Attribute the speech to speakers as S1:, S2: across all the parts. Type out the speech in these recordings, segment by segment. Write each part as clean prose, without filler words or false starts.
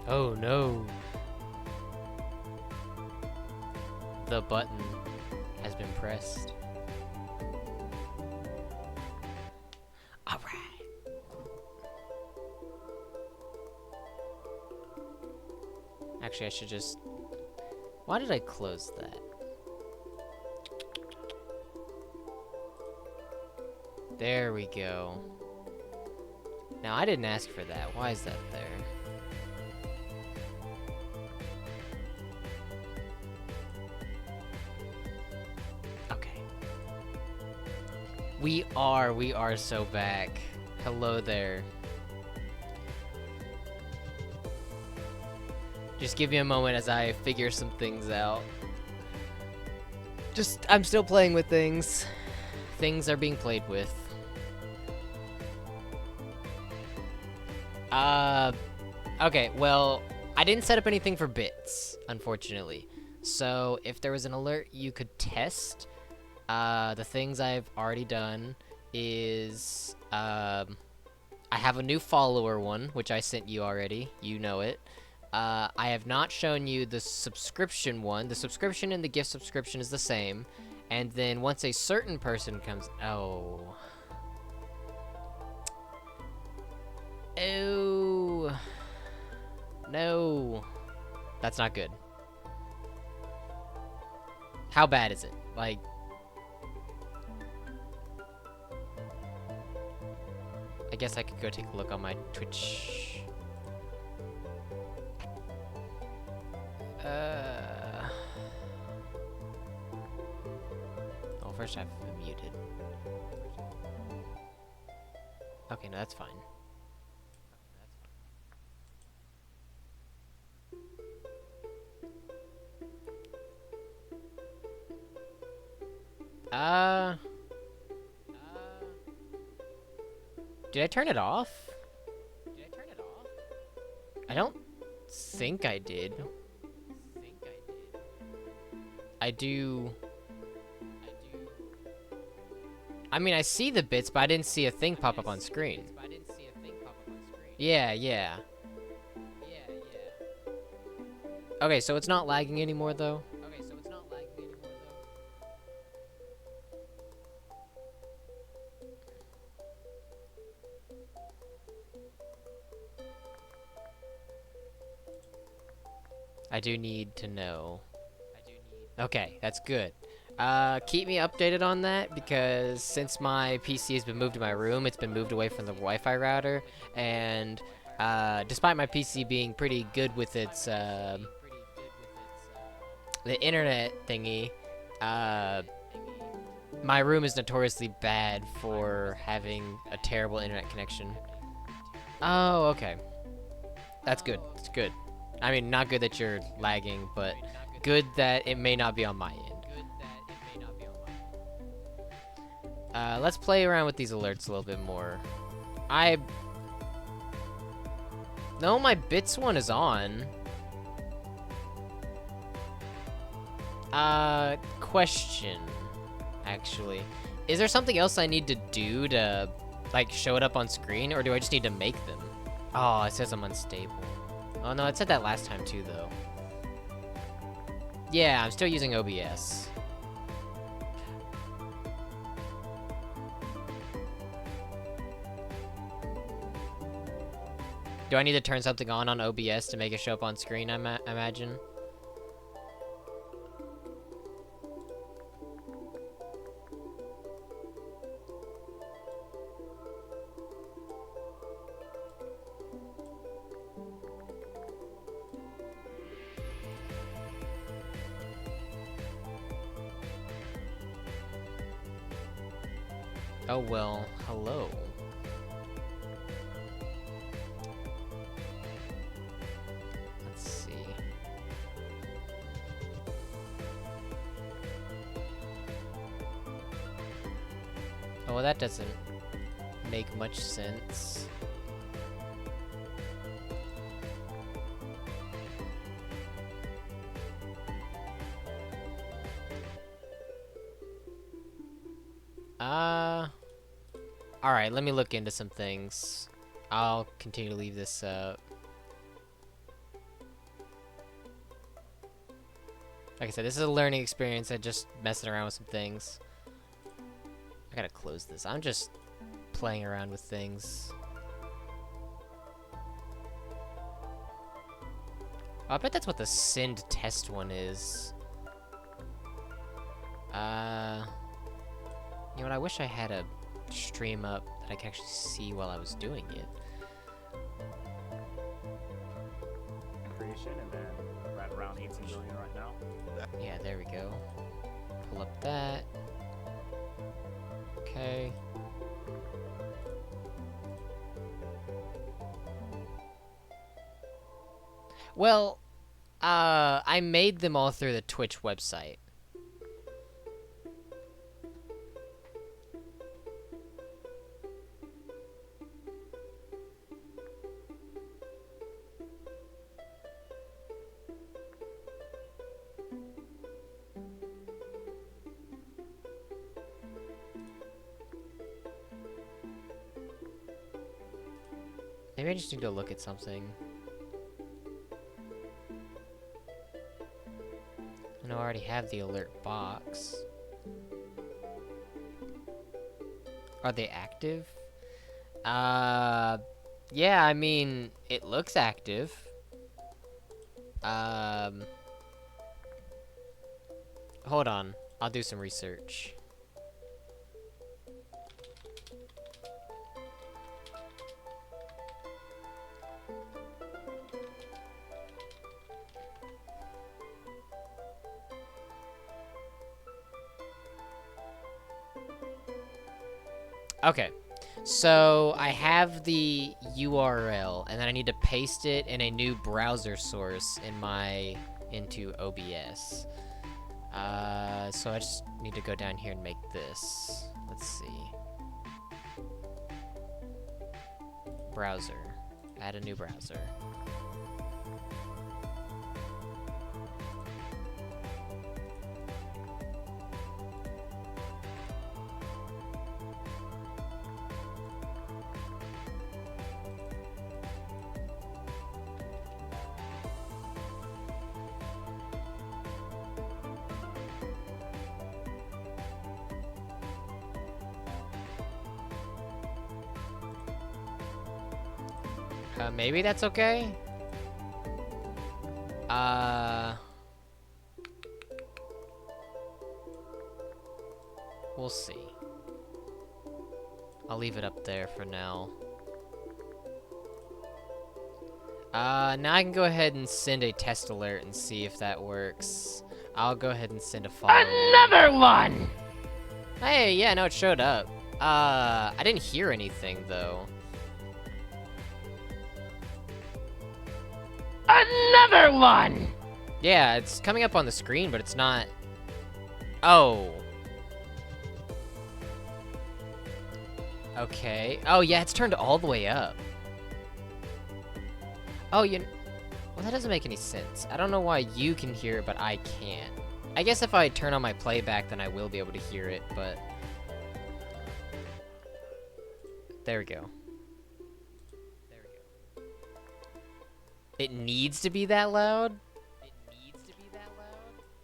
S1: Oh no. The button has been pressed. Alright. Actually, I should just... Why did I close that? There we go. Now, I didn't ask for that. Why is that there? Okay. We are so back. Hello there. Just give me a moment as I figure some things out. I'm still playing with things. Things are being played with. Okay, well, I didn't set up anything for bits, unfortunately. So, if there was an alert you could test, the things I've already done is, I have a new follower one, which I sent you already. You know it. I have not shown you the subscription one. The subscription and the gift subscription is the same. And then once a certain person comes... Oh. Oh. No. That's not good. How bad is it? Like... I guess I could go take a look on my Twitch... Oh, first I have it muted. Okay, no, that's fine. Did I turn it off? I don't think I did. I do... I mean, I see the bits, but I didn't see a thing pop up on screen. Yeah, yeah. Okay, so it's not lagging anymore, though? I do need to know. Okay, that's good. Keep me updated on that, because since my PC has been moved to my room, it's been moved away from the Wi-Fi router, and despite my PC being pretty good with its the internet thingy, my room is notoriously bad for having a terrible internet connection. Oh, okay. That's good. It's good. I mean, not good that you're lagging, but good that it may not be on my end. Let's play around with these alerts a little bit more. No, my bits one is on. Question, actually. Is there something else I need to do to, like, show it up on screen, or do I just need to make them? Oh, it says I'm unstable. Oh, no, it said that last time, too, though. Yeah, I'm still using OBS. Do I need to turn something on OBS to make it show up on screen, I imagine? Oh, well, hello. Let's see. Oh, well, that doesn't make much sense. Alright, let me look into some things. I'll continue to leave this up. Like I said, this is a learning experience. I'm just messing around with some things. I gotta close this. I'm just playing around with things. Oh, I bet that's what the send test one is. You know what? I wish I had a stream up that I could actually see while I was doing it.
S2: Creation, and then we're at around 18 million right now.
S1: Yeah, there we go. Pull up that. Okay. Well, I made them all through the Twitch website. Maybe I just need to look at something. I know I already have the alert box. Are they active? Yeah, I mean, it looks active. Hold on. I'll do some research. Okay, so I have the URL, and then I need to paste it in a new browser source into OBS. So I just need to go down here and make this. Let's see. Browser. Add a new browser. Maybe that's okay? We'll see. I'll leave it up there for now. Now I can go ahead and send a test alert and see if that works. I'll go ahead and send a follow.
S3: Another one!
S1: Hey, yeah, no, it showed up. I didn't hear anything, though.
S3: Another one!
S1: Yeah, it's coming up on the screen, but it's not... Oh. Okay. Oh, yeah, it's turned all the way up. Oh, well, that doesn't make any sense. I don't know why you can hear it, but I can't. I guess if I turn on my playback, then I will be able to hear it, but... There we go. It needs to be that loud?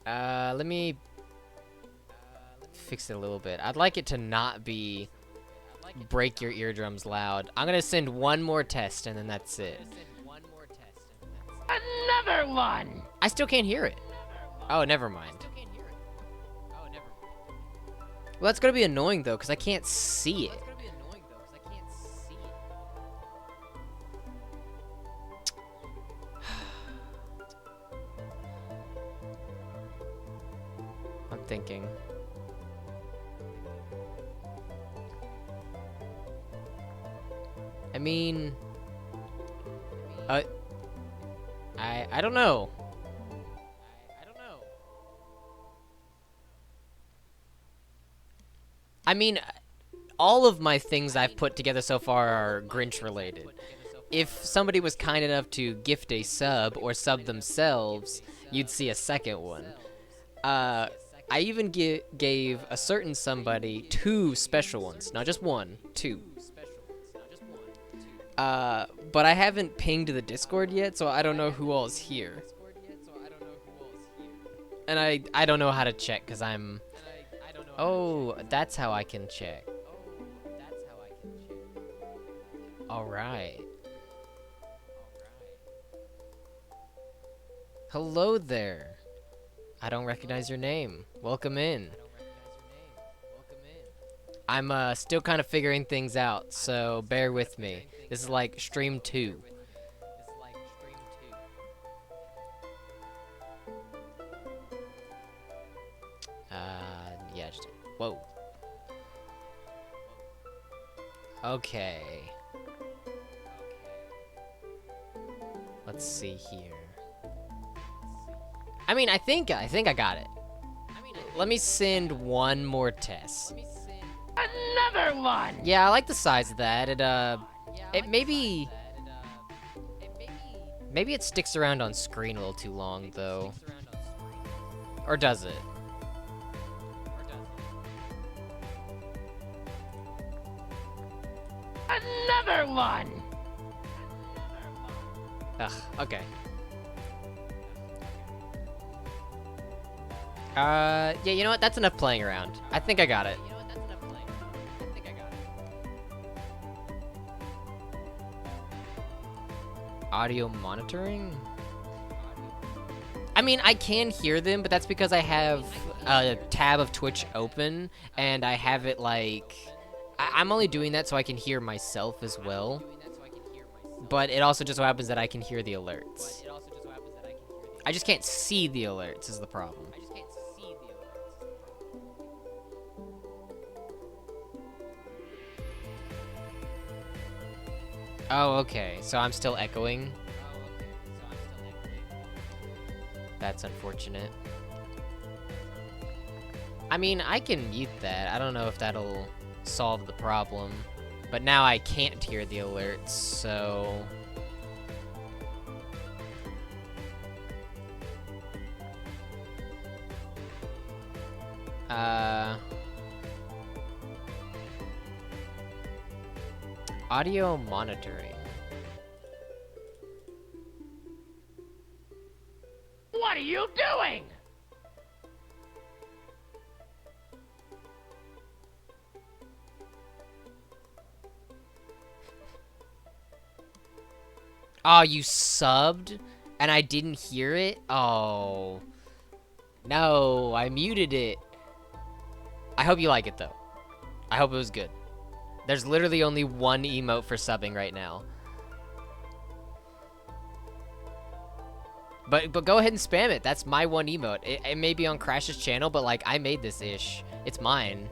S1: Let me fix it a little bit. I'd like it to not be break your eardrums loud. I'm gonna send one more test and then that's it.
S3: Another one!
S1: I still can't hear it. Oh, never mind. Well, that's gonna be annoying though, because I can't see it. I'm thinking. I mean, I don't know. I mean, all of my things I've put together so far are Grinch related. If somebody was kind enough to gift a sub or sub themselves, you'd see a second one. I even gave a certain somebody 2 special ones. Not just 1, 2. But I haven't pinged the Discord yet, so I don't know who all is here. And I don't know how to check because I'm... Oh, that's how I can check. Alright. Hello there. I don't recognize your name. Welcome in. I'm still kind of figuring things out, so bear with me. This is like stream 2. Yeah, just... Whoa. Okay. Let's see here. I mean, I think I got it. Let me send one more test.
S3: Another one!
S1: Yeah, I like the size of that. It maybe it sticks around on screen a little too long, though. Or does it?
S3: Another one!
S1: Ugh, okay. Yeah, you know what? That's enough playing around. I think I got it. Audio monitoring? I mean, I can hear them, but that's because I have a tab of Twitch open, and I have it like... I'm only doing that so I can hear myself as well. But it also just so happens that I can hear the alerts. I just can't see the alerts is the problem. Oh, okay. So I'm still echoing. That's unfortunate. I mean, I can mute that. I don't know if that'll solve the problem. But now I can't hear the alerts, so... Audio monitoring.
S3: What are you doing?
S1: Oh, you subbed? And I didn't hear it? Oh. No, I muted it. I hope you like it, though. I hope it was good. There's literally only one emote for subbing right now. But go ahead and spam it. That's my one emote. It may be on Crash's channel, but, like, I made this ish. It's mine.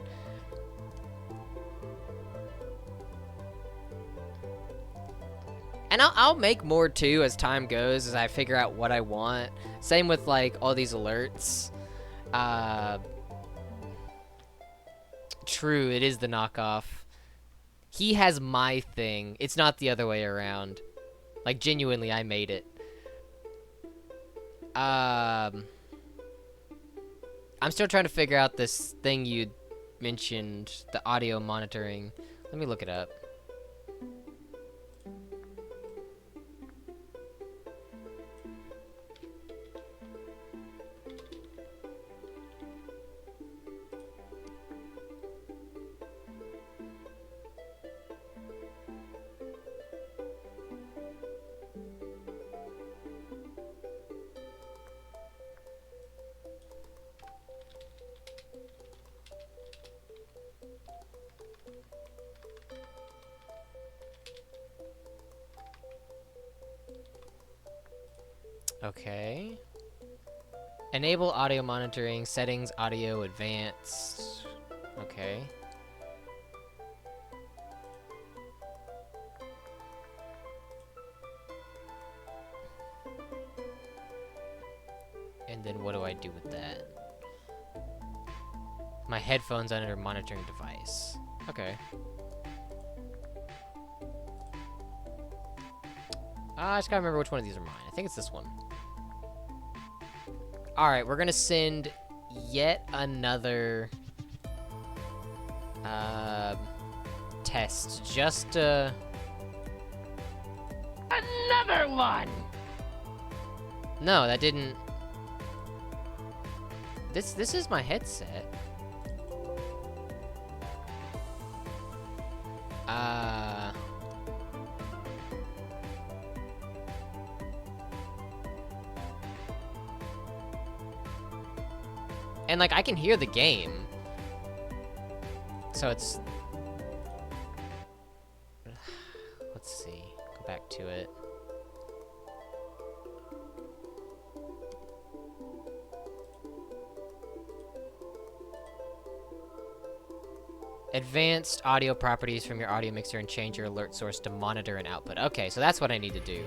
S1: And I'll make more too as time goes, as I figure out what I want. Same with like all these alerts. True, it is the knockoff. He has my thing. It's not the other way around. Like genuinely, I made it. I'm still trying to figure out this thing you mentioned, the audio monitoring. Let me look it up. Okay. Enable audio monitoring, settings, audio, advanced. Okay. And then what do I do with that? My headphones under monitoring device. Okay. I just gotta remember which one of these are mine. I think it's this one. Alright, we're gonna send yet another test just to...
S3: Another one!
S1: No, that didn't... This is my headset. And like I can hear the game. So it's let's see. Go back to it. Advanced audio properties from your audio mixer and change your alert source to monitor and output. Okay, so that's what I need to do.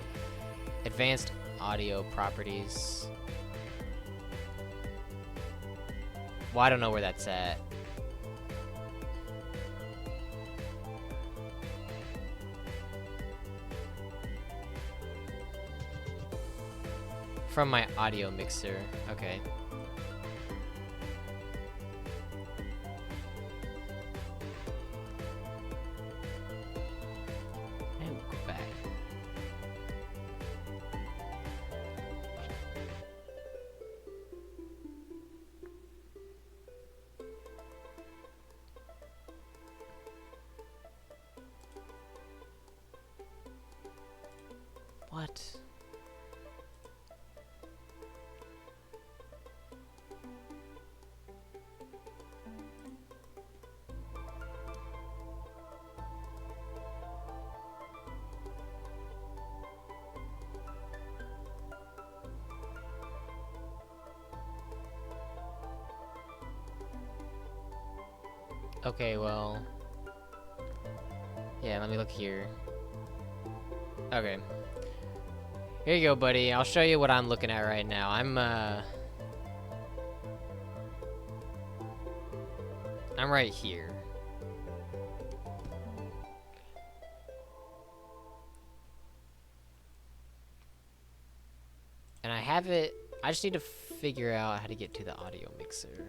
S1: Advanced audio properties. Well, I don't know where that's at. From my audio mixer. Okay. And we'll go back. What? Okay, well. Yeah, let me look here. Okay. Here you go, buddy. I'll show you what I'm looking at right now. I'm right here. And I have it. I just need to figure out how to get to the audio mixer.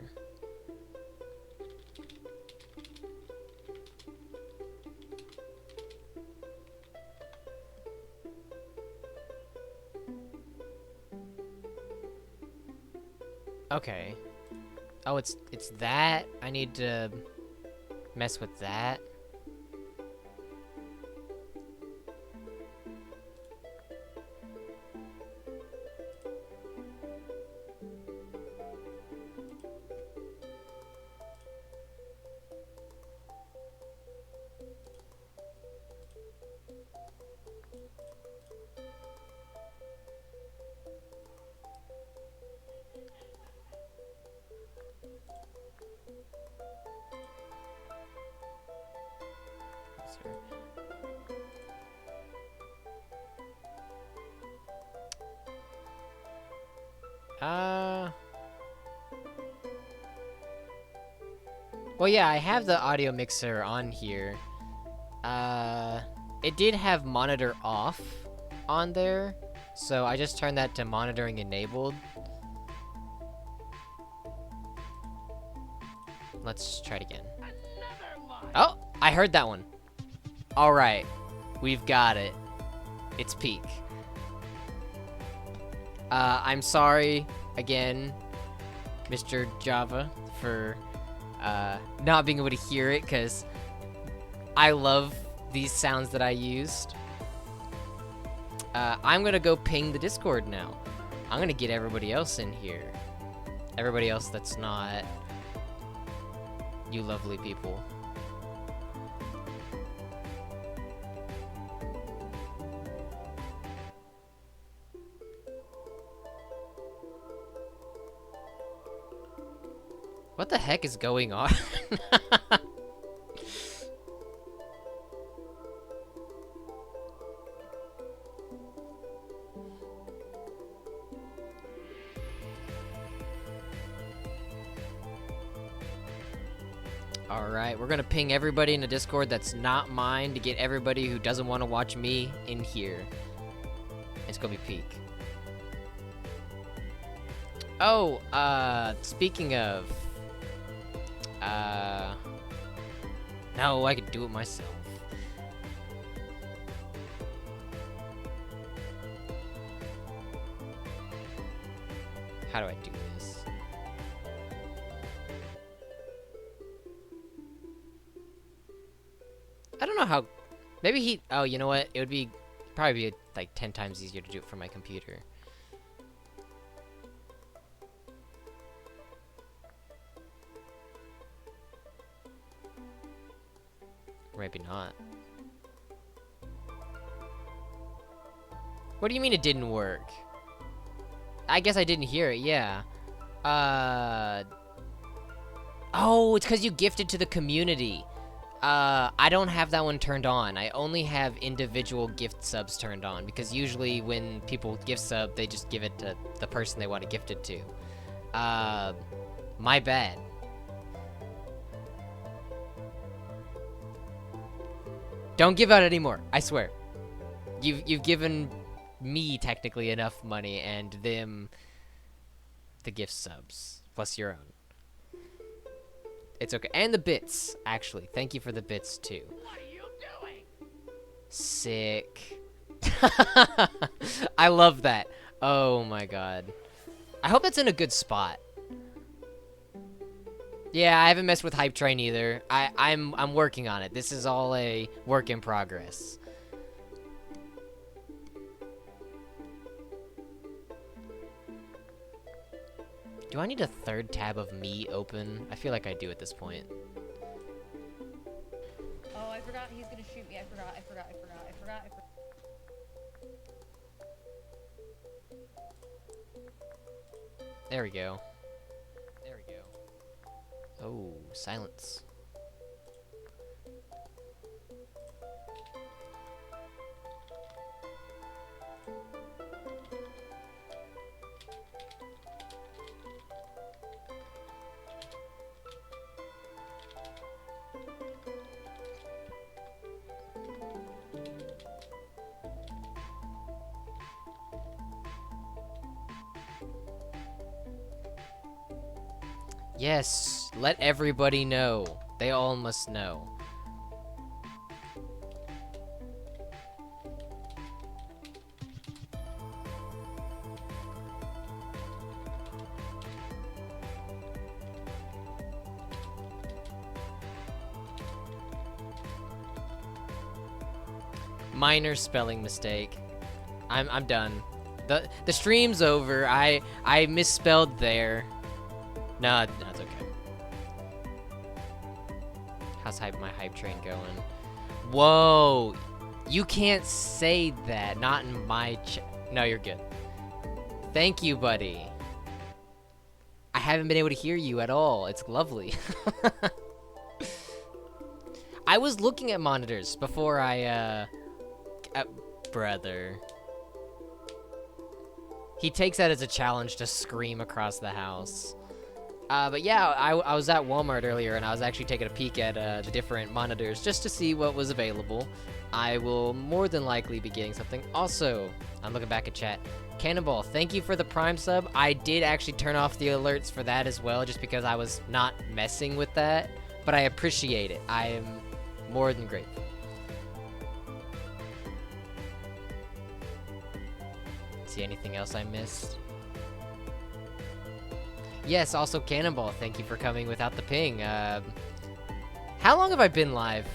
S1: Okay. Oh, it's that? I need to mess with that? Well, yeah, I have the audio mixer on here. It did have monitor off on there, so I just turned that to monitoring enabled. Let's try it again. Oh, I heard that one. All right, we've got it. It's peak. I'm sorry again, Mr. Java, for not being able to hear it, because I love these sounds that I used. I'm gonna go ping the Discord now. I'm gonna get everybody else in here. Everybody else that's not you lovely people. What the heck is going on? Alright, we're gonna ping everybody in the Discord that's not mine to get everybody who doesn't want to watch me in here. It's gonna be peak. Oh, speaking of... No, I could do it myself. How do I do this? how. Maybe he. Oh, you know what? It would be probably be like 10 times easier to do it from my computer. Or maybe not. What do you mean it didn't work? I guess I didn't hear it, yeah. Oh, it's because you gifted to the community. I don't have that one turned on. I only have individual gift subs turned on, because usually when people gift sub, they just give it to the person they want to gift it to. My bad. Don't give out anymore, I swear. You've given me technically enough money and them the gift subs plus your own. It's okay. And the bits, actually. Thank you for the bits too.
S3: What are you doing?
S1: Sick. I love that. Oh my god. I hope that's in a good spot. Yeah, I haven't messed with Hype Train either. I'm working on it. This is all a work in progress. Do I need a third tab of me open? I feel like I do at this point.
S4: Oh, I forgot he's gonna shoot me. I forgot.
S1: There we go. There we go. Oh, silence. Yes, let everybody know. They all must know. Minor spelling mistake. I'm done. The stream's over. I misspelled there. No, it's okay. How's my hype train going? Whoa! You can't say that. Not in my No, you're good. Thank you, buddy. I haven't been able to hear you at all. It's lovely. I was looking at monitors before I, brother. He takes that as a challenge to scream across the house. But yeah, I was at Walmart earlier, and I was actually taking a peek at the different monitors just to see what was available. I will more than likely be getting something. Also, I'm looking back at chat. Cannonball, thank you for the Prime sub. I did actually turn off the alerts for that as well, just because I was not messing with that. But I appreciate it. I am more than grateful. See anything else I missed? Yes, also Cannonball, thank you for coming without the ping. How long have I been live?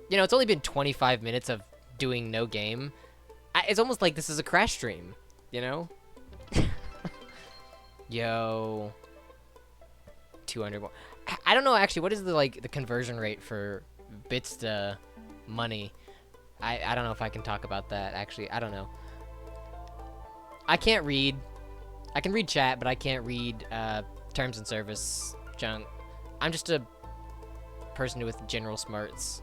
S1: You know, it's only been 25 minutes of doing no game. It's almost like this is a crash stream, you know? Yo. 200 more. I don't know, actually, what is the conversion rate for bits to money? I don't know if I can talk about that, actually. I don't know. I can't read. I can read chat, but I can't read terms and service junk. I'm just a person with general smarts.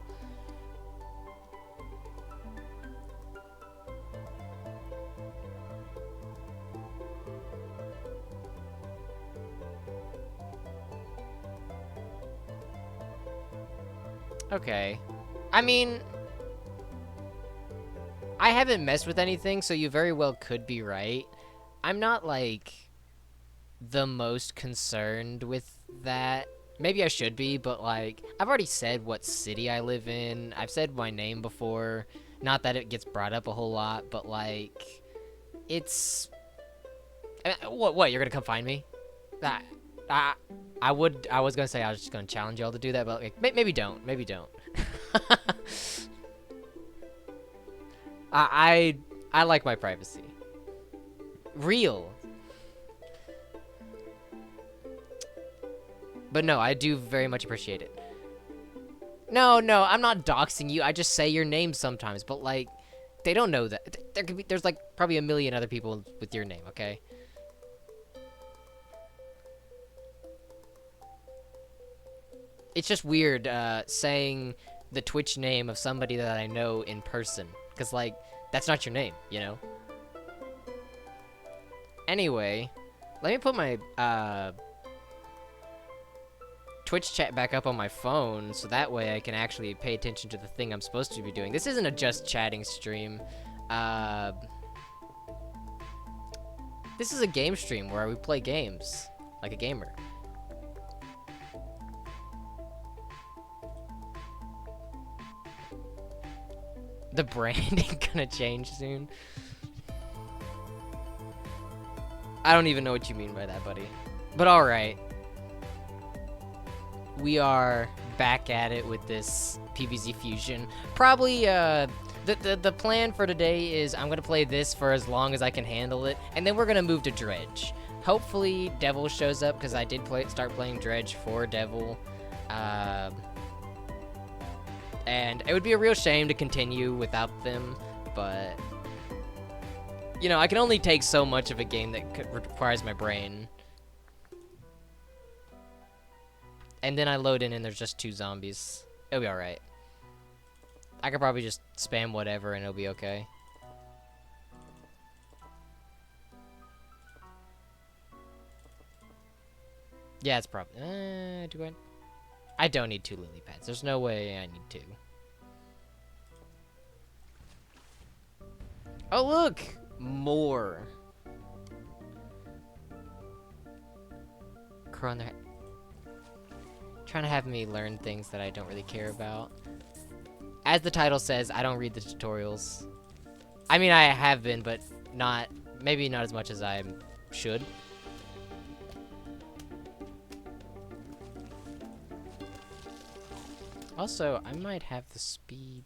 S1: Okay. I mean, I haven't messed with anything, so you very well could be right. I'm not, like, the most concerned with that. Maybe I should be, but, like, I've already said what city I live in. I've said my name before. Not that it gets brought up a whole lot, but, like, it's... What, you're gonna come find me? I was gonna say I was just gonna challenge y'all to do that, but like, maybe don't. Maybe don't. I like my privacy. Real. But no, I do very much appreciate it. No, I'm not doxing you. I just say your name sometimes, but like, they don't know that. There's like probably a million other people with your name, okay? It's just weird saying the Twitch name of somebody that I know in person, because like, that's not your name, you know? Anyway, let me put my Twitch chat back up on my phone, so that way I can actually pay attention to the thing I'm supposed to be doing. This isn't a just chatting stream. This is a game stream where we play games, like a gamer. The branding gonna change soon. I don't even know what you mean by that, buddy. But alright. We are back at it with this PvZ Fusion. Probably, the plan for today is I'm gonna play this for as long as I can handle it, and then we're gonna move to Dredge. Hopefully Devil shows up, because I did start playing Dredge for Devil. And it would be a real shame to continue without them, but you know, I can only take so much of a game that requires my brain. And then I load in and there's just 2 zombies. It'll be alright. I could probably just spam whatever and it'll be okay. Yeah, it's probably... do I don't need 2 lily pads. There's no way I need 2. Oh, look! More. Crow on their head. Trying to have me learn things that I don't really care about. As the title says, I don't read the tutorials. I mean, I have been, but maybe not as much as I should. Also, I might have the speed.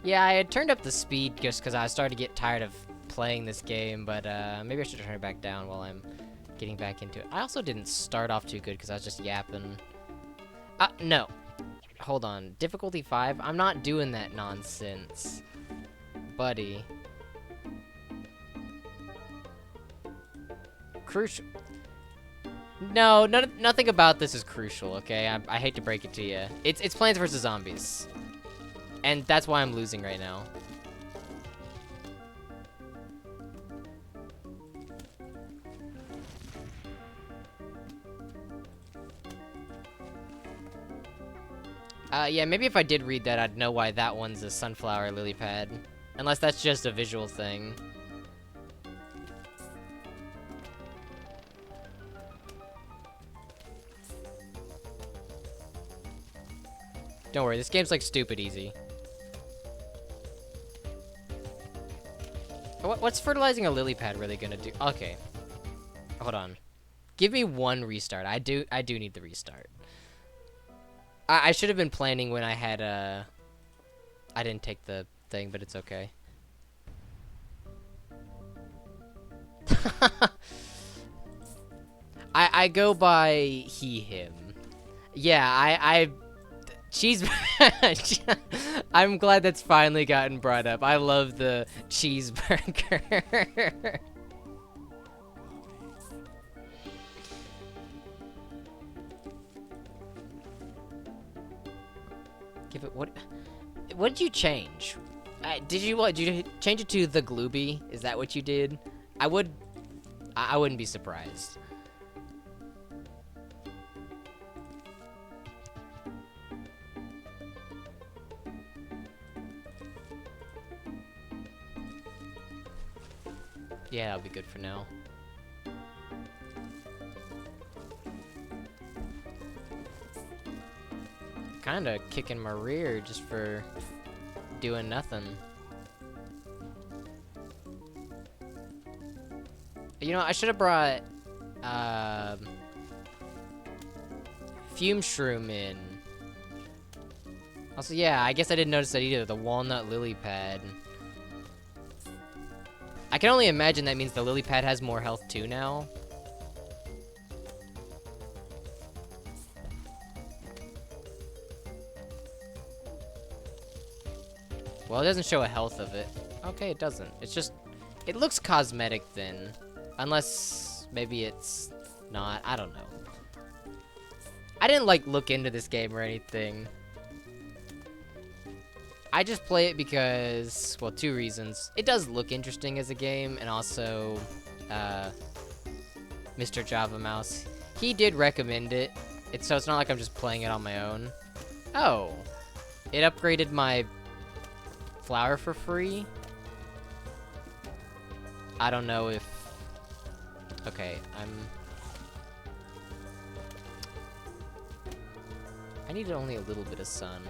S1: Yeah, I had turned up the speed just because I started to get tired of playing this game, but maybe I should turn it back down while I'm getting back into it. I also didn't start off too good because I was just yapping. No. Hold on. Difficulty 5? I'm not doing that nonsense. Buddy. Crucial. No, nothing about this is crucial, okay? I hate to break it to you. It's Plants vs. Zombies. And that's why I'm losing right now. Yeah, maybe if I did read that, I'd know why that one's a sunflower lily pad. Unless that's just a visual thing. Don't worry, this game's like stupid easy. What's fertilizing a lily pad really gonna do? Okay. Hold on. Give me 1 restart. I do need the restart. I should have been planning when I had I didn't take the thing, but it's okay. I go by he, him. Yeah, cheese. I'm glad that's finally gotten brought up. I love the cheeseburger. Give it what did you change? Did you change it to the Glooby? Is that what you did? I wouldn't be surprised. Yeah, that'll be good for now. Kinda kicking my rear just for doing nothing. You know, I should have brought fume shroom in. Also, yeah, I guess I didn't notice that either. The walnut lily pad. I can only imagine that means the lily pad has more health too now. Well, it doesn't show a health of it. Okay, it doesn't. It's just, it looks cosmetic then. Unless, maybe it's not. I don't know. I didn't, like, look into this game or anything. I just play it because, well, 2 reasons. It does look interesting as a game, and also, Mr. Java Mouse, he did recommend it. So it's not like I'm just playing it on my own. Oh. It upgraded my flower for free? I don't know if... Okay, I needed only a little bit of sun.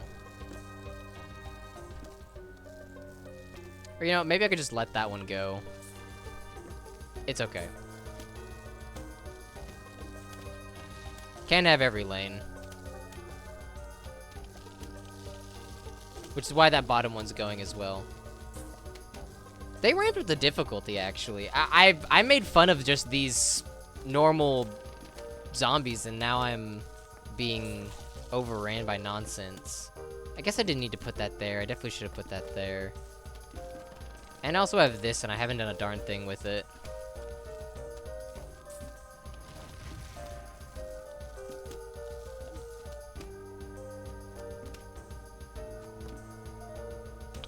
S1: Or, you know, maybe I could just let that one go. It's okay. Can't have every lane. Which is why that bottom one's going as well. They ramped up the difficulty, actually. I made fun of just these normal zombies, and now I'm being overran by nonsense. I guess I didn't need to put that there. I definitely should have put that there. And I also have this, and I haven't done a darn thing with it.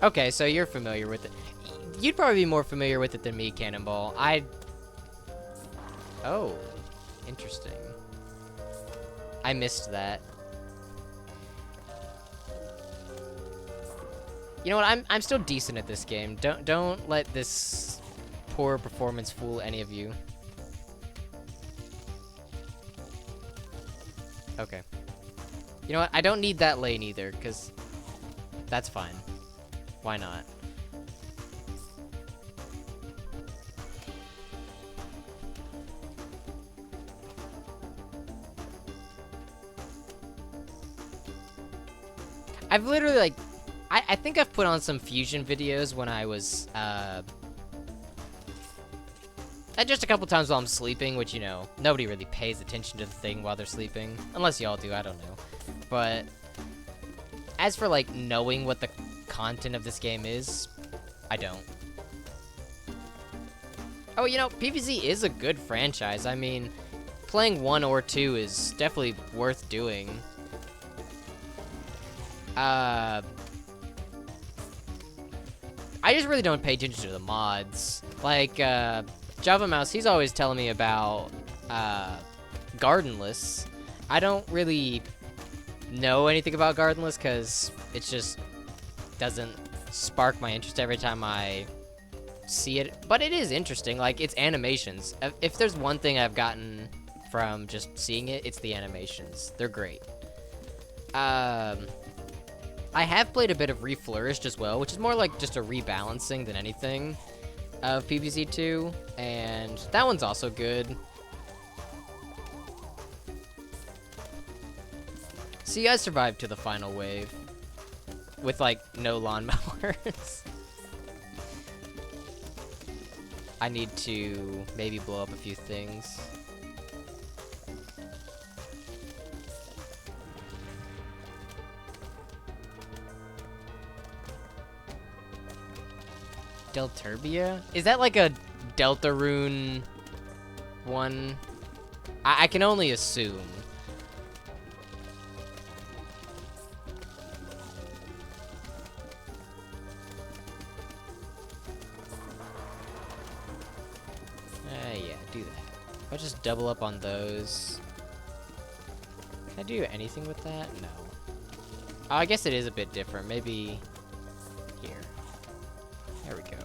S1: Okay, so you're familiar with it. You'd probably be more familiar with it than me, Cannonball. Oh, interesting. I missed that. You know what? I'm still decent at this game. Don't let this poor performance fool any of you. Okay. You know what? I don't need that lane either, because that's fine. Why not? I've literally, like, I think I've put on some fusion videos when I was, just a couple times while I'm sleeping, which, you know, nobody really pays attention to the thing while they're sleeping. Unless y'all do, I don't know. But as for, like, knowing what the content of this game is, I don't. Oh, you know, PvZ is a good franchise. I mean, playing 1 or 2 is definitely worth doing. I just really don't pay attention to the mods. Like, Java Mouse, he's always telling me about, Gardenless. I don't really know anything about Gardenless, because it just doesn't spark my interest every time I see it. But it is interesting, like, it's animations. If there's one thing I've gotten from just seeing it, it's the animations. They're great. I have played a bit of Reflourished as well, which is more like just a rebalancing than anything of PvZ 2, and that one's also good. So you guys survived to the final wave with, like, no lawnmowers. I need to maybe blow up a few things. Delturbia? Is that like a Deltarune one? I can only assume. Yeah, do that. I'll just double up on those. Can I do anything with that? No. Oh, I guess it is a bit different. Maybe here. There we go.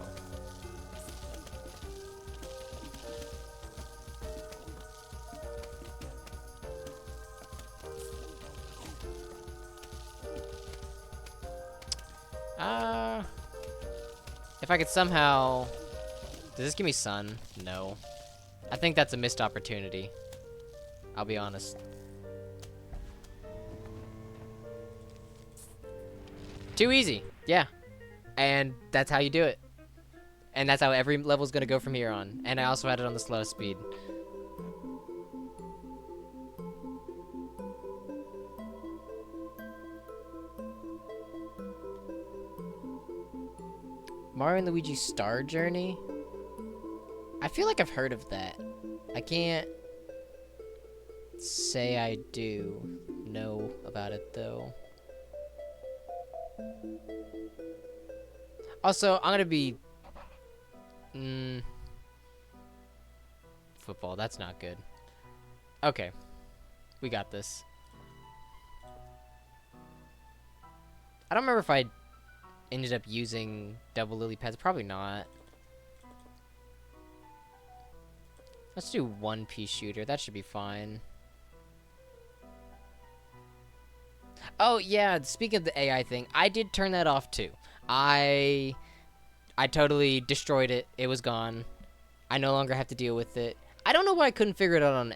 S1: If I could somehow... Does this give me sun? No. I think that's a missed opportunity. I'll be honest. Too easy. Yeah. And that's how you do it. And that's how every level's gonna go from here on. And I also had it on the slowest speed. Mario and Luigi Star Journey? I feel like I've heard of that. I can't say I do know about it though. Also, I'm gonna be football, that's not good. Okay. We got this. I don't remember if I ended up using double lily pads. Probably not. Let's do one piece shooter. That should be fine. Oh yeah, speaking of the AI thing, I did turn that off too. I totally destroyed it. It was gone. I no longer have to deal with it. I don't know why I couldn't figure it out on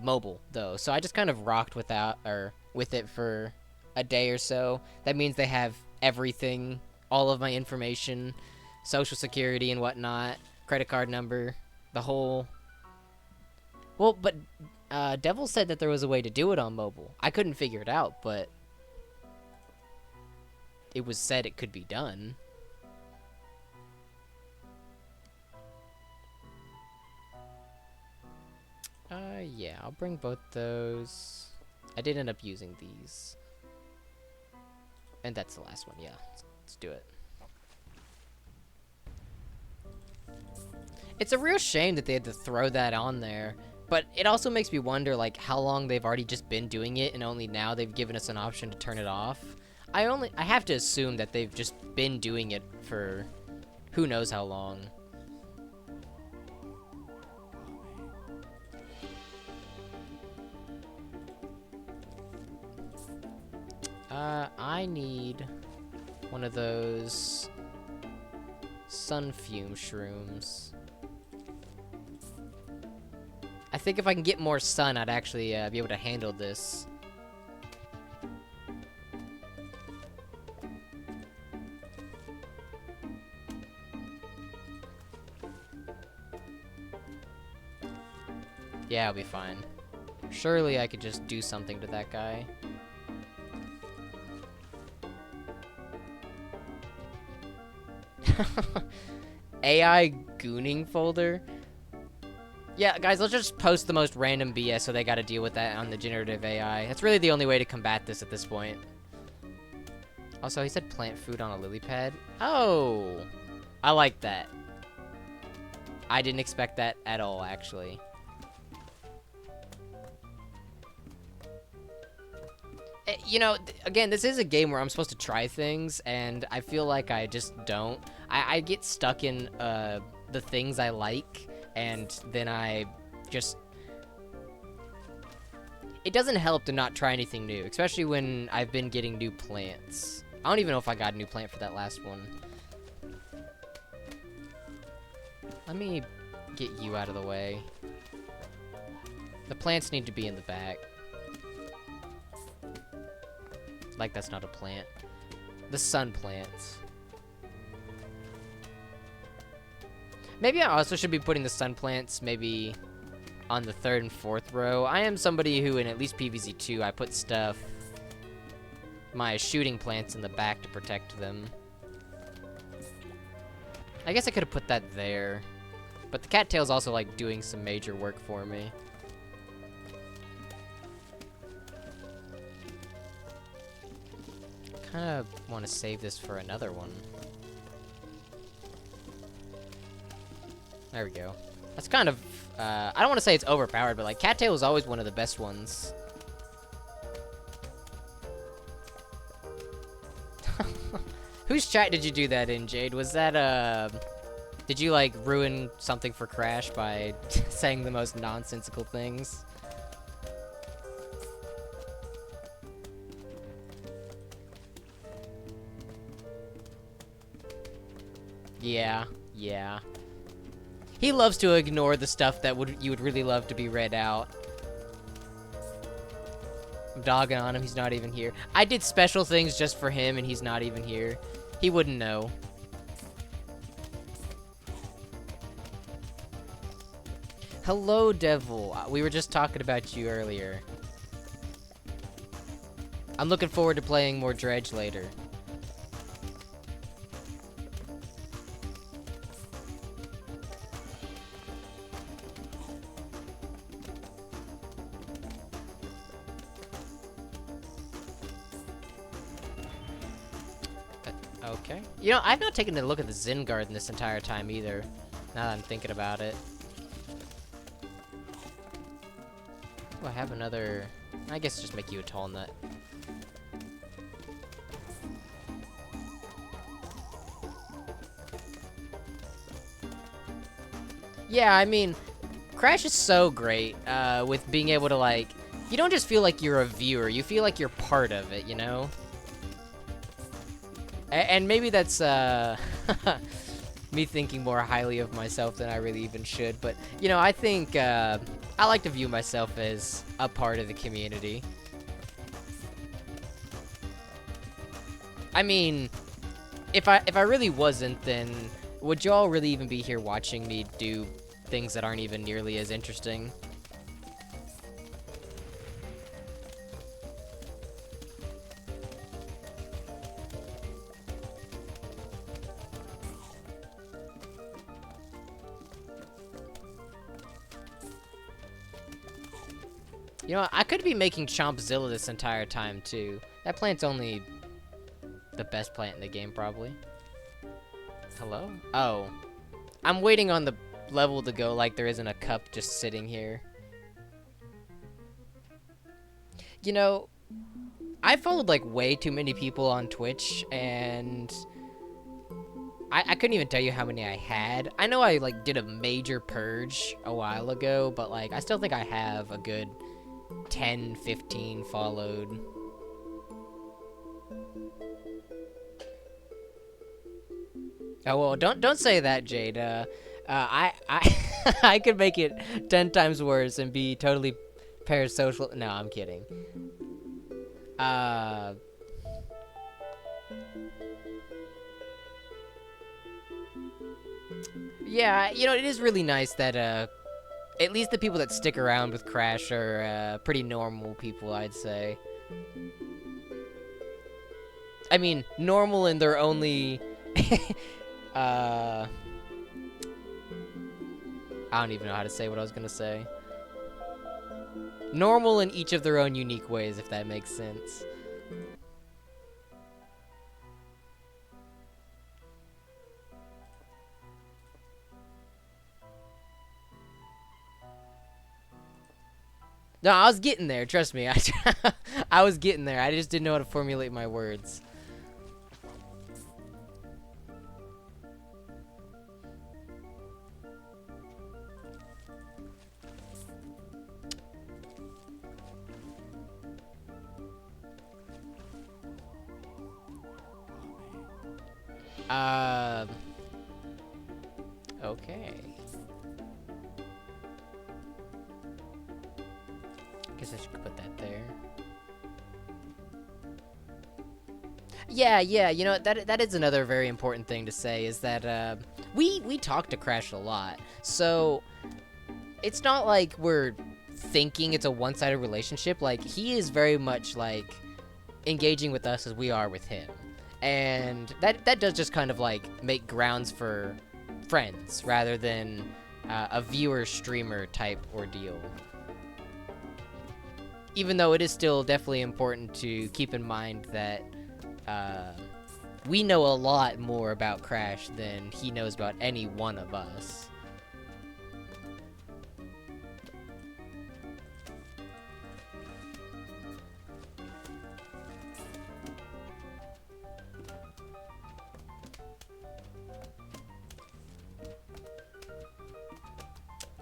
S1: mobile though. So I just kind of rocked with it for a day or so. That means they have everything, all of my information, social security and whatnot, credit card number, the whole. Well, but Devil said that there was a way to do it on mobile. I couldn't figure it out, but it was said it could be done. Yeah, I'll bring both those. I did end up using these. And that's the last one, yeah. Let's do it. It's a real shame that they had to throw that on there. But it also makes me wonder, like, how long they've already just been doing it and only now they've given us an option to turn it off. I have to assume that they've just been doing it for who knows how long. I need one of those sun fume shrooms. I think if I can get more sun, I'd actually be able to handle this. Yeah, I'll be fine. Surely I could just do something to that guy. AI gooning folder? Yeah, guys, let's just post the most random BS so they gotta deal with that on the generative AI. That's really the only way to combat this at this point. Also, he said plant food on a lily pad. Oh! I like that. I didn't expect that at all, actually. You know, again, this is a game where I'm supposed to try things, and I feel like I just don't. I get stuck in the things I like, and then I just... It doesn't help to not try anything new, especially when I've been getting new plants. I don't even know if I got a new plant for that last one. Let me get you out of the way. The plants need to be in the back. Like that's not a plant. The sun plants. Maybe I also should be putting the sun plants maybe on the 3rd and 4th row. I am somebody who in at least PvZ2 I put stuff, my shooting plants in the back to protect them. I guess I could have put that there. But the cattail's also like doing some major work for me. Kind of want to save this for another one. There we go. That's kind of, I don't want to say it's overpowered, but like cattail is always one of the best ones. Whose chat did you do that in, Jade? Was that, did you like ruin something for Crash by saying the most nonsensical things? Yeah, yeah. He loves to ignore the stuff that you would really love to be read out. I'm dogging on him. He's not even here. I did special things just for him, and he's not even here. He wouldn't know. Hello, Devil. We were just talking about you earlier. I'm looking forward to playing more Dredge later. Okay. You know, I've not taken a look at the Zen Garden this entire time either, now that I'm thinking about it. Oh, I have another... I guess just make you a tall nut. Yeah, I mean, Crash is so great with being able to, like... You don't just feel like you're a viewer, you feel like you're part of it, you know? And maybe that's me thinking more highly of myself than I really even should, but, you know, I think I like to view myself as a part of the community. I mean, if I really wasn't, then would y'all really even be here watching me do things that aren't even nearly as interesting? You know, I could be making Chompzilla this entire time, too. That plant's only the best plant in the game, probably. Hello? Oh. I'm waiting on the level to go like there isn't a cup just sitting here. You know, I followed, like, way too many people on Twitch, and... I couldn't even tell you how many I had. I know I, like, did a major purge a while ago, but, like, I still think I have a good... 10, 15 followed. Oh well, don't say that, Jade. I I could make it 10 times worse and be totally parasocial. No, I'm kidding. Yeah, you know, it is really nice that at least the people that stick around with Crash are pretty normal people, I'd say. I mean, normal in their only... I don't even know how to say what I was gonna say. Normal in each of their own unique ways, if that makes sense. No, I was getting there, trust me. I was getting there. I just didn't know how to formulate my words. Okay. Guess I should put that there. Yeah, you know, that is another very important thing to say, is that, we talk to Crash a lot, so it's not like we're thinking it's a one-sided relationship. Like, he is very much, like, engaging with us as we are with him. And that does just kind of, like, make grounds for friends, rather than a viewer-streamer type ordeal. Even though it is still definitely important to keep in mind that we know a lot more about Crash than he knows about any one of us.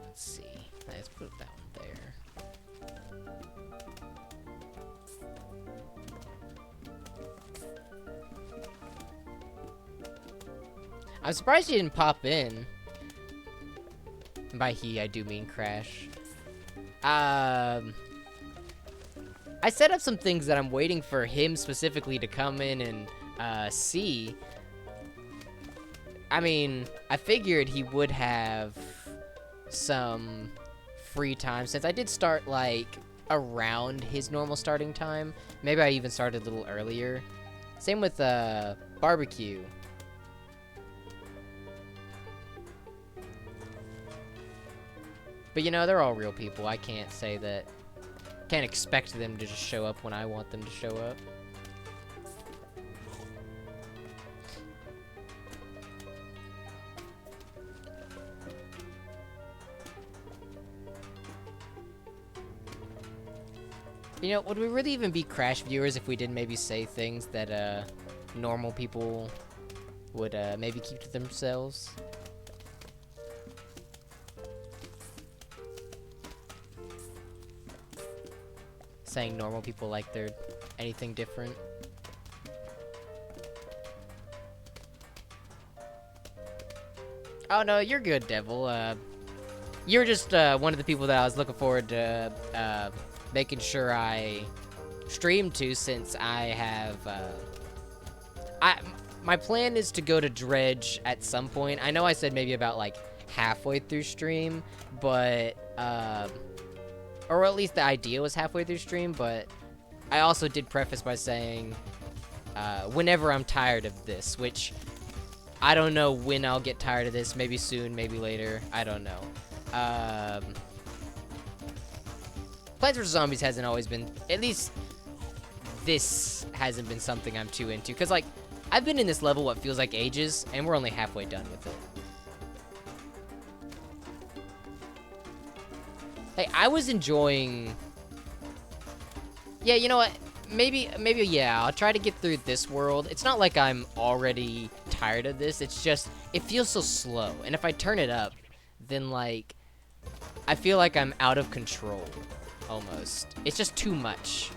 S1: Let's see. Let's put that one there. I'm surprised he didn't pop in. By he, I do mean Crash. I set up some things that I'm waiting for him specifically to come in and see. I mean, I figured he would have some free time since I did start like around his normal starting time. Maybe I even started a little earlier. Same with barbecue. But you know, they're all real people. I can't say that. Can't expect them to just show up when I want them to show up. You know, would we really even be Crash viewers if we did maybe say things that normal people would maybe keep to themselves? Saying normal people like they're anything different. Oh no, you're good, Devil. You're just one of the people that I was looking forward to making sure I stream to, since I have my plan is to go to Dredge at some point. I know I said maybe about like halfway through stream, but or at least the idea was halfway through stream, but I also did preface by saying whenever I'm tired of this, which I don't know when I'll get tired of this. Maybe soon, maybe later. I don't know. Plants vs. Zombies hasn't always been, at least this hasn't been something I'm too into. Because, like, I've been in this level what feels like ages, and we're only halfway done with it. Hey, I was enjoying... Yeah, you know what? Maybe, yeah, I'll try to get through this world. It's not like I'm already tired of this. It's just, it feels so slow. And if I turn it up, then, like, I feel like I'm out of control, almost. It's just too much.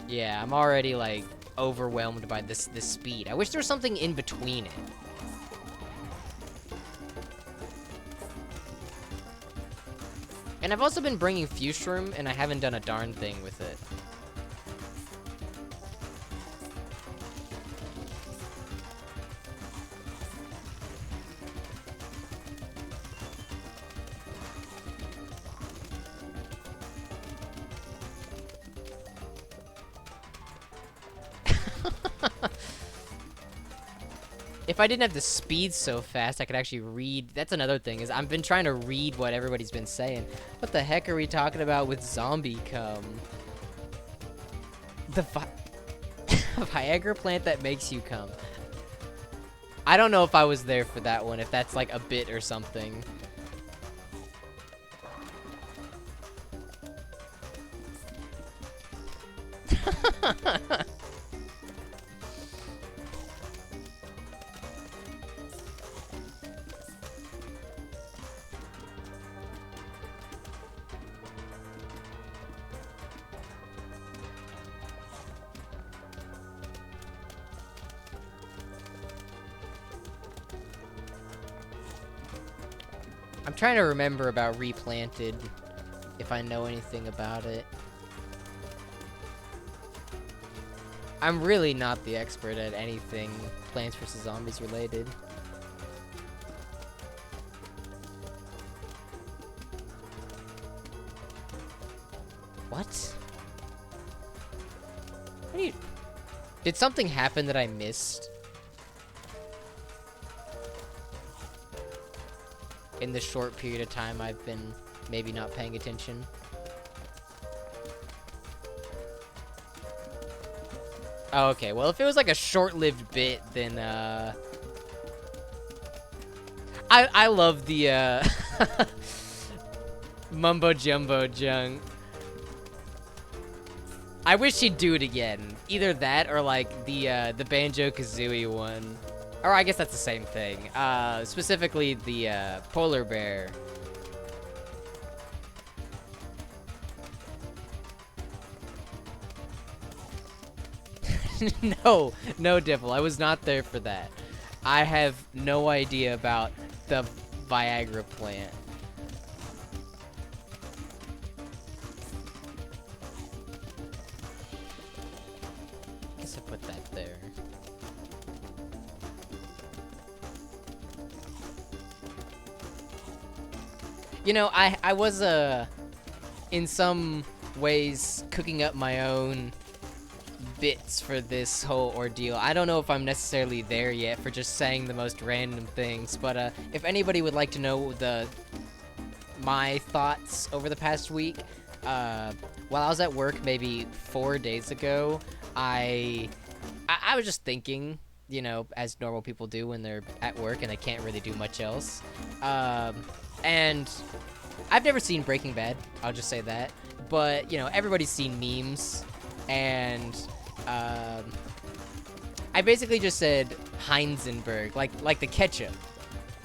S1: Yeah, I'm already, like, overwhelmed by this speed. I wish there was something in between it. And I've also been bringing Fushroom, and I haven't done a darn thing with it. If I didn't have the speed so fast, I could actually read. That's another thing, is I've been trying to read what everybody's been saying. What the heck are we talking about with zombie cum? The Viagra plant that makes you cum. I don't know if I was there for that one, if that's like a bit or something. I'm trying to remember about Replanted, if I know anything about it. I'm really not the expert at anything Plants vs. Zombies related. What? What do you... Did something happen that I missed? In the short period of time I've been maybe not paying attention. Oh, okay. Well, if it was like a short-lived bit, then I love the mumbo jumbo junk. I wish he'd do it again. Either that or like the Banjo-Kazooie one. Or I guess that's the same thing. Specifically the polar bear. No, Devil. I was not there for that. I have no idea about the Viagra plant. there. You know, I was in some ways cooking up my own bits for this whole ordeal. I don't know if I'm necessarily there yet for just saying the most random things, but if anybody would like to know my thoughts over the past week, while I was at work maybe 4 days ago, I was just thinking, you know, as normal people do when they're at work and they can't really do much else. And I've never seen Breaking Bad, I'll just say that. But, you know, everybody's seen memes, and I basically just said Heisenberg, like the ketchup.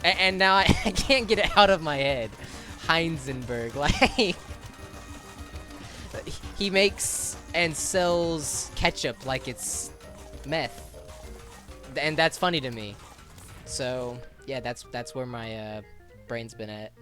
S1: And now I can't get it out of my head. Heisenberg, like he makes and sells ketchup like it's meth, and that's funny to me. So yeah, that's where my brain's been at.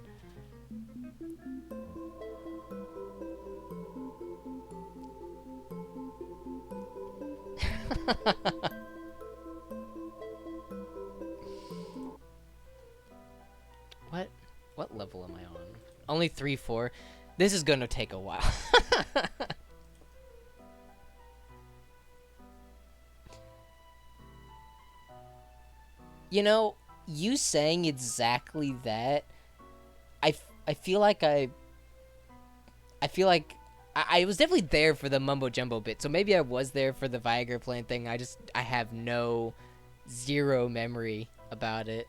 S1: What level am I on? Only 3-4. This is gonna take a while. You know, you saying exactly that, I feel like I was definitely there for the mumbo jumbo bit, so maybe I was there for the Viagra plant thing. I have zero memory about it.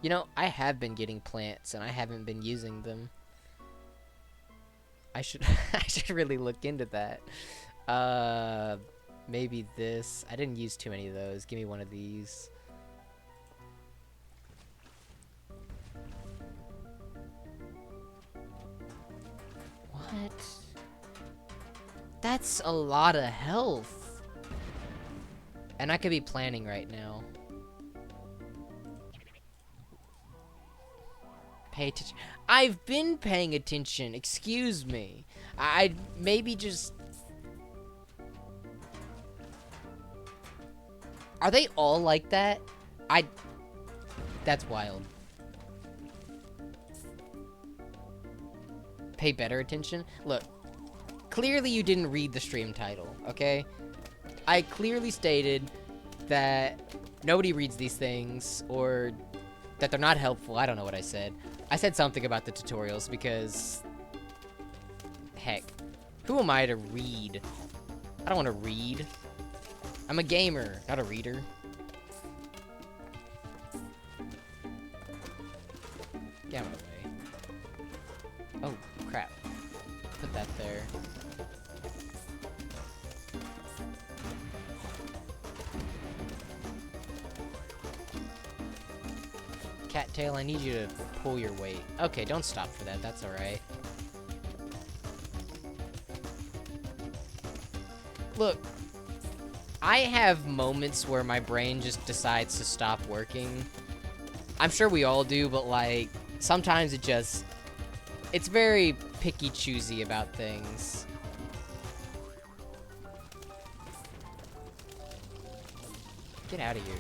S1: You know, I have been getting plants and I haven't been using them. I should I should really look into that. Maybe this. I didn't use too many of those. Give me one of these. What? That's a lot of health. And I could be planning right now. Pay attention. I've been paying attention. Excuse me. I maybe just... Are they all like that? That's wild. Pay better attention? Look, clearly you didn't read the stream title, okay? I clearly stated that nobody reads these things, or that they're not helpful. I don't know what I said. I said something about the tutorials because... Heck. Who am I to read? I don't want to read. I'm a gamer, not a reader. Get out of my way. Oh, crap. Put that there. Cattail, I need you to pull your weight. Okay, don't stop for that. That's alright. Look, I have moments where my brain just decides to stop working. I'm sure we all do, but like, sometimes it's very picky choosy about things. Get out of here.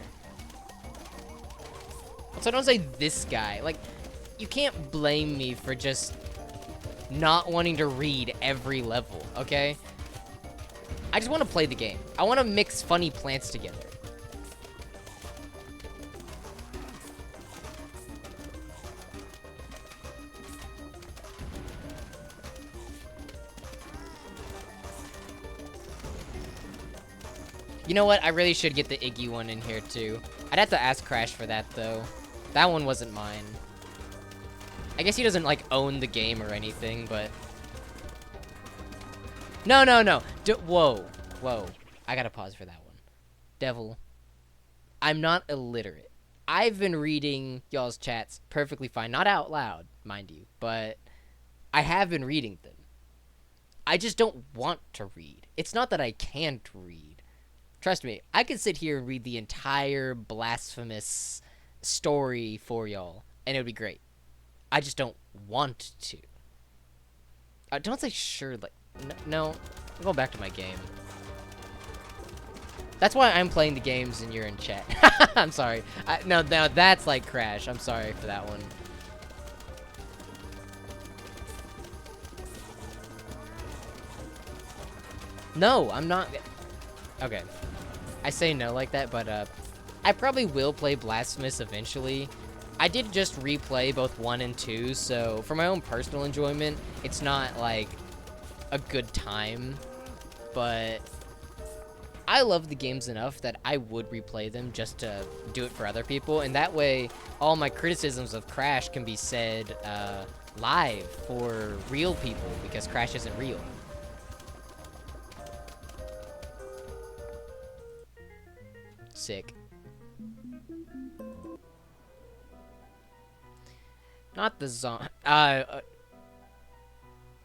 S1: So don't say this guy. Like, you can't blame me for just not wanting to read every level, okay? I just want to play the game. I want to mix funny plants together. You know what? I really should get the Iggy one in here too. I'd have to ask Crash for that though. That one wasn't mine. I guess he doesn't like own the game or anything, but... No. Whoa. I gotta pause for that one. Devil. I'm not illiterate. I've been reading y'all's chats perfectly fine. Not out loud, mind you, but I have been reading them. I just don't want to read. It's not that I can't read. Trust me, I could sit here and read the entire blasphemous story for y'all, and it would be great. I just don't want to. Don't say sure, like, no, I'll go back to my game. That's why I'm playing the games and you're in chat. I'm sorry. No, that's like Crash. I'm sorry for that one. No, I'm not. Okay. I say no like that, but I probably will play Blasphemous eventually. I did just replay both 1 and 2, so for my own personal enjoyment, it's not like a good time, but I love the games enough that I would replay them just to do it for other people, and that way all my criticisms of Crash can be said live for real people, because Crash isn't real. Sick. Not the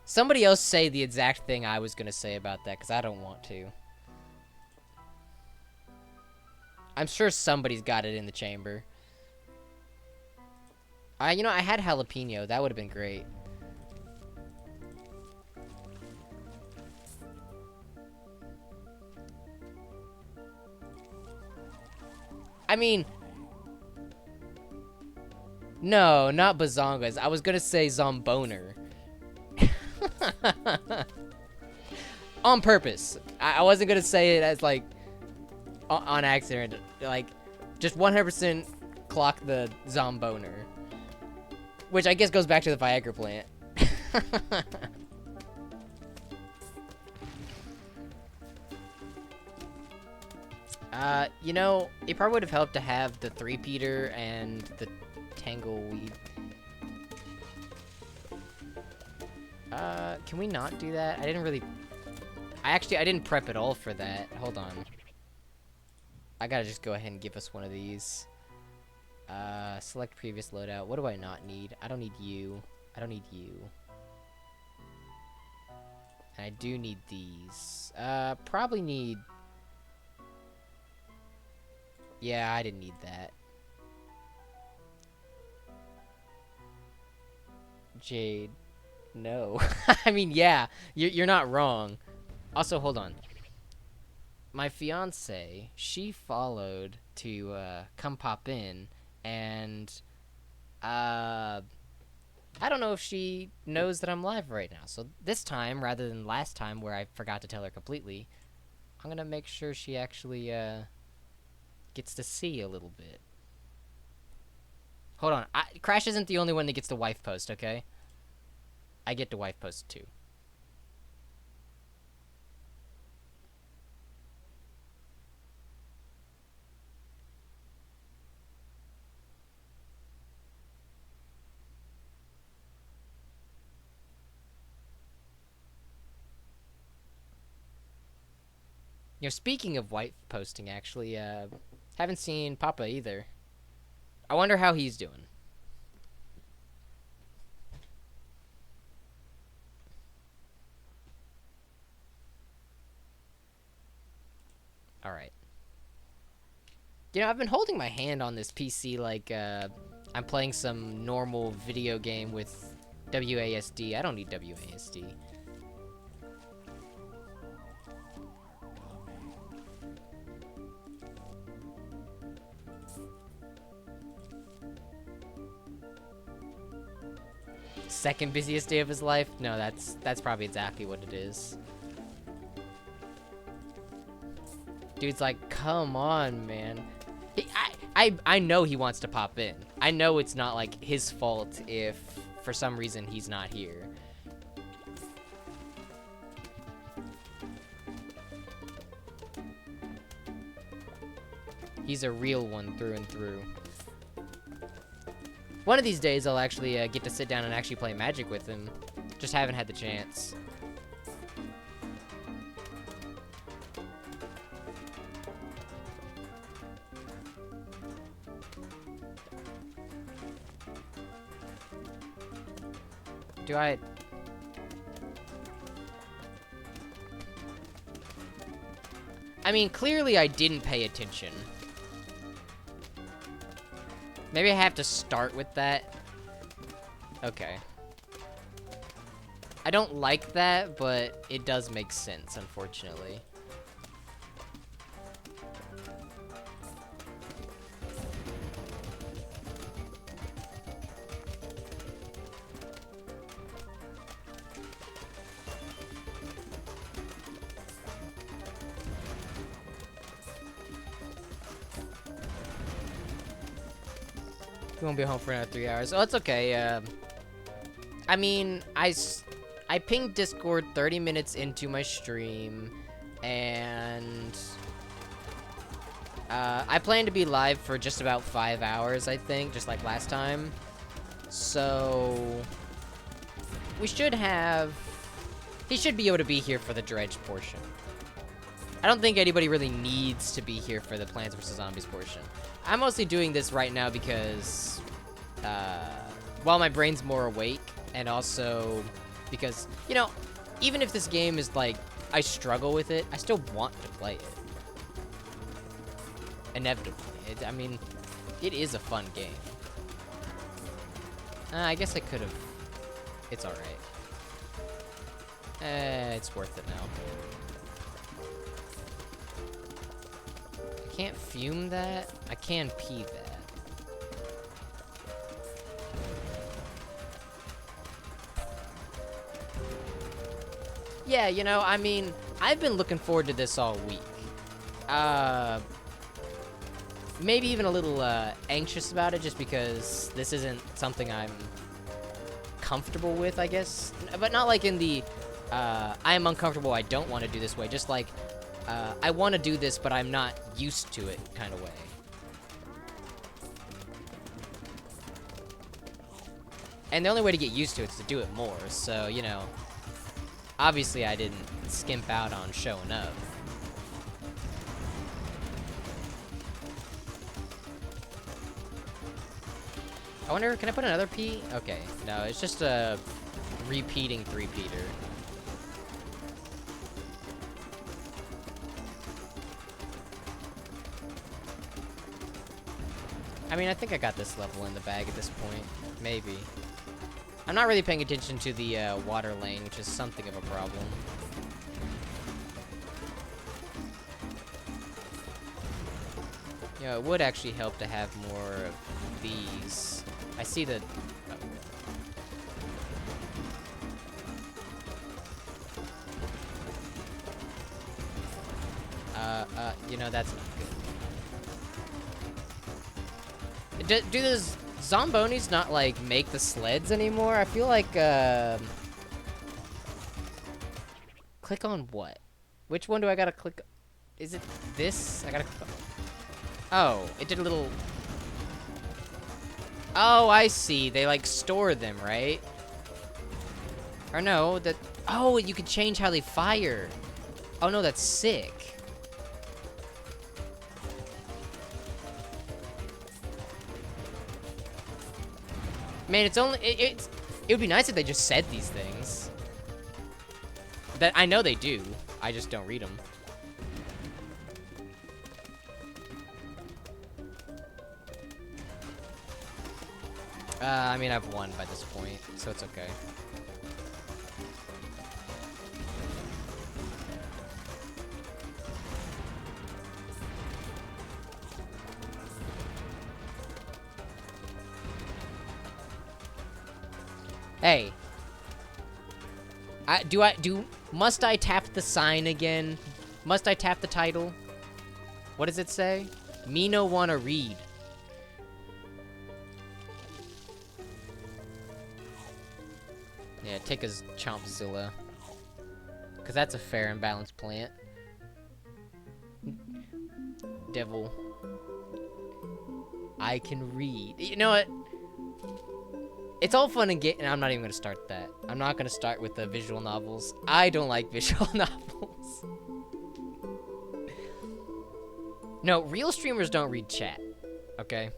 S1: somebody else say the exact thing I was gonna say about that, because I don't want to. I'm sure somebody's got it in the chamber. You know, I had jalapeno. That would have been great. I mean... No, not bazongas. I was gonna say zomboner. On purpose. I wasn't gonna say it as, like, on accident. Like, just 100% clock the zomboner. Which I guess goes back to the Viagra plant. You know, it probably would have helped to have the 3-peater and the Tangleweed. Can we not do that? I didn't prep at all for that. Hold on. I gotta just go ahead and give us one of these. Select previous loadout. What do I not need? I don't need you. I don't need you. And I do need these. Probably need... Yeah, I didn't need that. Jade. No. I mean, yeah, you're not wrong. Also, hold on. My fiance, she followed to come pop in, and I don't know if she knows that I'm live right now. So this time, rather than last time where I forgot to tell her completely, I'm gonna make sure she actually gets to see a little bit. Hold on. Crash isn't the only one that gets to wife post, okay? I get to wife post too. You know, speaking of wife posting, actually, haven't seen Papa either. I wonder how he's doing. Alright. You know, I've been holding my hand on this PC like, I'm playing some normal video game with WASD. I don't need WASD. Second busiest day of his life? No, that's probably exactly what it is. Dude's like, come on, man. I know he wants to pop in. I know it's not like his fault if for some reason he's not here. He's a real one through and through. One of these days I'll actually get to sit down and actually play Magic with him. Just haven't had the chance. Do I... I mean, clearly I didn't pay attention. Maybe I have to start with that. Okay. I don't like that, but it does make sense, unfortunately. We won't be home for another 3 hours. Oh, it's okay. I mean, I pinged Discord 30 minutes into my stream, and I plan to be live for just about 5 hours, I think, just like last time. So we should have... He should be able to be here for the dredge portion. I don't think anybody really needs to be here for the Plants vs. Zombies portion. I'm mostly doing this right now because, while my brain's more awake, and also because, you know, even if this game is like, I struggle with it, I still want to play it. Inevitably. I mean, it is a fun game. I guess I could have. It's alright. It's worth it now. I can't fume that. I can pee that. Yeah, you know, I mean, I've been looking forward to this all week. Maybe even a little anxious about it just because this isn't something I'm comfortable with, I guess. But not like in the, I am uncomfortable, I don't want to do this way. Just like, I want to do this, but I'm not used to it kind of way. And the only way to get used to it is to do it more. So, you know, obviously I didn't skimp out on showing up. I wonder, can I put another P? Okay, no, it's just a repeating three-peater. I mean, I think I got this level in the bag at this point. Maybe. I'm not really paying attention to the water lane, which is something of a problem. You know, it would actually help to have more of these. I see the... you know, that's not good. Do those Zombonis not, like, make the sleds anymore? I feel like, click on what? Which one do I gotta click? Is it this? I gotta click on... Oh, it did a little... Oh, I see. They, like, store them, right? Or no, that... Oh, you can change how they fire. Oh, no, that's sick. Man, it's only... It would be nice if they just said these things. That I know they do. I just don't read them. I mean, I've won by this point, so it's okay. Hey. Must I tap the sign again? Must I tap the title? What does it say? Me no wanna read. Yeah, take a Chompzilla. Because that's a fair and balanced plant. Devil. I can read. You know what? It's all fun and and I'm not even going to start that. I'm not going to start with the visual novels. I don't like visual novels. No, real streamers don't read chat. Okay?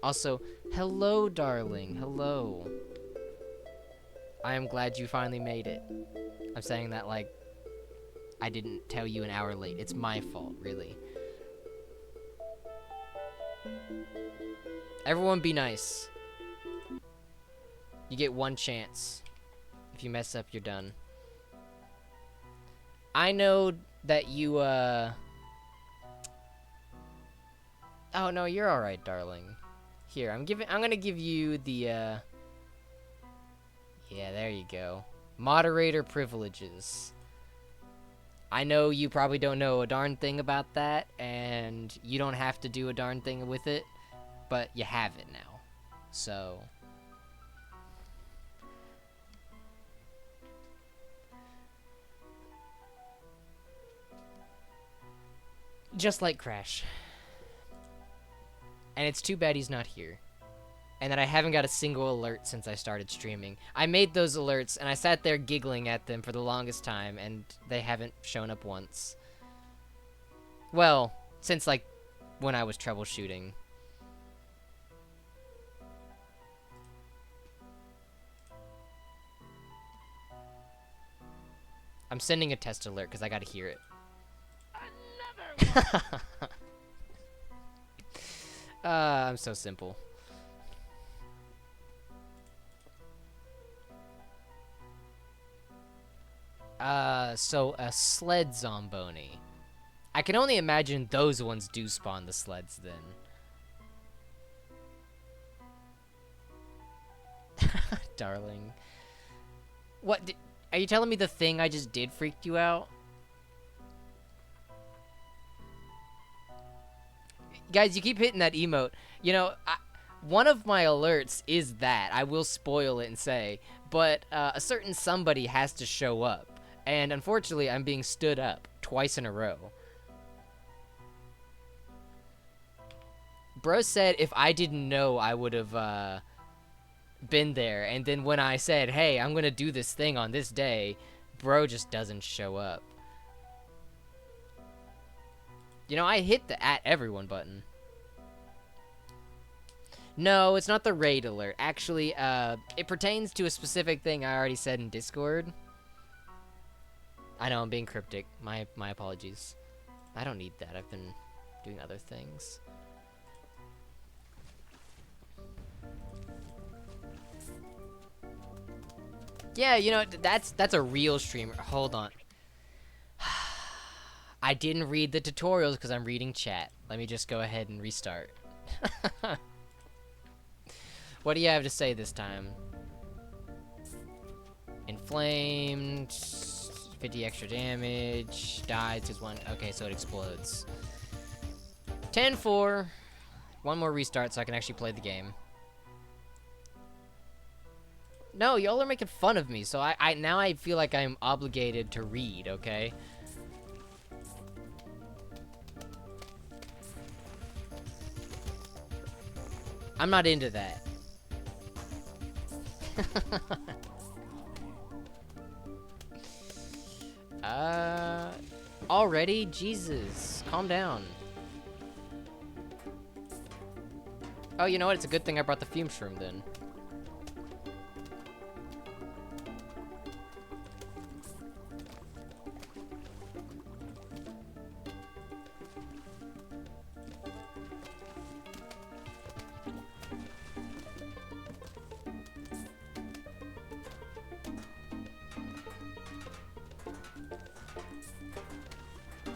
S1: Also, hello, darling. Hello. I am glad you finally made it. I'm saying that like I didn't tell you an hour late. It's my fault, really. Everyone be nice. You get one chance. If you mess up, you're done. I know that you, Oh, no, you're alright, darling. Here, I'm gonna give you the, Yeah, there you go. Moderator privileges. I know you probably don't know a darn thing about that, and you don't have to do a darn thing with it, but you have it now. So just like Crash. And it's too bad he's not here. And that I haven't got a single alert since I started streaming. I made those alerts, and I sat there giggling at them for the longest time, and they haven't shown up once. Well, since, like, when I was troubleshooting. I'm sending a test alert, because I gotta hear it.
S3: Another one.
S1: I'm so simple. So a sled zomboni. I can only imagine those ones do spawn the sleds then. Darling. What? Are you telling me the thing I just did freaked you out? Guys, you keep hitting that emote. You know, one of my alerts is that. I will spoil it and say. But a certain somebody has to show up. And unfortunately, I'm being stood up twice in a row. Bro said if I didn't know, I would have been there. And then when I said, hey, I'm going to do this thing on this day, bro just doesn't show up. You know, I hit the @everyone button. No, it's not the raid alert. Actually, it pertains to a specific thing I already said in Discord. I know, I'm being cryptic. My apologies. I don't need that. I've been doing other things. Yeah, you know, that's a real streamer. Hold on. I didn't read the tutorials because I'm reading chat. Let me just go ahead and restart. What do you have to say this time? Inflamed, 50 extra damage, dies, is one. Okay, so it explodes. 10-4. One more restart so I can actually play the game. No, y'all are making fun of me, so I now I feel like I'm obligated to read, okay? I'm not into that. Already? Jesus, calm down. Oh, you know what? It's a good thing I brought the fume shroom then.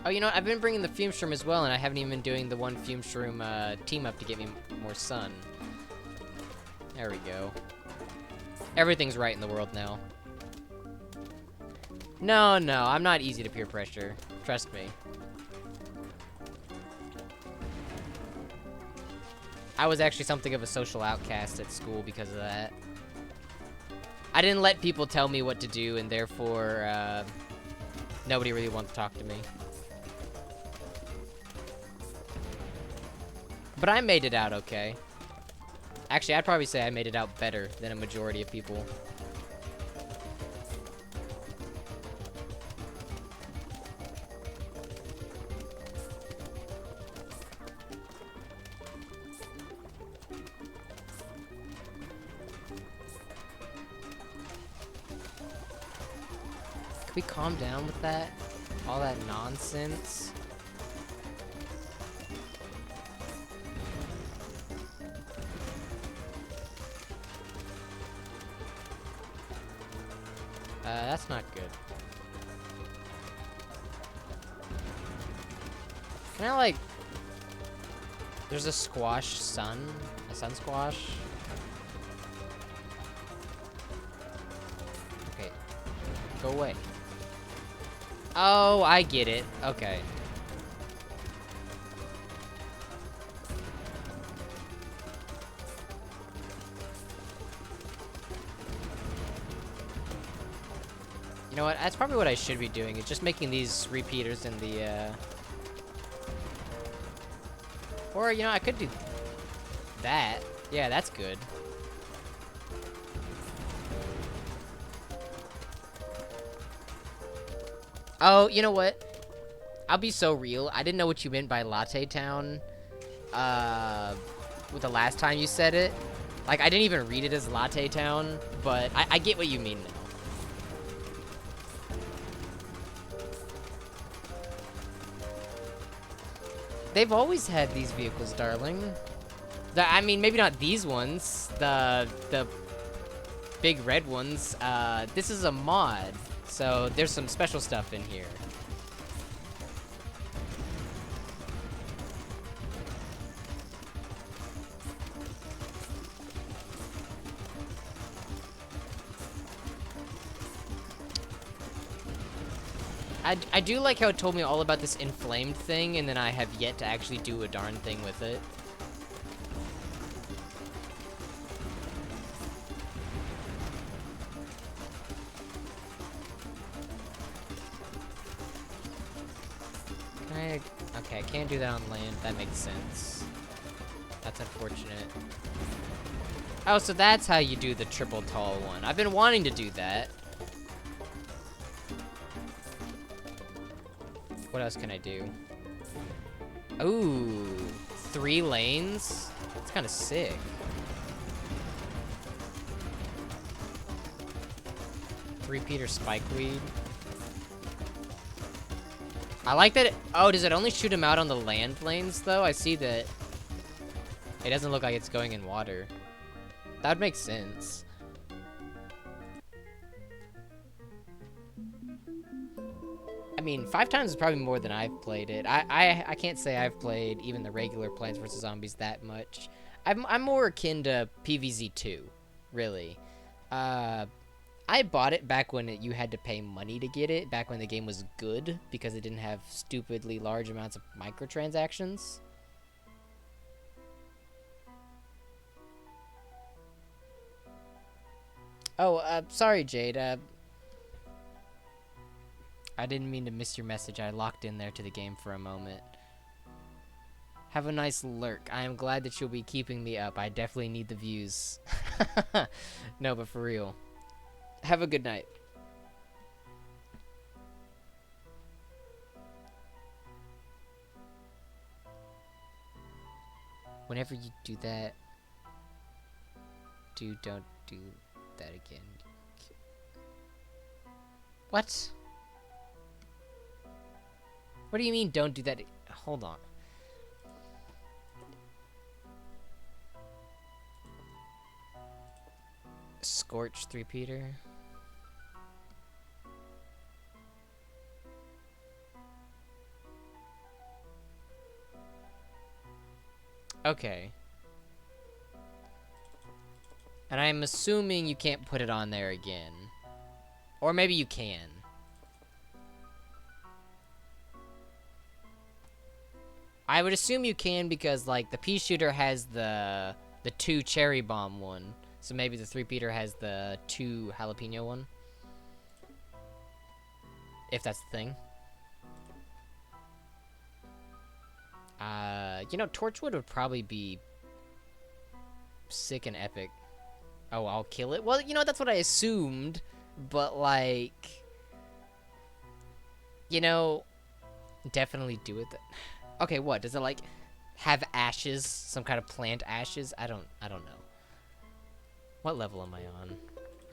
S1: Oh, you know what? I've been bringing the fume shroom as well, and I haven't even been doing the one fume shroom team up to get me more sun. There we go. Everything's right in the world now. No, I'm not easy to peer pressure. Trust me. I was actually something of a social outcast at school because of that. I didn't let people tell me what to do, and therefore, nobody really wanted to talk to me. But I made it out okay. Actually, I'd probably say I made it out better than a majority of people. Can we calm down with that? All that nonsense? That's not good. Can I, like... There's a squash sun? A sun squash? Okay. Go away. Oh, I get it. Okay. You know what? That's probably what I should be doing, is just making these repeaters in the, Or, you know, I could do that. Yeah, that's good. Oh, you know what? I'll be so real. I didn't know what you meant by Latte Town, with the last time you said it. Like, I didn't even read it as Latte Town, but I get what you mean now. They've always had these vehicles, darling. I mean, maybe not these ones. The big red ones. This is a mod, so there's some special stuff in here. I do like how it told me all about this inflamed thing, and then I have yet to actually do a darn thing with it. Okay, I can't do that on land. That makes sense. That's unfortunate. Oh, so that's how you do the triple tall one. I've been wanting to do that. What else can I do? Ooh, 3 lanes? That's kind of sick. Repeater spikeweed. I like that oh, does it only shoot him out on the land lanes, though? I see that it doesn't look like it's going in water. That would make sense. I mean, 5 times is probably more than I've played it. I can't say I've played even the regular Plants vs. Zombies that much. I'm more akin to PvZ2, really. I bought it back when you had to pay money to get it, back when the game was good, because it didn't have stupidly large amounts of microtransactions. Oh, sorry, Jade. I didn't mean to miss your message. I locked in there to the game for a moment. Have a nice lurk. I am glad that you'll be keeping me up. I definitely need the views. No, but for real. Have a good night. Whenever you do that, don't do that again. What? What do you mean don't do that? Hold on. Scorch 3-peater. Okay. And I'm assuming you can't put it on there again. Or maybe you can. I would assume you can because, like, the pea shooter has the 2 cherry bomb one. So maybe the 3-peater has the 2 jalapeno one. If that's the thing. You know, Torchwood would probably be sick and epic. Oh, I'll kill it? Well, you know, that's what I assumed. But, like, you know, definitely do it. Okay, what? Does it, like, have ashes? Some kind of plant ashes? I don't know. What level am I on?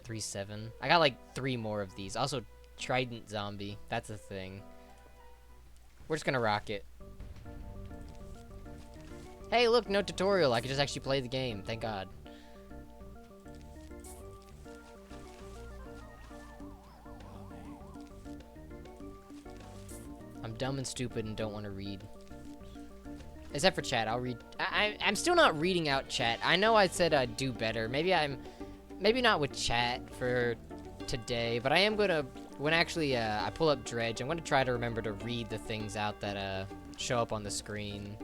S1: 3-7. I got, like, 3 more of these. Also, Trident Zombie. That's a thing. We're just gonna rock it. Hey, look, no tutorial. I can just actually play the game. Thank God. I'm dumb and stupid and don't want to read. Except for chat, I'll read. I'm still not reading out chat. I know I said I'd do better. Maybe not with chat for today, but I am gonna, when actually I pull up Dredge, I'm gonna try to remember to read the things out that show up on the screen.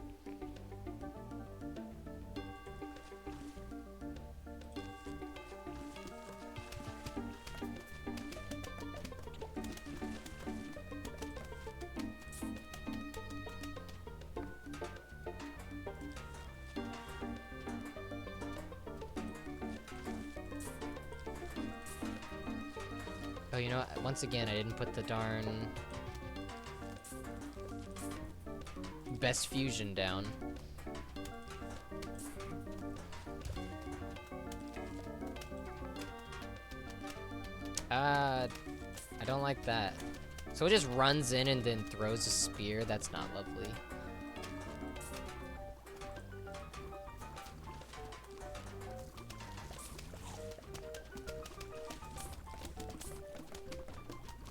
S1: Oh, you know what? Once again, I didn't put the darn best fusion down. I don't like that. So it just runs in and then throws a spear? That's not lovely.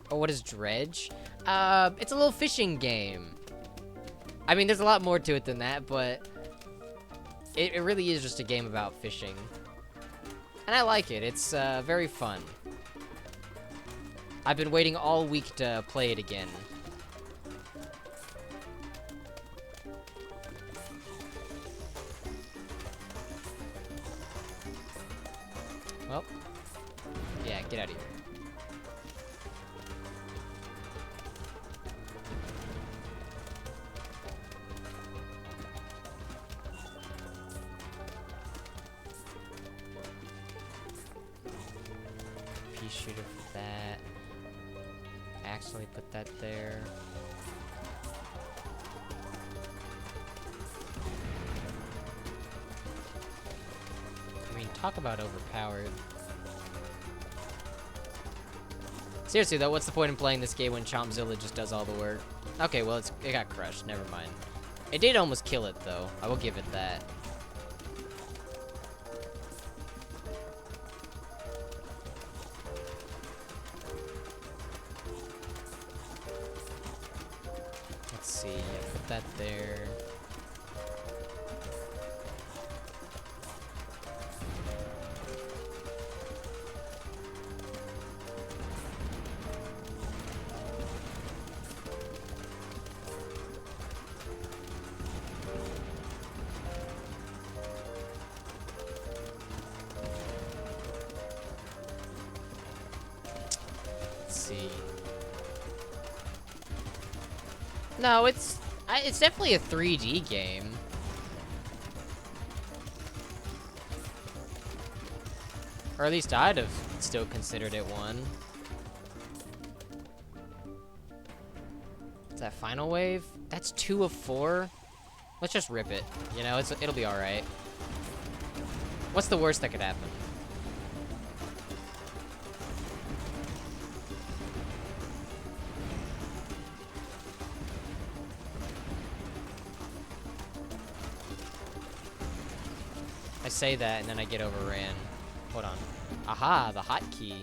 S1: Oh, what is Dredge? It's a little fishing game. I mean, there's a lot more to it than that, but it really is just a game about fishing. And I like it. It's very fun. I've been waiting all week to play it again. Well, yeah, get out of here. Pea shooter for that. Accidentally put that there. I mean, talk about overpowered. Seriously though, what's the point in playing this game when Chompzilla just does all the work? Okay, well it got crushed, never mind. It did almost kill it though, I will give it that. Let's see, yeah, put that there. See. No, it's definitely a 3D game. Or at least I'd have still considered it one. Is that final wave? That's 2 of 4. Let's just rip it. You know, it'll be all right. What's the worst that could happen? I say that and then I get overran. Hold on. Aha, the hotkey.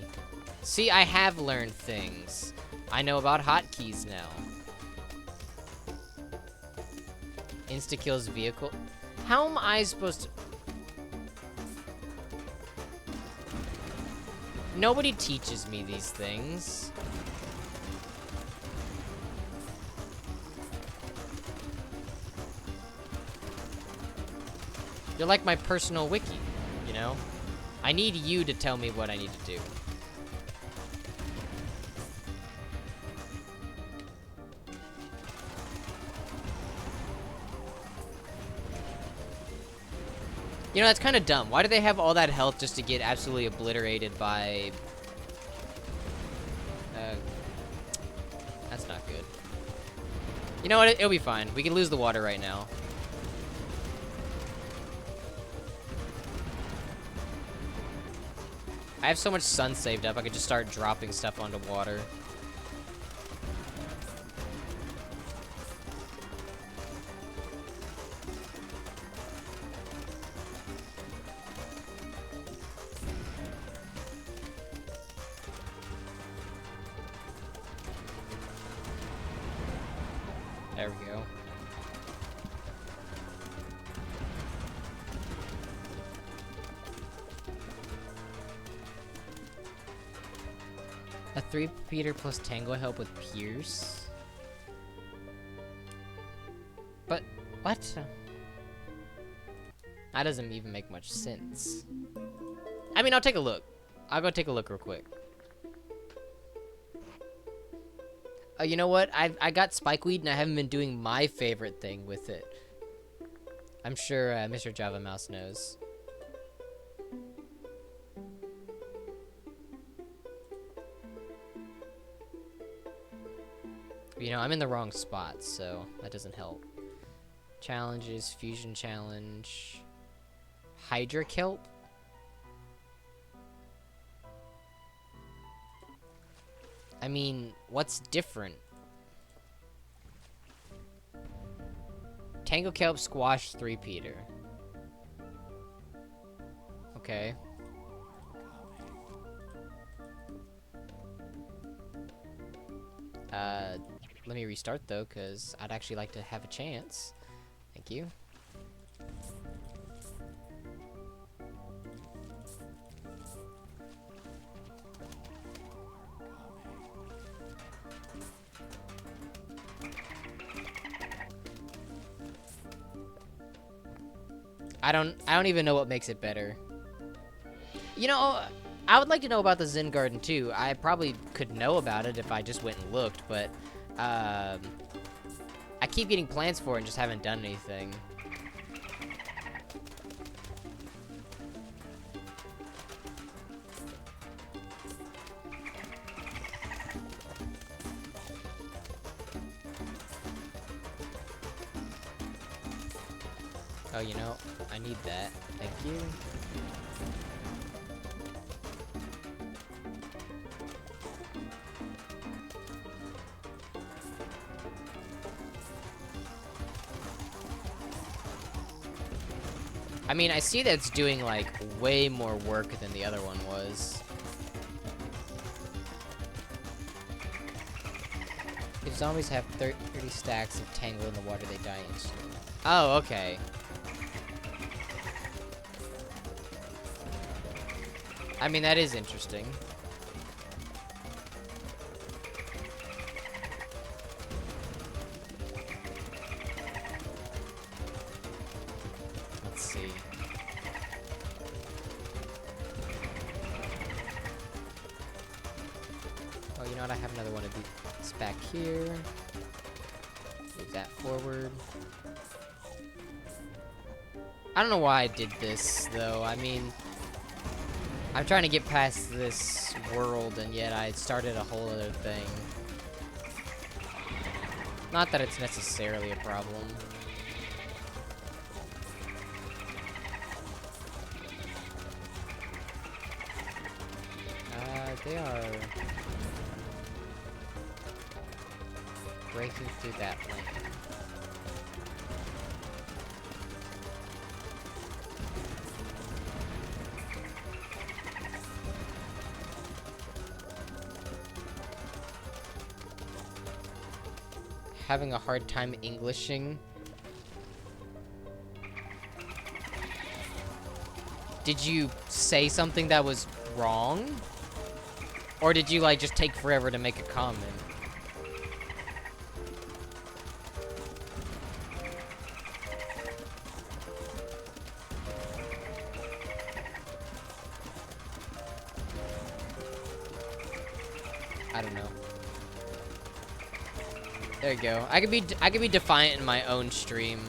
S1: See, I have learned things. I know about hotkeys now. Insta-kills vehicle. How am I supposed to... Nobody teaches me these things. You're like my personal wiki, you know? I need you to tell me what I need to do. You know, that's kind of dumb. Why do they have all that health just to get absolutely obliterated by... that's not good. You know what? It'll be fine. We can lose the water right now. I have so much sun saved up, I could just start dropping stuff onto water. There we go. A 3 Peter plus Tango help with Pierce? But, what? That doesn't even make much sense. I mean, I'll take a look. I'll go take a look real quick. You know what? I got Spikeweed and I haven't been doing my favorite thing with it. I'm sure Mr. Java Mouse knows. You know, I'm in the wrong spot, so that doesn't help. Challenges, fusion challenge. Hydra kelp? I mean, what's different? Tango kelp squash 3-peater. Okay. Let me restart though, because I'd actually like to have a chance. Thank you. I don't even know what makes it better. You know, I would like to know about the Zen Garden too. I probably could know about it if I just went and looked, but I keep getting plans for it and just haven't done anything. Oh, you know, I need that. Thank you. I mean, I see that it's doing, like, way more work than the other one was. If zombies have 30 stacks of tangle in the water, they die instantly. Oh, okay. I mean, that is interesting. Let's see. Oh, you know what? I have another one of these back here. Move that forward. I don't know why I did this, though. I mean, I'm trying to get past this world, and yet I started a whole other thing. Not that it's necessarily a problem. They are breaking through that lane. Having a hard time Englishing. Did you say something that was wrong? Or did you, like, just take forever to make a comment? I don't know. There you go. I could be defiant in my own stream.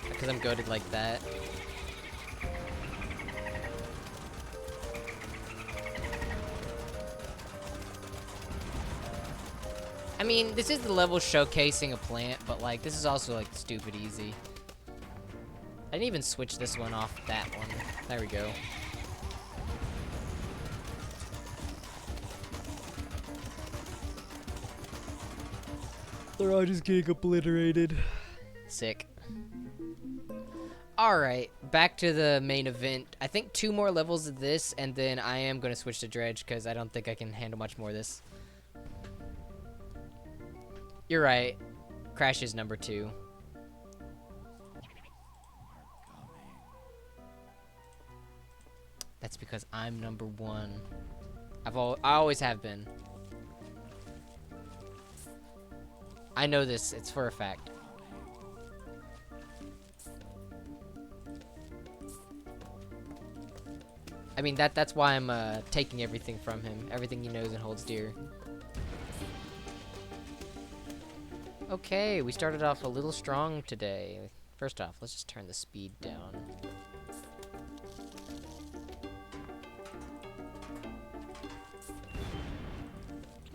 S1: Because I'm goated like that. I mean, this is the level showcasing a plant, but like, this is also like stupid easy. I didn't even switch this one off that one. There we go. They're all just getting obliterated. Sick. Alright, back to the main event. I think 2 more levels of this, and then I am going to switch to Dredge, because I don't think I can handle much more of this. You're right. Crash is number 2. That's because I'm number 1. I always have been. I know this. It's for a fact. I mean, that's why I'm taking everything from him. Everything he knows and holds dear. Okay, we started off a little strong today. First off, let's just turn the speed down.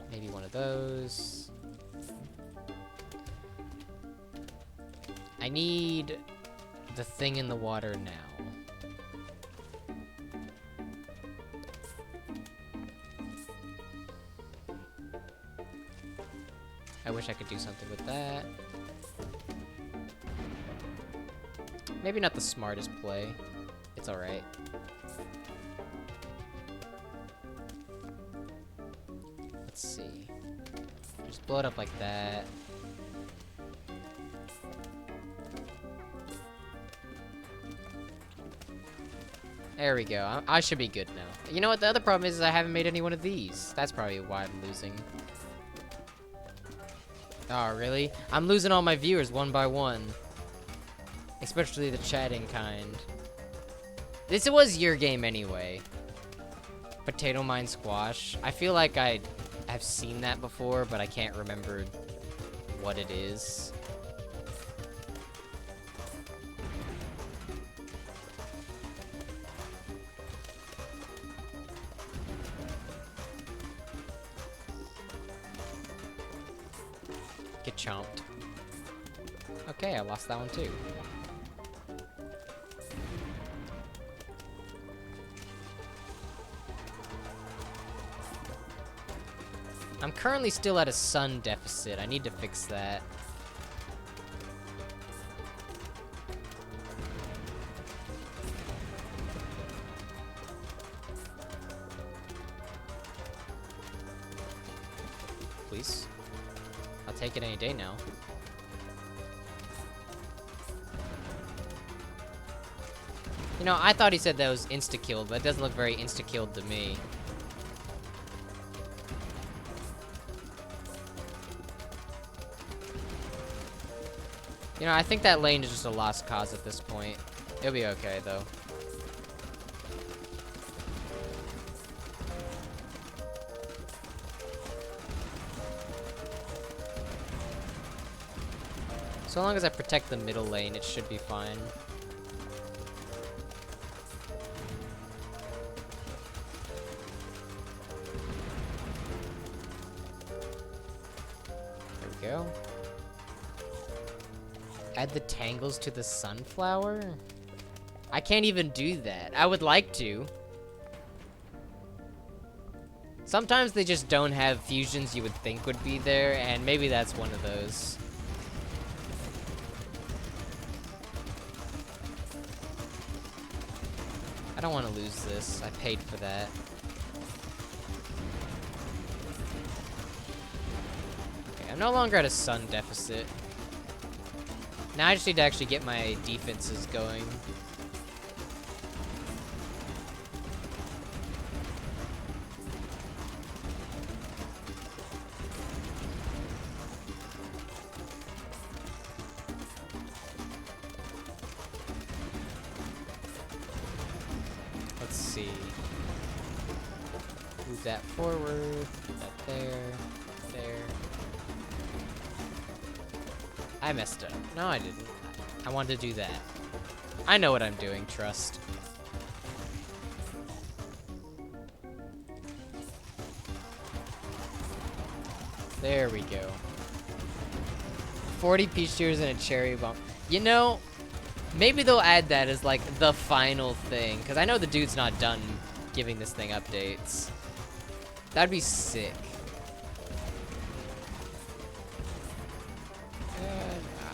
S1: Maybe one of those. I need the thing in the water now. I wish I could do something with that. Maybe not the smartest play. It's alright. Let's see. Just blow it up like that. There we go. I should be good now. You know what? The other problem is I haven't made any one of these. That's probably why I'm losing. Oh, really? I'm losing all my viewers one by one. Especially the chatting kind. This was your game anyway. Potato Mine Squash. I feel like I have seen that before, but I can't remember what it is. Get chomped. Okay, I lost that one too. I'm currently still at a sun deficit. I need to fix that. Please. I'll take it any day now. You know, I thought he said that was insta-killed, but it doesn't look very insta-killed to me. You know, I think that lane is just a lost cause at this point. It'll be okay, though. So long as I protect the middle lane, it should be fine. There we go. Add the tangles to the sunflower? I can't even do that. I would like to. Sometimes they just don't have fusions you would think would be there, and maybe that's one of those. I don't want to lose this. I paid for that. Okay, I'm no longer at a sun deficit. Now I just need to actually get my defenses going. Let's see. Move that forward, put that there, there. I messed up. No, I didn't. I wanted to do that. I know what I'm doing, trust. There we go. 40 peach tears and a cherry bomb. You know, maybe they'll add that as like the final thing, because I know the dude's not done giving this thing updates. That'd be sick.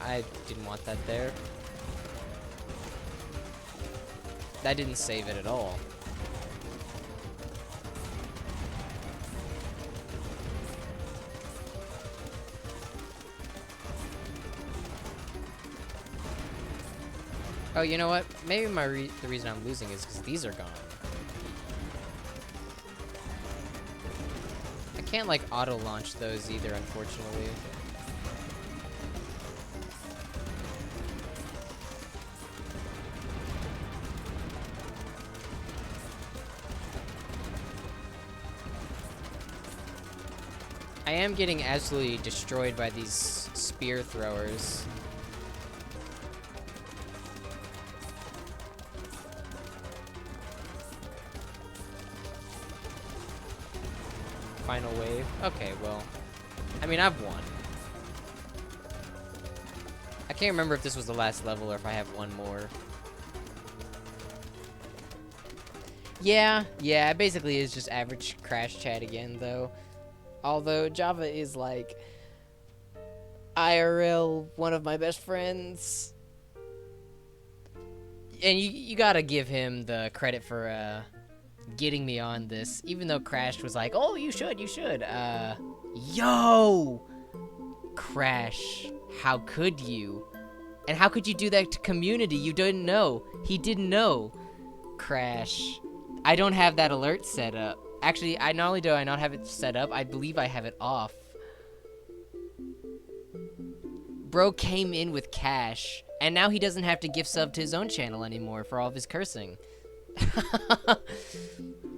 S1: I didn't want that there. That didn't save it at all. Oh, you know what? Maybe the reason I'm losing is because these are gone. I can't like auto launch those either, unfortunately. I am getting absolutely destroyed by these spear throwers. Final wave. Okay, well, I mean, I've won. I can't remember if this was the last level or if I have one more. Yeah, it basically is just average Crash chat again, though. Although Java is like IRL one of my best friends. And you gotta give him the credit for getting me on this, even though Crash was like, oh, you should. Yo! Crash, how could you? And how could you do that to community? You didn't know. He didn't know. Crash. I don't have that alert set up. Actually, not only do I not have it set up, I believe I have it off. Bro came in with cash, and now he doesn't have to gift sub to his own channel anymore for all of his cursing.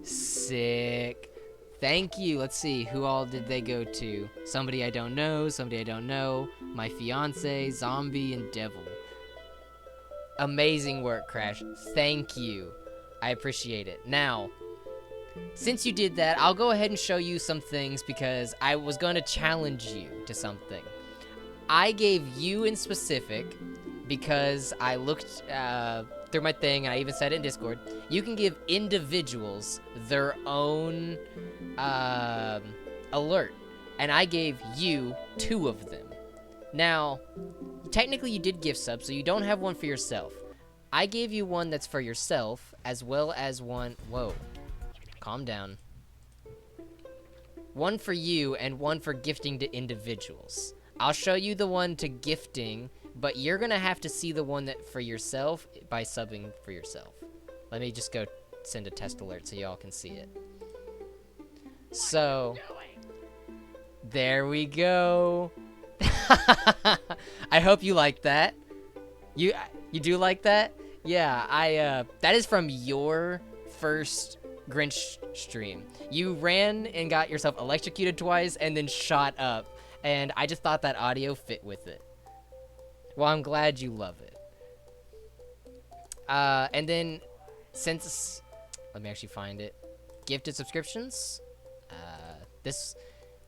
S1: Sick. Thank you. Let's see, who all did they go to? Somebody I don't know, my fiance, Zombie, and Devil. Amazing work, Crash. Thank you. I appreciate it. Now, since you did that, I'll go ahead and show you some things because I was going to challenge you to something. I gave you in specific because I looked through my thing, and I even said it in Discord. You can give individuals their own alert, and I gave you 2 of them. Now, technically you did gift sub, so you don't have one for yourself. I gave you one that's for yourself, as well as one... Whoa. Calm down. One for you, and one for gifting to individuals. I'll show you the one to gifting, but you're gonna have to see the one that for yourself by subbing for yourself. Let me just go send a test alert so y'all can see it. So, there we go. I hope you like that. You do like that? Yeah, that is from your first Grinch stream. You ran and got yourself electrocuted twice and then shot up, and I just thought that audio fit with it. Well, I'm glad you love it. And then, since... Let me actually find it. Gifted subscriptions.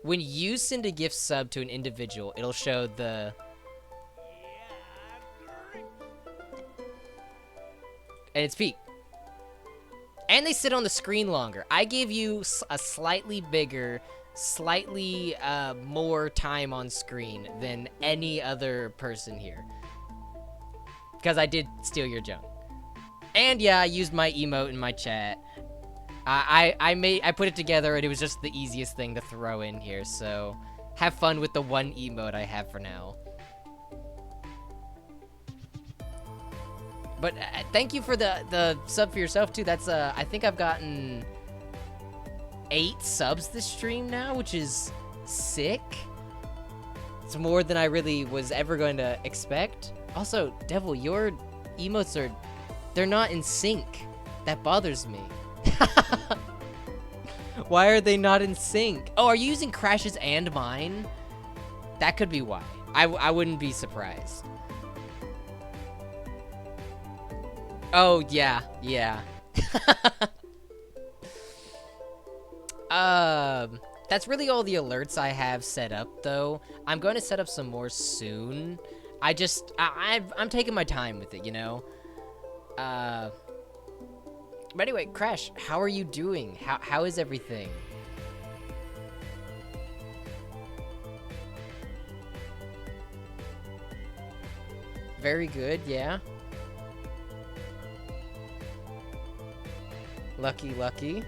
S1: When you send a gift sub to an individual, it'll show the... And it's peak. And they sit on the screen longer. I gave you a slightly bigger, slightly more time on screen than any other person here. Because I did steal your junk. And yeah, I used my emote in my chat. I put it together and it was just the easiest thing to throw in here, so have fun with the one emote I have for now. But thank you for the sub for yourself too. That's I think I've gotten 8 subs this stream now, which is sick. It's more than I really was ever going to expect. Also, Devil, your emotes they're not in sync. That bothers me. Why are they not in sync? Oh, are you using Crash's and mine? That could be why. I wouldn't be surprised. Oh, yeah. That's really all the alerts I have set up, though. I'm going to set up some more soon. I'm taking my time with it, you know? But anyway, Crash, how are you doing? How is everything? Very good, yeah. Lucky.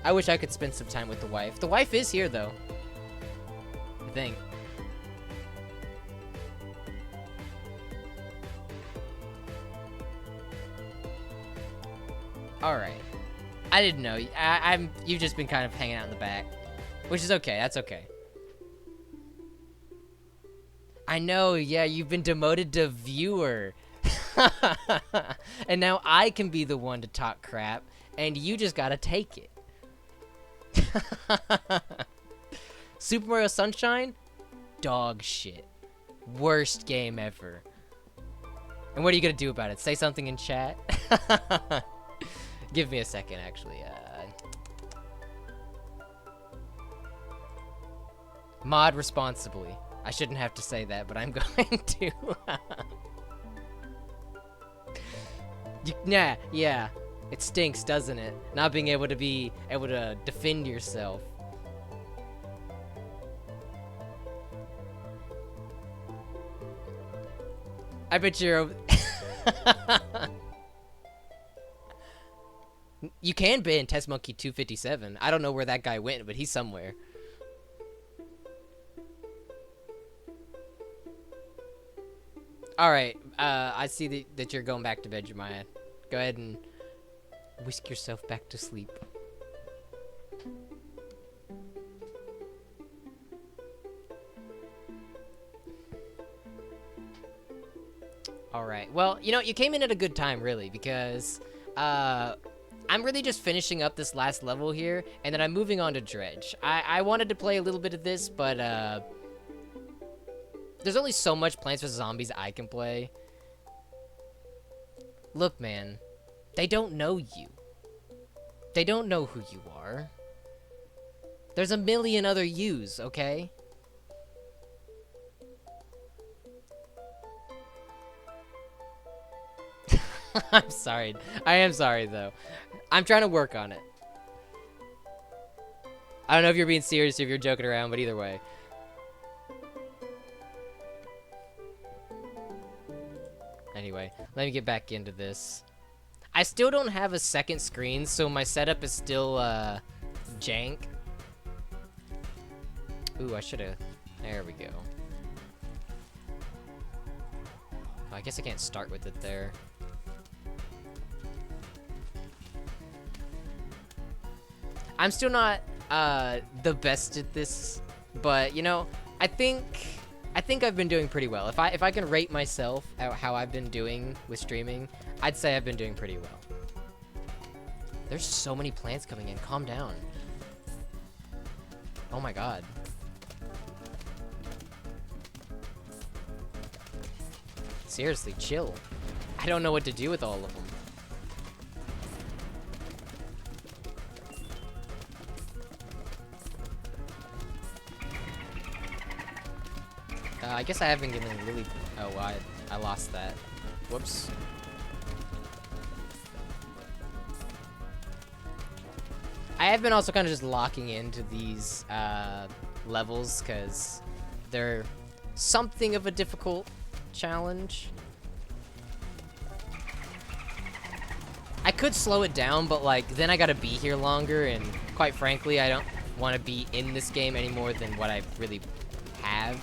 S1: I wish I could spend some time with the wife. The wife is here, though. I think. Alright. I didn't know. You've just been kind of hanging out in the back. Which is okay. That's okay. I know, yeah, you've been demoted to viewer. And now I can be the one to talk crap, and you just gotta take it. Super Mario Sunshine? Dog shit. Worst game ever. And what are you gonna do about it? Say something in chat? Give me a second, actually. Mod responsibly. I shouldn't have to say that, but I'm going to. Nah, yeah. It stinks, doesn't it? Not being able to defend yourself. I bet you're over. You can ban Test Monkey 257. I don't know where that guy went, but he's somewhere. Alright, I see that you're going back to bed, Jemiah. Go ahead and whisk yourself back to sleep. Alright, well, you know, you came in at a good time, really, because, I'm really just finishing up this last level here, and then I'm moving on to Dredge. I wanted to play a little bit of this, but, there's only so much Plants vs. Zombies I can play. Look, man, they don't know you. They don't know who you are. There's a million other yous, okay? I'm sorry. I am sorry, though. I'm trying to work on it. I don't know if you're being serious or if you're joking around, but either way. Anyway, let me get back into this. I still don't have a second screen, so my setup is still, jank. Ooh, I should've... There we go. Oh, I guess I can't start with it there. I'm still not the best at this, but you know, I think I've been doing pretty well. If I can rate myself at how I've been doing with streaming, I'd say I've been doing pretty well. There's so many plants coming in. Calm down. Oh my god. Seriously, chill. I don't know what to do with all of them. I guess I haven't given really... Oh, I lost that. Whoops. I have been also kind of just locking into these levels because they're something of a difficult challenge. I could slow it down, but like then I gotta be here longer, and quite frankly, I don't want to be in this game any more than what I really have.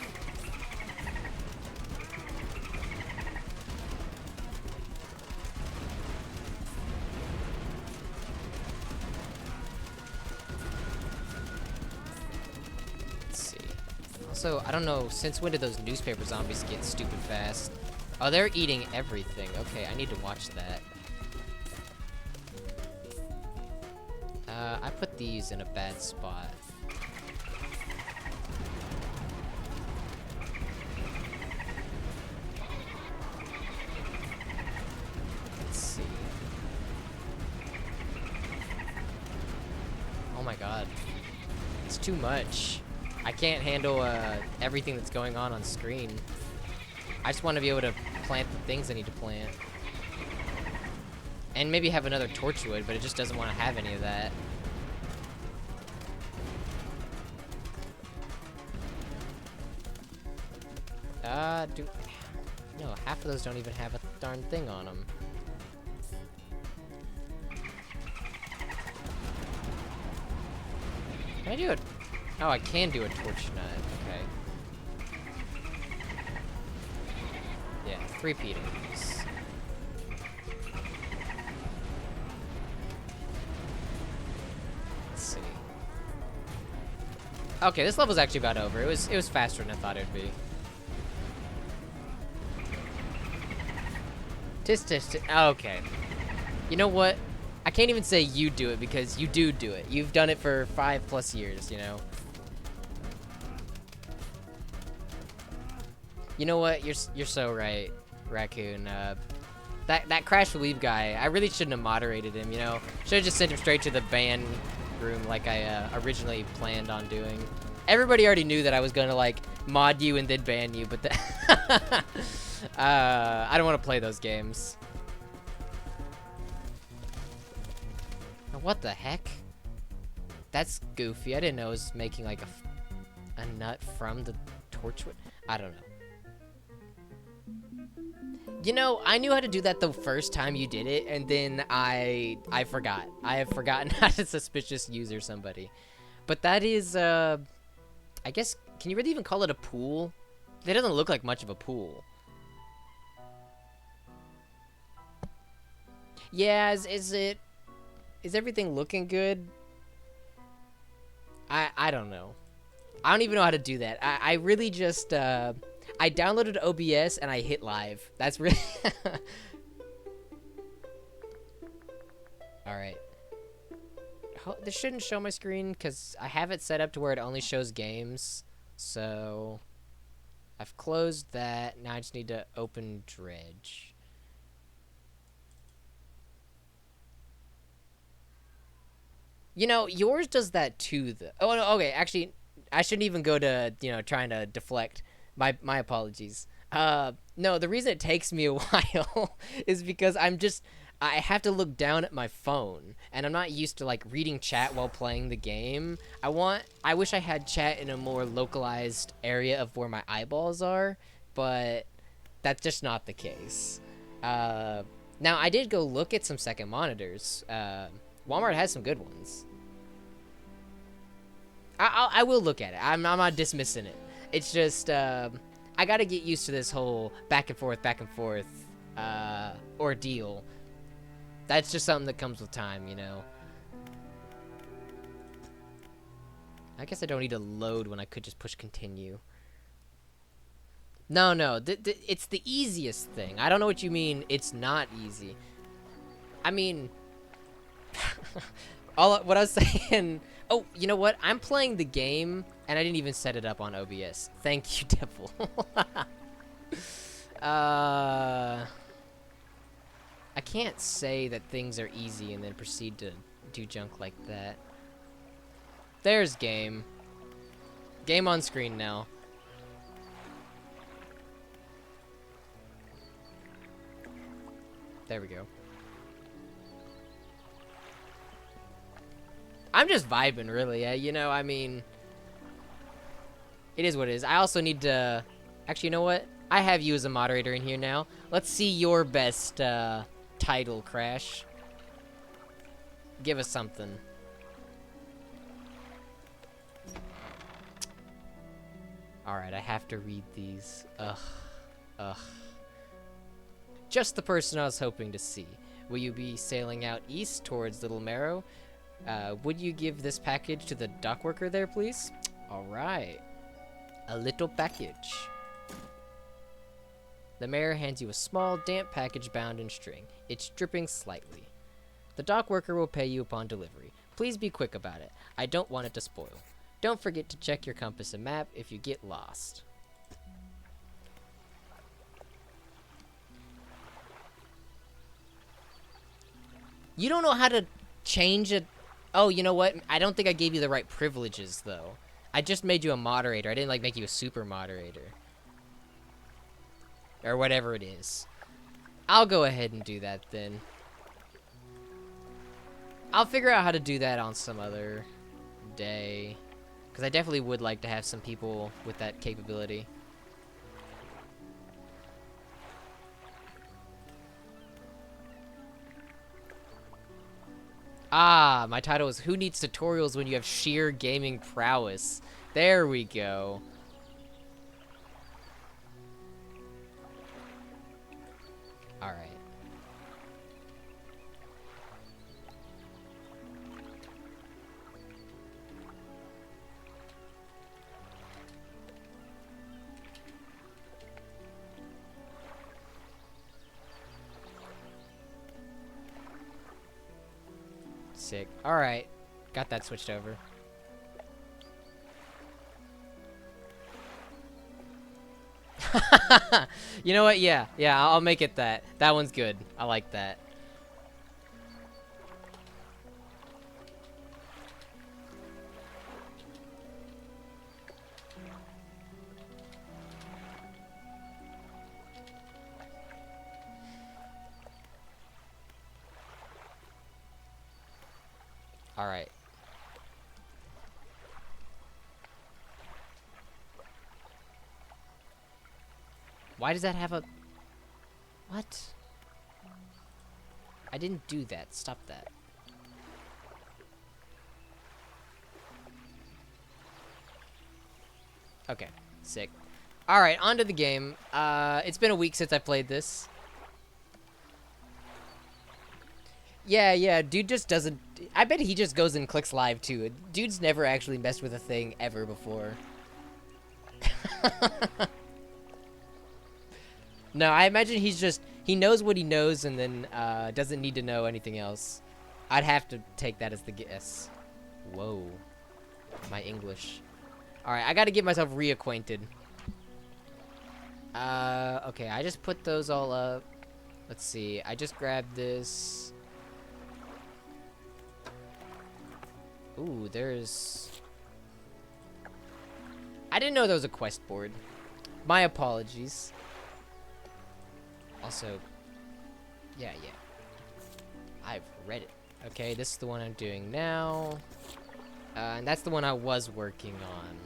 S1: Also, I don't know, since when did those newspaper zombies get stupid fast? Oh, they're eating everything. Okay, I need to watch that. I put these in a bad spot. Let's see. Oh my god. It's too much. I can't handle everything that's going on screen. I just want to be able to plant the things I need to plant. And maybe have another torchwood, but it just doesn't want to have any of that. No, half of those don't even have a darn thing on them. Can I do it? Oh, I can do a torch nut. Okay. Yeah, 3 Peters. Let's see. Okay, this level's actually about over. It was faster than I thought it'd be. Okay. You know what? I can't even say you do it because you do it. You've done it for 5+ years, you know? You know what? You're so right, Raccoon. That Crash Believe guy, I really shouldn't have moderated him, you know? Should have just sent him straight to the ban room like I originally planned on doing. Everybody already knew that I was gonna, like, mod you and then ban you, but I don't want to play those games. What the heck? That's goofy. I didn't know it was making like a nut from the torchwood. I don't know. You know, I knew how to do that the first time you did it, and then I forgot. I have forgotten how to suspicious user somebody. But that is, I guess, can you really even call it a pool? It doesn't look like much of a pool. Yeah, is everything looking good? I don't know. I don't even know how to do that. I really just, I downloaded OBS and I hit live. That's really... Alright. This shouldn't show my screen because I have it set up to where it only shows games. So... I've closed that. Now I just need to open Dredge. You know, yours does that too, though. Oh, no, okay, actually, I shouldn't even go to, you know, trying to deflect. My apologies. No, the reason it takes me a while is because I have to look down at my phone, and I'm not used to, like, reading chat while playing the game. I wish I had chat in a more localized area of where my eyeballs are, but that's just not the case. Now, I did go look at some second monitors. Walmart has some good ones. I will look at it. I'm not dismissing it. It's just, I gotta get used to this whole back and forth, ordeal. That's just something that comes with time, you know? I guess I don't need to load when I could just push continue. No, it's the easiest thing. I don't know what you mean, it's not easy. I mean... what I was saying... Oh, you know what? I'm playing the game, and I didn't even set it up on OBS. Thank you, Devil. I can't say that things are easy and then proceed to do junk like that. There's game. Game on screen now. There we go. I'm just vibing, really. You know, I mean... It is what it is. I also need to... Actually, you know what? I have you as a moderator in here now. Let's see your best title, Crash. Give us something. Alright, I have to read these. Ugh. Just the person I was hoping to see. Will you be sailing out east towards Little Marrow? Would you give this package to the dock worker there, please? Alright. A little package. The mayor hands you a small, damp package bound in string. It's dripping slightly. The dock worker will pay you upon delivery. Please be quick about it. I don't want it to spoil. Don't forget to check your compass and map if you get lost. You don't know how to change it. Oh, you know what? I don't think I gave you the right privileges, though. I just made you a moderator. I didn't, like, make you a super moderator. Or whatever it is. I'll go ahead and do that, then. I'll figure out how to do that on some other day. Because I definitely would like to have some people with that capability. Ah, my title is Who Needs Tutorials When You Have Sheer Gaming Prowess? There we go. Alright. Sick. Alright. Got that switched over. You know what? Yeah, I'll make it that. That one's good. I like that. Why does that have a... What? I didn't do that. Stop that. Okay, sick. Alright, on to the game. It's been a week since I played this. Yeah, dude just doesn't... I bet he just goes and clicks live, too. Dude's never actually messed with a thing ever before. No, I imagine he's just... He knows what he knows and then doesn't need to know anything else. I'd have to take that as the guess. Whoa. My English. Alright, I gotta get myself reacquainted. Okay, I just put those all up. Let's see, I just grabbed this. Ooh, there's... I didn't know there was a quest board. My apologies. Also, yeah. I've read it. Okay, this is the one I'm doing now. And that's the one I was working on.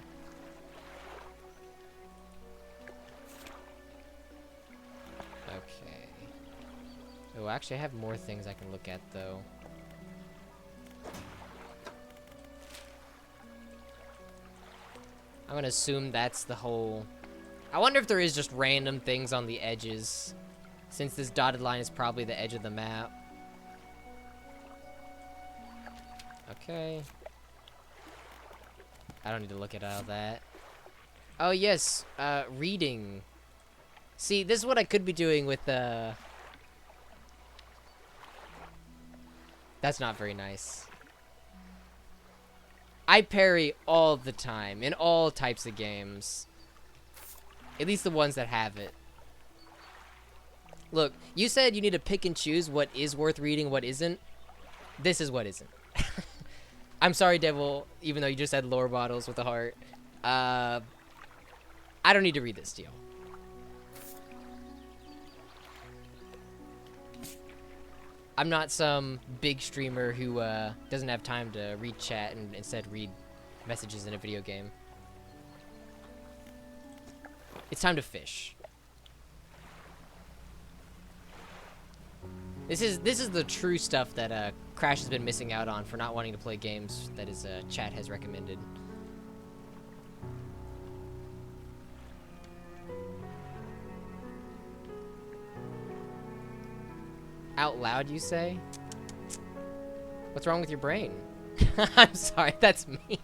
S1: Okay. Oh, actually, I have more things I can look at, though. I'm gonna assume that's the whole... I wonder if there is just random things on the edges, since this dotted line is probably the edge of the map. Okay. I don't need to look at all that. Oh, yes, reading. See, this is what I could be doing with, That's not very nice. I parry all the time, in all types of games. At least the ones that have it. Look, you said you need to pick and choose what is worth reading, what isn't. This is what isn't. I'm sorry, Devil, even though you just had lore bottles with a heart. I don't need to read this to y'all. I'm not some big streamer who doesn't have time to read chat and instead read messages in a video game. It's time to fish. This is the true stuff that Crash has been missing out on for not wanting to play games that his chat has recommended. Out loud, you say? What's wrong with your brain? I'm sorry, that's mean.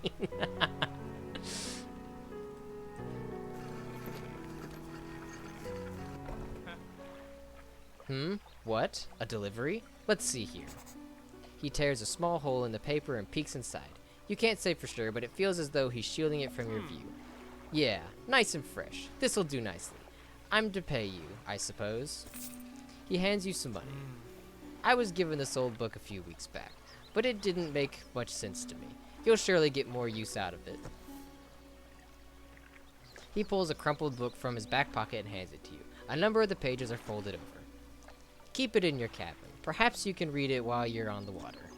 S1: What? A delivery? Let's see here. He tears a small hole in the paper and peeks inside. You can't say for sure, but it feels as though he's shielding it from your view. Yeah, nice and fresh. This'll do nicely. I'm to pay you, I suppose. He hands you some money. I was given this old book a few weeks back, but it didn't make much sense to me. You'll surely get more use out of it. He pulls a crumpled book from his back pocket and hands it to you. A number of the pages are folded over. Keep it in your cabin. Perhaps you can read it while you're on the water.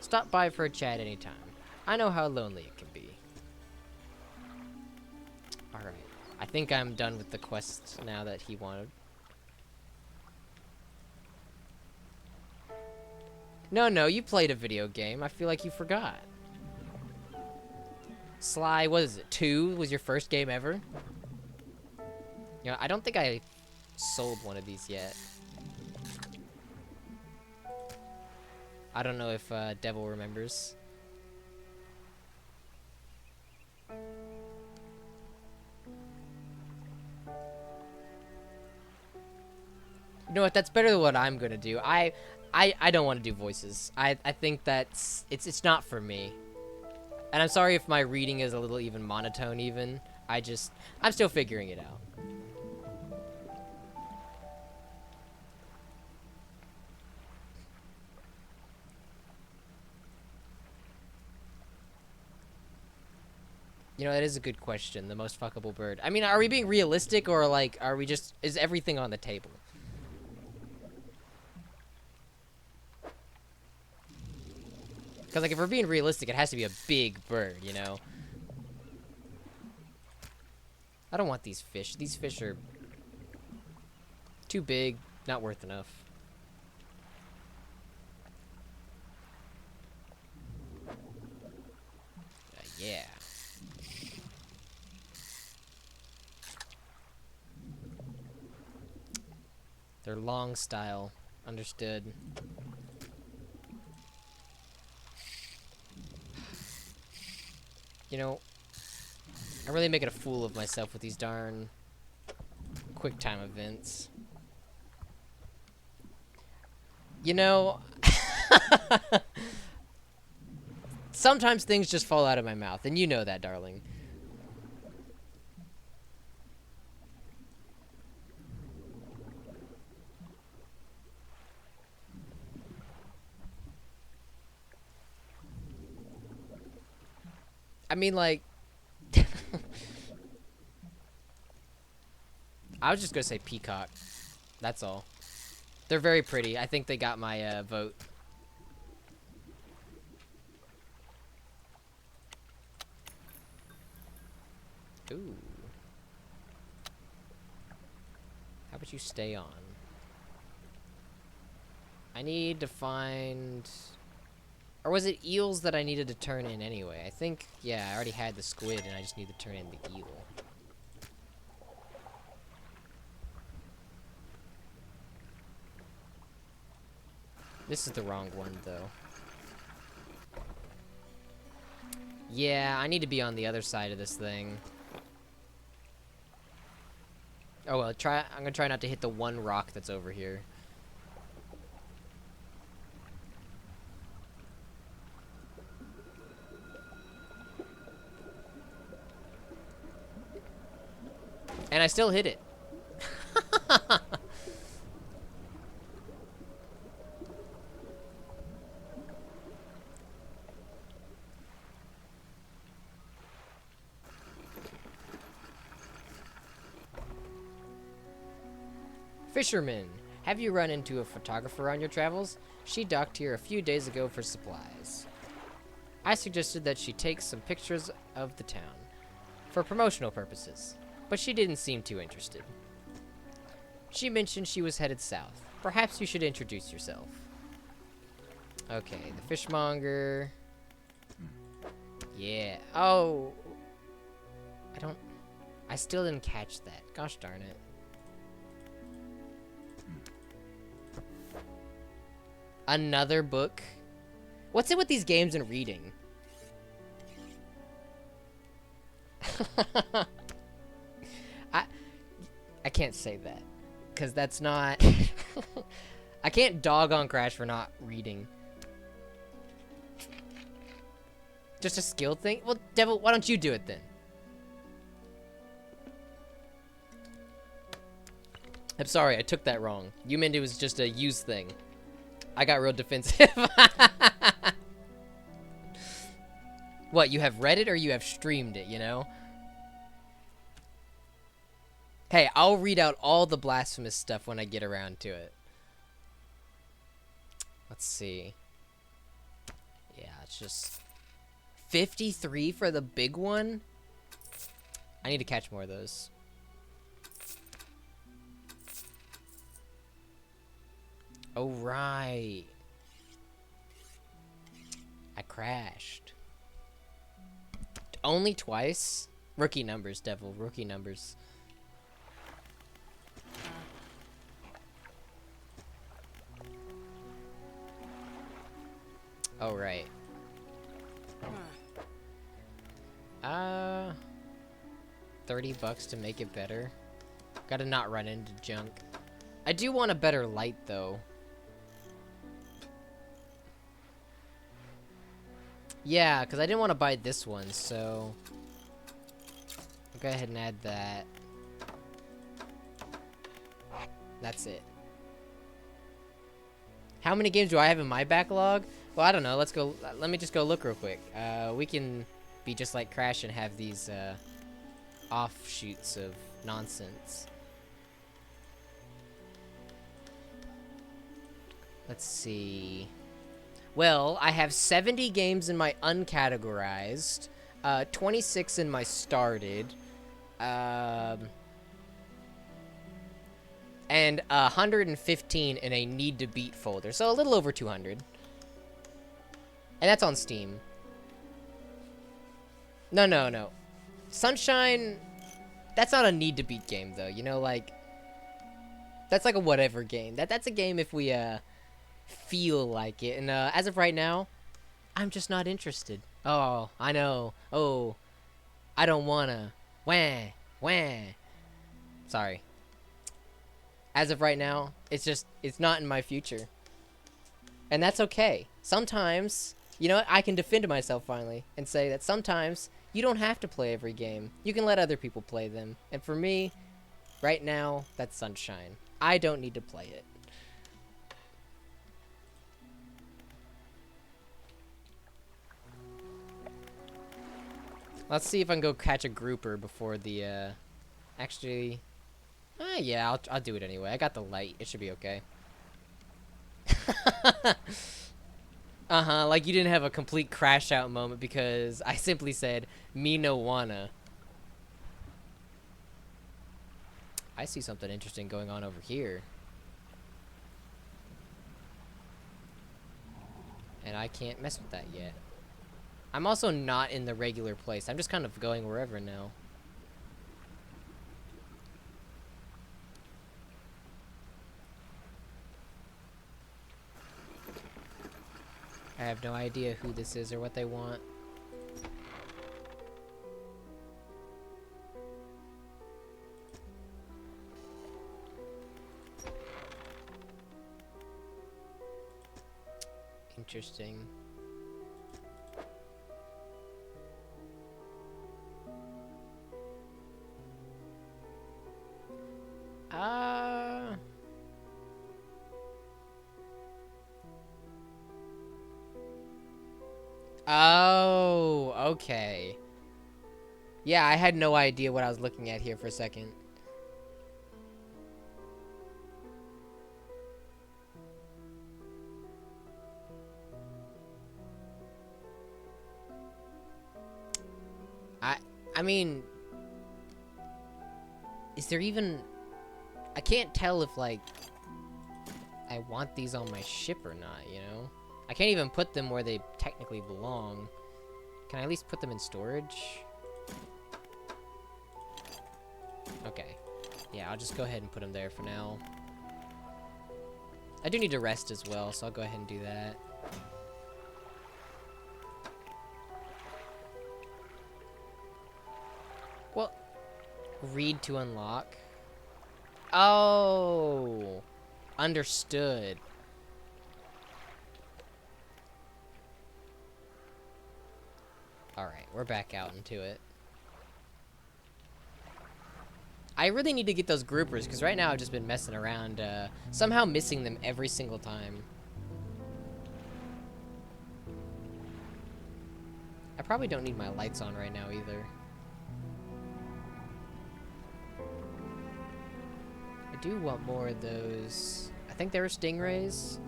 S1: Stop by for a chat anytime. I know how lonely it can be. Alright. I think I'm done with the quest now that he wanted. No, you played a video game. I feel like you forgot. Sly, what is it? 2 was your first game ever? You know, I don't think I sold one of these yet. I don't know if Devil remembers. You know what? That's better than what I'm gonna do. I don't want to do voices. I think that's it's not for me. And I'm sorry if my reading is a little even monotone even. I'm still figuring it out. You know, that is a good question. The most fuckable bird. I mean, are we being realistic or like, is everything on the table? Because, like, if we're being realistic, it has to be a big bird, you know? I don't want these fish. These fish are Too big, not worth enough. Yeah. They're long style. Understood. You know, I'm really making a fool of myself with these darn quick time events. You know, sometimes things just fall out of my mouth, and you know that, darling. I mean, like, I was just gonna say peacock. That's all. They're very pretty. I think they got my vote. Ooh. How about you stay on? I need to find... Or was it eels that I needed to turn in anyway? I think, yeah, I already had the squid and I just need to turn in the eel. This is the wrong one, though. Yeah, I need to be on the other side of this thing. Oh well, I'm gonna try not to hit the one rock that's over here. And I still hit it. Fisherman, have you run into a photographer on your travels? She docked here a few days ago for supplies. I suggested that she take some pictures of the town for promotional purposes, but she didn't seem too interested. She mentioned she was headed south. Perhaps you should introduce yourself. Okay, the fishmonger. Yeah. Oh. I still didn't catch that. Gosh darn it. Another book? What's it with these games and reading? I can't say that, because that's not... I can't dog on Crash for not reading. Just a skill thing? Well, Devil, why don't you do it then? I'm sorry, I took that wrong. You meant it was just a use thing. I got real defensive. What, you have read it or you have streamed it, you know? Hey, I'll read out all the blasphemous stuff when I get around to it. Let's see. Yeah, it's just 53 for the big one. I need to catch more of those. Oh, right. I crashed. Only twice? Rookie numbers, Devil. Rookie numbers. Oh, right. 30 bucks to make it better. Gotta not run into junk. I do want a better light, though. Yeah, because I didn't want to buy this one, so... I'll go ahead and add that. That's it. How many games do I have in my backlog? Well, I don't know. Let's go. Let me just go look real quick. We can be just like Crash and have these offshoots of nonsense. Let's see. Well, I have 70 games in my uncategorized, 26 in my started, and and 115 in a need to beat folder. So a little over 200. And that's on Steam. No. Sunshine, that's not a need to beat game though. You know, like, that's like a whatever game. That's a game if we feel like it. And as of right now, I'm just not interested. Oh, I know. Oh, I don't wanna. Wah. Sorry. As of right now, it's not in my future. And that's okay. Sometimes, you know what? I can defend myself finally and say that sometimes you don't have to play every game. You can let other people play them. And for me, right now, that's Sunshine. I don't need to play it. Let's see if I can go catch a grouper before the, actually... yeah, I'll do it anyway. I got the light. It should be okay. Like you didn't have a complete crash out moment because I simply said, me no wanna. I see something interesting going on over here. And I can't mess with that yet. I'm also not in the regular place. I'm just kind of going wherever now. I have no idea who this is or what they want. Interesting. Oh, okay. Yeah, I had no idea what I was looking at here for a second. I mean, is there even... I can't tell if, like, I want these on my ship or not, you know? I can't even put them where they technically belong. Can I at least put them in storage? Okay. Yeah, I'll just go ahead and put them there for now. I do need to rest as well, so I'll go ahead and do that. Well, read to unlock. Oh, understood. Alright, we're back out into it. I really need to get those groupers, because right now I've just been messing around, somehow missing them every single time. I probably don't need my lights on right now either. I do want more of those. I think they were stingrays.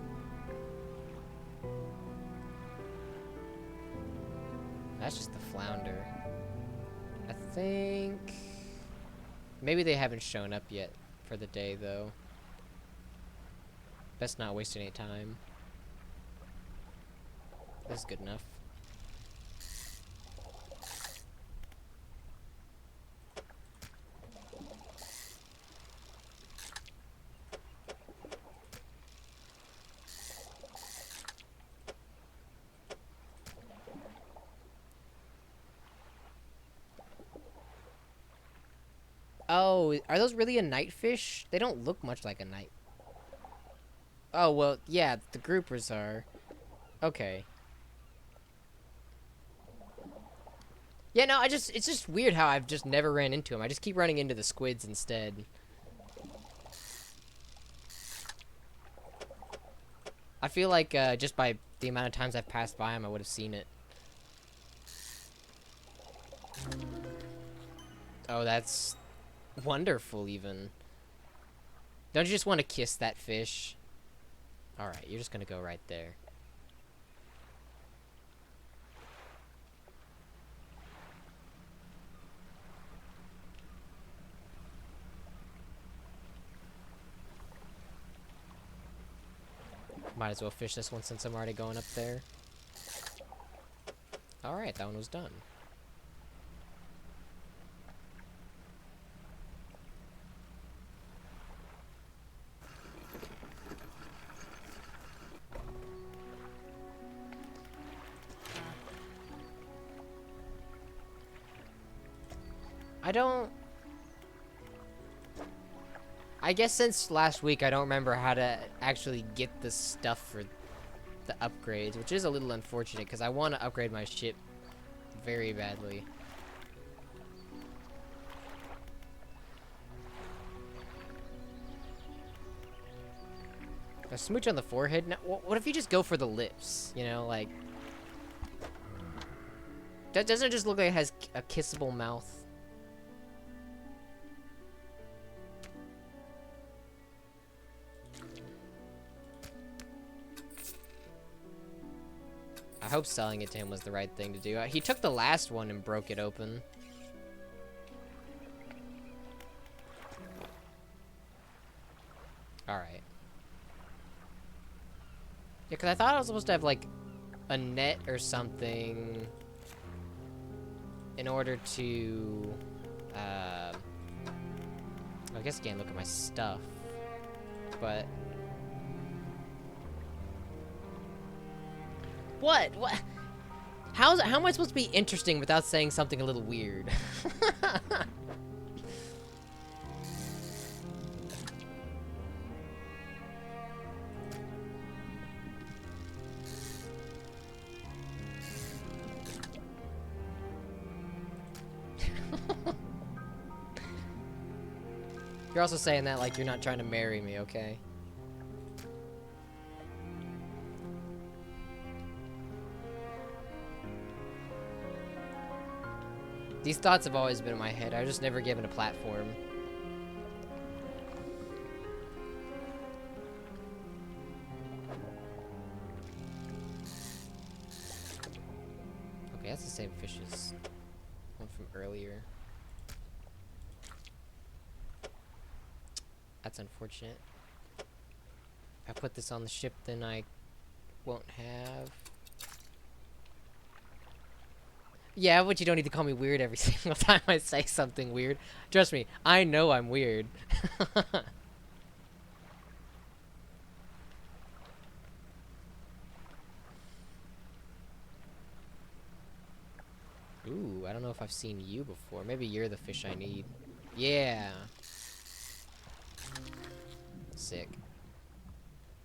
S1: That's just the flounder. I think... maybe they haven't shown up yet for the day, though. Best not waste any time. This is good enough. Oh, are those really a night fish? They don't look much like a night. Oh, well, yeah, the groupers are. Okay. Yeah, no, it's just weird how I've just never ran into them. I just keep running into the squids instead. I feel like just by the amount of times I've passed by them, I would have seen it. Oh, that's wonderful, even. Don't you just want to kiss that fish? Alright, you're just gonna go right there. Might as well fish this one since I'm already going up there. Alright, that one was done. I guess since last week, I don't remember how to actually get the stuff for the upgrades, which is a little unfortunate because I want to upgrade my ship very badly. A smooch on the forehead? Now, what if you just go for the lips? You know, like... Doesn't it just look like it has a kissable mouth? I hope selling it to him was the right thing to do. He took the last one and broke it open. Alright. Yeah, because I thought I was supposed to have, like, a net or something in order to, I guess I can't look at my stuff, but... What? What? How am I supposed to be interesting without saying something a little weird? You're also saying that like you're not trying to marry me, okay? These thoughts have always been in my head. I've just never given a platform. Okay, that's the same fish as one from earlier. That's unfortunate. If I put this on the ship, then I won't have... Yeah, but you don't need to call me weird every single time I say something weird. Trust me, I know I'm weird. Ooh, I don't know if I've seen you before. Maybe you're the fish I need. Yeah. Sick.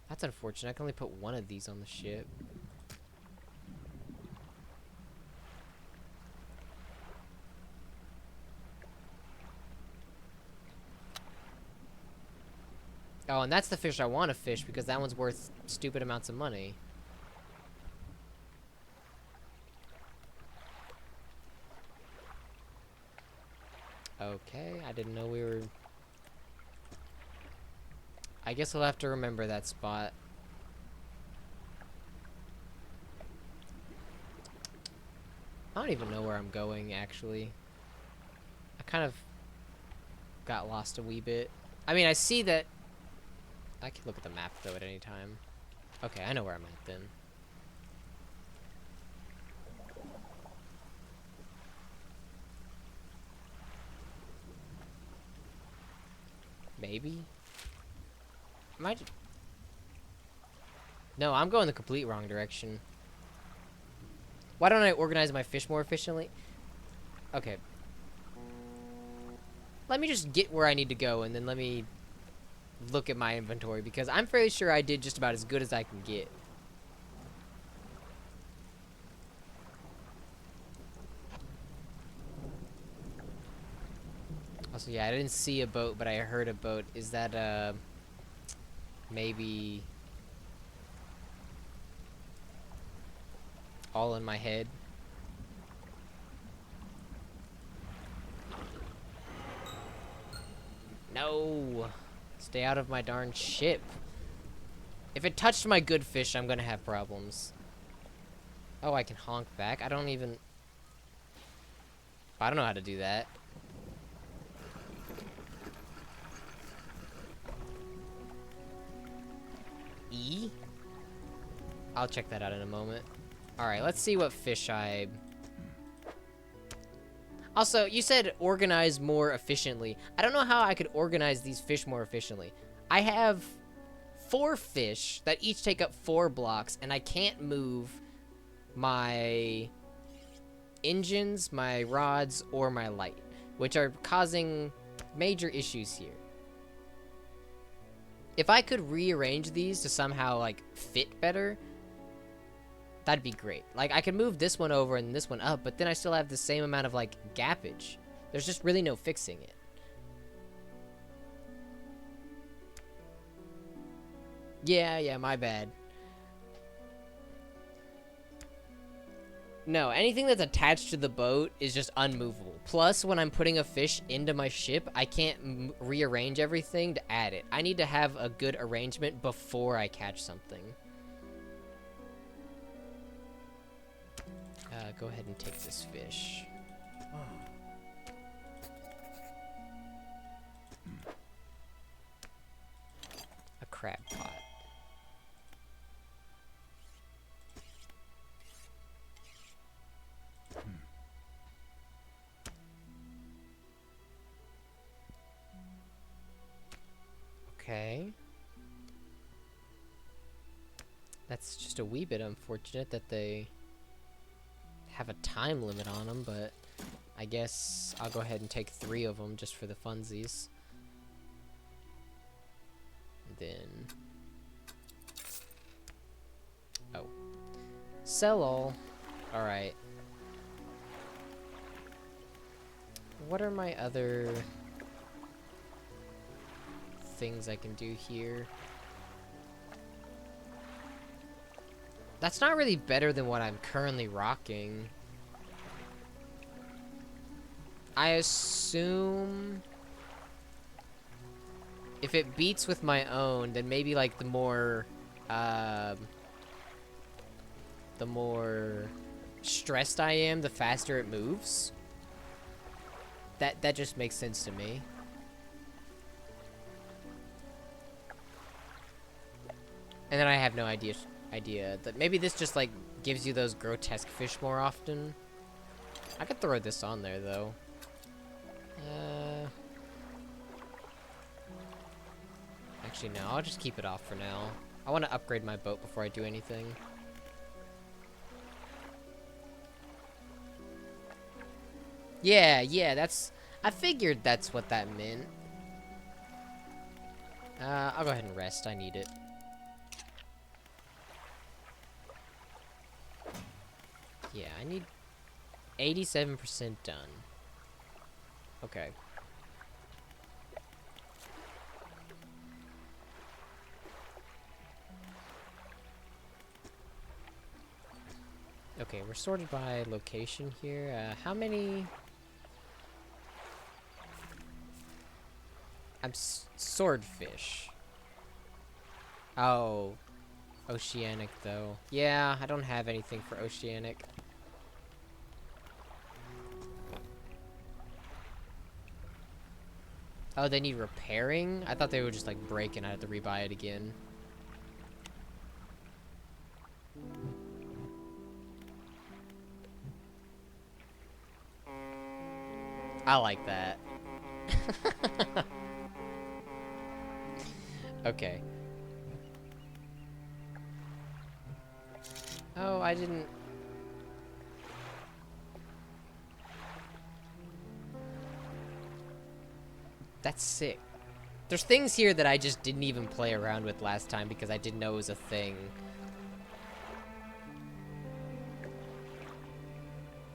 S1: That's unfortunate. I can only put one of these on the ship. Oh, and that's the fish I want to fish because that one's worth stupid amounts of money. Okay, I didn't know we were... I guess I'll have to remember that spot. I don't even know where I'm going, actually. I kind of got lost a wee bit. I mean, I see that... I can look at the map, though, at any time. Okay, I know where I'm at, then. Maybe? Am I... No, I'm going the complete wrong direction. Why don't I organize my fish more efficiently? Okay. Let me just get where I need to go, and then let me look at my inventory, because I'm fairly sure I did just about as good as I can get. Also, yeah, I didn't see a boat, but I heard a boat. Is that, maybe... all in my head? No! Stay out of my darn ship. If it touched my good fish, I'm gonna have problems. Oh, I can honk back? I don't know how to do that. E? I'll check that out in a moment. Alright, let's see what fish I... Also, you said organize more efficiently. I don't know how I could organize these fish more efficiently. I have 4 fish that each take up 4 blocks, and I can't move my engines, my rods, or my light, which are causing major issues here. If I could rearrange these to somehow, like, fit better, that'd be great. Like, I could move this one over and this one up, but then I still have the same amount of, like, gappage. There's just really no fixing it. Yeah, my bad. No, anything that's attached to the boat is just unmovable. Plus, when I'm putting a fish into my ship, I can't rearrange everything to add it. I need to have a good arrangement before I catch something. Go ahead and take this fish. A crab pot. Okay. That's just a wee bit unfortunate that they have a time limit on them, but I guess I'll go ahead and take 3 of them just for the funsies. And then... oh. Sell all. Alright. What are my other things I can do here? That's not really better than what I'm currently rocking. I assume if it beats with my own, then maybe like the more stressed I am, the faster it moves. That just makes sense to me. And then I have no idea that maybe this just like gives you those grotesque fish more often. I could throw this on there though. Actually no, I'll just keep it off for now. I want to upgrade my boat before I do anything. Yeah, that's... I figured that's what that meant. I'll go ahead and rest, I need it. Yeah, I need 87% done. Okay. Okay, we're sorted by location here. How many... I'm swordfish. Oh. Oceanic, though. Yeah, I don't have anything for oceanic. Oh, they need repairing? I thought they would just, like, break and I had to rebuy it again. I like that. Okay. Oh, I didn't... That's sick. There's things here that I just didn't even play around with last time because I didn't know it was a thing.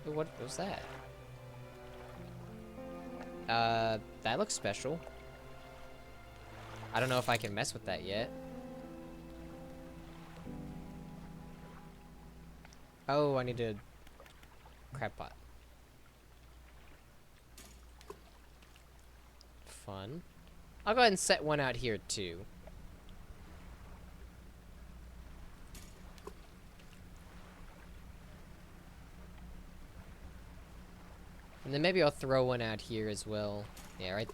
S1: What was that? That looks special. I don't know if I can mess with that yet. Oh, I need a crab pot. Fun. I'll go ahead and set one out here too. And then maybe I'll throw one out here as well. Yeah, right.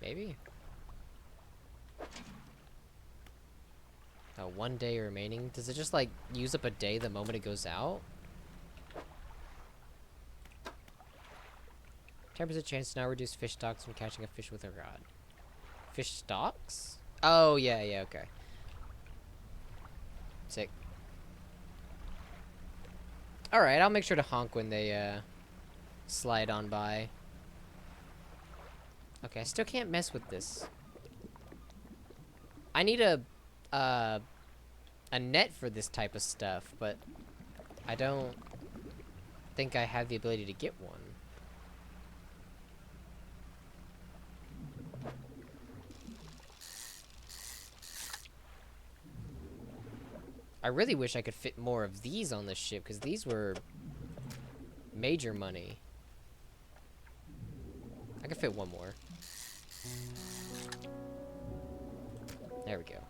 S1: Maybe. Oh, 1 day remaining. Does it just like use up a day the moment it goes out? 10% chance to now reduce fish stocks when catching a fish with a rod. Fish stocks? Oh, yeah, okay. Sick. Alright, I'll make sure to honk when they, slide on by. Okay, I still can't mess with this. I need a net for this type of stuff, but I don't think I have the ability to get one. I really wish I could fit more of these on this ship, because these were major money. I could fit one more. There we go.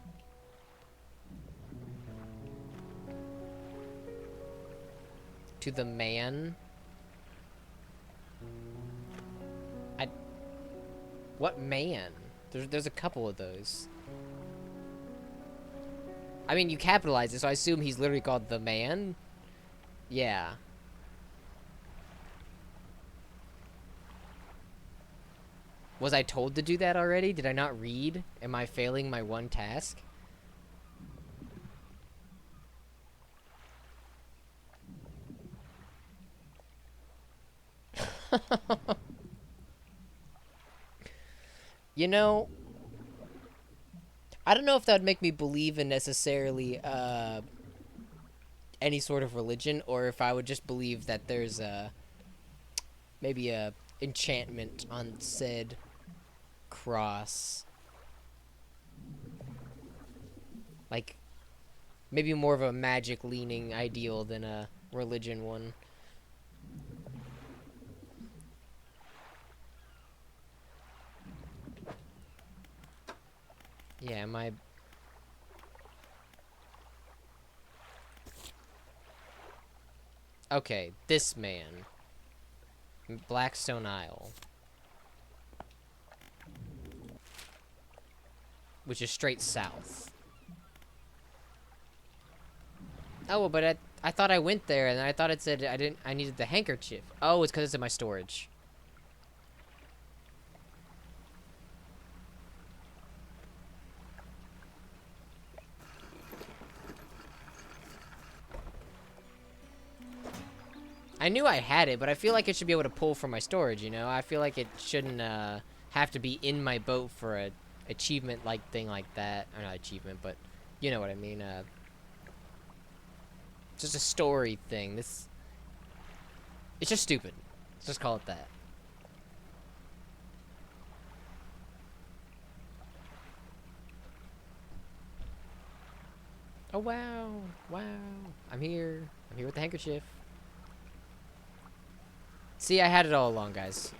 S1: To the man. What man? There's a couple of those. I mean, you capitalize it, so I assume he's literally called the man. Yeah. Was I told to do that already? Did I not read? Am I failing my one task? You know, I don't know if that would make me believe in necessarily any sort of religion, or if I would just believe that there's maybe a enchantment on said cross. Like, maybe more of a magic leaning ideal than a religion one. Yeah, am I... Okay, this man. Blackstone Isle. Which is straight south. Oh, but I thought I went there, and I thought it said I needed the handkerchief. Oh, it's because it's in my storage. I knew I had it, but I feel like it should be able to pull from my storage, you know? I feel like it shouldn't have to be in my boat for a achievement-like thing like that. Or not achievement, but you know what I mean. Just a story thing. It's just stupid. Let's just call it that. Oh, wow. Wow. I'm here. I'm here with the handkerchief. See, I had it all along, guys.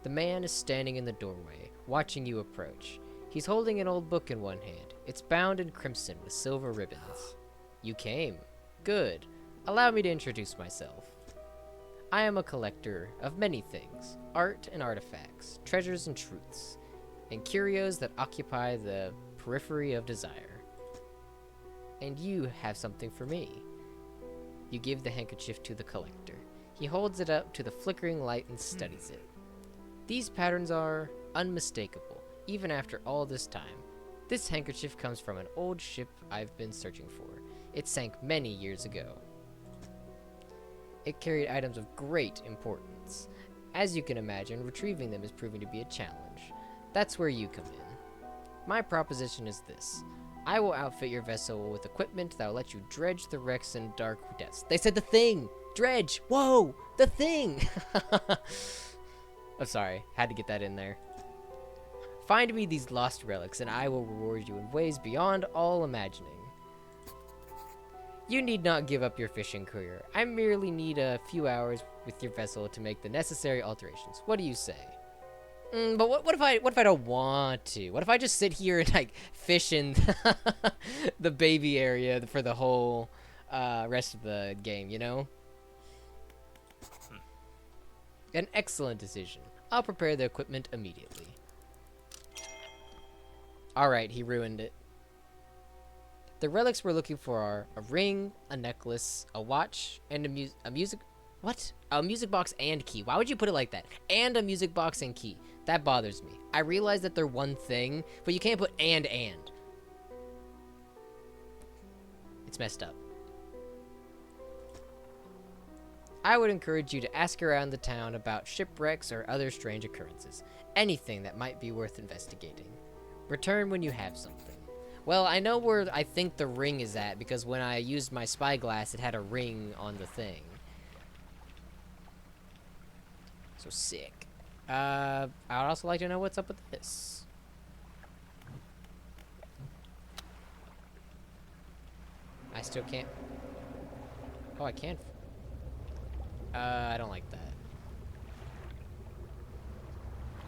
S1: The man is standing in the doorway, watching you approach. He's holding an old book in one hand. It's bound in crimson with silver ribbons. You came. Good. Allow me to introduce myself. I am a collector of many things, art and artifacts, treasures and truths, and curios that occupy the periphery of desire. And you have something for me. You give the handkerchief to the collector. He holds it up to the flickering light and studies it. These patterns are unmistakable, even after all this time. This handkerchief comes from an old ship I've been searching for. It sank many years ago. It carried items of great importance. As you can imagine, retrieving them is proving to be a challenge. That's where you come in. My proposition is this. I will outfit your vessel with equipment that will let you dredge the wrecks in dark depths. They said the thing! Dredge! Whoa! The thing! I'm sorry. Had to get that in there. Find me these lost relics, and I will reward you in ways beyond all imagining. You need not give up your fishing career. I merely need a few hours with your vessel to make the necessary alterations. What do you say? But what if I don't want to? What if I just sit here and like fish in the baby area for the whole rest of the game, you know? An excellent decision. I'll prepare the equipment immediately. Alright, he ruined it. The relics we're looking for are a ring, a necklace, a watch, and a music... What? A music box and key. Why would you put it like that? And a music box and key. That bothers me. I realize that they're one thing, but you can't put and. It's messed up. I would encourage you to ask around the town about shipwrecks or other strange occurrences. Anything that might be worth investigating. Return when you have something. Well, I know where I think the ring is at, because when I used my spyglass, it had a ring on the thing. So sick. I would also like to know what's up with this. I still can't... Oh, I can. I don't like that.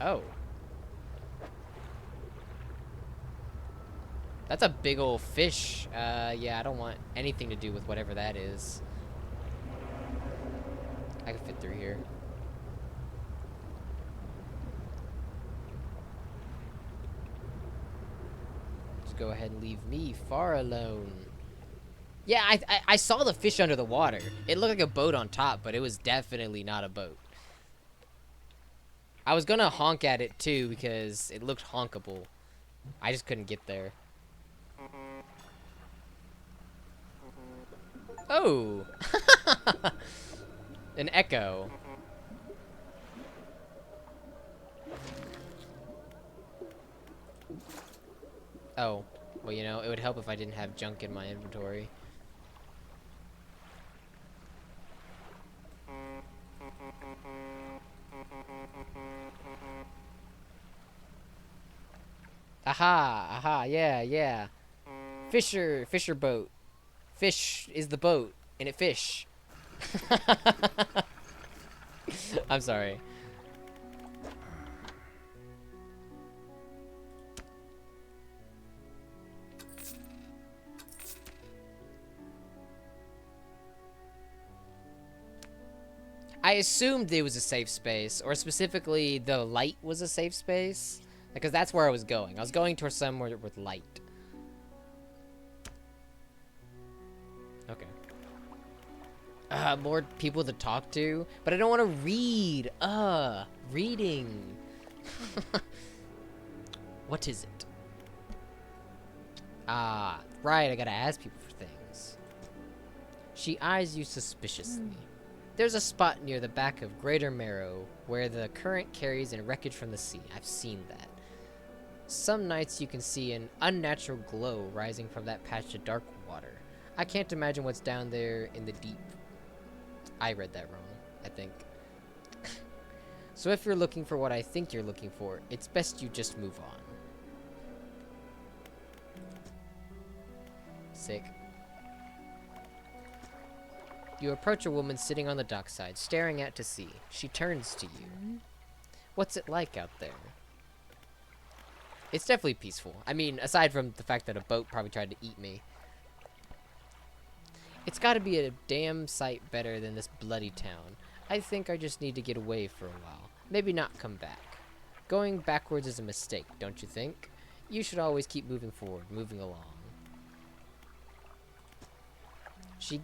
S1: Oh. That's a big old fish. Yeah, I don't want anything to do with whatever that is. I can fit through here. Just go ahead and leave me far alone. Yeah, I saw the fish under the water. It looked like a boat on top, but it was definitely not a boat. I was gonna honk at it too because it looked honkable. I just couldn't get there. Oh! An echo. Oh. Well, you know, it would help if I didn't have junk in my inventory. Aha! Aha! Yeah, yeah. Fisher boat. Fish is the boat, and it fish. I'm sorry. I assumed it was a safe space, or specifically the light was a safe space, because that's where I was going. I was going towards somewhere with light. Okay. More people to talk to, but I don't want to read. Reading. What is it? Right, I gotta ask people for things. She eyes you suspiciously. There's a spot near the back of Greater Marrow where the current carries in wreckage from the sea. I've seen that. Some nights you can see an unnatural glow rising from that patch of dark water. I can't imagine what's down there in the deep. I read that wrong, I think. So if you're looking for what I think you're looking for, it's best you just move on. Sick. You approach a woman sitting on the dockside, staring out to sea. She turns to you. What's it like out there? It's definitely peaceful. I mean, aside from the fact that a boat probably tried to eat me. It's gotta be a damn sight better than this bloody town. I think I just need to get away for a while. Maybe not come back. Going backwards is a mistake, don't you think? You should always keep moving forward, moving along. She's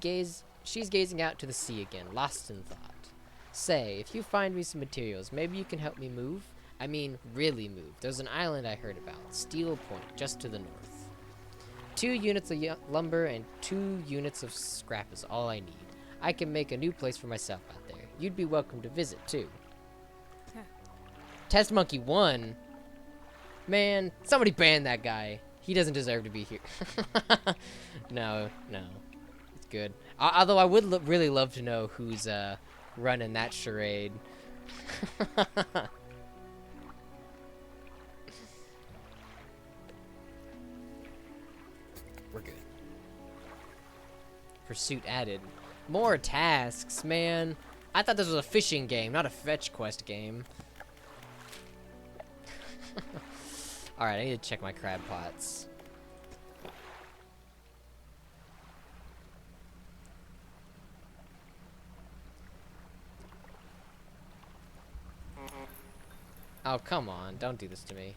S1: gazing out to the sea again, lost in thought. Say, if you find me some materials, maybe you can help me move? I mean, really move. There's an island I heard about, Steel Point, just to the north. 2 units of lumber and 2 units of scrap is all I need. I can make a new place for myself out there. You'd be welcome to visit, too.
S4: Huh.
S1: Test Monkey 1? Man, somebody ban that guy. He doesn't deserve to be here. No. It's good. Although I would really love to know who's running that charade. We're good. Pursuit added. More tasks, man. I thought this was a fishing game, not a fetch quest game. Alright, I need to check my crab pots. Oh, come on. Don't do this to me.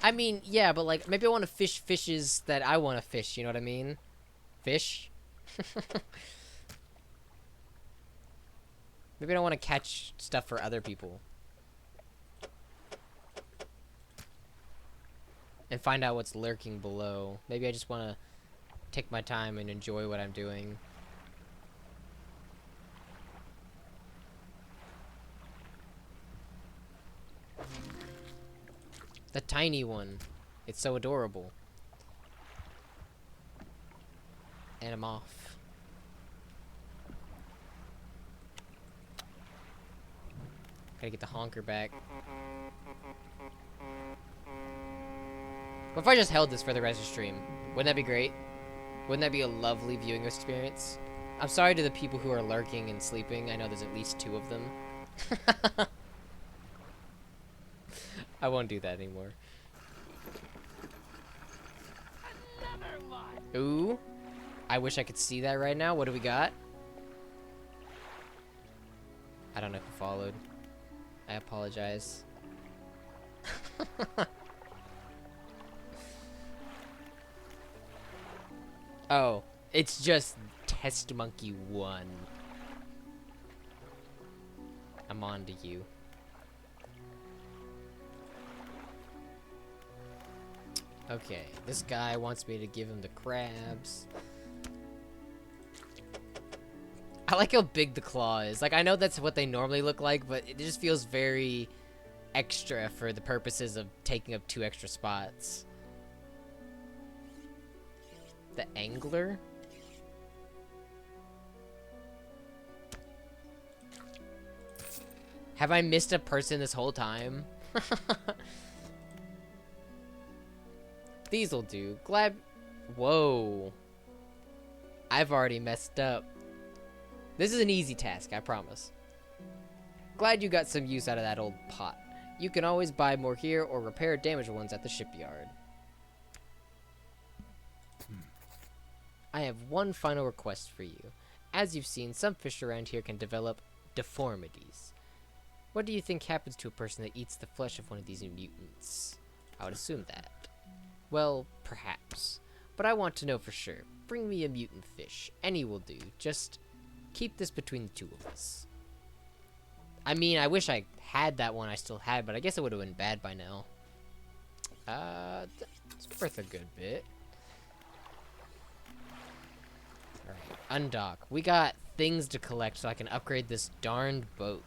S1: I mean, yeah, but like, maybe I want to fish fishes that I want to fish, you know what I mean? Fish? Maybe I don't want to catch stuff for other people. And find out what's lurking below. Maybe I just want to take my time and enjoy what I'm doing. The tiny one. It's so adorable. And I'm off. Gotta get the honker back. What if I just held this for the rest of the stream? Wouldn't that be great? Wouldn't that be a lovely viewing experience? I'm sorry to the people who are lurking and sleeping. I know there's at least 2 of them. I won't do that anymore.
S3: Another one.
S1: Ooh. I wish I could see that right now. What do we got? I don't know who followed. I apologize. Oh, it's just Test Monkey 1. I'm on to you. Okay, this guy wants me to give him the crabs. I like how big the claw is. Like, I know that's what they normally look like, but it just feels very extra for the purposes of taking up 2 extra spots. The angler? Have I missed a person this whole time? These'll do. Glad... Whoa. I've already messed up. This is an easy task, I promise. Glad you got some use out of that old pot. You can always buy more here or repair damaged ones at the shipyard. I have one final request for you. As you've seen, some fish around here can develop deformities. What do you think happens to a person that eats the flesh of one of these mutants? I would assume that. Well, perhaps. But I want to know for sure. Bring me a mutant fish. Any will do. Just keep this between the 2 of us. I mean, I wish I had that one I still had, but I guess it would have been bad by now. It's worth a good bit. Alright, undock. We got things to collect so I can upgrade this darned boat.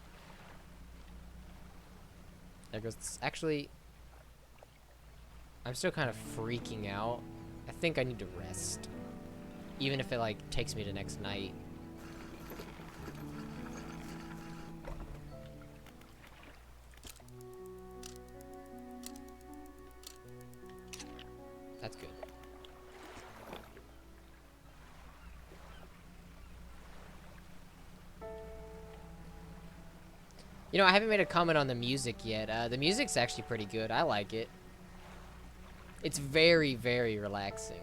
S1: There goes... Actually... I'm still kind of freaking out. I think I need to rest. Even if it, like, takes me to next night. That's good. You know, I haven't made a comment on the music yet. The music's actually pretty good. I like it. It's very, very relaxing.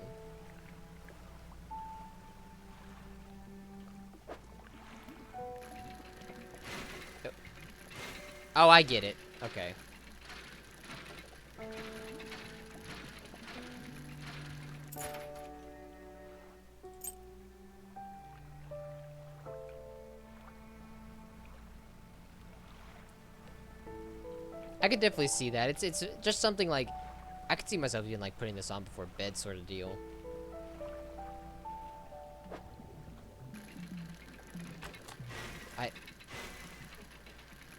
S1: Oh, I get it. Okay. I could definitely see that. It's just something like I could see myself even like putting this on before bed sort of deal.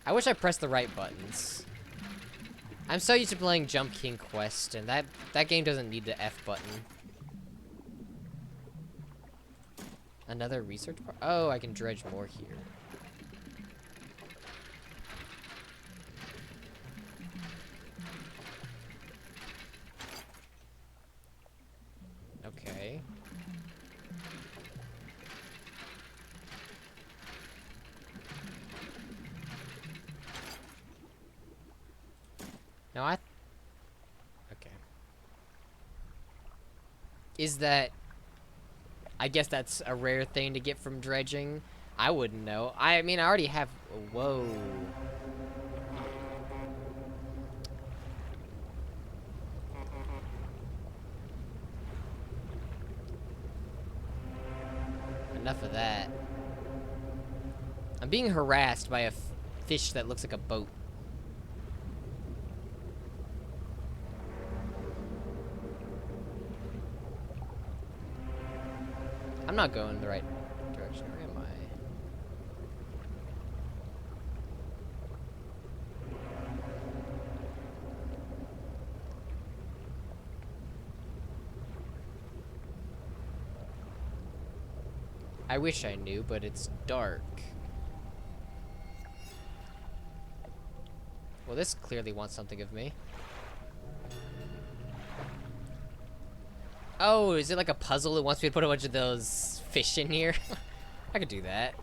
S1: I wish I pressed the right buttons. I'm so used to playing Jump King Quest, and that game doesn't need the F button. Another research part? Oh, I can dredge more here. Okay. Now okay. is that I guess that's a rare thing to get from dredging. I wouldn't know. I mean, I already have. Whoa. Enough of that. I'm being harassed by a fish that looks like a boat. I'm not going the right direction. Where am I? I wish I knew, but it's dark. Well, this clearly wants something of me. Oh, is it like a puzzle? It wants me to put a bunch of those fish in here? I could do that.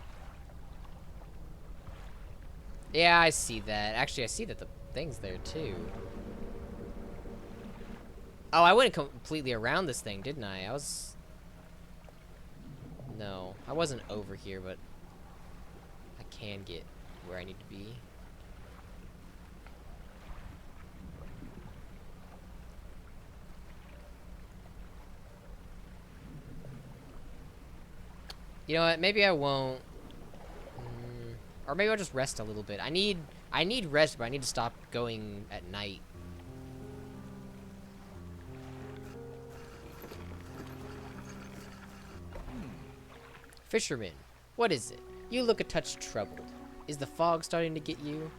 S1: Yeah, I see that. Actually, I see that the thing's there, too. Oh, I went completely around this thing, didn't I? I was... No, I wasn't over here, but I can get where I need to be. You know what? Maybe I won't. Or maybe I'll just rest a little bit. I need rest, but I need to stop going at night. Fisherman, what is it? You look a touch troubled. Is the fog starting to get you?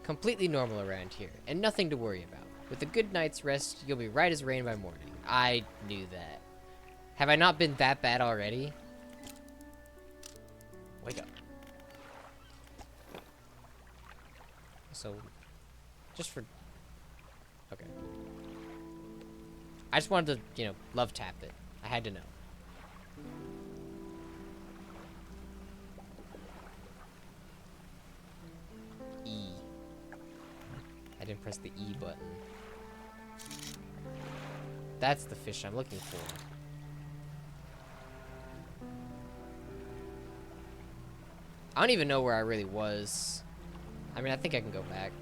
S1: Completely normal around here, and nothing to worry about. With a good night's rest, you'll be right as rain by morning. I knew that. Have I not been that bad already? Wake up. So, just for... Okay. I just wanted to, you know, love tap it. I had to know. E. I didn't press the E button. That's the fish I'm looking for. I don't even know where I really was. I mean, I think I can go back.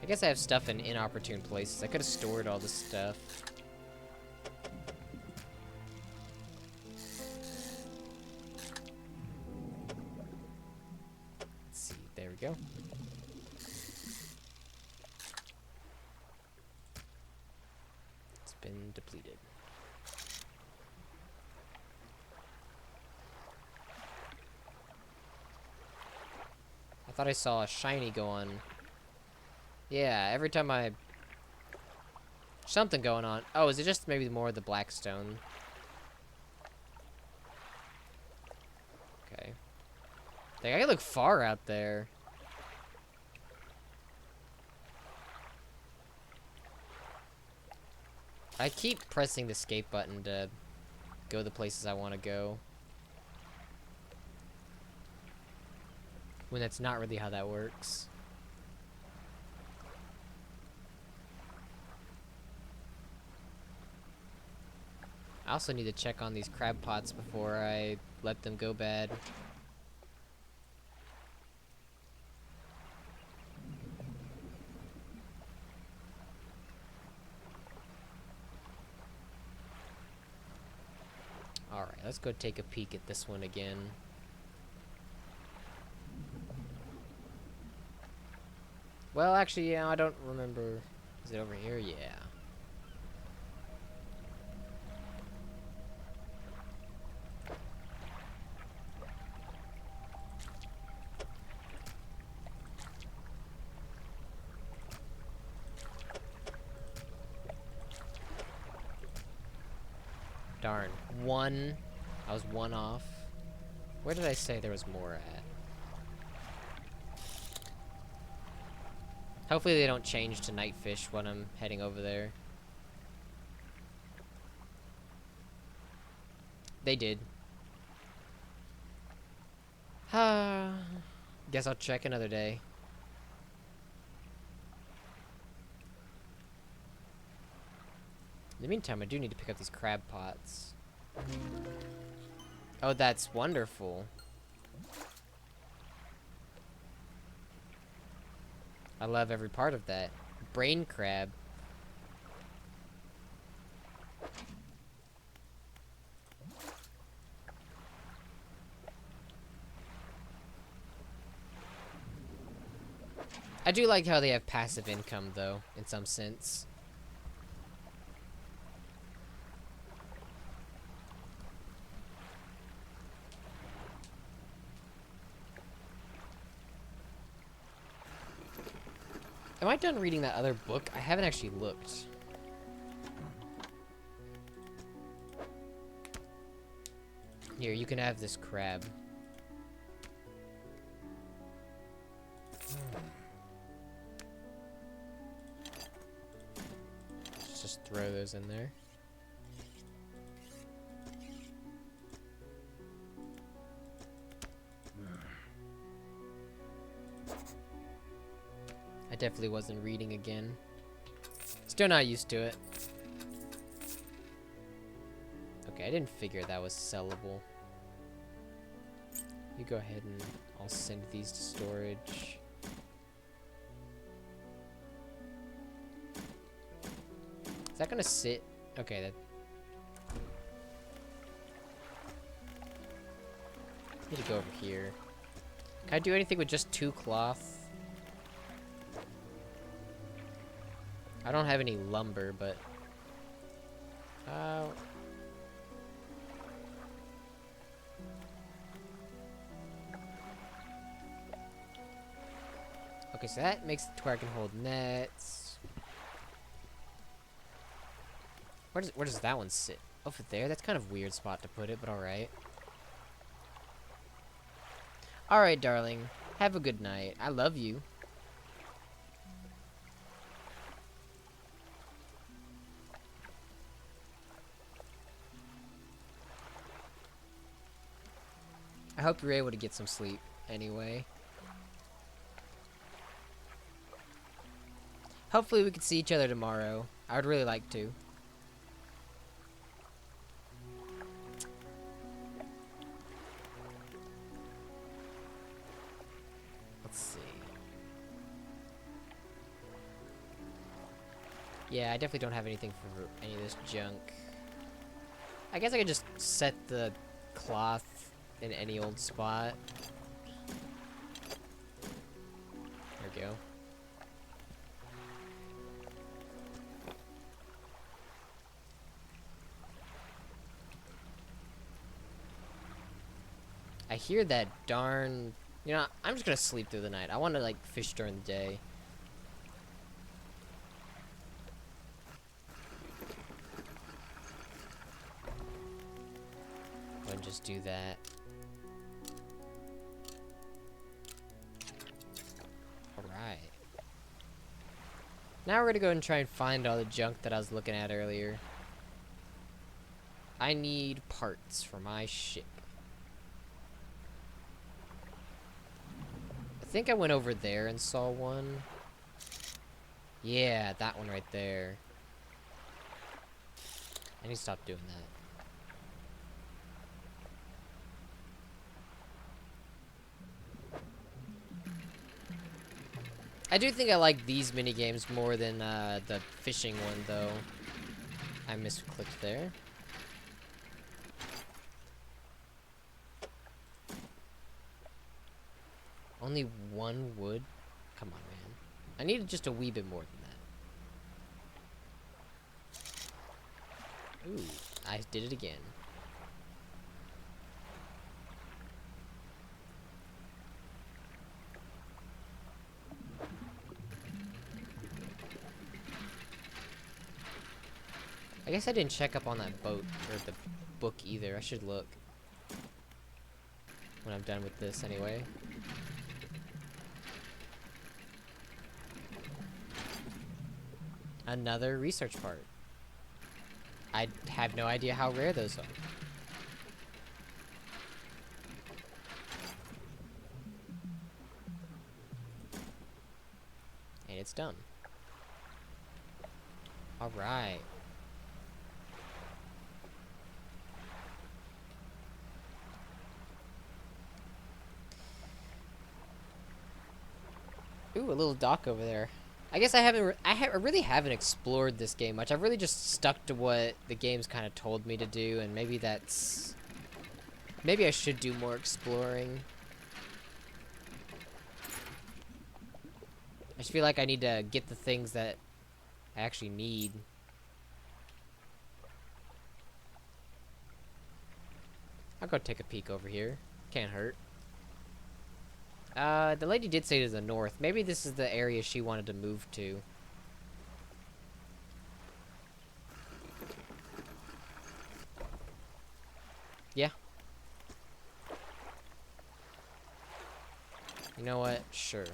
S1: I guess I have stuff in inopportune places. I could have stored all this stuff. Let's see. There we go. It's been depleted. I thought I saw a shiny go on. Yeah, every time I... Something going on. Oh, is it just maybe more of the black stone? Okay. Dang, I can look far out there. I keep pressing the escape button to go the places I want to go. When that's not really how that works. I also need to check on these crab pots before I let them go bad. Alright, let's go take a peek at this one again. Well, actually, yeah, I don't remember. Is it over here? Yeah. Darn. One. I was one off. Where did I say there was more at? Hopefully they don't change to night fish when I'm heading over there. They did. Guess I'll check another day. In the meantime, I do need to pick up these crab pots. Oh, that's wonderful. I love every part of that. Brain crab. I do like how they have passive income, though, in some sense. Am I done reading that other book? I haven't actually looked. Here, you can have this crab. Just throw those in there. I definitely wasn't reading again. Still not used to it. Okay, I didn't figure that was sellable. You go ahead and I'll send these to storage. Is that gonna sit? Okay, that... need to go over here. Can I do anything with just 2 cloth? I don't have any lumber, but... okay, so that makes it to where I can hold nets. Where does that one sit? Over there? That's kind of a weird spot to put it, but alright. Alright, darling. Have a good night. I love you. I hope you're able to get some sleep anyway. Hopefully we can see each other tomorrow. I would really like to. Let's see. Yeah, I definitely don't have anything for any of this junk. I guess I could just set the cloth in any old spot. There we go. I hear that darn... You know, I'm just gonna sleep through the night. I want to, like, fish during the day. I'll just do that. Alright. Now we're gonna go and try and find all the junk that I was looking at earlier. I need parts for my ship. I think I went over there and saw one. Yeah, that one right there. I need to stop doing that. I do think I like these mini games more than the fishing one, though. I misclicked there. Only 1 wood? Come on, man. I needed just a wee bit more than that. Ooh, I did it again. I guess I didn't check up on that boat, or the book either. I should look. When I'm done with this, anyway. Another research part. I have no idea how rare those are. And it's done. Alright. Ooh, a little dock over there. I guess I haven't. I really haven't explored this game much. I've really just stuck to what the game's kind of told me to do, and maybe that's. Maybe I should do more exploring. I just feel like I need to get the things that I actually need. I'll go take a peek over here. Can't hurt. The lady did say to the north. Maybe this is the area she wanted to move to. Yeah. You know what? Sure.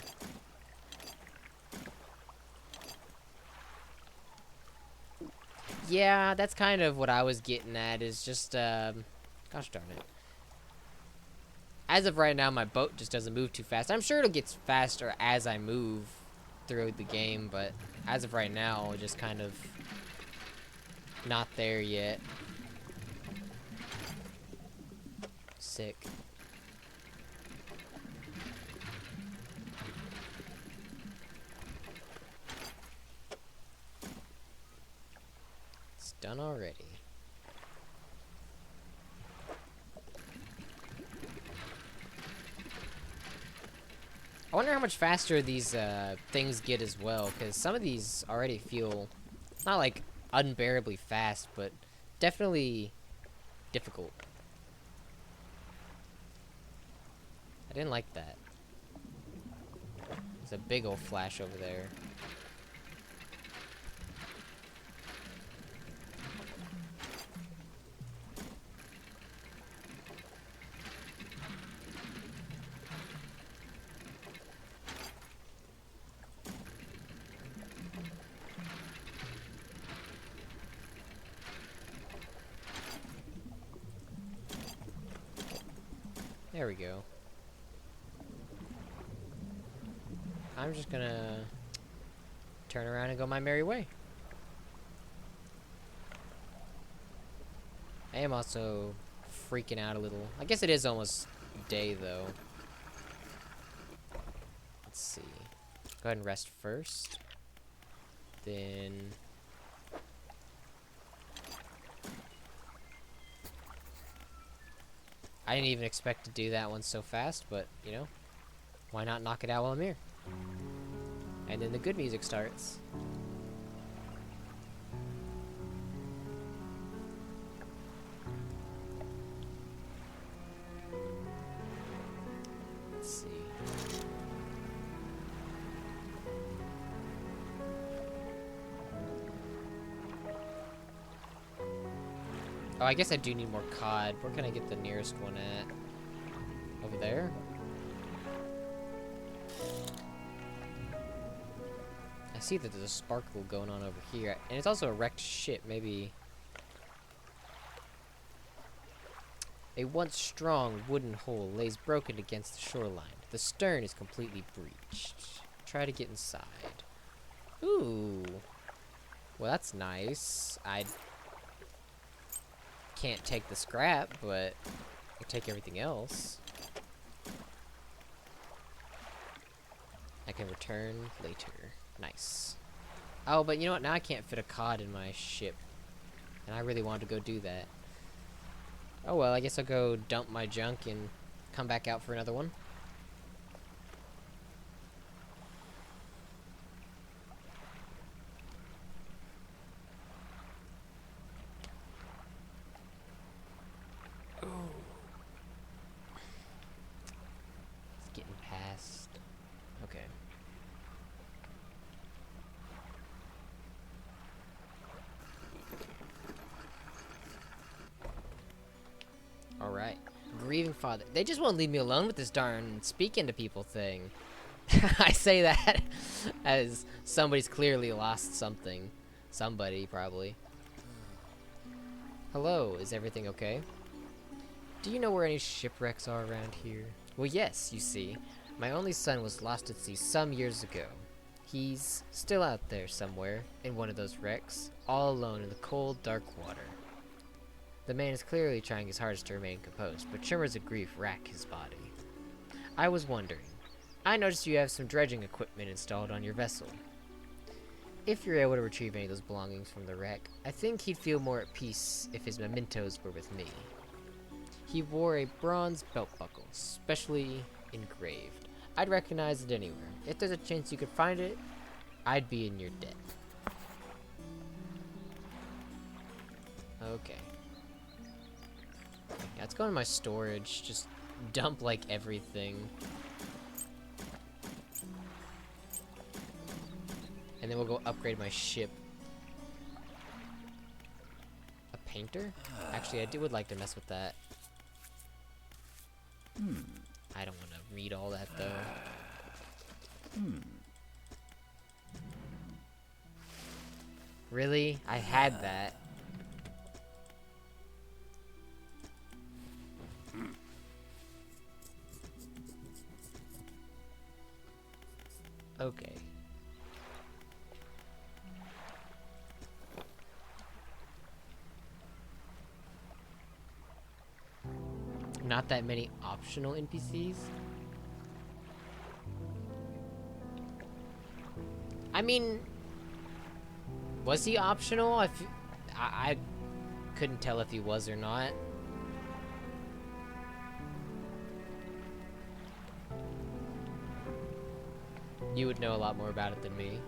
S1: Yeah, that's kind of what I was getting at, is just, gosh darn it. As of right now, my boat just doesn't move too fast. I'm sure it'll get faster as I move through the game, but as of right now, just kind of not there yet. Sick. It's done already. I wonder how much faster these things get as well, because some of these already feel not like unbearably fast, but definitely difficult. I didn't like that. There's a big old flash over there. There we go. I'm just gonna turn around and go my merry way. I am also freaking out a little. I guess it is almost day, though. Let's see. Go ahead and rest first. Then... I didn't even expect to do that one so fast, but, you know, why not knock it out while I'm here? And then the good music starts. Let's see. Oh, I guess I do need more cod. Where can I get the nearest one at? Over there? I see that there's a sparkle going on over here. And it's also a wrecked ship. Maybe... A once strong wooden hull lays broken against the shoreline. The stern is completely breached. Try to get inside. Ooh. Well, that's nice. I can't take the scrap, but I can take everything else. I can return later. Nice. Oh, but you know what? Now I can't fit a cod in my ship. And I really wanted to go do that. Oh well, I guess I'll go dump my junk and come back out for another one. Ooh. It's getting past. Okay. Alright. Grieving father. They just won't leave me alone with this darn speaking to people thing. I say that as somebody's clearly lost something. Somebody, probably. Hello, is everything okay? Do you know where any shipwrecks are around here? Well, yes, you see. My only son was lost at sea some years ago. He's still out there somewhere, in one of those wrecks, all alone in the cold, dark water. The man is clearly trying his hardest to remain composed, but tremors of grief rack his body. I was wondering. I noticed you have some dredging equipment installed on your vessel. If you're able to retrieve any of those belongings from the wreck, I think he'd feel more at peace if his mementos were with me. He wore a bronze belt buckle, specially engraved. I'd recognize it anywhere. If there's a chance you could find it, I'd be in your debt. Okay. Yeah, let's go in my storage. Just dump, like, everything. And then we'll go upgrade my ship. A painter? Actually, would like to mess with that. I don't want to read all that, though. Really? I had that. Okay. Not that many optional NPCs. I mean, was he optional? I couldn't tell if he was or not. You would know a lot more about it than me.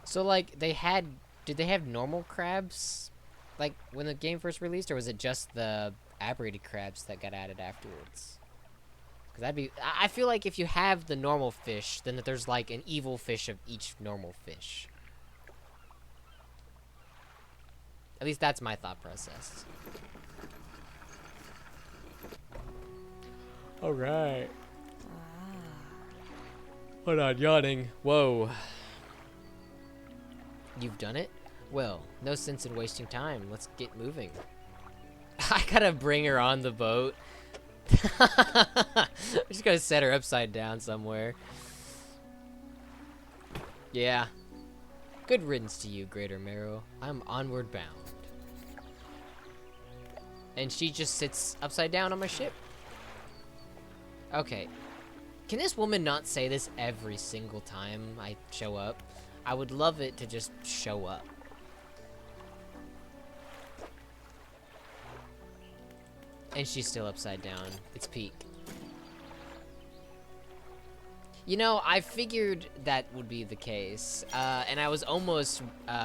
S1: So, like, did they have normal crabs, like, when the game first released, or was it just the aberrated crabs that got added afterwards? Because I feel like if you have the normal fish, then there's, like, an evil fish of each normal fish. At least that's my thought process. Alright. Hold on, yawning. Whoa. You've done it? Well, no sense in wasting time. Let's get moving. I gotta bring her on the boat. I'm just gonna set her upside down somewhere. Yeah. Good riddance to you, Greater Marrow. I'm onward bound. And she just sits upside down on my ship. Okay. Can this woman not say this every single time I show up? I would love it to just show up. And she's still upside down. It's peak. You know, I figured that would be the case, and I was almost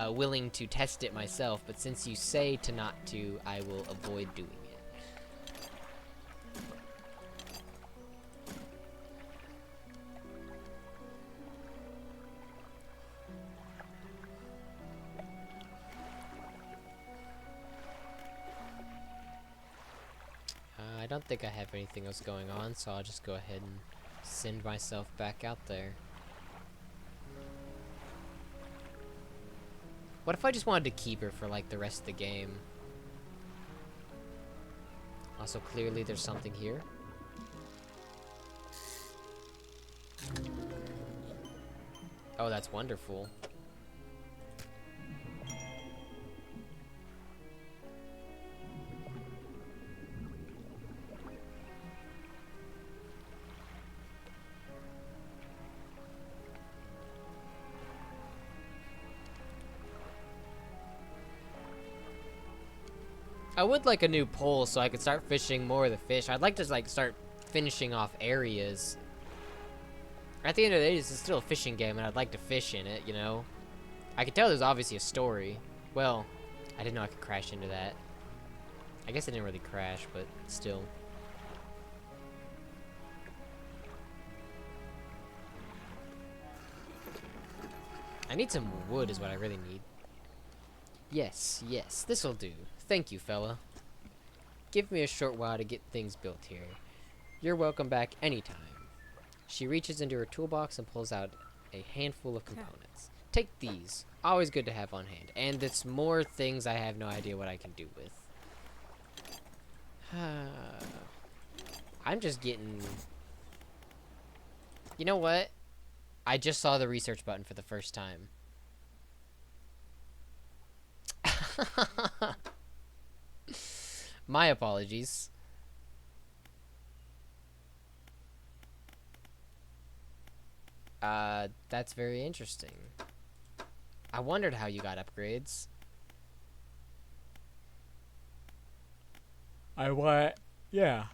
S1: willing to test it myself, but since you say to not to, I will avoid doing it. I don't think I have anything else going on, so I'll just go ahead and send myself back out there. What if I just wanted to keep her for like the rest of the game? Also, clearly there's something here. Oh, that's wonderful. I would like a new pole so I could start fishing more of the fish. I'd like to like start finishing off areas. At the end of the day, it's still a fishing game, and I'd like to fish in it, you know? I could tell there's obviously a story. Well, I didn't know I could crash into that. I guess I didn't really crash, but still. I need some wood is what I really need. Yes, yes, this'll do. Thank you, fella. Give me a short while to get things built here. You're welcome back anytime. She reaches into her toolbox and pulls out a handful of components. Take these. Always good to have on hand. And it's more things I have no idea what I can do with. I'm just getting... You know what? I just saw the research button for the first time. My apologies. That's very interesting. I wondered how you got upgrades.
S2: Yeah.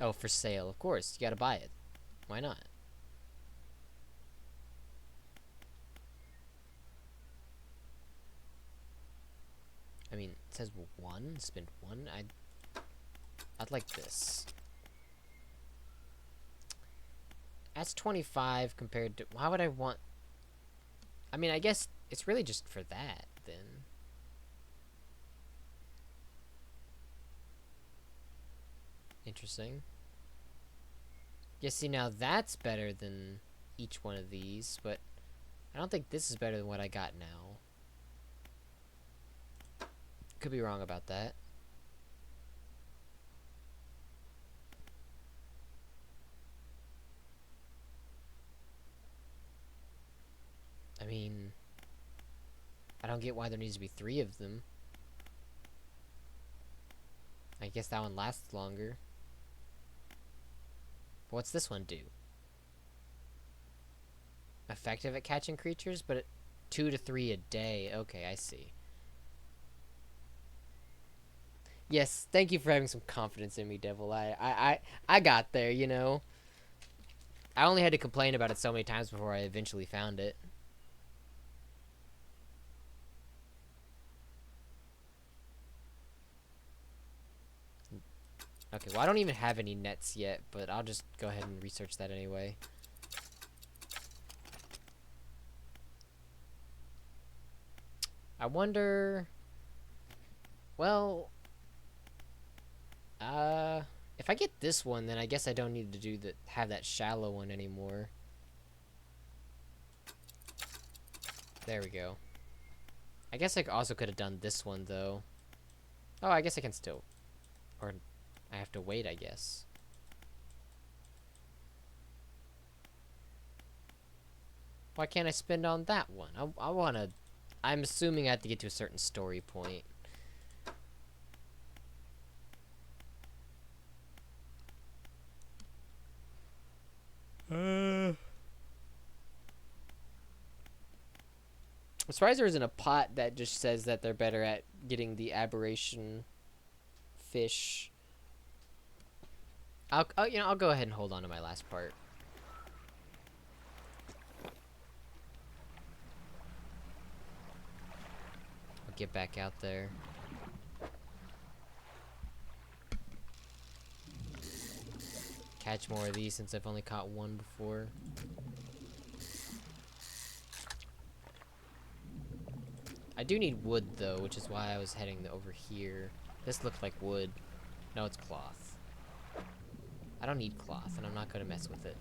S1: Oh, for sale. Of course, you gotta buy it. Why not? I mean, it says one. Spend one. I'd like this. That's 25 compared to... Why would I want... I mean, I guess it's really just for that, then. Interesting. Yeah, see, now that's better than each one of these, but I don't think this is better than what I got now. Could be wrong about that. I mean, I don't get why there needs to be 3 of them. I guess that one lasts longer. But what's this one do? Effective at catching creatures, but 2 to 3 a day. Okay, I see. Yes, thank you for having some confidence in me, Devil. I got there, you know. I only had to complain about it so many times before I eventually found it. Okay, well, I don't even have any nets yet, but I'll just go ahead and research that anyway. I wonder... Well... If I get this one, then I guess I don't need to have that shallow one anymore. There we go. I guess I also could have done this one, though. Oh, I guess I can still... Or... I have to wait, I guess. Why can't I spend on that one? I wanna... I'm assuming I have to get to a certain story point. I'm surprised there isn't a pot that just says that they're better at getting the aberration fish. I'll go ahead and hold on to my last part. I'll get back out there. Catch more of these since I've only caught one before. I do need wood though, which is why I was heading over here. This looked like wood. No, it's cloth. I don't need cloth, and I'm not going to mess with it.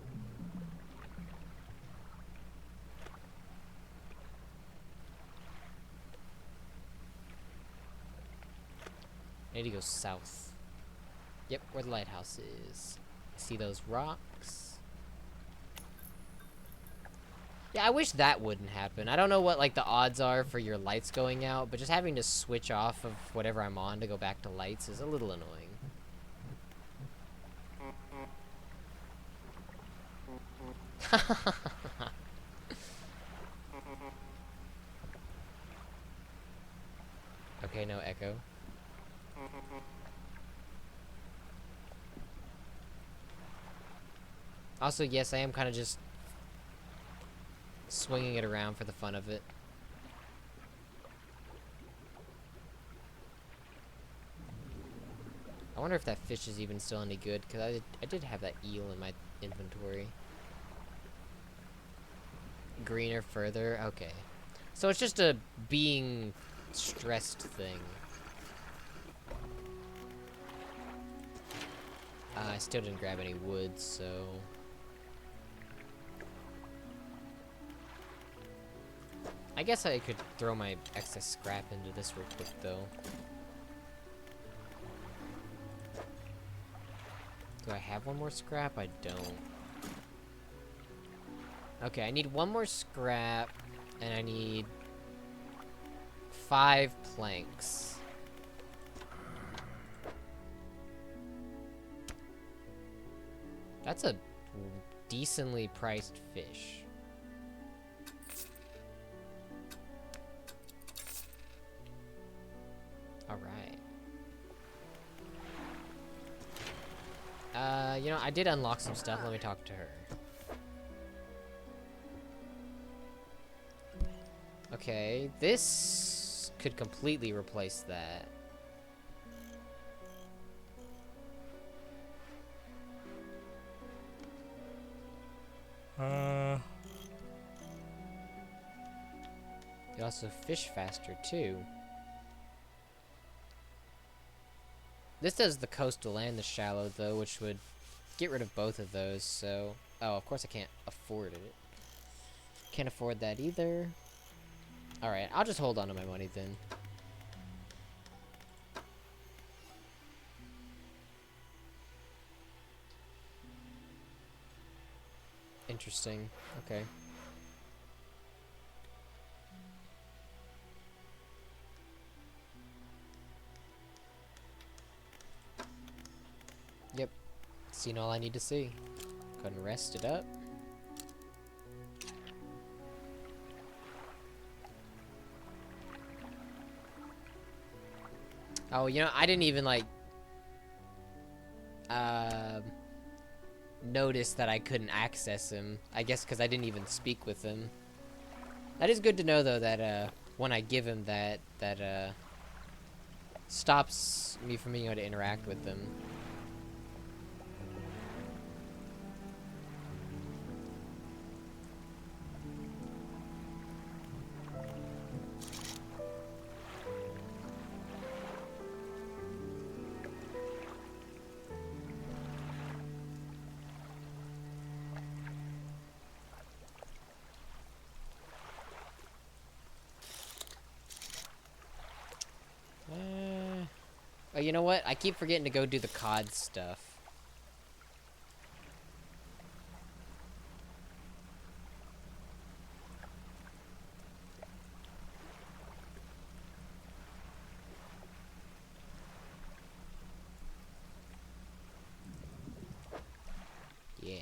S1: I need to go south. Yep, where the lighthouse is. I see those rocks. Yeah, I wish that wouldn't happen. I don't know what, like, the odds are for your lights going out, but just having to switch off of whatever I'm on to go back to lights is a little annoying. Okay, no echo. Also, yes, I am kind of just swinging it around for the fun of it. I wonder if that fish is even still any good, because I did have that eel in my inventory. Greener further? Okay. So it's just a being stressed thing. I still didn't grab any wood, so... I guess I could throw my excess scrap into this real quick, though. Do I have one more scrap? I don't. Okay, I need one more scrap, and I need 5 planks. That's a decently priced fish. Alright. You know, I did unlock some stuff. Let me talk to her. Okay, this could completely replace that. It also fish faster too. This does the coastal and the shallow though, which would get rid of both of those, so... Oh, of course I can't afford it. Can't afford that either. Alright, I'll just hold on to my money then. Interesting. Okay. Yep. Seen all I need to see. Go ahead and rest it up. Oh, you know, I didn't even, like, notice that I couldn't access him. I guess because I didn't even speak with him. That is good to know, though, that, when I give him that, stops me from being able to interact with them. Oh, you know what? I keep forgetting to go do the COD stuff. Yeah.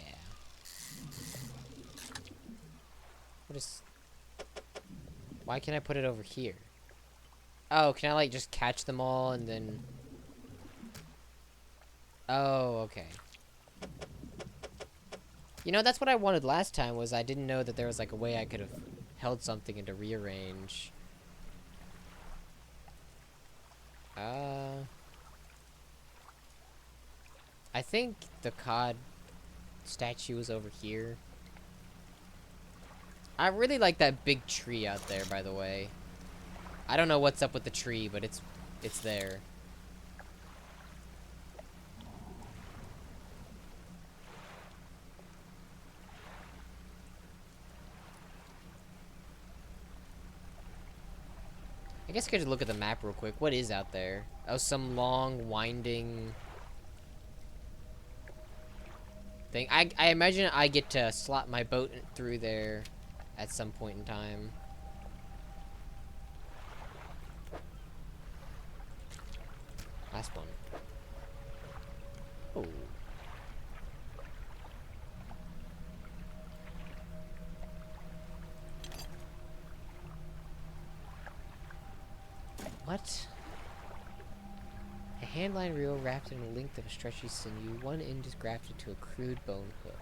S1: What is... Why can't I put it over here? Oh, can I, like, just catch them all and then... Oh, okay. You know, that's what I wanted last time, was I didn't know that there was, like, a way I could have held something and to rearrange. I think the COD statue is over here. I really like that big tree out there, by the way. I don't know what's up with the tree, but it's there. I guess I could just look at the map real quick. What is out there? Oh, some long, winding thing. I imagine I get to slot my boat through there at some point in time. Last one. Oh. What? A handline reel wrapped in a length of a stretchy sinew. One end is grafted to a crude bone hook.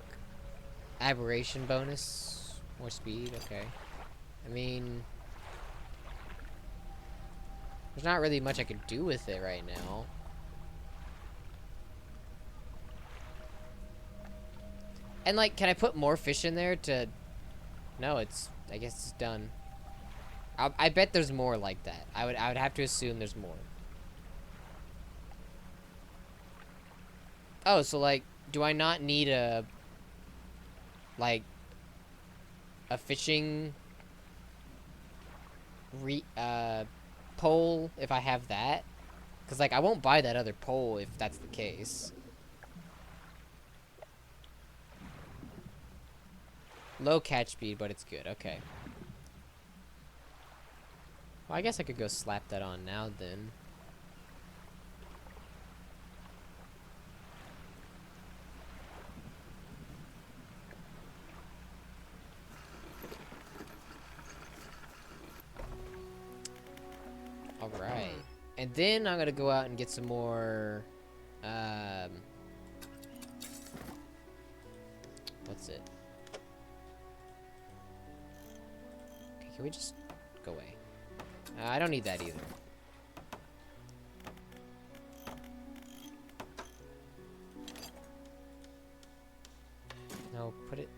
S1: Aberration bonus. More speed. Okay. I mean... There's not really much I could do with it right now. And, like, can I put more fish in there to... No, it's... I guess it's done. I bet there's more like that. I would have to assume there's more. Oh, so, like, do I not need a... Like... A fishing... pole if I have that? Because, like, I won't buy that other pole if that's the case. Low catch speed, but it's good. Okay. Well, I guess I could go slap that on now then. Alright. And then I'm gonna go out and get some more, what's it? Okay, can we just go away? I don't need that either. No, put it...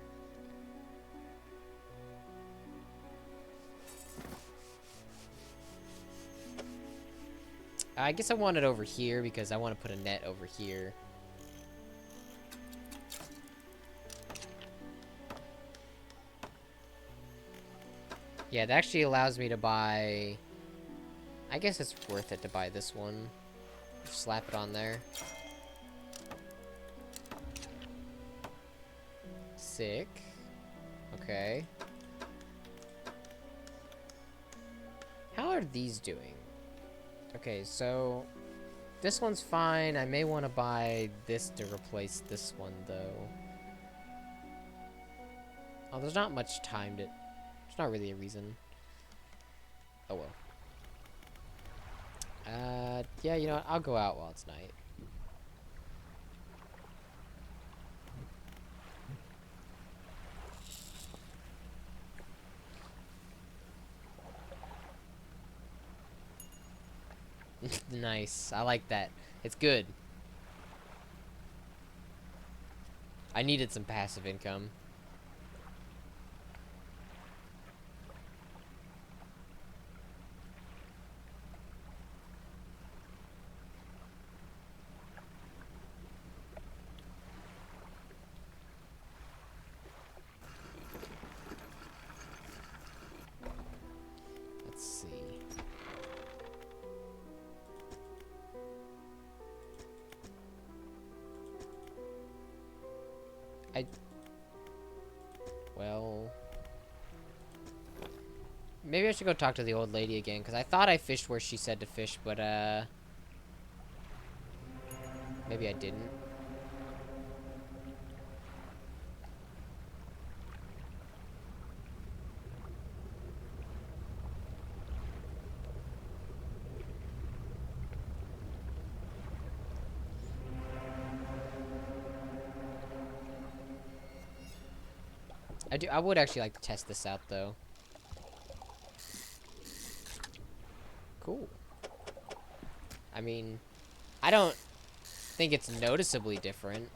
S1: I guess I want it over here because I want to put a net over here. Yeah, that actually allows me to buy... I guess it's worth it to buy this one. Just slap it on there. Sick. Okay. How are these doing? Okay, so... This one's fine. I may want to buy this to replace this one, though. Oh, there's not much time to... There's not really a reason. Oh, well. Yeah, you know what? I'll go out while it's night. Nice. I like that. It's good. I needed some passive income. Let's see. Well... Maybe I should go talk to the old lady again, because I thought I fished where she said to fish, but, maybe I didn't. I would actually like to test this out, though. Cool. I mean, I don't think it's noticeably different.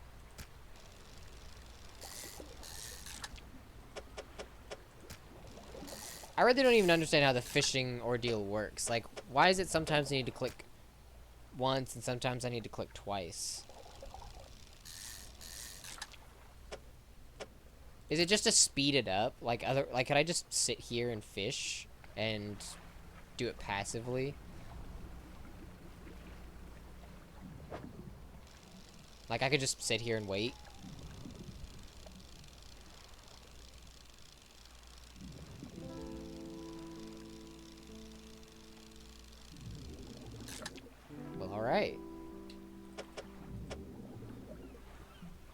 S1: I really don't even understand how the fishing ordeal works. Like, why is it sometimes I need to click once and sometimes I need to click twice? Is it just to speed it up? Like, could I just sit here and fish and do it passively? Like, I could just sit here and wait. Well, alright.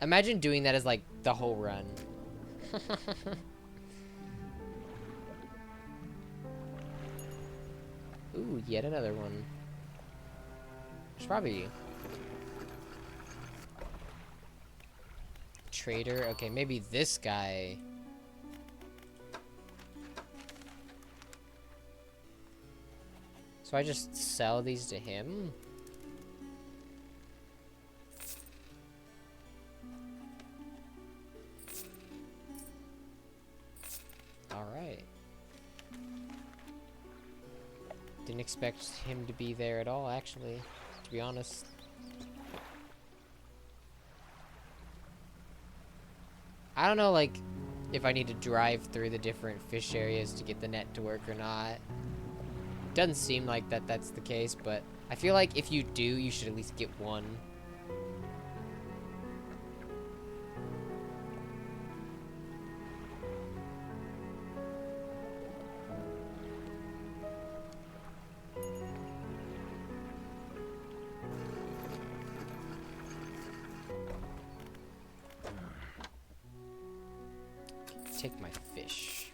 S1: Imagine doing that as, like, the whole run. Ooh, yet another one. There's probably... Trader? Okay, maybe this guy... So I just sell these to him? Alright. Didn't expect him to be there at all, actually, to be honest. I don't know, like, if I need to drive through the different fish areas to get the net to work or not. Doesn't seem like that's the case, but I feel like if you do, you should at least get one. take my fish.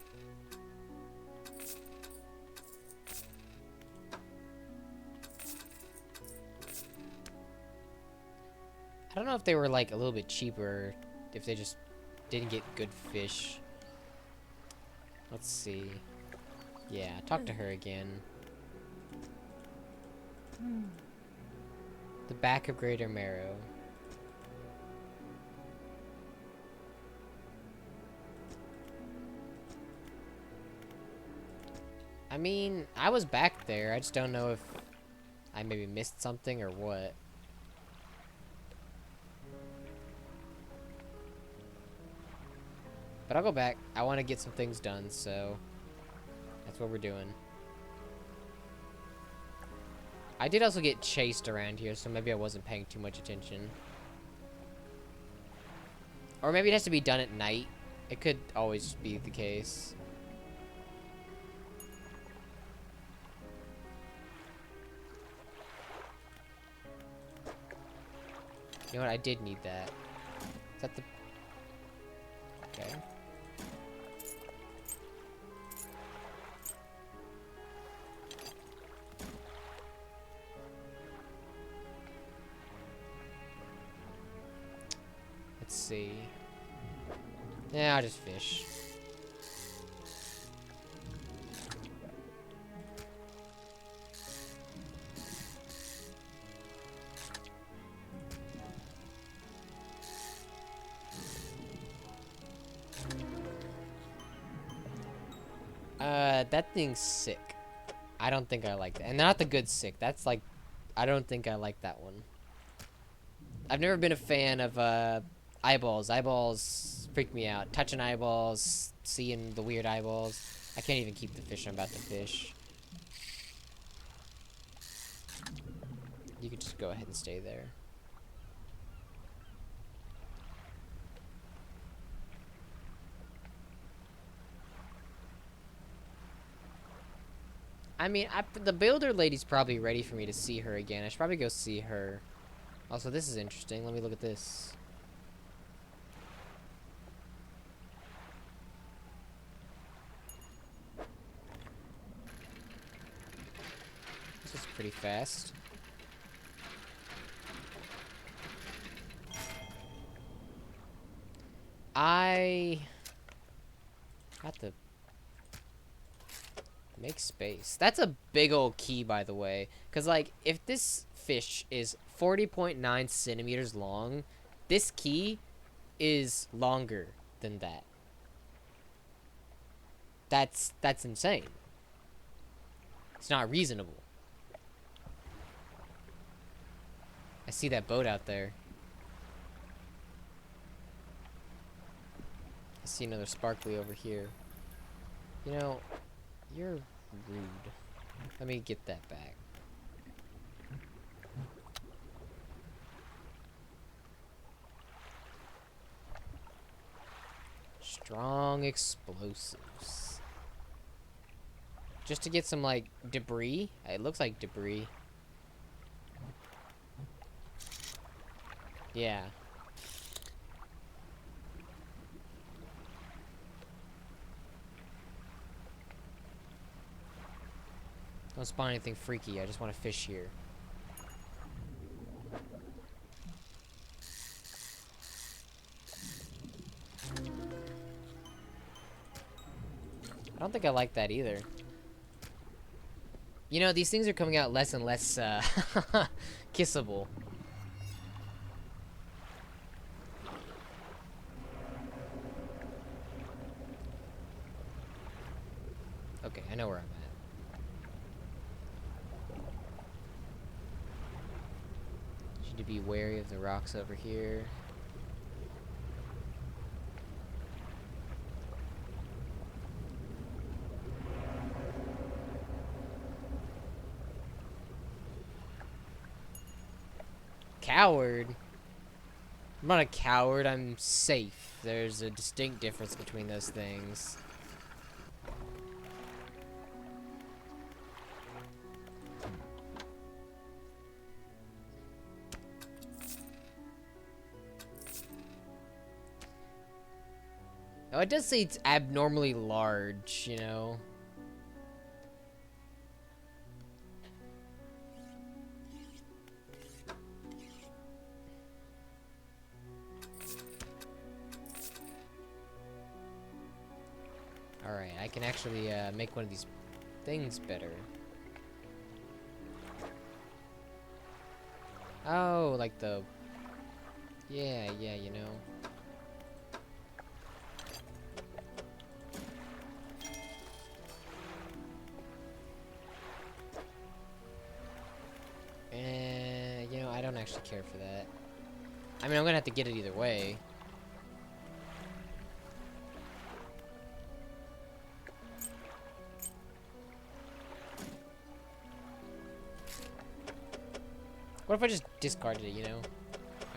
S1: I don't know if they were like a little bit cheaper, if they just didn't get good fish. Let's see. Yeah, talk to her again. The back of Greater Marrow. I mean, I was back there. I just don't know if I maybe missed something or what. But I'll go back. I want to get some things done, so that's what we're doing. I did also get chased around here, so maybe I wasn't paying too much attention. Or maybe it has to be done at night. It could always be the case. You know what? I did need that. Is that the... Okay. Let's see. Yeah, I'll just fish. That thing's sick. I don't think I like that. And not the good sick. That's like, I don't think I like that one. I've never been a fan of eyeballs. Eyeballs freak me out. Touching eyeballs, seeing the weird eyeballs. I can't even keep the fish I'm about to fish. You could just go ahead and stay there. I mean, the builder lady's probably ready for me to see her again. I should probably go see her. Also, this is interesting. Let me look at this. This is pretty fast. I got the... Make space. That's a big old key, by the way. Because, like, if this fish is 40.9 centimeters long, this key is longer than that. That's insane. It's not reasonable. I see that boat out there. I see another sparkly over here. You know... You're rude. Let me get that back. Strong explosives. Just to get some, like, debris. It looks like debris. Yeah. Don't spawn anything freaky. I just want to fish here. I don't think I like that either. You know, these things are coming out less and less kissable. Okay, I know where I'm at. Need to be wary of the rocks over here. Coward? I'm not a coward, I'm safe. There's a distinct difference between those things. Oh, it does say it's abnormally large, you know? Alright, I can actually make one of these things better. Oh, like the... Yeah, you know. You know, I don't actually care for that. I mean, I'm gonna have to get it either way. What if I just discarded it, you know?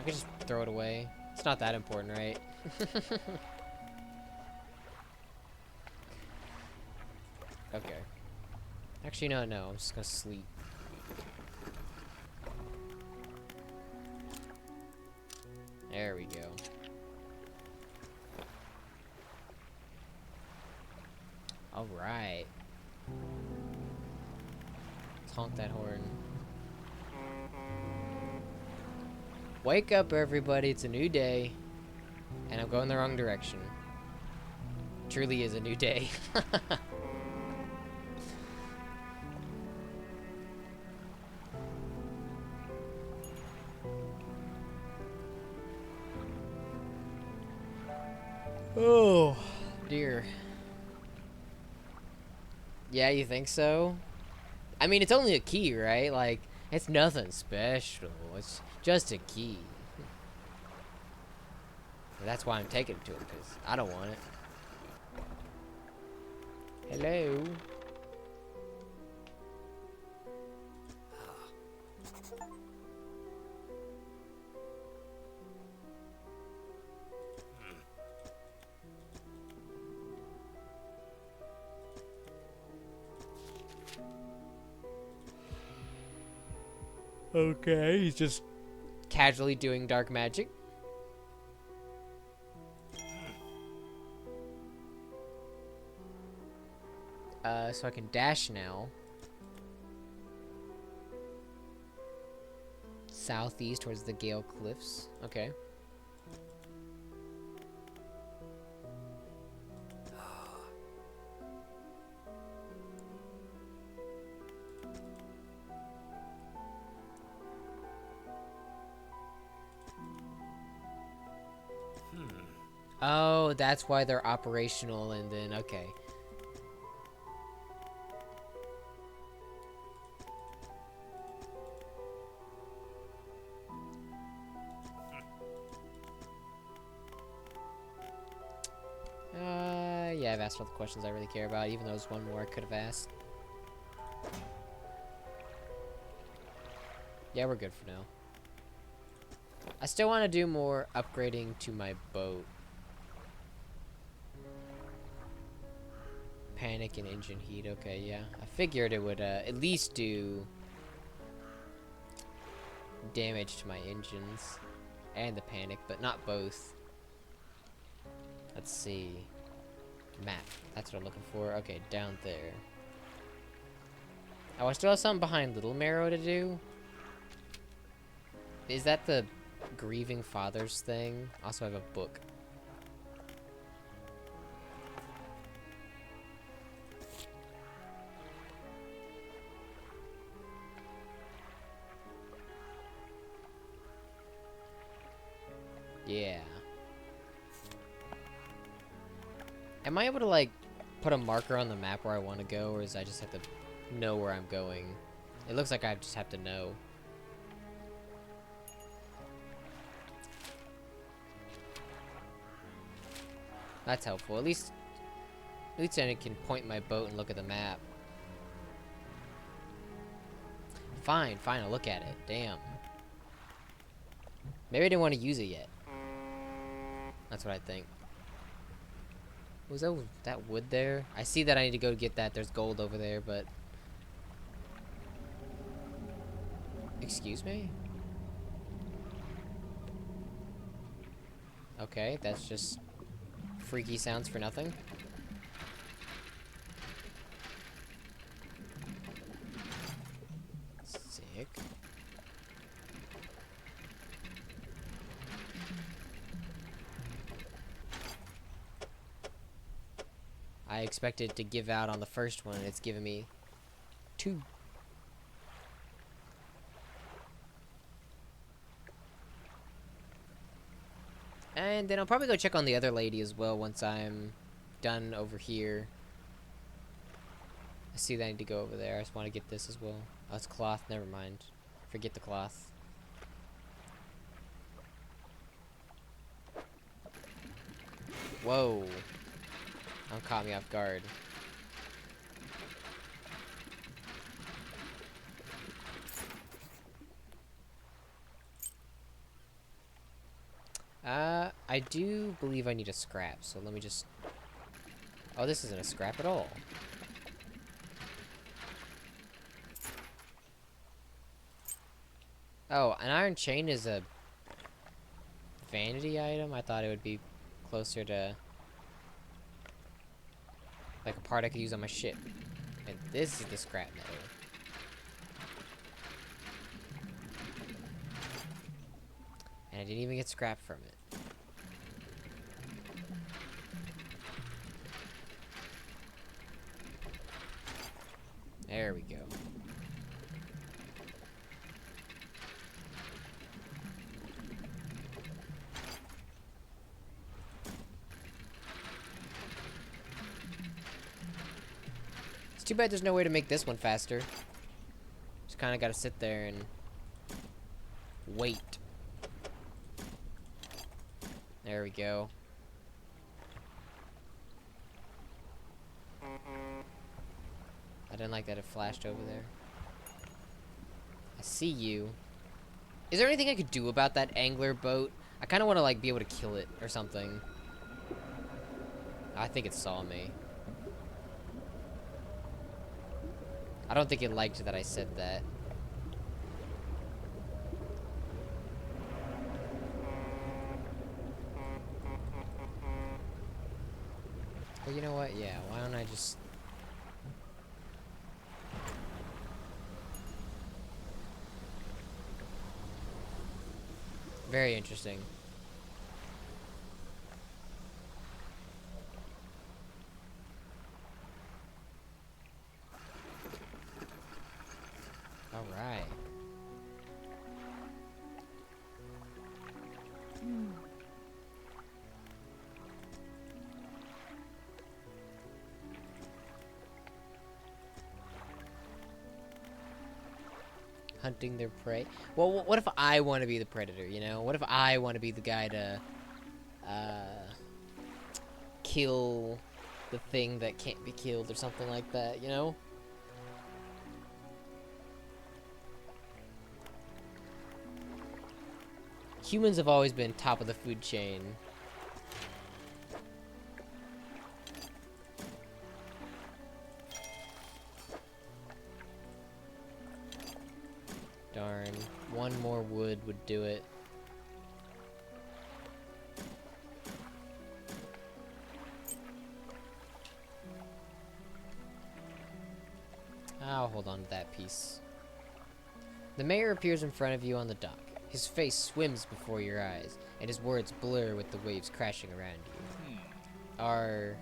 S1: I could just throw it away. It's not that important, right? Okay. Actually, no, I'm just gonna sleep. There we go. Alright. Let's honk that horn. Wake up, everybody. It's a new day. And I'm going the wrong direction. Truly is a new day. Oh, dear. Yeah, you think so? I mean, it's only a key, right? Like, it's nothing special. It's just a key. That's why I'm taking it to him, because I don't want it. Hello? Okay, he's just casually doing dark magic. So I can dash now. Southeast towards the Gale Cliffs. Okay. Oh, that's why they're operational and then, okay. Yeah, I've asked all the questions I really care about, even though there's one more I could have asked. Yeah, we're good for now. I still want to do more upgrading to my boat. Panic and engine heat, okay, yeah. I figured it would at least do damage to my engines and the panic, but not both. Let's see. Map. That's what I'm looking for. Okay, down there. Oh, I still have something behind Little Marrow to do. Is that the grieving father's thing? Also, I have a book. Yeah. Am I able to, like, put a marker on the map where I want to go, or is I just have to know where I'm going? It looks like I just have to know. That's helpful. At least then it can point my boat and look at the map. Fine, I'll look at it. Damn. Maybe I didn't want to use it yet. That's what I think. Was that wood there? I see that I need to go get that. There's gold over there, but... Excuse me? Okay, that's just freaky sounds for nothing. Sick. I expected to give out on the first one, and it's giving me 2. And then I'll probably go check on the other lady as well once I'm done over here. I see that I need to go over there. I just want to get this as well. Oh, it's cloth. Never mind. Forget the cloth. Whoa. That caught me off guard. I do believe I need a scrap, so let me just... Oh, this isn't a scrap at all. Oh, an iron chain is a vanity item? I thought it would be closer to... like a part I could use on my ship. And this is the scrap metal. And I didn't even get scrap from it. There we go. It's too bad there's no way to make this one faster. Just kind of got to sit there and wait. There we go. I didn't like that it flashed over there. I see you. Is there anything I could do about that angler boat? I kind of want to like be able to kill it or something. I think it saw me. I don't think it liked that I said that. Well, you know what? Yeah, why don't I just... Very interesting. All right. Hunting their prey. Well, what if I want to be the predator, you know? What if I want to be the guy to kill the thing that can't be killed or something like that, you know? Humans have always been top of the food chain. Darn. One more wood would do it. I'll hold on to that piece. The mayor appears in front of you on the dock. His face swims before your eyes, and his words blur with the waves crashing around you. Are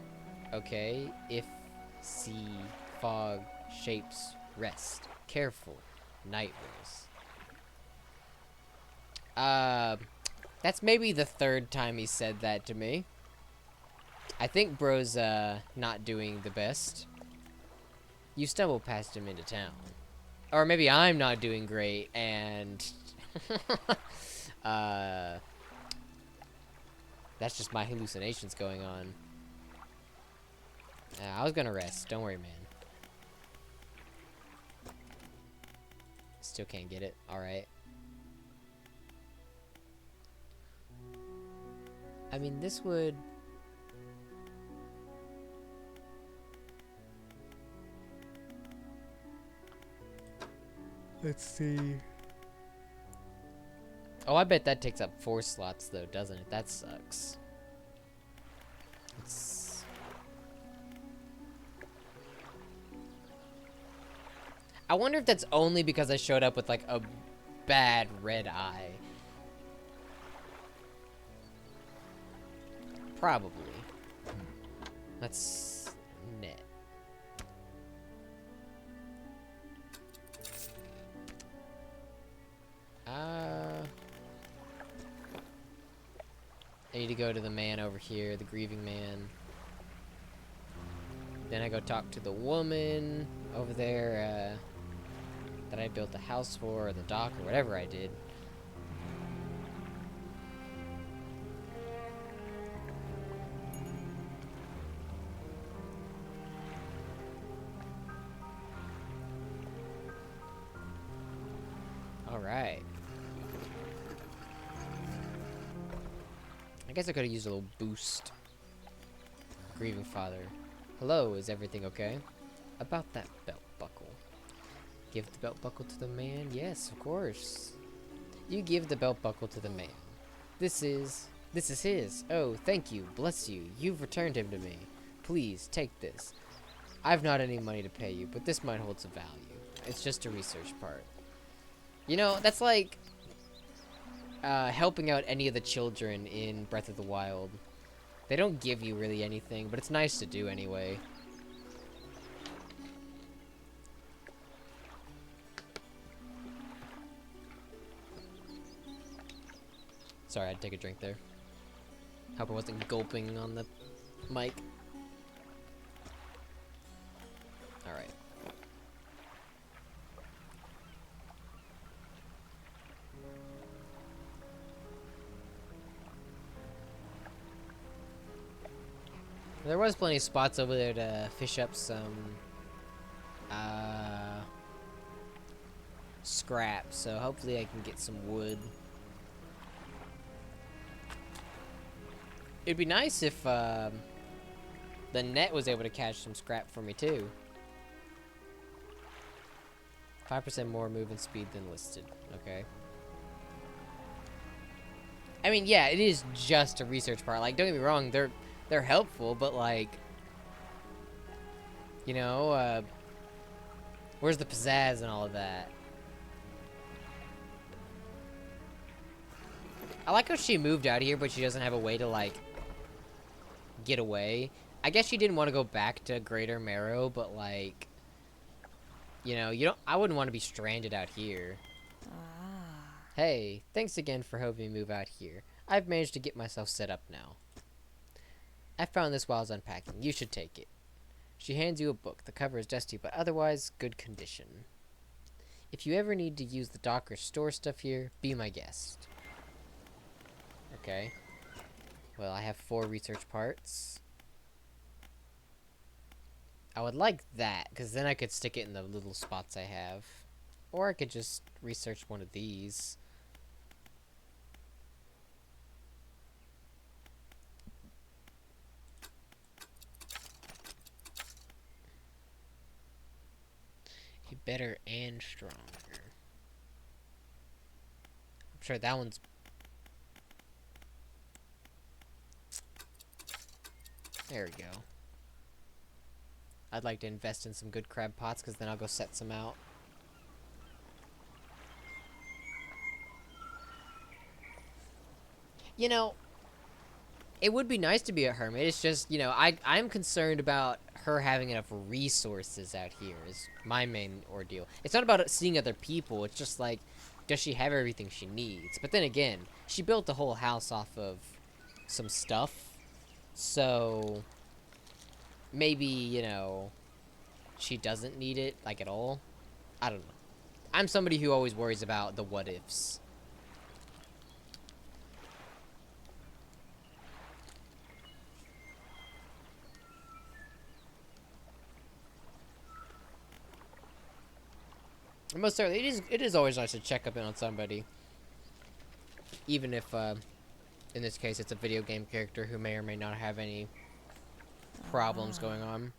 S1: okay if sea, fog, shapes, rest. Careful. Nightmares. That's maybe the 3rd time he said that to me. I think bro's, not doing the best. You stumble past him into town. Or maybe I'm not doing great, and... that's just my hallucinations going on. I was gonna rest. Don't worry, man. Still can't get it. Alright. I mean, this would... Let's see. Oh, I bet that takes up 4 slots, though, doesn't it? That sucks. It's... I wonder if that's only because I showed up with like a bad red eye. Probably. That's net. I need to go to the man over here, the grieving man. Then I go talk to the woman over there that I built the house for, or the dock, or whatever I did. Alright. I guess I could have used a little boost. Grieving father. Hello, is everything okay? About that belt buckle. Give the belt buckle to the man? Yes, of course. You give the belt buckle to the man. This is his. Oh, thank you. Bless you. You've returned him to me. Please, take this. I've not any money to pay you, but this might hold some value. It's just a research part. You know, that's like helping out any of the children in Breath of the Wild. They don't give you really anything, but it's nice to do anyway. Sorry, I had to take a drink there. Hope I wasn't gulping on the mic. Alright. There was plenty of spots over there to fish up some scrap, so hopefully I can get some wood. It'd be nice if the net was able to catch some scrap for me too. 5% more movement speed than listed. Okay. I mean, yeah, it is just a research part. Like, don't get me wrong, they're helpful, but like, you know, where's the pizzazz and all of that? I like how she moved out of here, but she doesn't have a way to like get away. I guess she didn't want to go back to Greater Marrow, but like, you know, I wouldn't want to be stranded out here. Hey, thanks again for helping me move out here. I've managed to get myself set up now. I found this while I was unpacking. You should take it. She hands you a book. The cover is dusty, but otherwise good condition. If you ever need to use the dock or store stuff here, be my guest. Okay. Well, I have 4 research parts. I would like that, because then I could stick it in the little spots I have. Or I could just research one of these. Better and stronger. I'm sure that one's... There we go. I'd like to invest in some good crab pots, because then I'll go set some out. You know, it would be nice to be a hermit. It's just, you know, I'm concerned about her having enough resources out here is my main ordeal. It's not about seeing other people. It's just like, does she have everything she needs? But then again, she built the whole house off of some stuff. So maybe, you know, she doesn't need it, like, at all. I don't know. I'm somebody who always worries about the what ifs. Most certainly, it is always nice to check up in on somebody. Even if, in this case, it's a video game character who may or may not have any problems going on.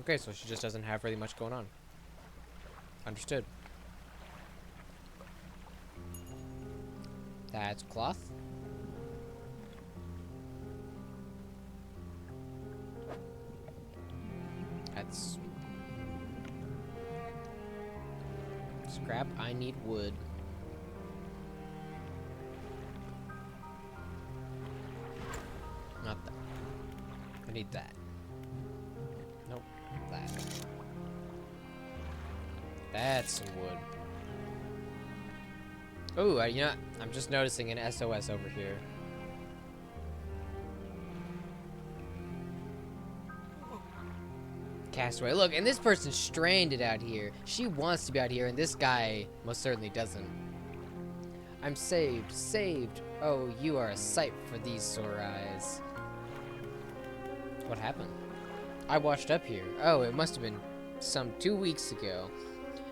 S1: Okay, so she just doesn't have really much going on. Understood. That's cloth. bits. Scrap, I need wood. Not that. I need that. Nope, that. That's some wood. Ooh, you know, I'm just noticing an SOS over here. Castaway. Look, and this person's stranded out here. She wants to be out here, and this guy most certainly doesn't. I'm saved, saved. Oh, you are a sight for these sore eyes. What happened? I washed up here. Oh, it must have been some 2 weeks ago.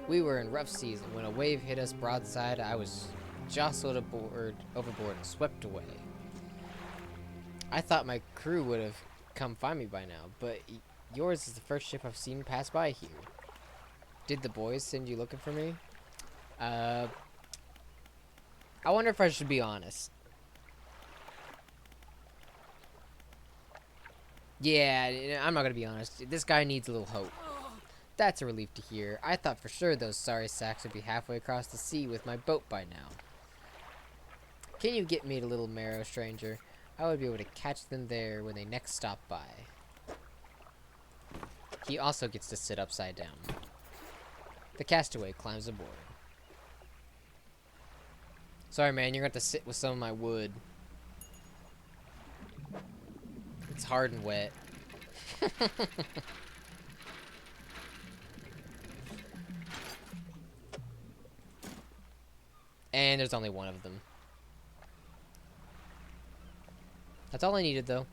S1: We were in rough season when a wave hit us broadside. I was jostled overboard and swept away. I thought my crew would have come find me by now, but yours is the first ship I've seen pass by here. Did the boys send you looking for me? I wonder if I should be honest. Yeah, I'm not gonna be honest. This guy needs a little hope. That's a relief to hear. I thought for sure those sorry sacks would be halfway across the sea with my boat by now. Can you get me to Little Marrow, stranger? I would be able to catch them there when they next stop by. He also gets to sit upside down. The castaway climbs aboard. Sorry, man, you're going to have to sit with some of my wood. It's hard and wet. And there's only one of them. That's all I needed, though.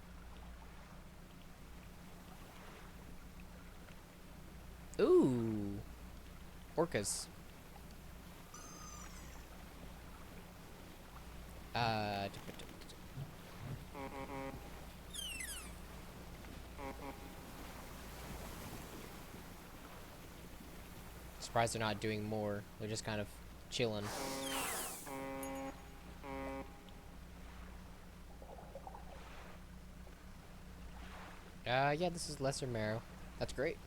S1: Ooh. Orcas. Surprised they're not doing more. They're just kind of chilling. Yeah, this is Lesser Marrow. That's great.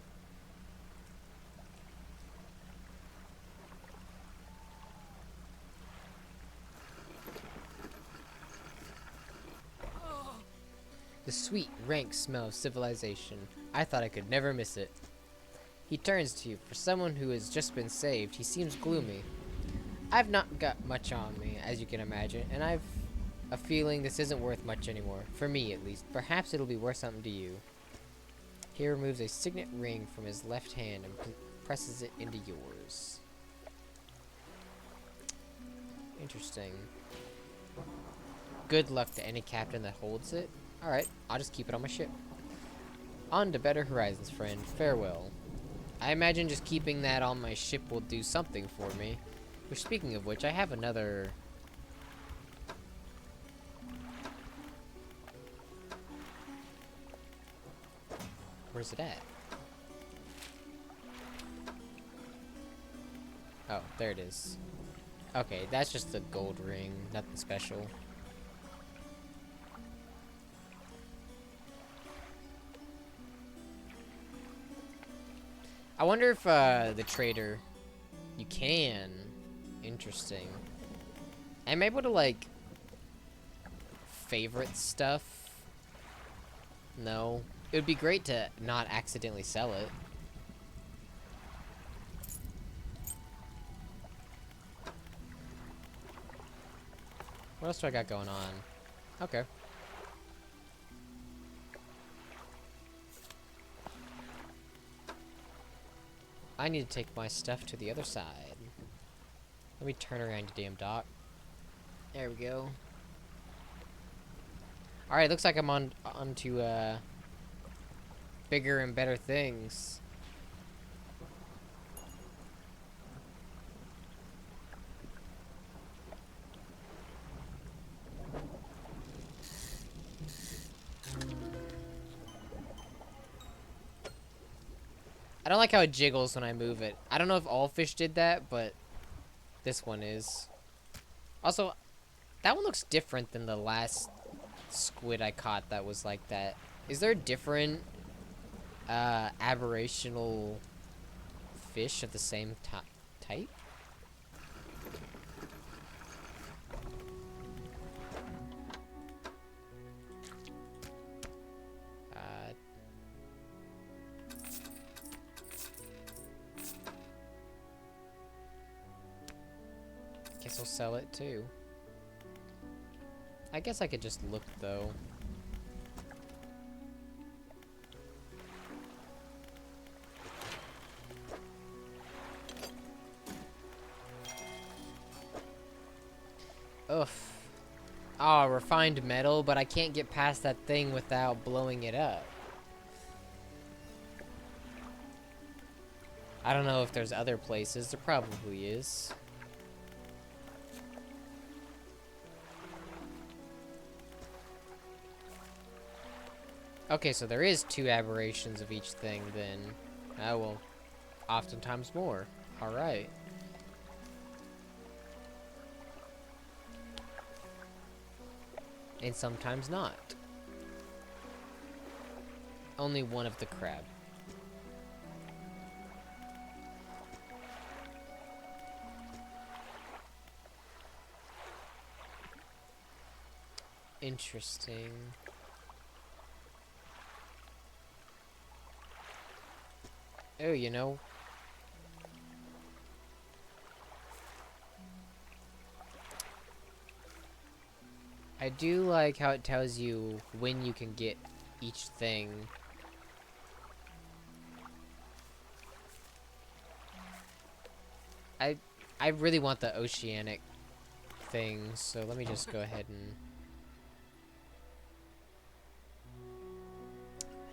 S1: The sweet, rank smell of civilization. I thought I could never miss it. He turns to you. For someone who has just been saved, he seems gloomy. I've not got much on me, as you can imagine, and I've a feeling this isn't worth much anymore. For me, at least. Perhaps it'll be worth something to you. He removes a signet ring from his left hand and presses it into yours. Interesting. Good luck to any captain that holds it. Alright, I'll just keep it on my ship. On to better horizons, friend. Farewell. I imagine just keeping that on my ship will do something for me. Which, speaking of which, I have another... Where's it at? Oh, there it is. Okay, that's just a gold ring. Nothing special. I wonder if the trader... You can. Interesting. I'm able to, like... favorite stuff? No. It would be great to not accidentally sell it. What else do I got going on? Okay. I need to take my stuff to the other side. Let me turn around, you damn dock. There we go. Alright, looks like I'm on to bigger and better things. I don't like how it jiggles when I move it. I don't know if all fish did that, but this one is. Also, that one looks different than the last squid I caught that was like that. Is there a different aberrational fish of the same type? Guess I'll sell it too. I guess I could just look though. Oof. Oh, refined metal, but I can't get past that thing without blowing it up. I don't know if there's other places. There probably is. Okay, so there is 2 aberrations of each thing then. Oh, well, oftentimes more. Alright. And sometimes not. Only one of the crab. Interesting. Oh, you know. I do like how it tells you when you can get each thing. I really want the oceanic thing, so let me just go ahead and...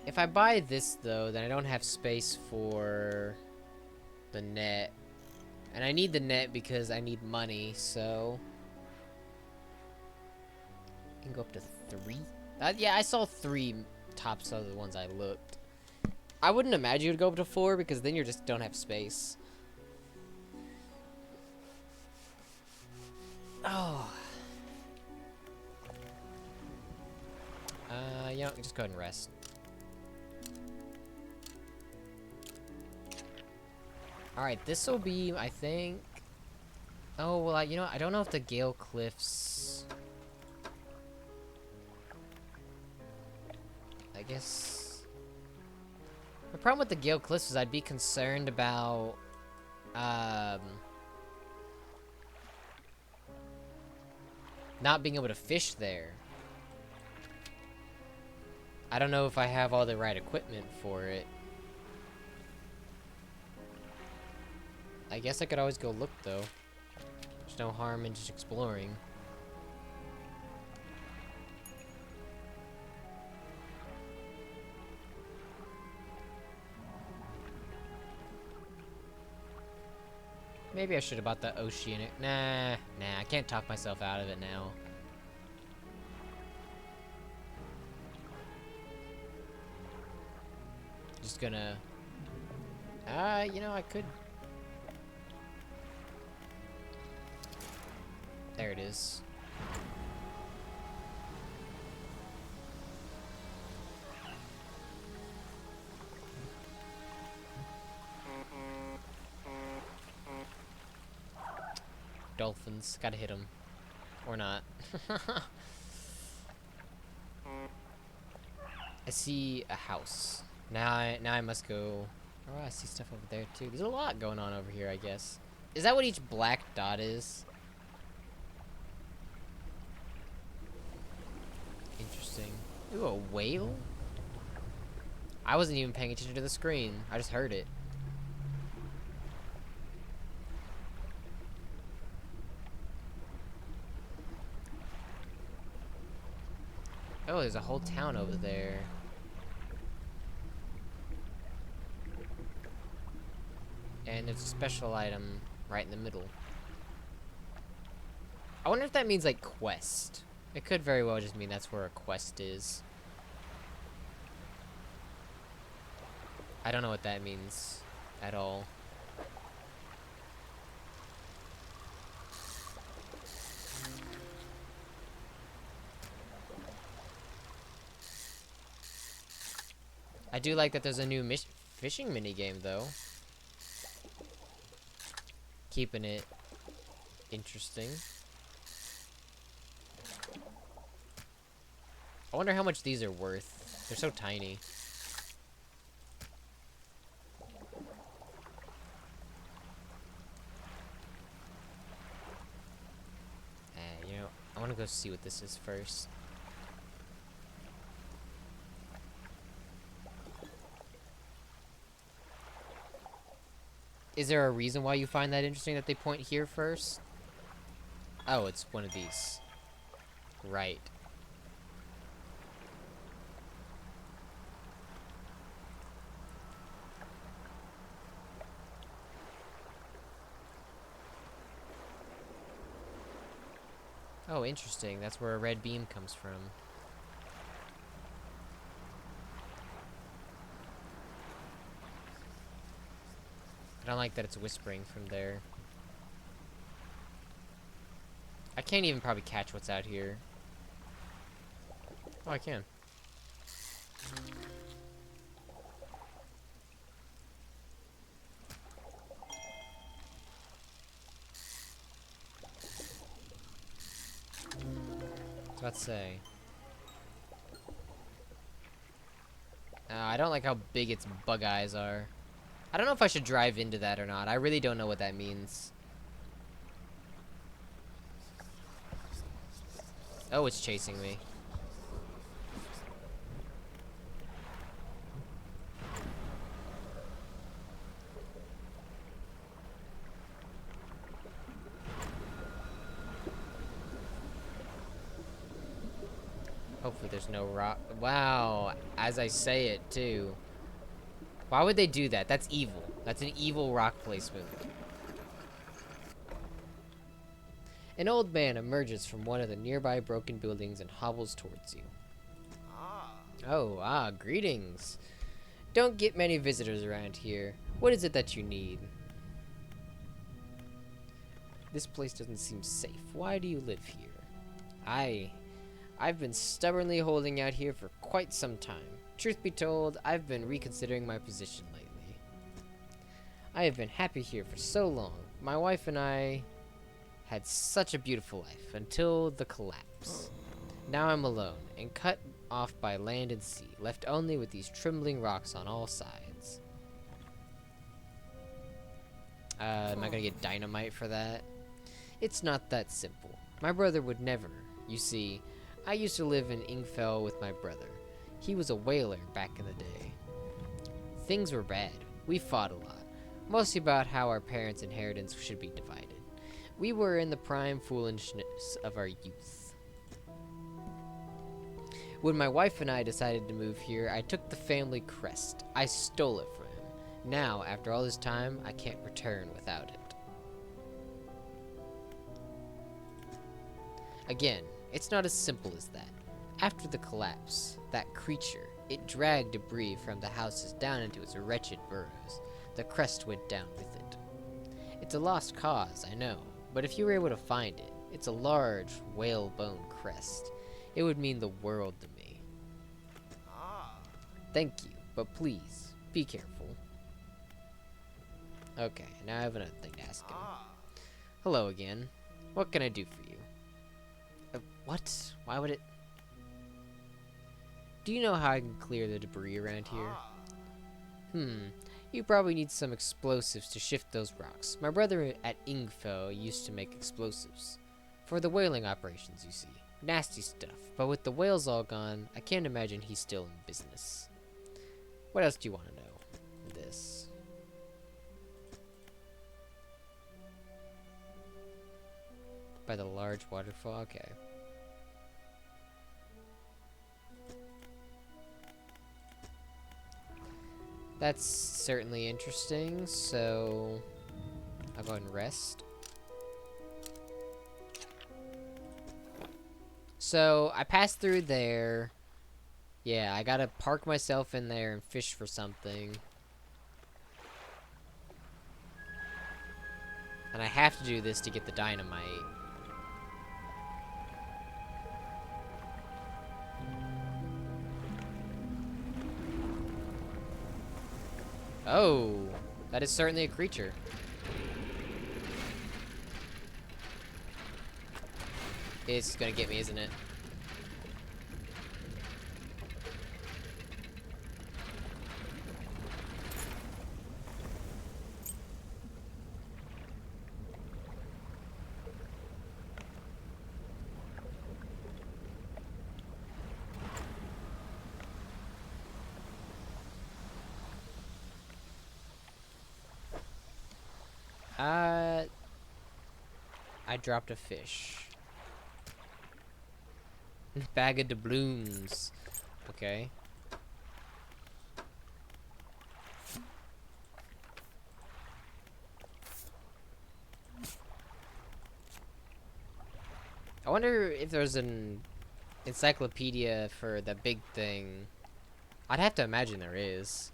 S1: If I buy this, though, then I don't have space for the net. And I need the net because I need money, so... I can go up to 3? Yeah, I saw 3 tops of the ones I looked. I wouldn't imagine you'd go up to 4 because then you just don't have space. Oh. You know, just go ahead and rest. Alright, this will be, I think... Oh, well, you know, I don't know if the Gale Cliffs... I guess... The problem with the Gale Cliffs is I'd be concerned about... not being able to fish there. I don't know if I have all the right equipment for it. I guess I could always go look, though. There's no harm in just exploring. Maybe I should have bought the oceanic. Nah, I can't talk myself out of it now. Just gonna... you know, I could... There it is. Dolphins. Gotta hit them. Or not. I see a house. Now I must go... Oh, I see stuff over there, too. There's a lot going on over here, I guess. Is that what each black dot is? Interesting. Ooh, a whale? I wasn't even paying attention to the screen. I just heard it. Oh, there's a whole town over there. And there's a special item right in the middle. I wonder if that means, like, quest. It could very well just mean that's where a quest is. I don't know what that means at all. I I do like that there's a new fishing mini game though. Keeping it interesting. I wonder how much these are worth. They're so tiny. You know, I want to go see what this is first. Is there a reason why you find that interesting that they point here first? Oh, it's one of these. Right. Oh, interesting. That's where a red beam comes from. I don't like that it's whispering from there. I can't even probably catch what's out here. Oh, I can. I was about to say. I don't like how big its bug eyes are. I don't know if I should drive into that or not. I really don't know what that means. Oh, it's chasing me. Hopefully there's no rock. Wow, as I say it too. Why would they do that? That's evil. That's an evil rock placement. An old man emerges from one of the nearby broken buildings and hobbles towards you. Oh, greetings. Don't get many visitors around here. What is it that you need? This place doesn't seem safe. Why do you live here? I've been stubbornly holding out here for quite some time. Truth be told, I've been reconsidering my position lately. I have been happy here for so long. My wife and I had such a beautiful life until the collapse. Now I'm alone and cut off by land and sea, left only with these trembling rocks on all sides. Am I gonna get dynamite for that? It's not that simple. My brother would never. You see, I used to live in Ingfell with my brother. He was a whaler back in the day. Things were bad. We fought a lot, mostly about how our parents' inheritance should be divided. We were in the prime foolishness of our youth. When my wife and I decided to move here, I took the family crest. I stole it from him. Now, after all this time, I can't return without it. Again, it's not as simple as that. After the collapse, that creature, it dragged debris from the houses down into its wretched burrows. The crest went down with it. It's a lost cause, I know, but if you were able to find it, it's a large, whalebone crest. It would mean the world to me. Thank you, but please, be careful. Okay, now I have another thing to ask him. Hello again. What can I do for you? What? Why would it... Do you know how I can clear the debris around here? You probably need some explosives to shift those rocks. My brother at Ingfell used to make explosives. For the whaling operations, you see. Nasty stuff, but with the whales all gone, I can't imagine he's still in business. What else do you want to know? This. By the large waterfall? Okay. That's certainly interesting, so I'll go ahead and rest. So I passed through there. Yeah, I gotta park myself in there and fish for something. And I have to do this to get the dynamite. Oh, that is certainly a creature. It's gonna get me, isn't it? I dropped a fish. Bag of doubloons. Okay. I wonder if there's an encyclopedia for the big thing. I'd have to imagine there is.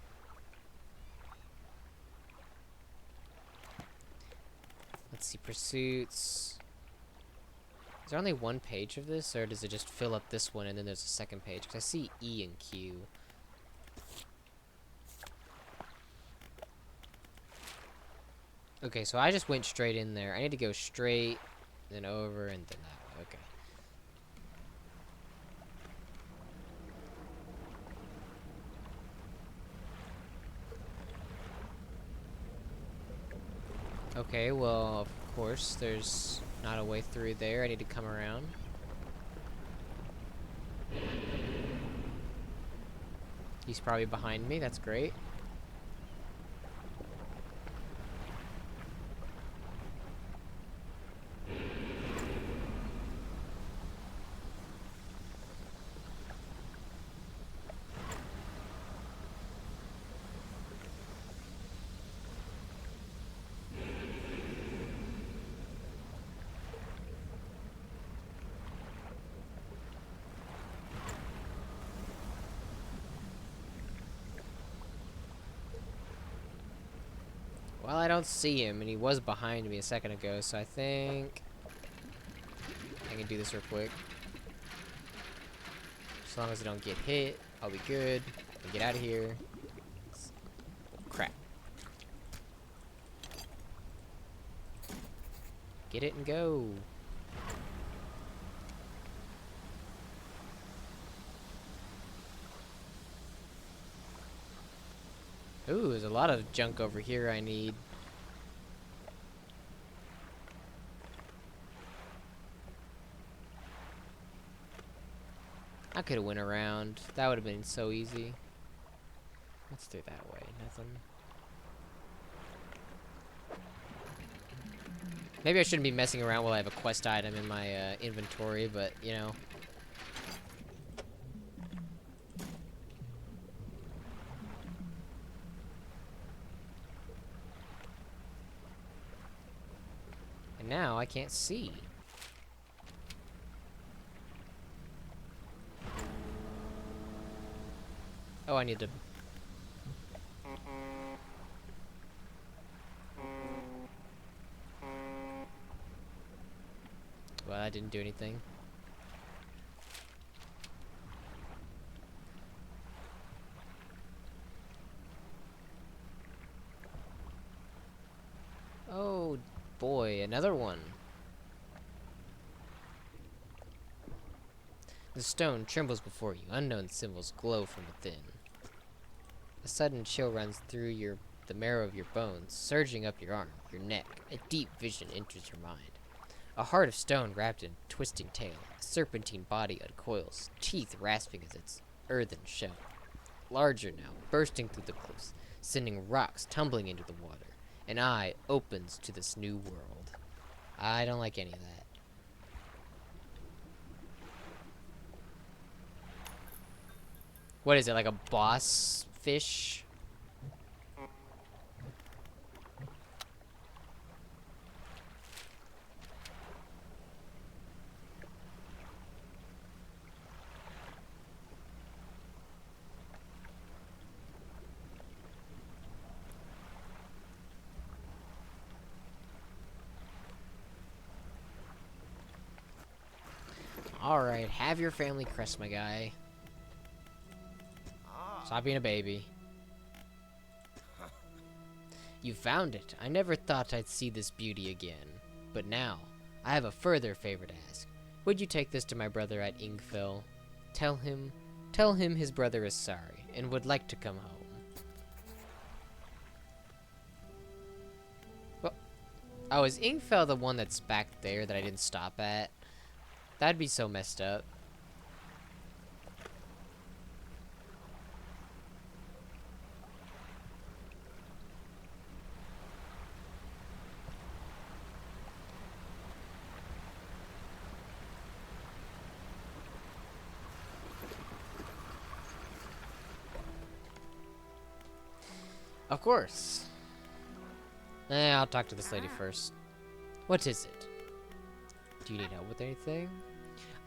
S1: Let's see, pursuits. Is there only one page of this, or does it just fill up this one and then there's a second page? Because I see E and Q. Okay, so I just went straight in there. I need to go straight, then over, and then that way. Okay. Okay, well, of course, there's not a way through there. I need to come around. He's probably behind me. That's great. Well, I don't see him, and he was behind me a second ago, so I think I can do this real quick. As long as I don't get hit, I'll be good. And get out of here. Oh, crap. Get it and go. Ooh, there's a lot of junk over here I need. I could have went around. That would have been so easy. Let's do it that way. Nothing. Maybe I shouldn't be messing around while I have a quest item in my inventory, but, you know. And now I can't see. Oh, I need to... Well, that didn't do anything. Oh, boy, another one. The stone trembles before you. Unknown symbols glow from within. A sudden chill runs through the marrow of your bones, surging up your arm, your neck. A deep vision enters your mind. A heart of stone wrapped in a twisting tail. A serpentine body uncoils, teeth rasping as its earthen shell. Larger now, bursting through the cliffs, sending rocks tumbling into the water. An eye opens to this new world. I don't like any of that. What is it, like a boss fish? Alright, have your family crest, my guy. Stop being a baby. You found it. I never thought I'd see this beauty again. But now, I have a further favor to ask. Would you take this to my brother at Ingfell? Tell him his brother is sorry and would like to come home. Well, oh, is Ingfell the one that's back there that I didn't stop at? That'd be so messed up. Of course. I'll talk to this lady first. What is it? Do you need help with anything?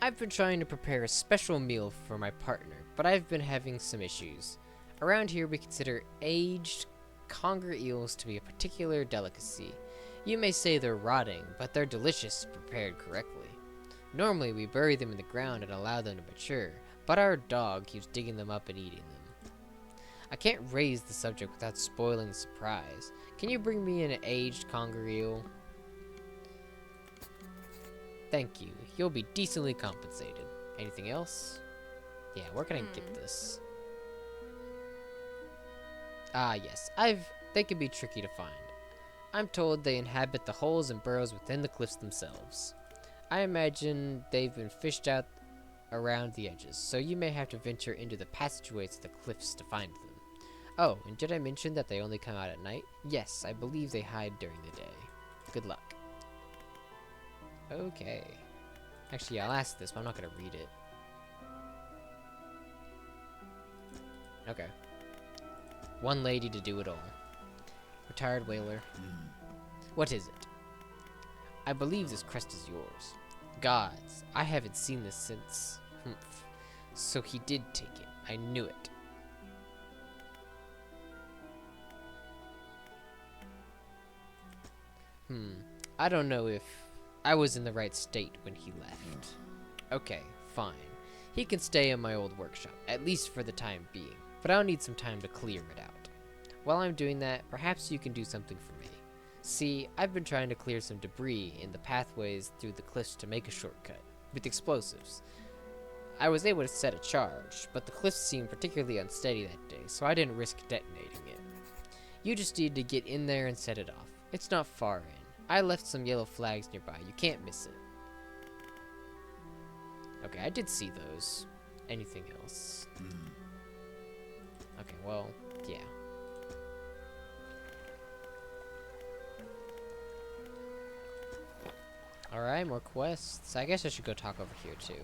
S1: I've been trying to prepare a special meal for my partner, but I've been having some issues. Around here we consider aged conger eels to be a particular delicacy. You may say they're rotting, but they're delicious if prepared correctly. Normally we bury them in the ground and allow them to mature, but our dog keeps digging them up and eating them. I can't raise the subject without spoiling the surprise. Can you bring me an aged conger eel? Thank you. You'll be decently compensated. Anything else? Yeah, where can I get this? Ah, yes. They can be tricky to find. I'm told they inhabit the holes and burrows within the cliffs themselves. I imagine they've been fished out around the edges, so you may have to venture into the passageways of the cliffs to find them. Oh, and did I mention that they only come out at night? Yes, I believe they hide during the day. Good luck. Okay. Actually, I'll ask this, but I'm not gonna read it. Okay. One lady to do it all. Retired whaler. What is it? I believe this crest is yours. Gods, I haven't seen this since... Humph. So he did take it. I knew it. I don't know if I was in the right state when he left. Okay, fine. He can stay in my old workshop, at least for the time being, but I'll need some time to clear it out. While I'm doing that, perhaps you can do something for me. See, I've been trying to clear some debris in the pathways through the cliffs to make a shortcut, with explosives. I was able to set a charge, but the cliffs seemed particularly unsteady that day, so I didn't risk detonating it. You just need to get in there and set it off. It's not far in. I left some yellow flags nearby. You can't miss it. Okay, I did see those. Anything else? Okay, well, yeah. Alright, more quests. I guess I should go talk over here, too.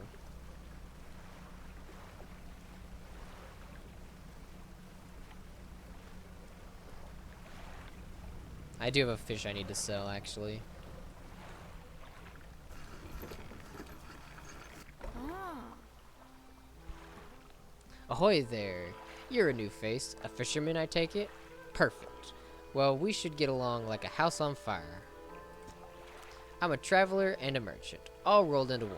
S1: I do have a fish I need to sell, actually. Ahoy there! You're a new face. A fisherman, I take it? Perfect. Well, we should get along like a house on fire. I'm a traveler and a merchant, all rolled into one.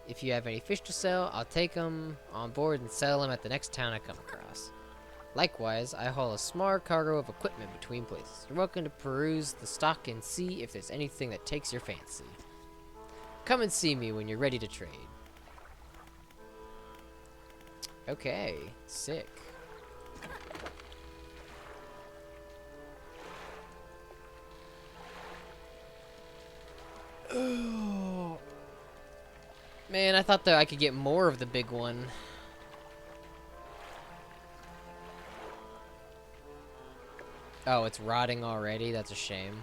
S1: If you have any fish to sell, I'll take them on board and sell them at the next town I come across. Likewise, I haul a small cargo of equipment between places. You're welcome to peruse the stock and see if there's anything that takes your fancy. Come and see me when you're ready to trade. Okay, sick. Oh. Man, I thought that I could get more of the big one. Oh, it's rotting already? That's a shame.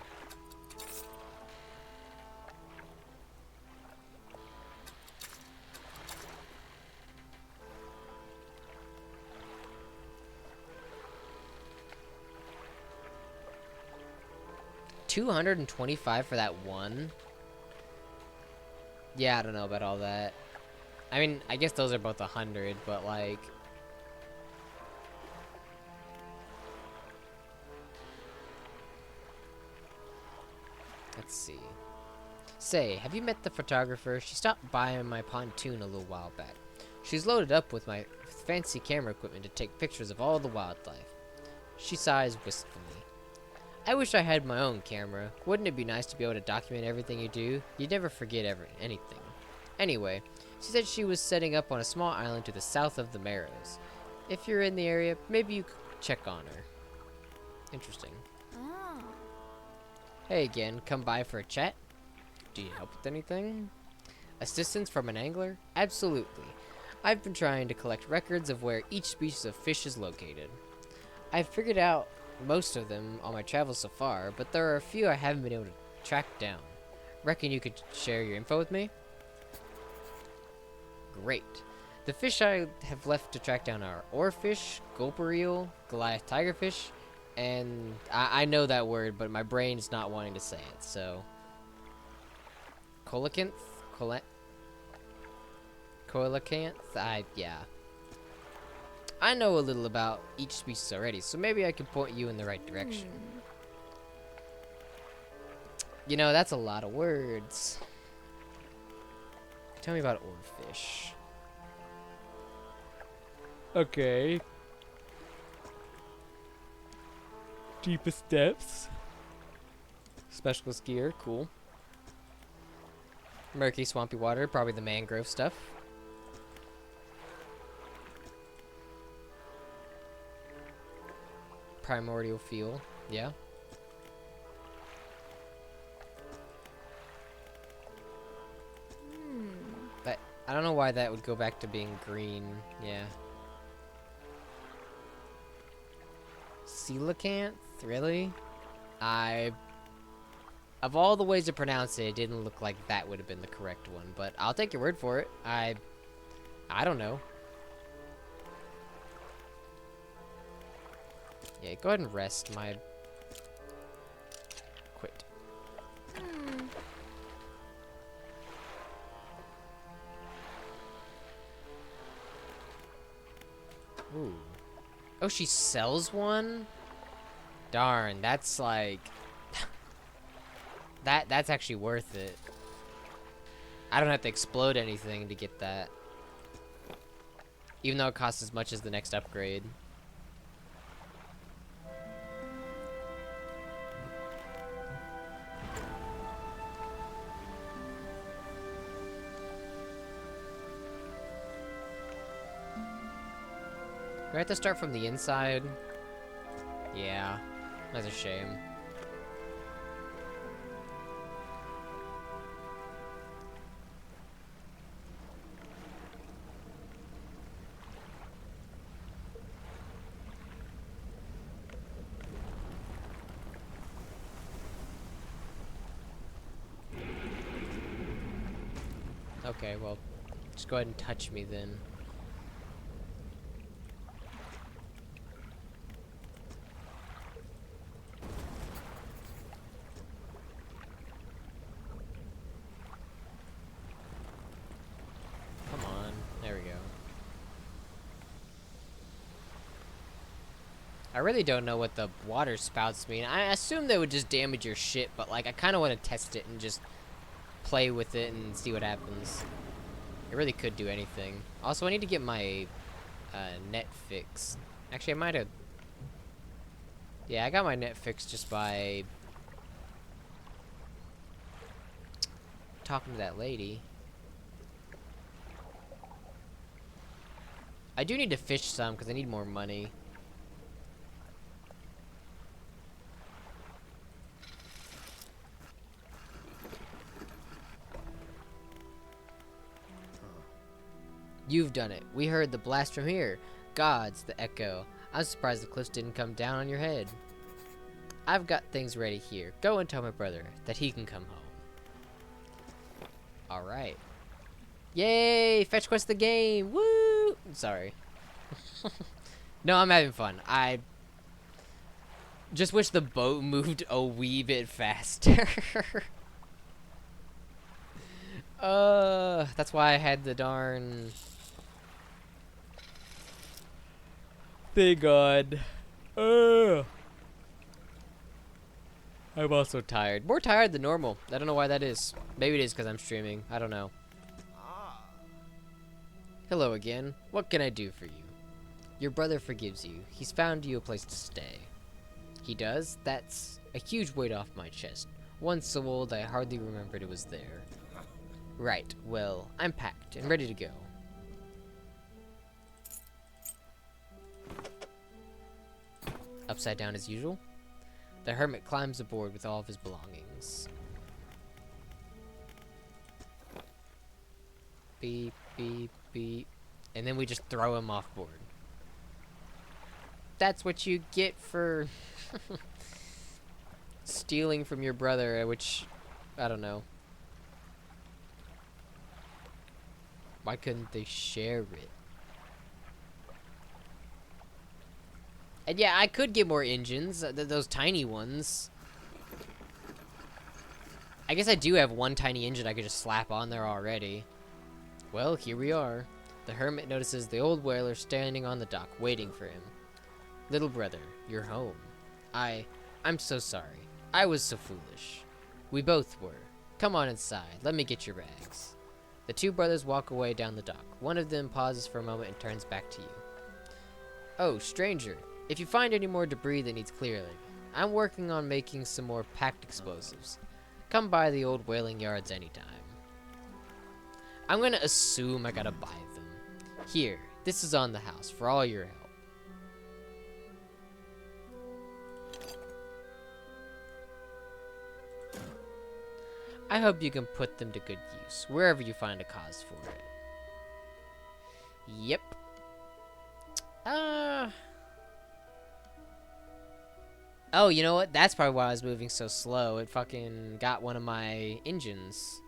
S1: $225 for that one? Yeah, I don't know about all that. I mean, I guess those are both 100, but like... Let's see. Say, have you met the photographer? She stopped by on my pontoon a little while back. She's loaded up with my fancy camera equipment to take pictures of all the wildlife. She sighs wistfully. I wish I had my own camera. Wouldn't it be nice to be able to document everything you do? You'd never forget anything. Anyway, she said she was setting up on a small island to the south of the Marrows. If you're in the area, maybe you could check on her. Interesting.
S4: Oh.
S1: Hey again, come by for a chat? Do you help with anything? Assistance from an angler? Absolutely. I've been trying to collect records of where each species of fish is located. I've figured out most of them on my travels so far, but there are a few I haven't been able to track down. Reckon you could share your info with me? Great. The fish I have left to track down are oarfish, gulper eel, Goliath tigerfish, and I know that word, but my brain's not wanting to say it, so... Coelacanth? Coelacanth? Yeah. I know a little about each species already, so maybe I can point you in the right direction. You know, that's a lot of words. Tell me about oarfish. Okay. Deepest depths. Specialist gear, cool. Murky, swampy water, probably the mangrove stuff. Primordial feel, yeah. But I don't know why that would go back to being green, yeah. Coelacanth? Really? Of all the ways to pronounce it, it didn't look like that would have been the correct one, but I'll take your word for it. I don't know. Yeah, go ahead and rest. Quit. Ooh. Oh, she sells one? Darn, that's like... That's actually worth it. I don't have to explode anything to get that. Even though it costs as much as the next upgrade. Do I have to start from the inside? Yeah, that's a shame. Okay, well, just go ahead and touch me then. Come on, there we go. I really don't know what the water spouts mean. I assume they would just damage your shit, but like I kind of want to test it and just play with it and see what happens. It really could do anything. Also, I need to get my net fixed. Actually, I might have... Yeah, I got my net fixed just by talking to that lady. I do need to fish some because I need more money. You've done it. We heard the blast from here. Gods, the echo. I'm surprised the cliffs didn't come down on your head. I've got things ready here. Go and tell my brother that he can come home. Alright. Yay! Fetch quest the game! Woo! Sorry. No, I'm having fun. I just wish the boat moved a wee bit faster. That's why I had the darn... thing on. I'm also tired. More tired than normal. I don't know why that is. Maybe it is because I'm streaming. I don't know. Hello again. What can I do for you? Your brother forgives you. He's found you a place to stay. He does? That's a huge weight off my chest. One so old I hardly remembered it was there. Right, well, I'm packed and ready to go. Upside down as usual. The hermit climbs aboard with all of his belongings. Beep, beep, beep. And then we just throw him off board. That's what you get for stealing from your brother, which, I don't know. Why couldn't they share it? And yeah, I could get more engines, those tiny ones. I guess I do have one tiny engine I could just slap on there already. Well, here we are. The hermit notices the old whaler standing on the dock, waiting for him. Little brother, you're home. I'm so sorry. I was so foolish. We both were. Come on inside. Let me get your bags. The two brothers walk away down the dock. One of them pauses for a moment and turns back to you. Oh, stranger. If you find any more debris that needs clearing, I'm working on making some more packed explosives. Come by the old whaling yards anytime. I'm gonna assume I gotta buy them. Here, this is on the house for all your help. I hope you can put them to good use, wherever you find a cause for it. Yep. Oh, you know what? That's probably why I was moving so slow. It fucking got one of my engines.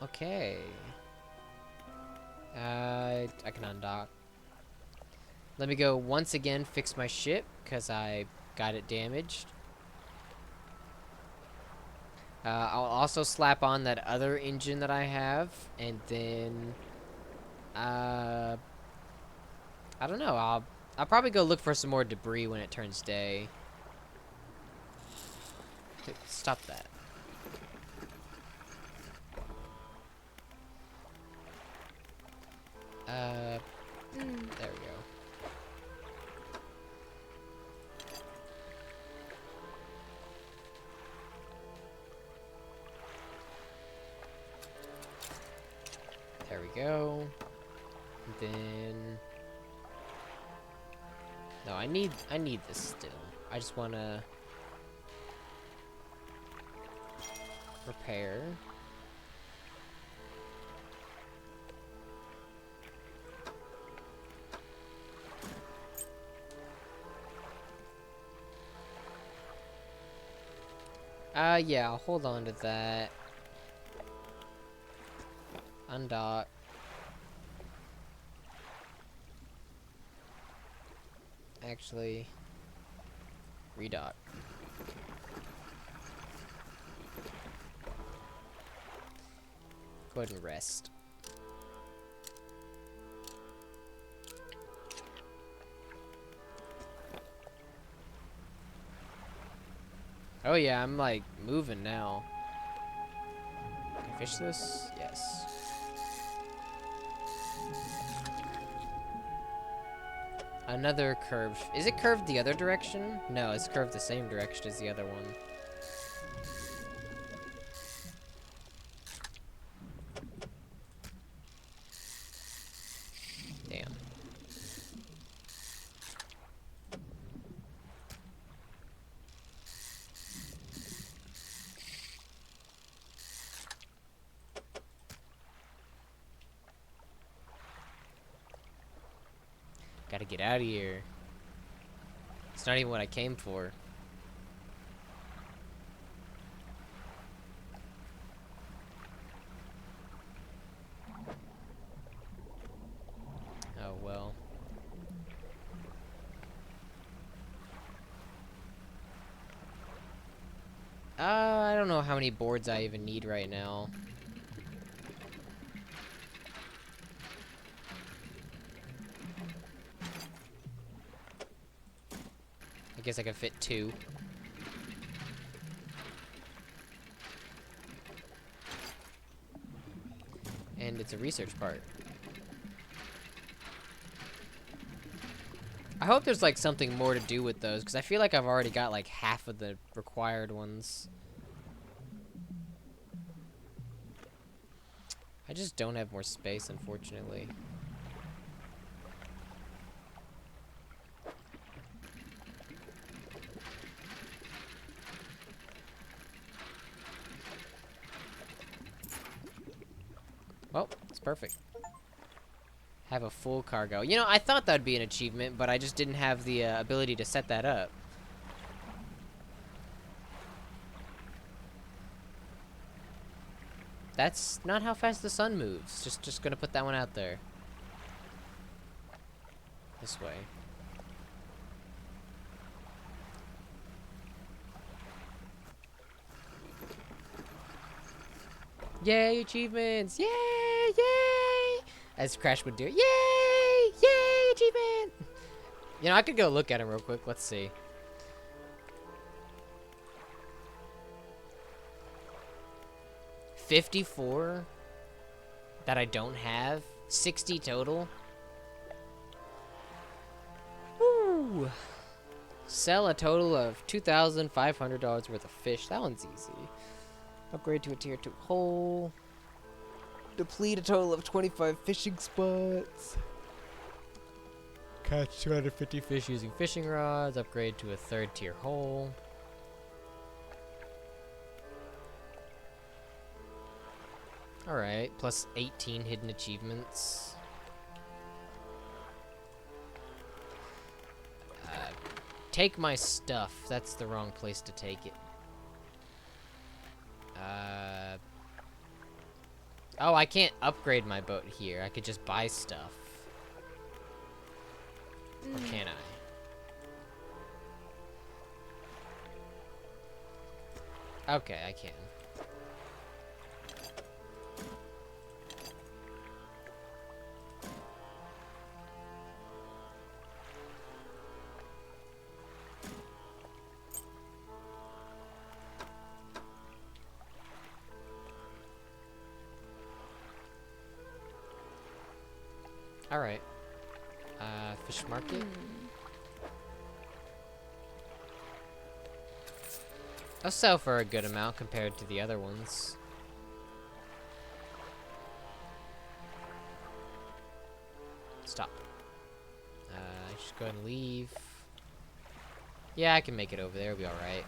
S1: Okay. I can undock. Let me go once again fix my ship, because I got it damaged. I'll also slap on that other engine that I have, and then, I don't know, I'll probably go look for some more debris when it turns day. Stop that. There we go. There we go. And then no, I need this still. I just wanna repair. Yeah, I'll hold on to that. Undock. Actually, redock. Go ahead and rest. Oh yeah, I'm like moving now. Can I fish this? Yes. Another curve. Is it curved the other direction? No, it's curved the same direction as the other one. Damn. Gotta get out of here. It's not even what I came for. Oh well. I don't know how many boards I even need right now. I guess I can fit 2. and it's a research part. I hope there's like something more to do with those, because I feel like I've already got like half of the required ones. I just don't have more space, unfortunately. Well, it's perfect. Have a full cargo. You know, I thought that'd be an achievement, but I just didn't have the ability to set that up. That's not how fast the sun moves. Just gonna put that one out there. This way. Yay, achievements! Yay! Yay! As Crash would do. Yay! Yay, achievement! You know, I could go look at him real quick. Let's see. $54 that I don't have. 60 total. Woo! Sell a total of $2,500 worth of fish. That one's easy. Upgrade to a tier 2 hole. Deplete a total of 25 fishing spots. Catch 250 fish using fishing rods. Upgrade to a 3rd tier hole. Alright, plus 18 hidden achievements. Take my stuff. That's the wrong place to take it. Oh, I can't upgrade my boat here. I could just buy stuff. Or can I? Okay, I can. Alright. Fish market? I'll sell for a good amount compared to the other ones. Stop. Just go ahead and leave. Yeah, I can make it over there. It'll be alright.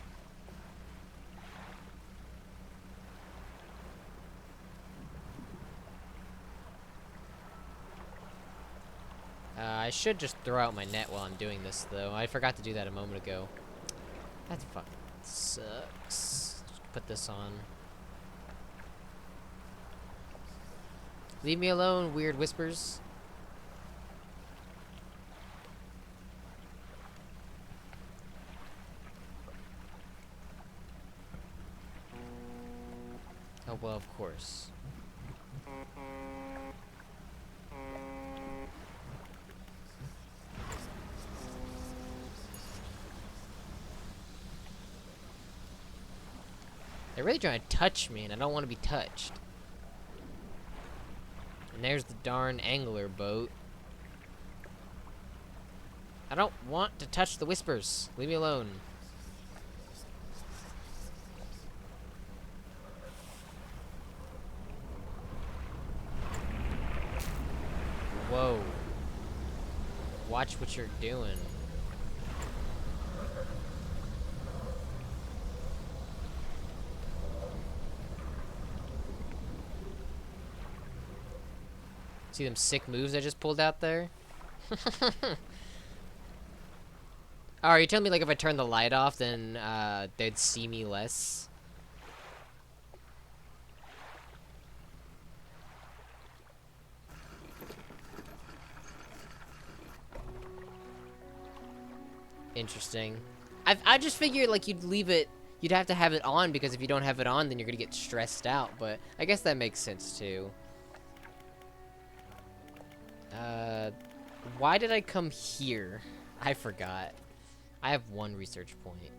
S1: I should just throw out my net while I'm doing this, though. I forgot to do that a moment ago. That fucking sucks. Just put this on. Leave me alone, weird whispers. Oh, well, of course. They're really trying to touch me, and I don't want to be touched. And there's the darn angler boat. I don't want to touch the whispers. Leave me alone. Whoa. Watch what you're doing. See them sick moves I just pulled out there? Oh, are you telling me like if I turn the light off then they'd see me less? Interesting. I just figured like you'd leave it, you'd have to have it on because if you don't have it on then you're gonna get stressed out, but I guess that makes sense too. Why did I come here? I forgot. I have one research point.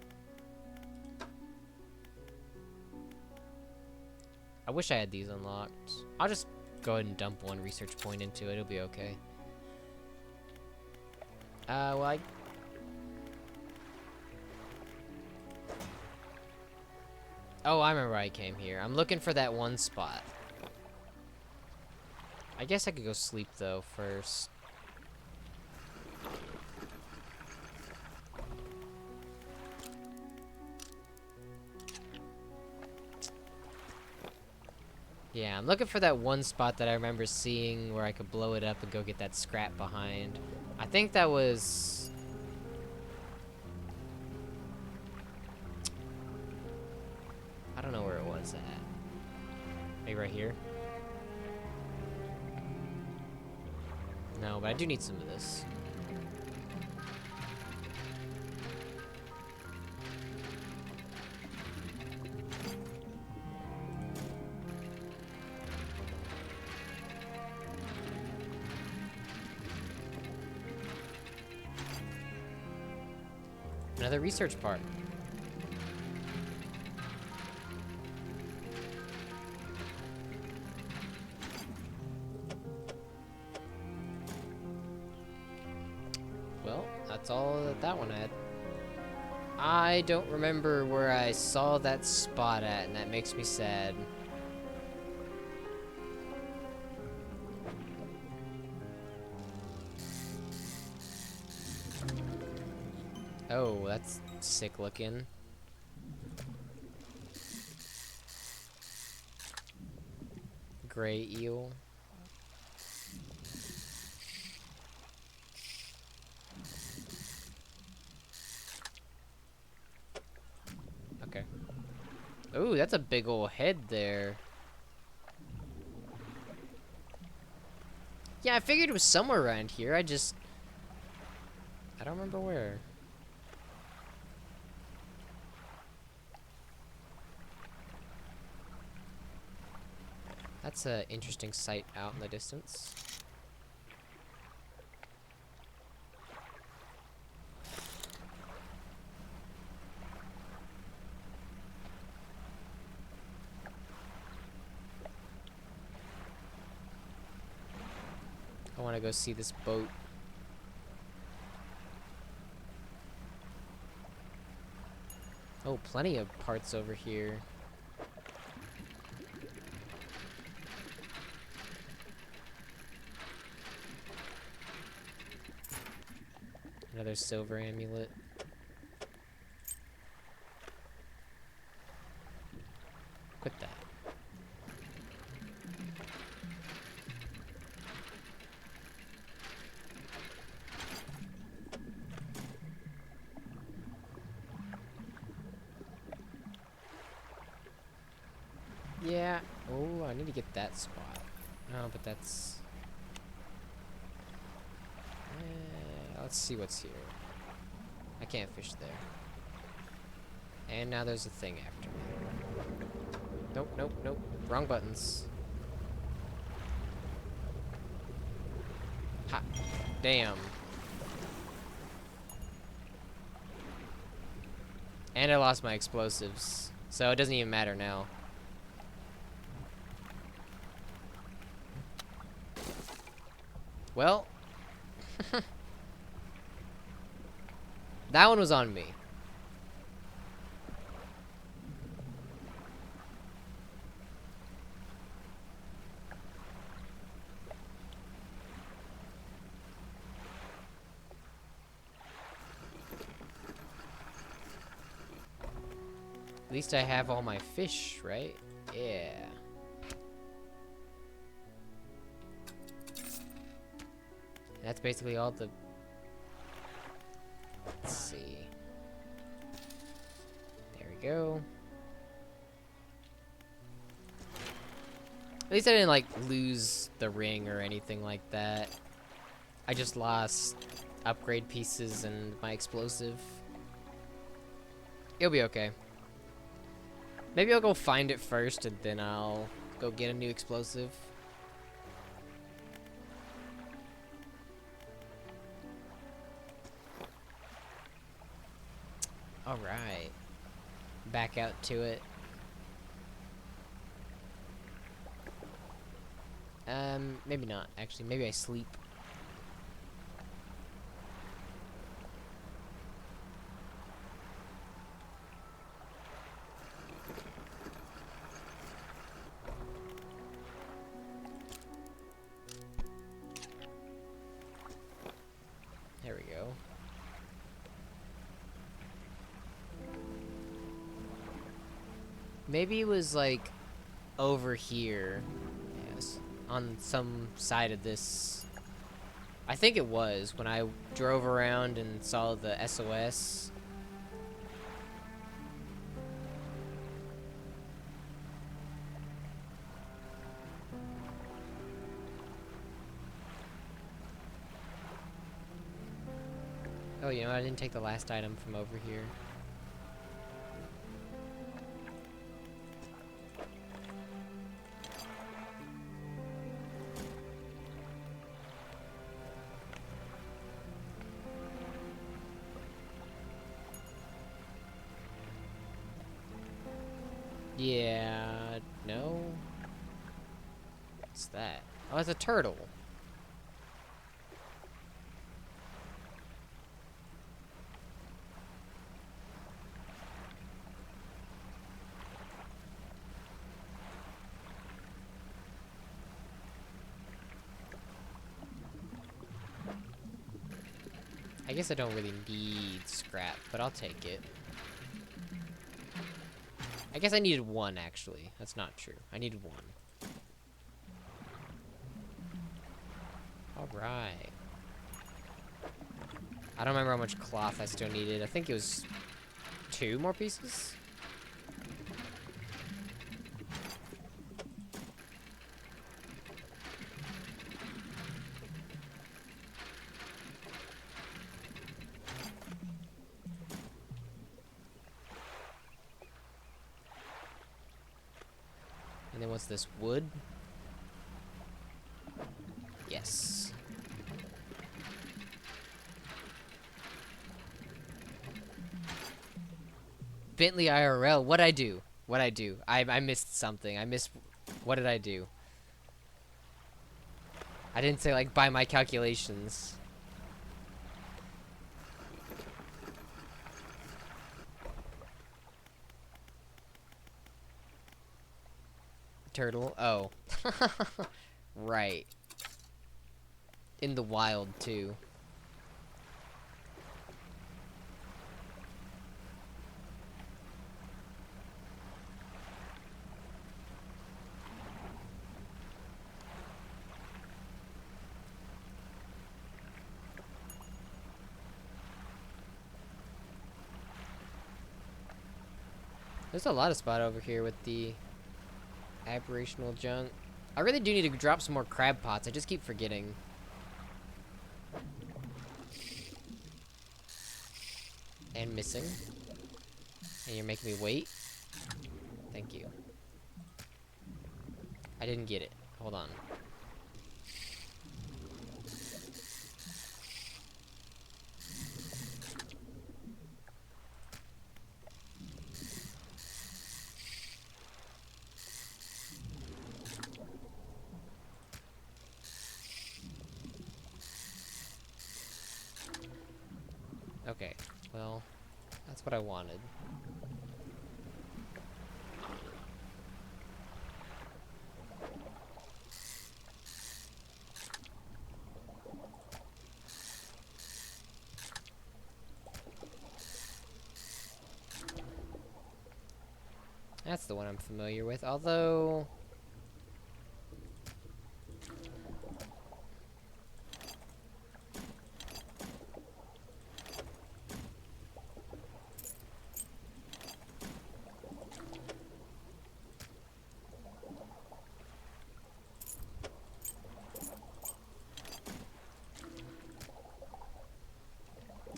S1: I wish I had these unlocked. I'll just go ahead and dump one research point into it. It'll be okay. Well, oh, I remember I came here. I'm looking for that one spot. I guess I could go sleep, though, first. Yeah, I'm looking for that one spot that I remember seeing where I could blow it up and go get that scrap behind. I think that was... I don't know where it was at. Maybe right here? No, but I do need some of this. Another research part. Well, that's all that one had. I don't remember where I saw that spot at, and that makes me sad. Oh, that's sick looking. Gray eel. Okay. Ooh, that's a big old head there. Yeah, I figured it was somewhere around here. I don't remember where. That's an interesting sight out in the distance. I want to go see this boat. Oh, plenty of parts over here. Another silver amulet. Quit that. Yeah. Oh, I need to get that spot. No, but that's... let's see what's here. I can't fish there. And now there's a thing after me. Nope, nope, nope. Wrong buttons. Ha! Damn. And I lost my explosives. So it doesn't even matter now. Well. That one was on me. At least I have all my fish, right? Yeah. That's basically all the... Let's see. There we go. At least I didn't, like, lose the ring or anything like that. I just lost upgrade pieces and my explosive. It'll be okay. Maybe I'll go find it first and then I'll go get a new explosive. Alright. Back out to it. Maybe not, actually. Maybe I sleep. There we go. Maybe it was, like, over here. Yes. On some side of this. I think it was when I drove around and saw the SOS. Oh, you know, I didn't take the last item from over here. Yeah, no. What's that? Oh, it's a turtle. I guess I don't really need scrap, but I'll take it. I guess I needed one, actually. That's not true. I needed one. Alright. I don't remember how much cloth I still needed. I think it was 2 more pieces? And then what's this, wood? Yes. Bentley IRL, what'd I do? What'd I do? I missed something. What did I do? I didn't say, like, by my calculations. Turtle? Oh. Right. In the wild, too. There's a lot of spot over here with the aberrational junk. I really do need to drop some more crab pots. I just keep forgetting. And missing. And you're making me wait. Thank you. I didn't get it. Hold on. Okay, well, that's what I wanted. That's the one I'm familiar with, although...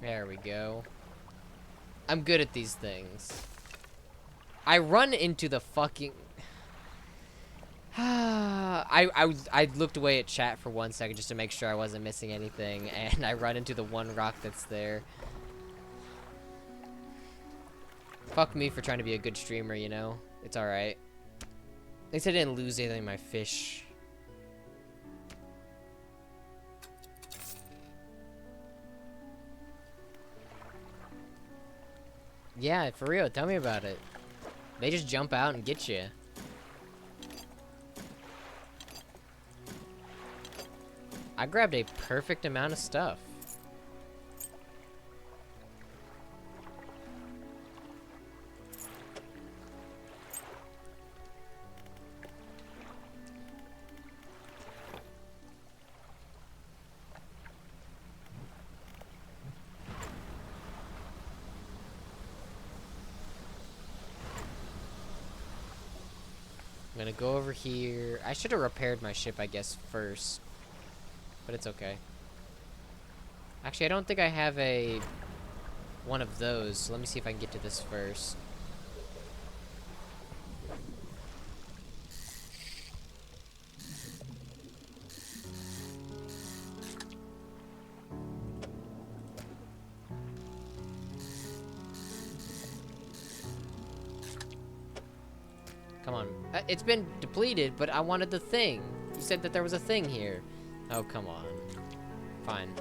S1: There we go. I'm good at these things. I run into the fucking... I looked away at chat for 1 second just to make sure I wasn't missing anything, and I run into the one rock that's there. Fuck me for trying to be a good streamer, you know? It's alright. At least I didn't lose anything in my fish. Yeah, for real. Tell me about it. They just jump out and get you. I grabbed a perfect amount of stuff. I'm gonna go over here. I should have repaired my ship, I guess, first. But it's okay. Actually, I don't think I have one of those. So let me see if I can get to this first. Come on. It's been depleted, but I wanted the thing. You said that there was a thing here. Oh, come on. Fine.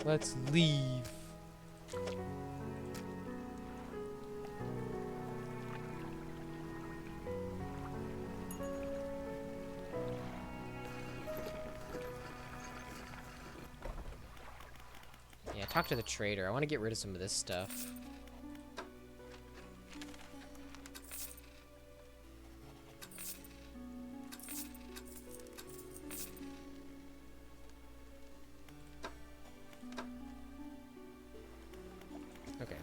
S1: Let's leave. Yeah, talk to the trader. I want to get rid of some of this stuff. Okay.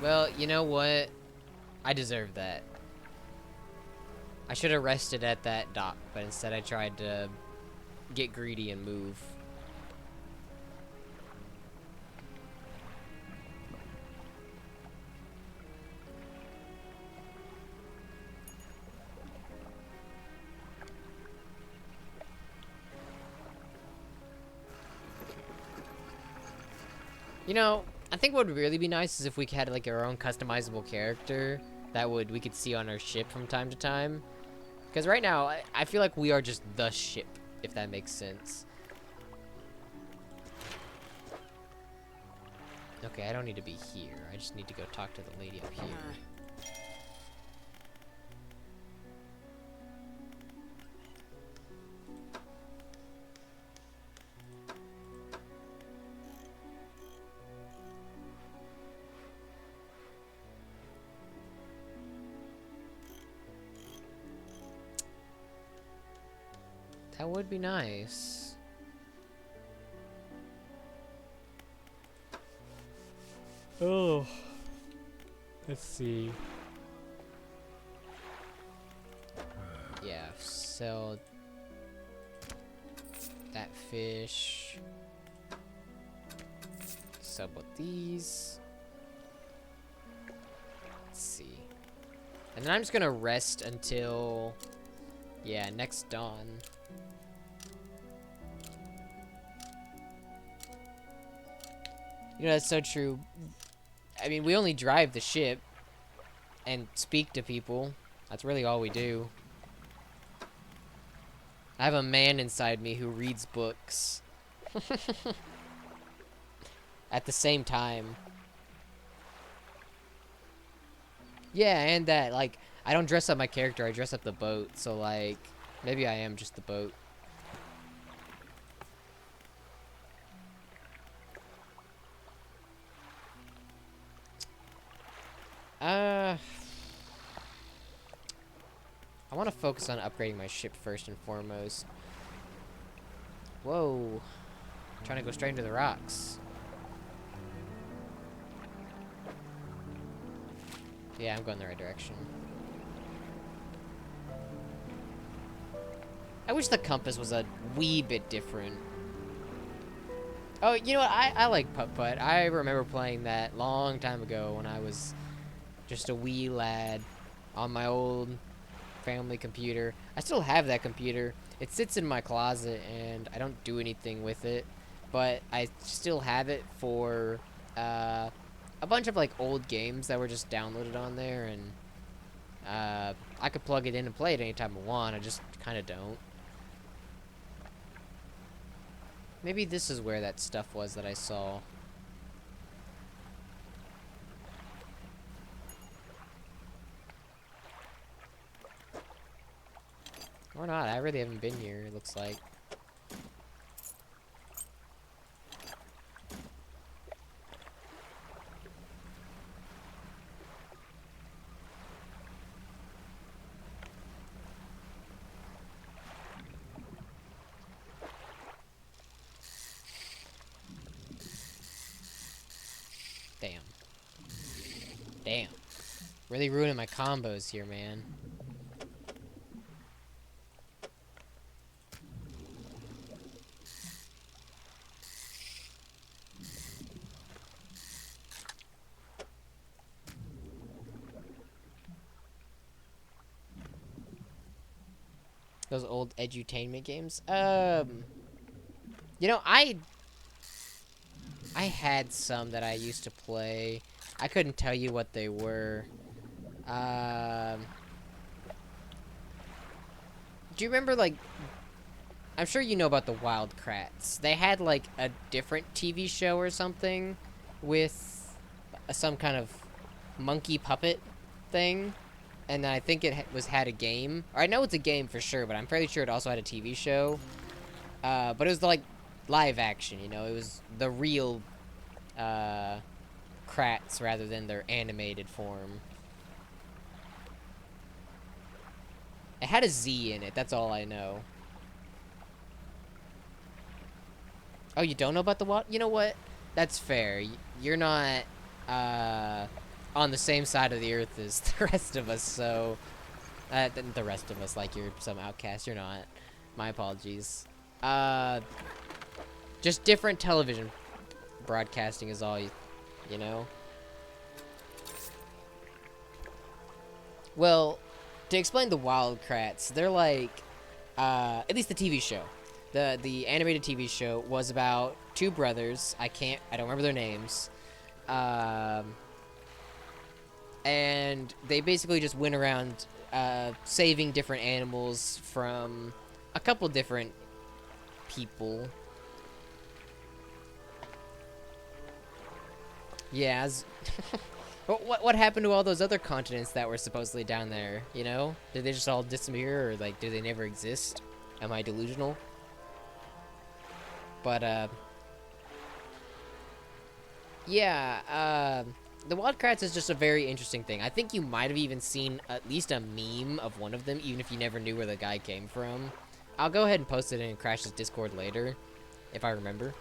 S1: Well, you know what? I deserve that. I should have rested at that dock, but instead I tried to get greedy and move. You know, I think what would really be nice is if we had like our own customizable character that we could see on our ship from time to time. Because right now, I feel like we are just the ship, if that makes sense. Okay, I don't need to be here. I just need to go talk to the lady up here. That would be nice. Oh. Let's see. Yeah, sell that fish. Sell both these. Let's see. And then I'm just gonna rest until, yeah, next dawn. You know, that's so true. I mean, we only drive the ship and speak to people. That's really all we do. I have a man inside me who reads books. At the same time. Yeah, and that, like, I don't dress up my character, I dress up the boat. So, like, maybe I am just the boat. I want to focus on upgrading my ship first and foremost. Whoa. I'm trying to go straight into the rocks. Yeah, I'm going the right direction. I wish the compass was a wee bit different. Oh, you know what? I like Putt-Putt. I remember playing that long time ago when I was just a wee lad on my old family computer. I still have that computer. It sits in my closet and I don't do anything with it, but I still have it for a bunch of like old games that were just downloaded on there, and I could plug it in and play it anytime I want. I just kind of don't. Maybe this is where that stuff was that I saw. Or not. I really haven't been here, it looks like. Damn. Damn. Really ruining my combos here, man. Those old edutainment games. You know, I had some that I used to play. I couldn't tell you what they were. Do you remember, like, I'm sure you know about the Wild Kratts. They had, like, a different TV show or something with some kind of monkey puppet thing. And then I think it had a game. Or I know it's a game for sure, but I'm pretty sure it also had a TV show. But it was, like, live action, you know? It was the real Kratts rather than their animated form. It had a Z in it, that's all I know. Oh, you don't know about the what? You know what? That's fair. You're not on the same side of the earth as the rest of us, so... the rest of us, like you're some outcast. You're not. My apologies. Just different television broadcasting is all you know? Well, to explain the Wild Kratts, they're like, at least the TV show. The animated TV show was about two brothers. I don't remember their names. And they basically just went around saving different animals from a couple different people. Yeah, what happened to all those other continents that were supposedly down there, you know? Did they just all disappear, or, like, did they never exist? Am I delusional? But, yeah, the Wild Kratts is just a very interesting thing. I think you might have even seen at least a meme of one of them, even if you never knew where the guy came from. I'll go ahead and post it in Crash's Discord later, if I remember.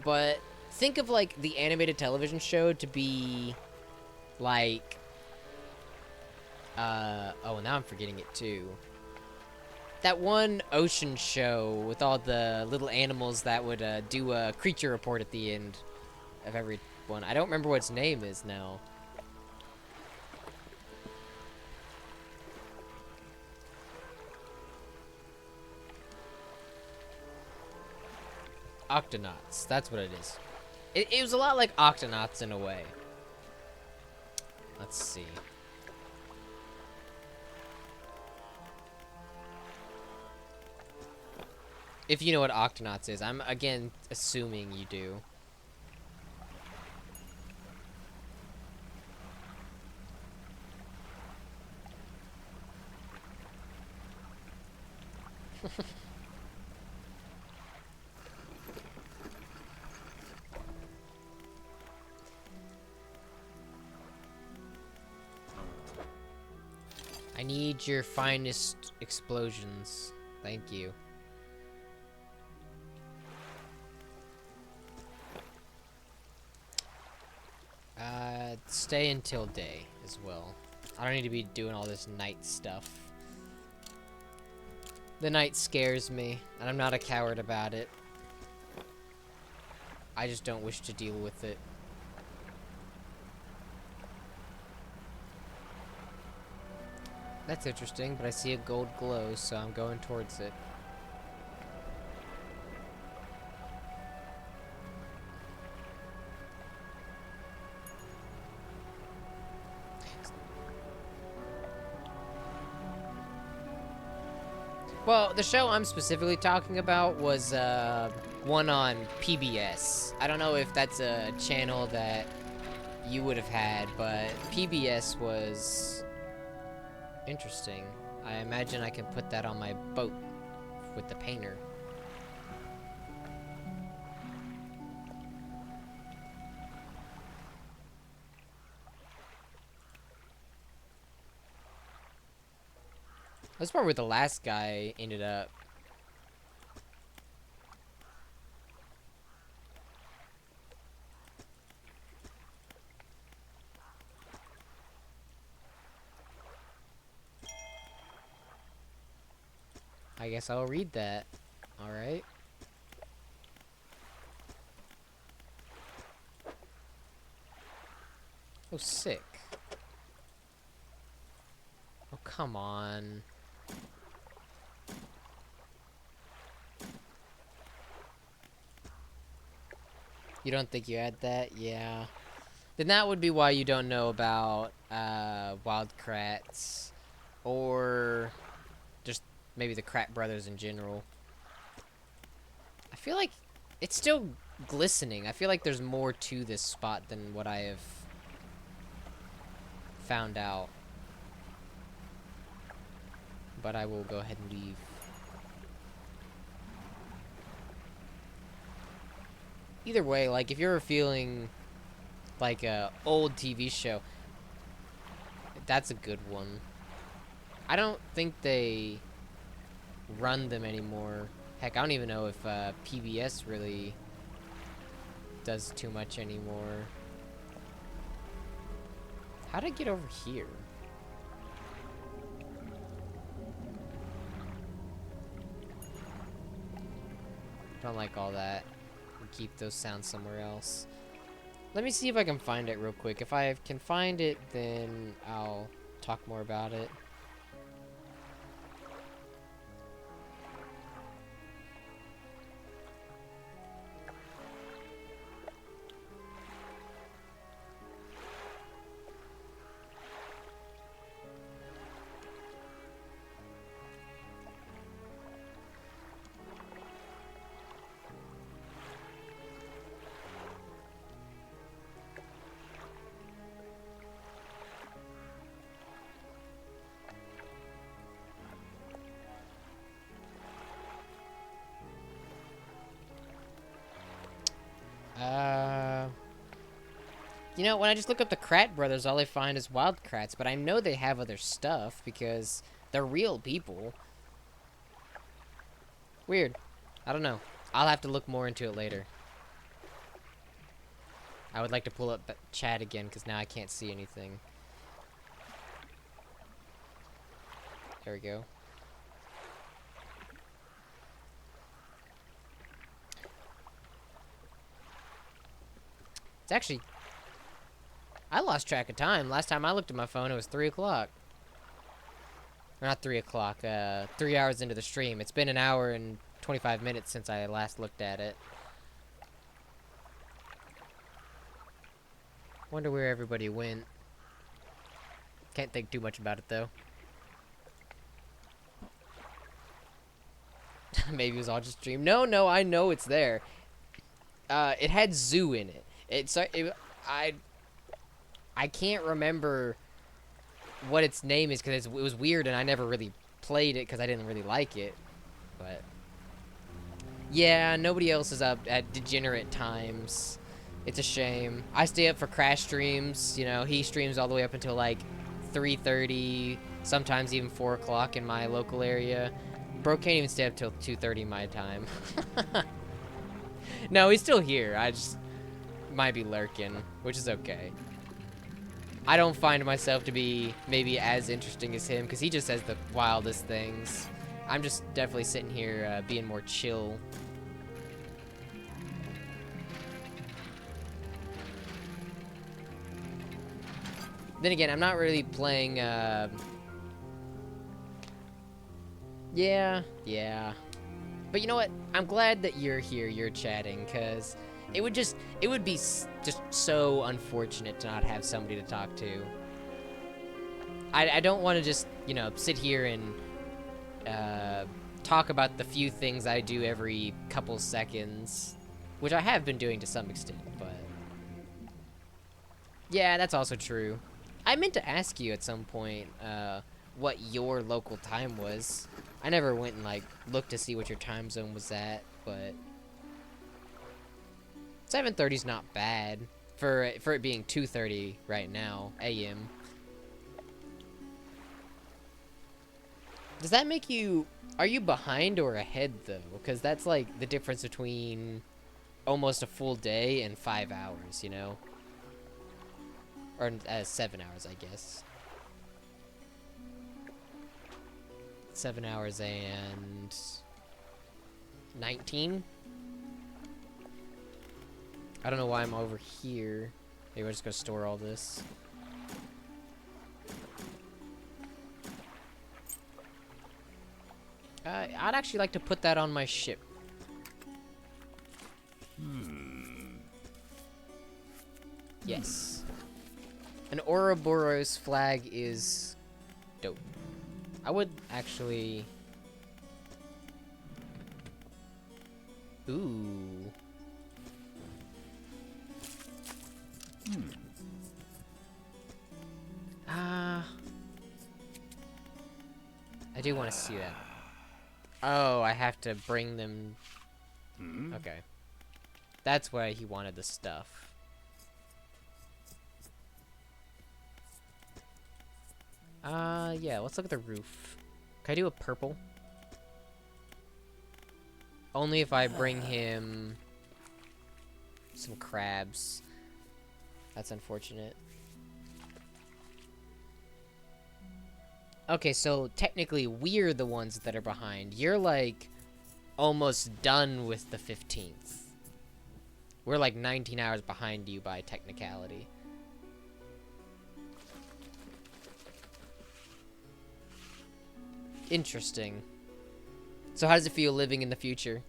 S1: But think of, like, the animated television show to be, like, oh, now I'm forgetting it, too. That one ocean show with all the little animals that would, do a creature report at the end of every one. I don't remember what its name is now. Octonauts, that's what it is. It was a lot like Octonauts in a way. Let's see. If you know what Octonauts is. I'm, again, assuming you do. I need your finest explosions. Thank you. Stay until day as well. I don't need to be doing all this night stuff. The night scares me, and I'm not a coward about it. I just don't wish to deal with it. That's interesting, but I see a gold glow, so I'm going towards it. Well, the show I'm specifically talking about was one on PBS. I don't know if that's a channel that you would have had, but PBS was interesting. I imagine I can put that on my boat with the painter. That's probably where the last guy ended up. I guess I'll read that. Alright. Oh, sick. Oh, come on. You don't think you had that? Yeah. Then that would be why you don't know about Wild Kratts. Or just maybe the Krat brothers in general. I feel like it's still glistening. I feel like there's more to this spot than what I have found out. But I will go ahead and leave. Either way, like, if you're feeling like a old TV show, that's a good one. I don't think they run them anymore. Heck, I don't even know if PBS really does too much anymore. How'd I get over here? Don't like all that. Keep those sounds somewhere else. Let me see if I can find it real quick. If I can find it, then I'll talk more about it. You know, when I just look up the Krat brothers, all I find is Wild Kratts, but I know they have other stuff because they're real people. Weird. I don't know. I'll have to look more into it later. I would like to pull up the chat again because now I can't see anything. There we go. It's actually... I lost track of time. Last time I looked at my phone, it was 3 o'clock. Or not 3 o'clock, 3 hours into the stream. It's been an hour and 25 minutes since I last looked at it. Wonder where everybody went. Can't think too much about it, though. Maybe it was all just dream. No, I know it's there. It had zoo in it. I can't remember what its name is because it was weird and I never really played it because I didn't really like it. But yeah, nobody else is up at degenerate times. It's a shame. I stay up for Crash streams. You know, he streams all the way up until like 3:30, sometimes even 4 o'clock in my local area. Bro can't even stay up till 2:30 my time. No, he's still here. I just might be lurking, which is okay. I don't find myself to be maybe as interesting as him because he just says the wildest things. I'm just definitely sitting here being more chill. Then again, I'm not really playing, yeah. But you know what? I'm glad that you're here, you're chatting, because it would be just so unfortunate to not have somebody to talk to. I don't want to just, you know, sit here and talk about the few things I do every couple seconds, which I have been doing to some extent, but yeah, that's also true. I meant to ask you at some point what your local time was. I never went and like looked to see what your time zone was at, but 7:30 is not bad for it being 2:30 right now a.m. Does that make you... Are you behind or ahead, though? Because that's, like, the difference between almost a full day and 5 hours, you know? Or 7 hours, I guess. 7 hours and... 19? I don't know why I'm over here. Maybe we're just gonna store all this. I'd actually like to put that on my ship. Yes. An Ouroboros flag is dope. I would actually... Ooh. I do want to see that. Oh, I have to bring them... Okay. That's why he wanted the stuff. Yeah, let's look at the roof. Can I do a purple? Only if I bring him... some crabs. That's unfortunate. Okay, so technically we're the ones that are behind. You're like almost done with the 15th. We're like 19 hours behind you by technicality. Interesting. So how does it feel living in the future?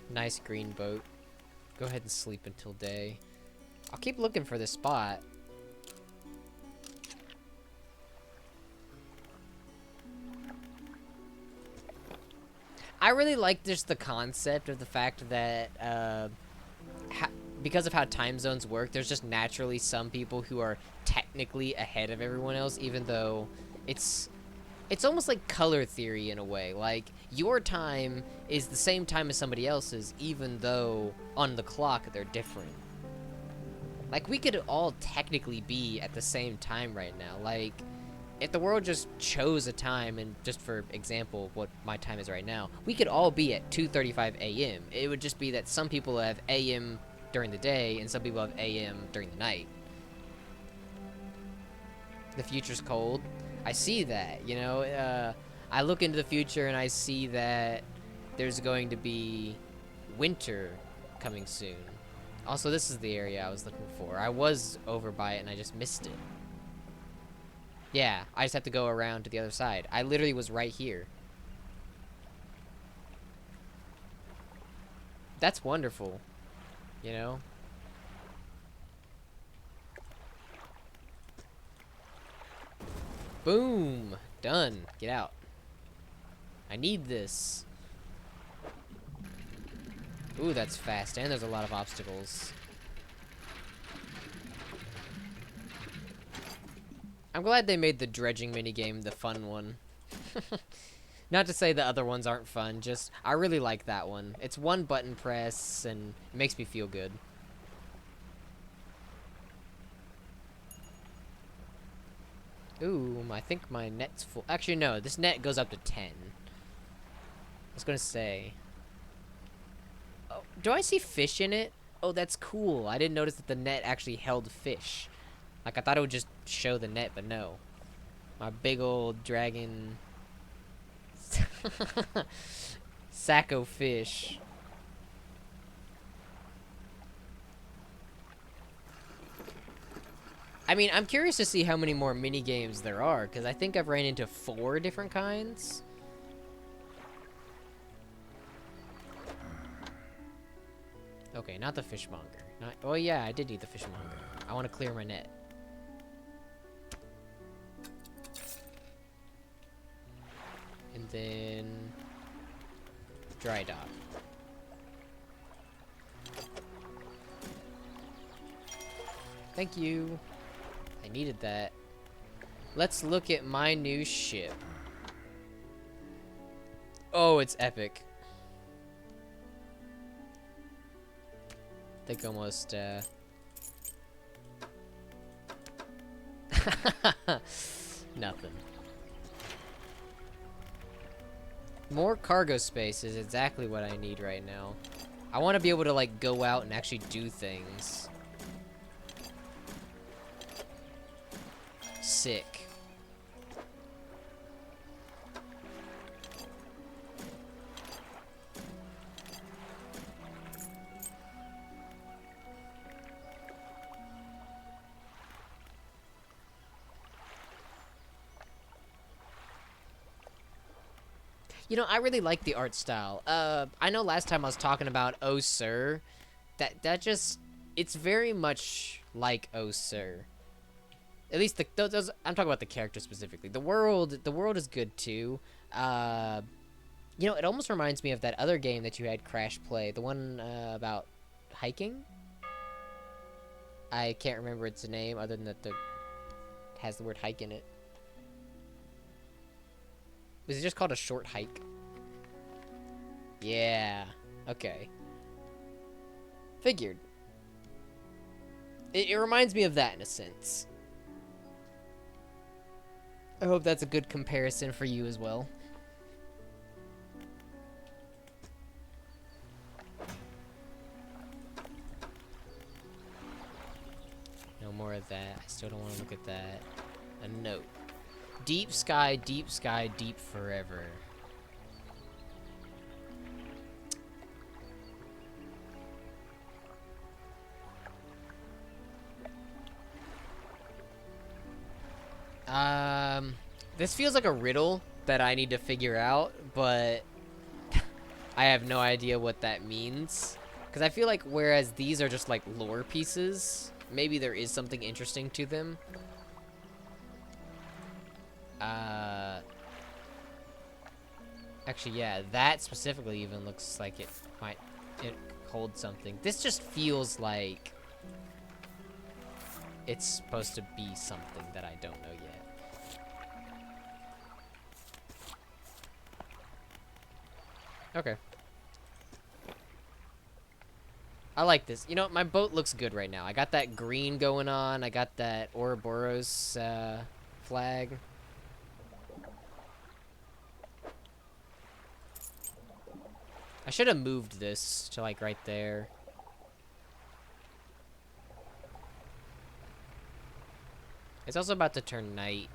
S1: Nice green boat. Go ahead and sleep until day. I'll keep looking for this spot. I really like just the concept of the fact that because of how time zones work, there's just naturally some people who are technically ahead of everyone else, even though it's almost like color theory in a way. Like, your time is the same time as somebody else's, even though on the clock they're different. Like, we could all technically be at the same time right now. Like, if the world just chose a time, and just for example, what my time is right now, we could all be at 2:35 a.m. It would just be that some people have a.m. during the day, and some people have a.m. during the night. The future's cold. I see that, you know, I look into the future and I see that there's going to be winter coming soon. Also, this is the area I was looking for. I was over by it and I just missed it. Yeah, I just have to go around to the other side. I literally was right here. That's wonderful, you know? Boom! Done. Get out. I need this. Ooh, that's fast, and there's a lot of obstacles. I'm glad they made the dredging minigame the fun one. Not to say the other ones aren't fun, just I really like that one. It's one button press, and it makes me feel good. Ooh, I think my net's full. Actually, no, this net goes up to 10. I was gonna say. Oh, do I see fish in it? Oh, that's cool. I didn't notice that the net actually held fish. Like, I thought it would just show the net, but no. My big old dragon... sack of fish. I mean, I'm curious to see how many more mini games there are, because I think I've ran into 4 different kinds. Okay, not the fishmonger. Not. Oh yeah, I did need the fishmonger. I want to clear my net. And then dry dock. Thank you. I needed that. Let's look at my new ship. Oh, it's epic. I think almost, nothing. More cargo space is exactly what I need right now. I want to be able to, like, go out and actually do things. Sick. You know, I really like the art style. I know last time I was talking about Oh Sir, that just, it's very much like Oh Sir. At least those, I'm talking about the character specifically. The world is good too. You know, it almost reminds me of that other game that you had Crash play, the one about hiking. I can't remember its name other than that it has the word hike in it. Was it just called A Short Hike? Yeah. Okay. Figured. It reminds me of that in a sense. I hope that's a good comparison for you as well. No more of that. I still don't want to look at that. A note. Deep sky, deep forever. This feels like a riddle that I need to figure out, but I have no idea what that means. Because I feel like whereas these are just like lore pieces, maybe there is something interesting to them. Actually, yeah, that specifically even looks like it might hold something. This just feels like it's supposed to be something that I don't know yet. Okay. I like this. You know, my boat looks good right now. I got that green going on. I got that Ouroboros flag. I should have moved this to, like, right there. It's also about to turn night.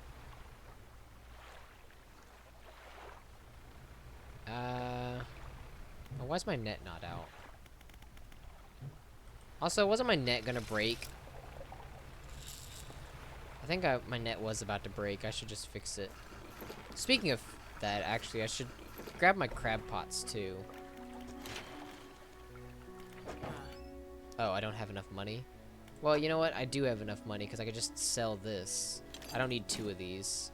S1: Oh, why is my net not out? Also, wasn't my net gonna break? I think my net was about to break. I should just fix it. Speaking of that, actually, I should grab my crab pots, too. Oh, I don't have enough money? Well, you know what? I do have enough money, because I could just sell this. I don't need 2 of these.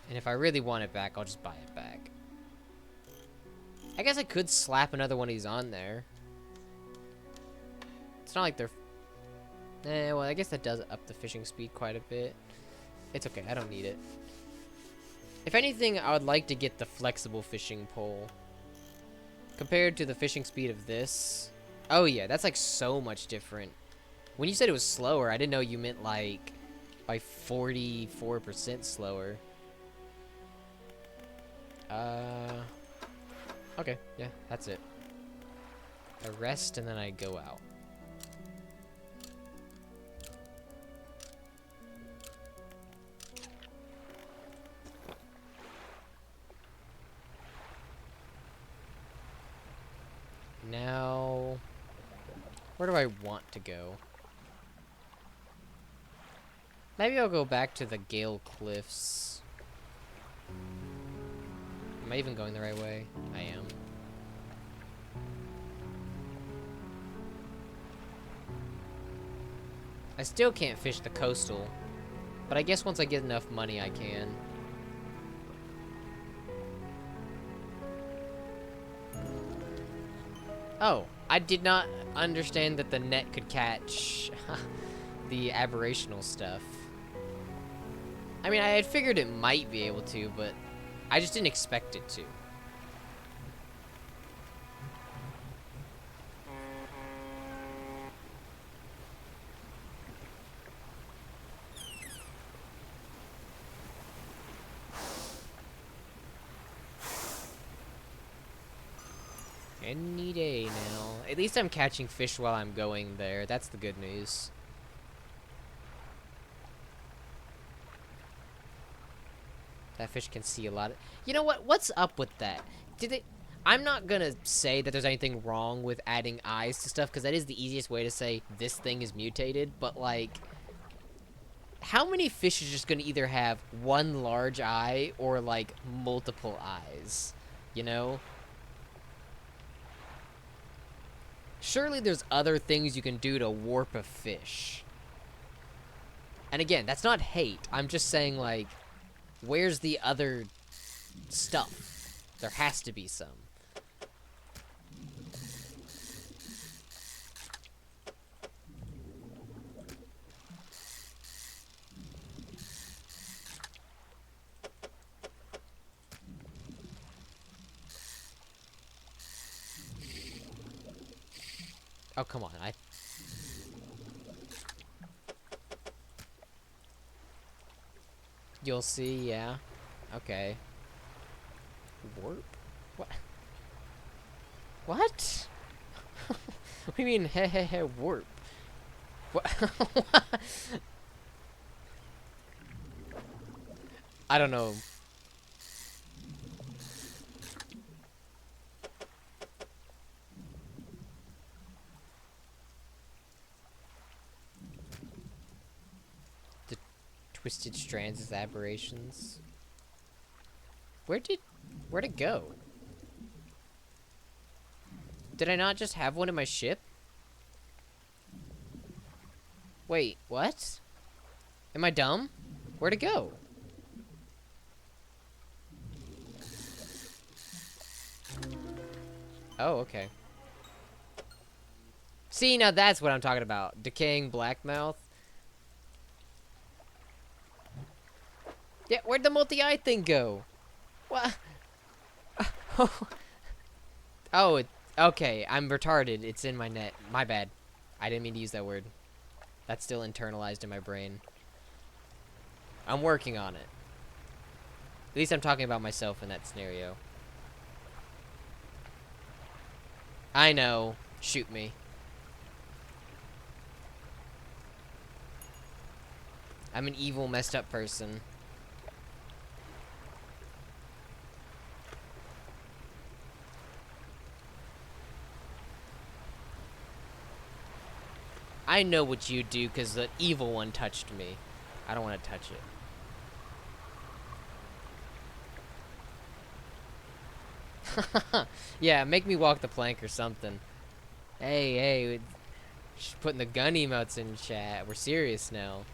S1: And if I really want it back, I'll just buy it back. I guess I could slap another one of these on there. It's not like they're... well, I guess that does up the fishing speed quite a bit. It's okay, I don't need it. If anything, I would like to get the flexible fishing pole. Compared to the fishing speed of this. Oh yeah, that's like so much different. When you said it was slower, I didn't know you meant like by 44% slower. Okay, yeah, that's it. I rest and then I go out. Now, where do I want to go? Maybe I'll go back to the Gale Cliffs. Am I even going the right way? I am. I still can't fish the coastal, but I guess once I get enough money, I can. Oh, I did not understand that the net could catch the aberrational stuff. I mean, I had figured it might be able to, but I just didn't expect it to. Any day now. At least I'm catching fish while I'm going there. That's the good news. That fish can see a lot. You know what? What's up with that? Did it? I'm not gonna say that there's anything wrong with adding eyes to stuff, because that is the easiest way to say this thing is mutated. But like, how many fish is just gonna either have one large eye or like multiple eyes? You know? Surely there's other things you can do to warp a fish. And again, that's not hate. I'm just saying, like, where's the other stuff? There has to be some. Oh, come on. You'll see, yeah. Okay. Warp? What? What? What do you mean, warp? What? I don't know. Twisted strands as aberrations. Where'd it go? Did I not just have one in my ship? Wait, what? Am I dumb? Where'd it go? Oh, okay. See, now that's what I'm talking about. Decaying blackmouth. Yeah, where'd the multi-eye thing go? What? Oh, okay. I'm retarded. It's in my net. My bad. I didn't mean to use that word. That's still internalized in my brain. I'm working on it. At least I'm talking about myself in that scenario. I know. Shoot me. I'm an evil, messed up person. I know what you do because the evil one touched me. I don't want to touch it. Yeah, make me walk the plank or something. Hey, just putting the gun emotes in chat. We're serious now.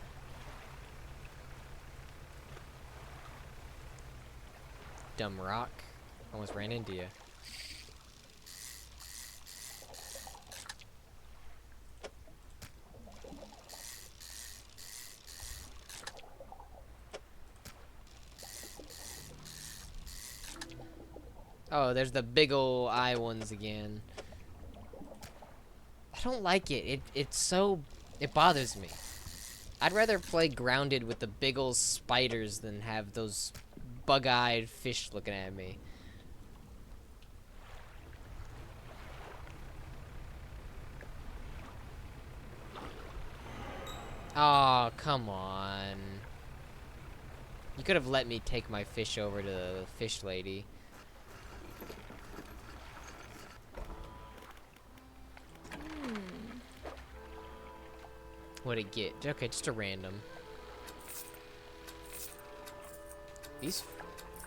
S1: Dumb rock. Almost ran into you. Oh, there's the big ol' eye ones again. I don't like it. It bothers me. I'd rather play grounded with the big ol' spiders than have those bug-eyed fish looking at me. Oh, come on. You could have let me take my fish over to the fish lady. What'd it get? Okay, just a random. These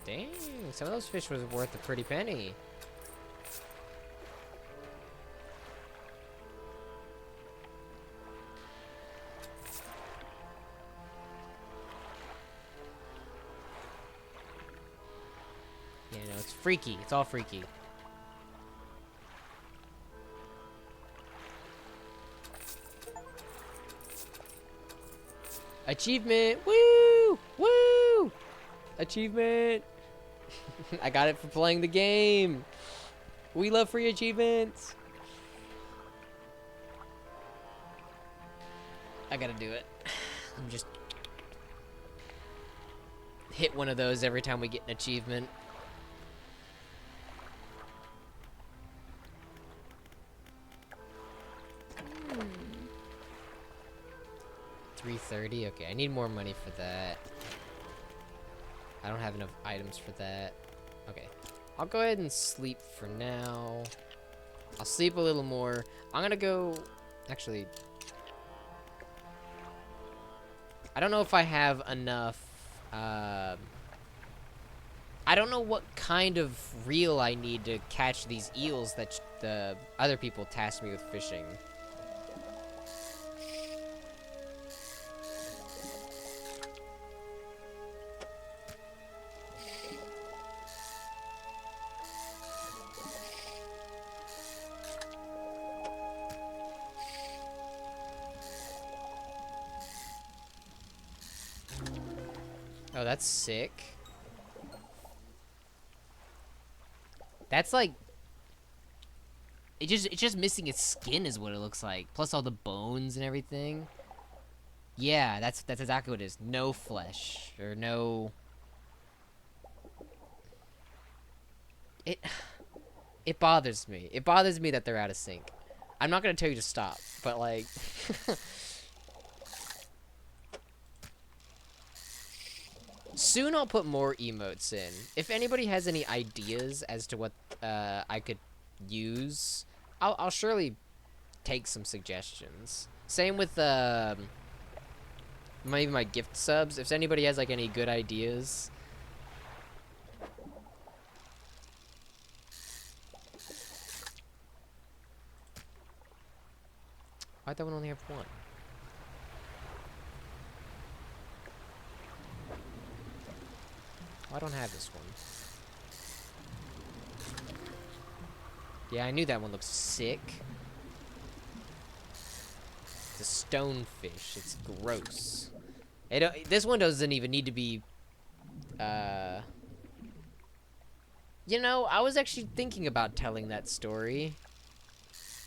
S1: Dang, some of those fish was worth a pretty penny. Yeah, no, it's freaky. It's all freaky. Achievement! Woo! Woo! Achievement! I got it for playing the game. We love free achievements. I gotta do it. I'm just hit one of those every time we get an achievement. $330. Okay, I need more money for that. I don't have enough items for that. Okay, I'll go ahead and sleep for now. I'll sleep a little more. I'm gonna go. Actually, I don't know if I have enough. I don't know what kind of reel I need to catch these eels that the other people tasked me with fishing. Oh, that's sick. That's like it's just missing its skin is what it looks like. Plus all the bones and everything. Yeah, that's exactly what it is. No flesh or no. It bothers me. It bothers me that they're out of sync. I'm not gonna tell you to stop, but like. Soon I'll put more emotes in. If anybody has any ideas as to what I could use, I'll surely take some suggestions. Same with maybe my gift subs. If anybody has like any good ideas. Why'd that one only have one? Oh, I don't have this one. Yeah, I knew that one looked sick. It's a stonefish. It's gross. This one doesn't even need to be... You know, I was actually thinking about telling that story.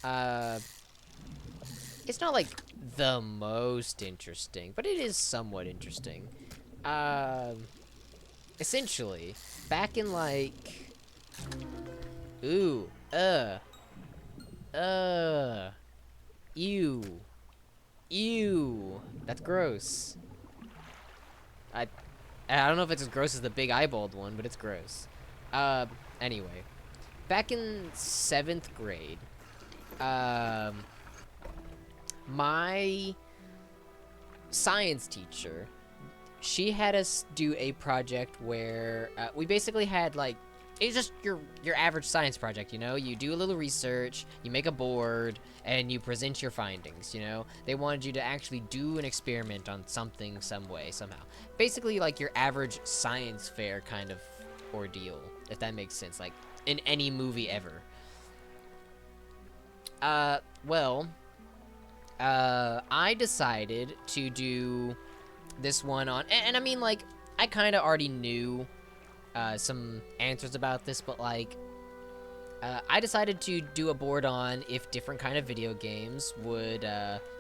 S1: It's not, like, the most interesting, but it is somewhat interesting. Essentially, back in, like... Ooh, ew, that's gross. I don't know if it's as gross as the big eyeballed one, but it's gross. Anyway, back in 7th grade, my science teacher, she had us do a project where we basically had like, it's just your average science project, you know? You do a little research, you make a board, and you present your findings, you know? They wanted you to actually do an experiment on something, some way, somehow. Basically like your average science fair kind of ordeal, if that makes sense, like in any movie ever. Well, I decided to do this one on, and I mean, like, I kind of already knew some answers about this, but like, I decided to do a board on if different kind of video games would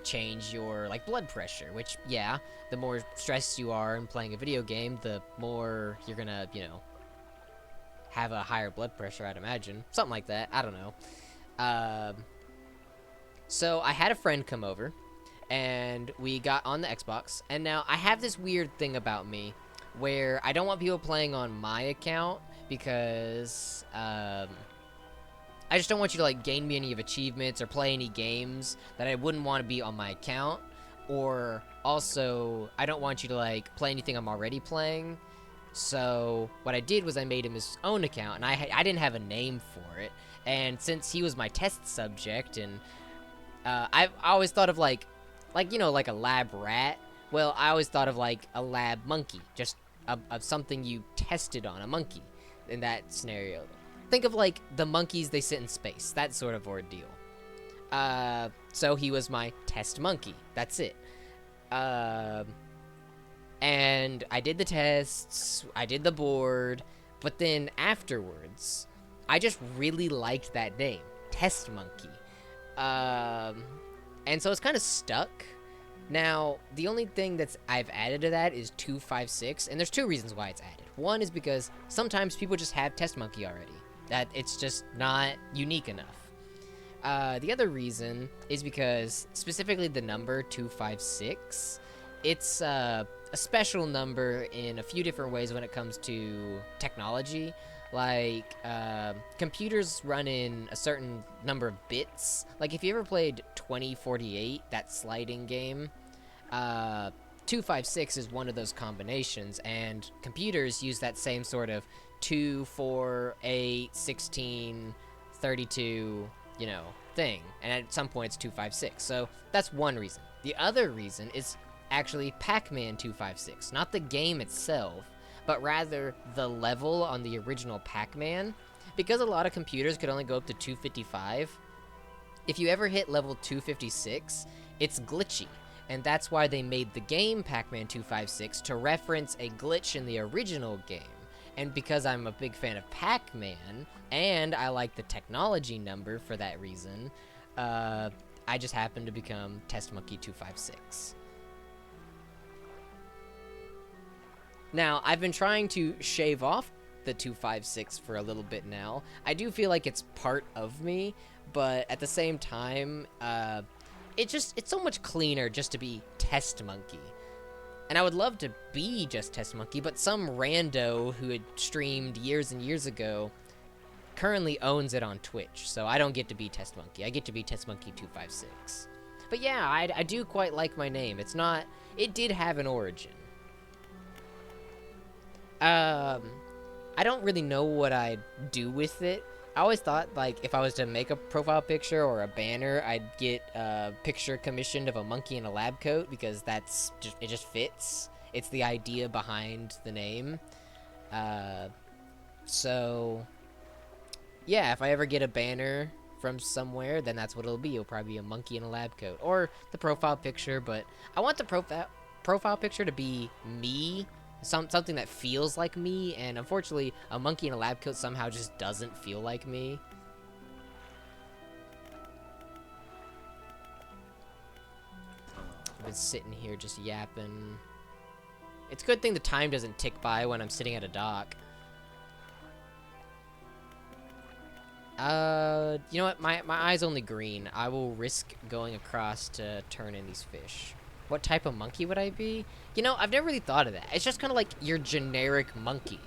S1: change your like blood pressure, which, yeah, the more stressed you are in playing a video game, the more you're gonna, you know, have a higher blood pressure, I'd imagine. Something like that, I don't know. So I had a friend come over, and we got on the Xbox, and now I have this weird thing about me where I don't want people playing on my account because I just don't want you to like gain me any of achievements or play any games that I wouldn't want to be on my account, or also I don't want you to like play anything I'm already playing. So what I did was I made him his own account, and I didn't have a name for it. And since he was my test subject, and I always thought of like you know, like a lab rat. Well, I always thought of like a lab monkey, just of something you tested on a monkey in that scenario. Think of like the monkeys they sit in space, that sort of ordeal. So he was my test monkey. That's it. And I did the tests, I did the board, but then afterwards, I just really liked that name, Test Monkey. And so it's kind of stuck. Now, the only thing that's I've added to that is 256, and there's two reasons why it's added. One is because sometimes people just have Test Monkey already. That it's just not unique enough. The other reason is because specifically the number 256, it's a special number in a few different ways when it comes to technology. Like, computers run in a certain number of bits. Like, if you ever played 2048, that sliding game, 256 is one of those combinations, and computers use that same sort of 2, 4, 8, 16, 32, you know, thing. And at some point, it's 256. So that's one reason. The other reason is actually Pac-Man 256, not the game itself, but rather the level on the original Pac-Man. Because a lot of computers could only go up to 255, if you ever hit level 256, it's glitchy. And that's why they made the game Pac-Man 256 to reference a glitch in the original game. And because I'm a big fan of Pac-Man, and I like the technology number for that reason, I just happened to become Test Monkey 256. Now, I've been trying to shave off the 256 for a little bit now. I do feel like it's part of me, but at the same time, it's so much cleaner just to be Test Monkey. And I would love to be just Test Monkey, but some rando who had streamed years and years ago currently owns it on Twitch, so I don't get to be Test Monkey. I get to be Test Monkey 256. But yeah, I do quite like my name. It did have an origin. I don't really know what I'd do with it. I always thought, like, if I was to make a profile picture or a banner, I'd get a picture commissioned of a monkey in a lab coat, because it just fits. It's the idea behind the name. So, yeah, if I ever get a banner from somewhere, then that's what it'll be. It'll probably be a monkey in a lab coat. Or the profile picture, but I want the profile picture to be me, something that feels like me, and unfortunately, a monkey in a lab coat somehow just doesn't feel like me. I've been sitting here just yapping. It's a good thing the time doesn't tick by when I'm sitting at a dock. You know what? My eye's only green. I will risk going across to turn in these fish. What type of monkey would I be? You know, I've never really thought of that. It's just kind of like your generic monkey.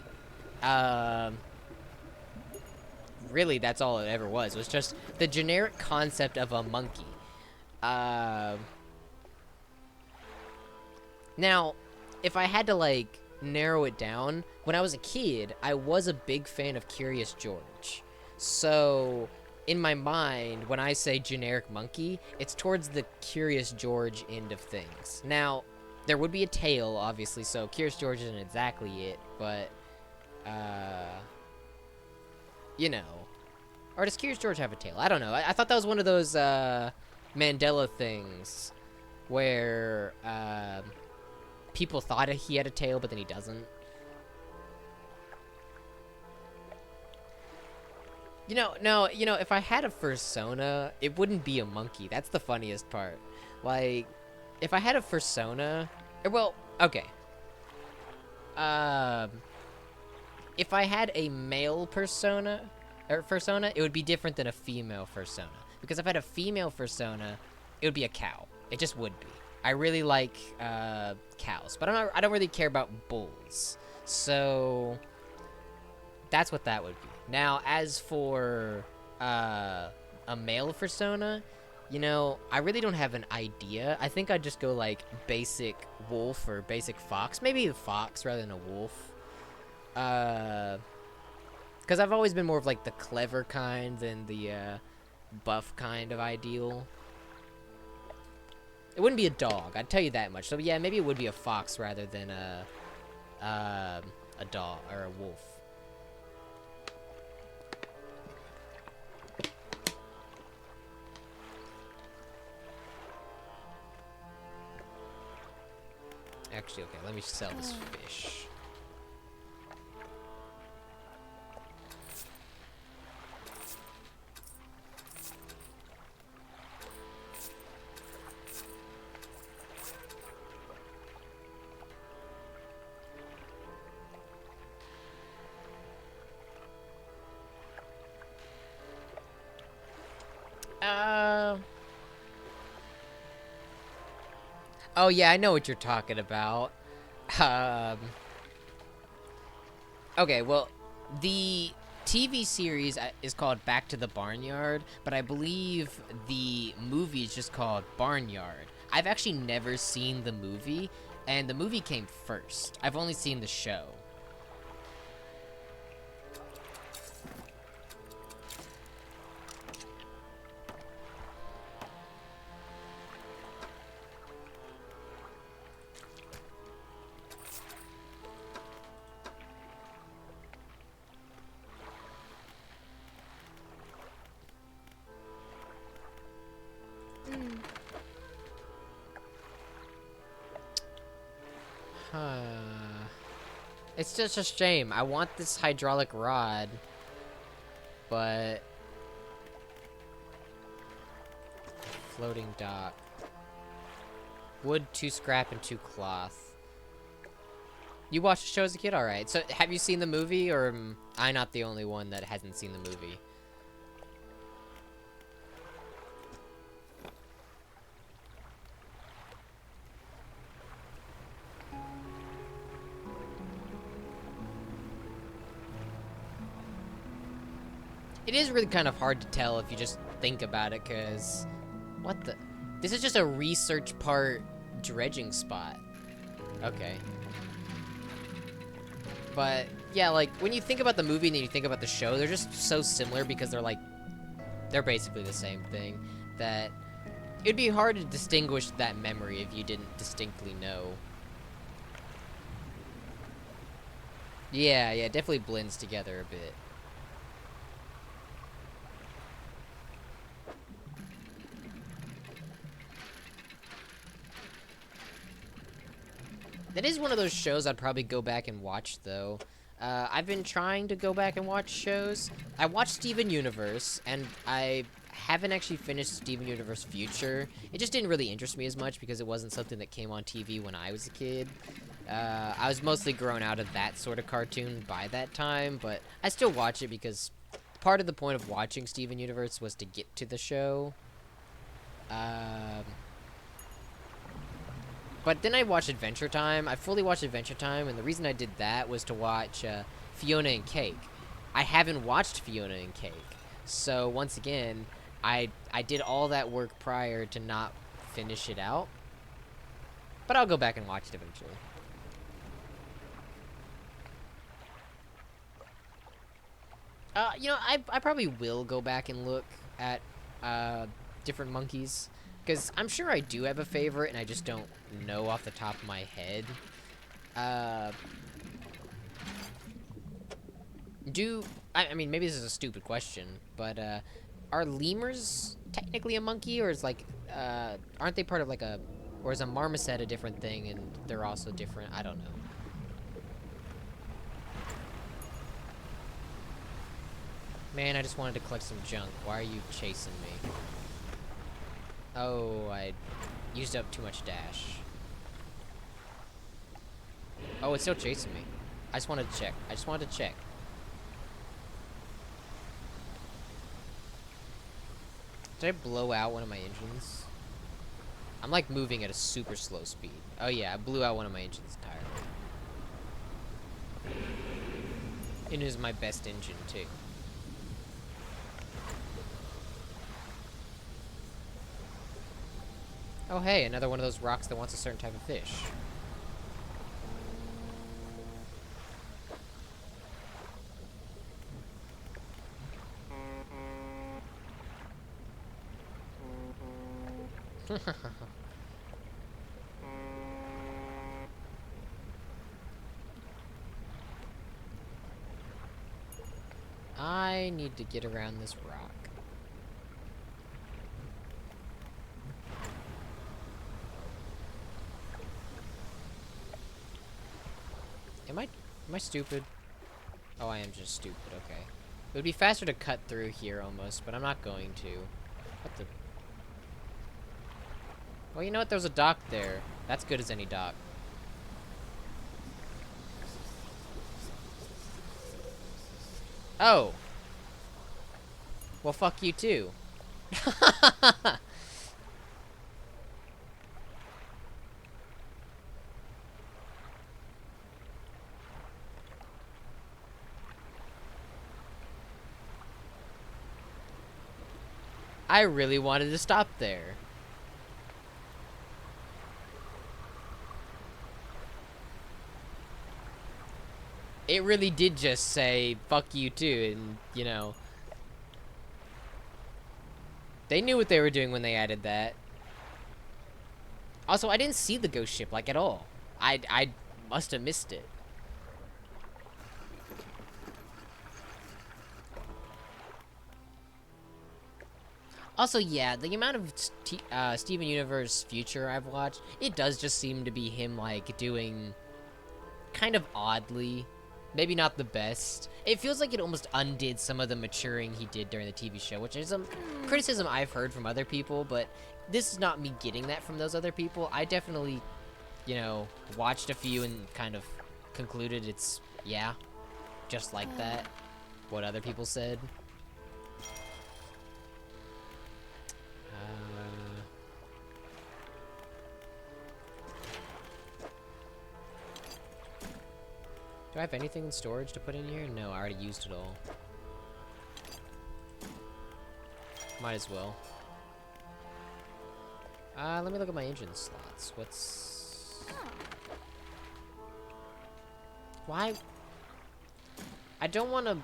S1: Really, that's all it ever was. It was just the generic concept of a monkey. Now, if I had to, like, narrow it down, when I was a kid, I was a big fan of Curious George. So, in my mind, when I say generic monkey, it's towards the Curious George end of things. Now, there would be a tail, obviously, so Curious George isn't exactly it, but, you know. Or does Curious George have a tail? I don't know. I thought that was one of those, Mandela things, where, people thought he had a tail, but then he doesn't. You know, if I had a fursona, it wouldn't be a monkey. That's the funniest part. Like, if I had a fursona, well, okay. If I had a male fursona, it would be different than a female fursona. Because if I had a female fursona, it would be a cow. It just would be. I really like cows, but I don't really care about bulls. So that's what that would be. Now, as for a male fursona, you know, I really don't have an idea. I think I'd just go like basic wolf or basic fox. Maybe a fox rather than a wolf. Because I've always been more of like the clever kind than the buff kind of ideal. It wouldn't be a dog, I'd tell you that much. So yeah, maybe it would be a fox rather than a dog or a wolf. Actually, okay, let me sell this fish. Oh yeah, I know what you're talking about. Um. Okay, well, the TV series is called Back to the Barnyard, but I believe the movie is just called Barnyard. I've actually never seen the movie, and the movie came first. I've only seen the show. It's just a shame. I want this hydraulic rod, but floating dock. Wood, 2 scrap, and 2 cloth. You watched the show as a kid? Alright. So, have you seen the movie, or am I not the only one that hasn't seen the movie? It is really kind of hard to tell if you just think about it, because... What the... This is just a research part dredging spot. Okay. But, yeah, like, when you think about the movie and then you think about the show, they're just so similar because they're, like... They're basically the same thing. That... It'd be hard to distinguish that memory if you didn't distinctly know. Yeah, it definitely blends together a bit. That is one of those shows I'd probably go back and watch, though. I've been trying to go back and watch shows. I watched Steven Universe, and I haven't actually finished Steven Universe Future. It just didn't really interest me as much because it wasn't something that came on TV when I was a kid. I was mostly grown out of that sort of cartoon by that time, but I still watch it because part of the point of watching Steven Universe was to get to the show. But then I watched Adventure Time. I fully watched Adventure Time, and the reason I did that was to watch Fiona and Cake. I haven't watched Fiona and Cake. So, once again, I did all that work prior to not finish it out. But I'll go back and watch it eventually. You know, I probably will go back and look at different monkeys. Because I'm sure I do have a favorite, and I just don't know off the top of my head. I mean, maybe this is a stupid question, but, are lemurs technically a monkey, or is, like, aren't they part of, like, or is a marmoset a different thing, and they're also different? I don't know. Man, I just wanted to collect some junk. Why are you chasing me? Oh, I used up too much dash. Oh, it's still chasing me. I just wanted to check. I just wanted to check. Did I blow out one of my engines? I'm like moving at a super slow speed. Oh yeah, I blew out one of my engines entirely. It is my best engine too. Oh hey, another one of those rocks that wants a certain type of fish. I need to get around this rock. Am I stupid? Oh, I am just stupid, okay. It would be faster to cut through here almost, but I'm not going to. What the? Well, you know what? There's a dock there. That's good as any dock. Oh. Well, fuck you too. I really wanted to stop there. It really did just say, fuck you too, and, you know. They knew what they were doing when they added that. Also, I didn't see the ghost ship, like, at all. I must have missed it. Also, yeah, the amount of Steven Universe Future I've watched, it does just seem to be him, like, doing kind of oddly. Maybe not the best. It feels like it almost undid some of the maturing he did during the TV show, which is some criticism I've heard from other people, but this is not me getting that from those other people. I definitely, you know, watched a few and kind of concluded it's, yeah, just like that. What other people said. Do I have anything in storage to put in here? No, I already used it all. Might as well. Let me look at my engine slots. What's... Why? I don't want to...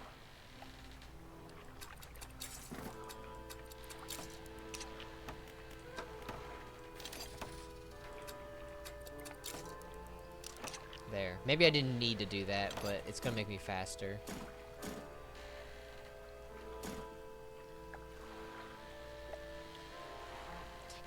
S1: There. Maybe I didn't need to do that, but it's gonna make me faster.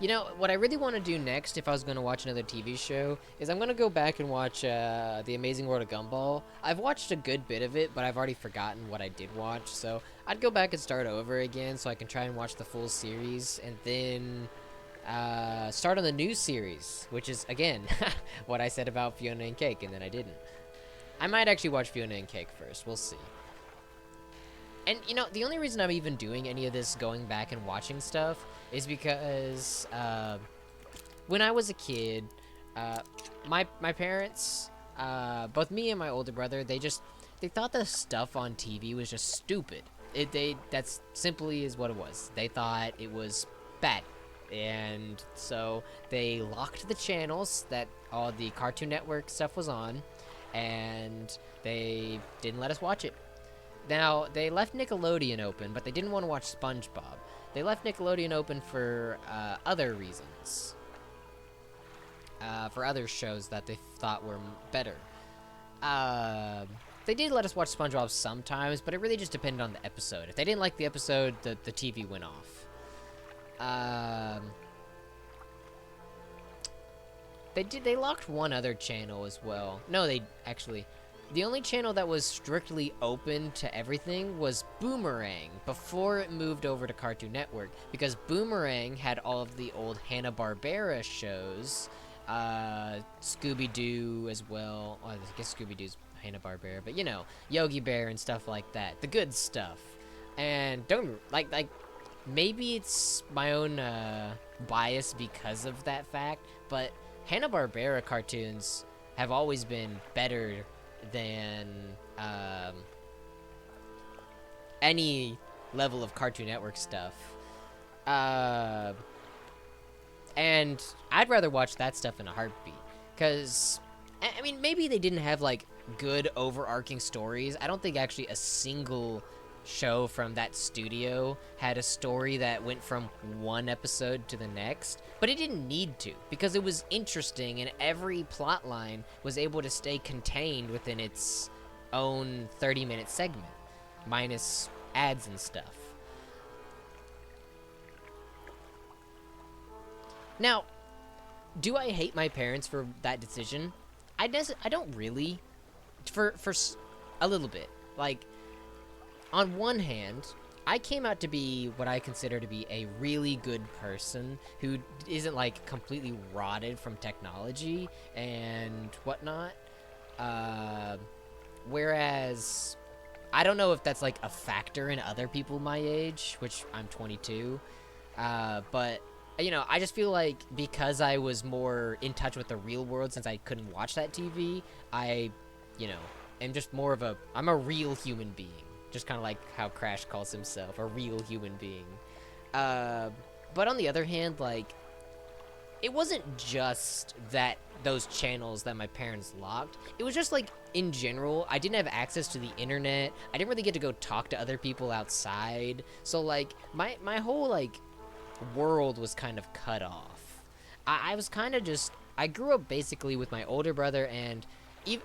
S1: You know, what I really want to do next, if I was going to watch another TV show, is I'm going to go back and watch The Amazing World of Gumball. I've watched a good bit of it, but I've already forgotten what I did watch, so I'd go back and start over again so I can try and watch the full series, and then start on the new series, which is, again, what I said about Fiona and Cake, and then I didn't. I might actually watch Fiona and Cake first. We'll see. And, you know, the only reason I'm even doing any of this going back and watching stuff is because when I was a kid, my parents, both me and my older brother, they thought the stuff on TV was just stupid. That's simply is what it was. They thought it was bad. And so they locked the channels that all the Cartoon Network stuff was on, and they didn't let us watch it. Now, they left Nickelodeon open, but they didn't want to watch SpongeBob. They left Nickelodeon open for other reasons. For other shows that they thought were better. They did let us watch SpongeBob sometimes, but it really just depended on the episode. If they didn't like the episode, the TV went off. They locked one other channel as well. No, they actually... The only channel that was strictly open to everything was Boomerang before it moved over to Cartoon Network, because Boomerang had all of the old Hanna-Barbera shows, Scooby-Doo as well. Well, I guess Scooby-Doo's Hanna-Barbera, but you know, Yogi Bear and stuff like that, the good stuff. And don't like maybe it's my own bias because of that fact, but Hanna-Barbera cartoons have always been better than any level of Cartoon Network stuff. And I'd rather watch that stuff in a heartbeat. Because, I mean, maybe they didn't have, like, good overarching stories. I don't think actually a single show from that studio had a story that went from one episode to the next, but it didn't need to because it was interesting and every plot line was able to stay contained within its own 30-minute segment, minus ads and stuff. Now, do I hate my parents for that decision? I don't really. For a little bit. Like, on one hand, I came out to be what I consider to be a really good person who isn't, like, completely rotted from technology and whatnot. Whereas, I don't know if that's, like, a factor in other people my age, which I'm 22. But, you know, I just feel like because I was more in touch with the real world since I couldn't watch that TV, I, you know, am just more of I'm a real human being. Just kind of like how Crash calls himself, a real human being. But on the other hand, like, it wasn't just those channels that my parents locked. It was just, like, in general, I didn't have access to the internet. I didn't really get to go talk to other people outside. So, like, my whole, like, world was kind of cut off. I was kind of just... I grew up basically with my older brother, and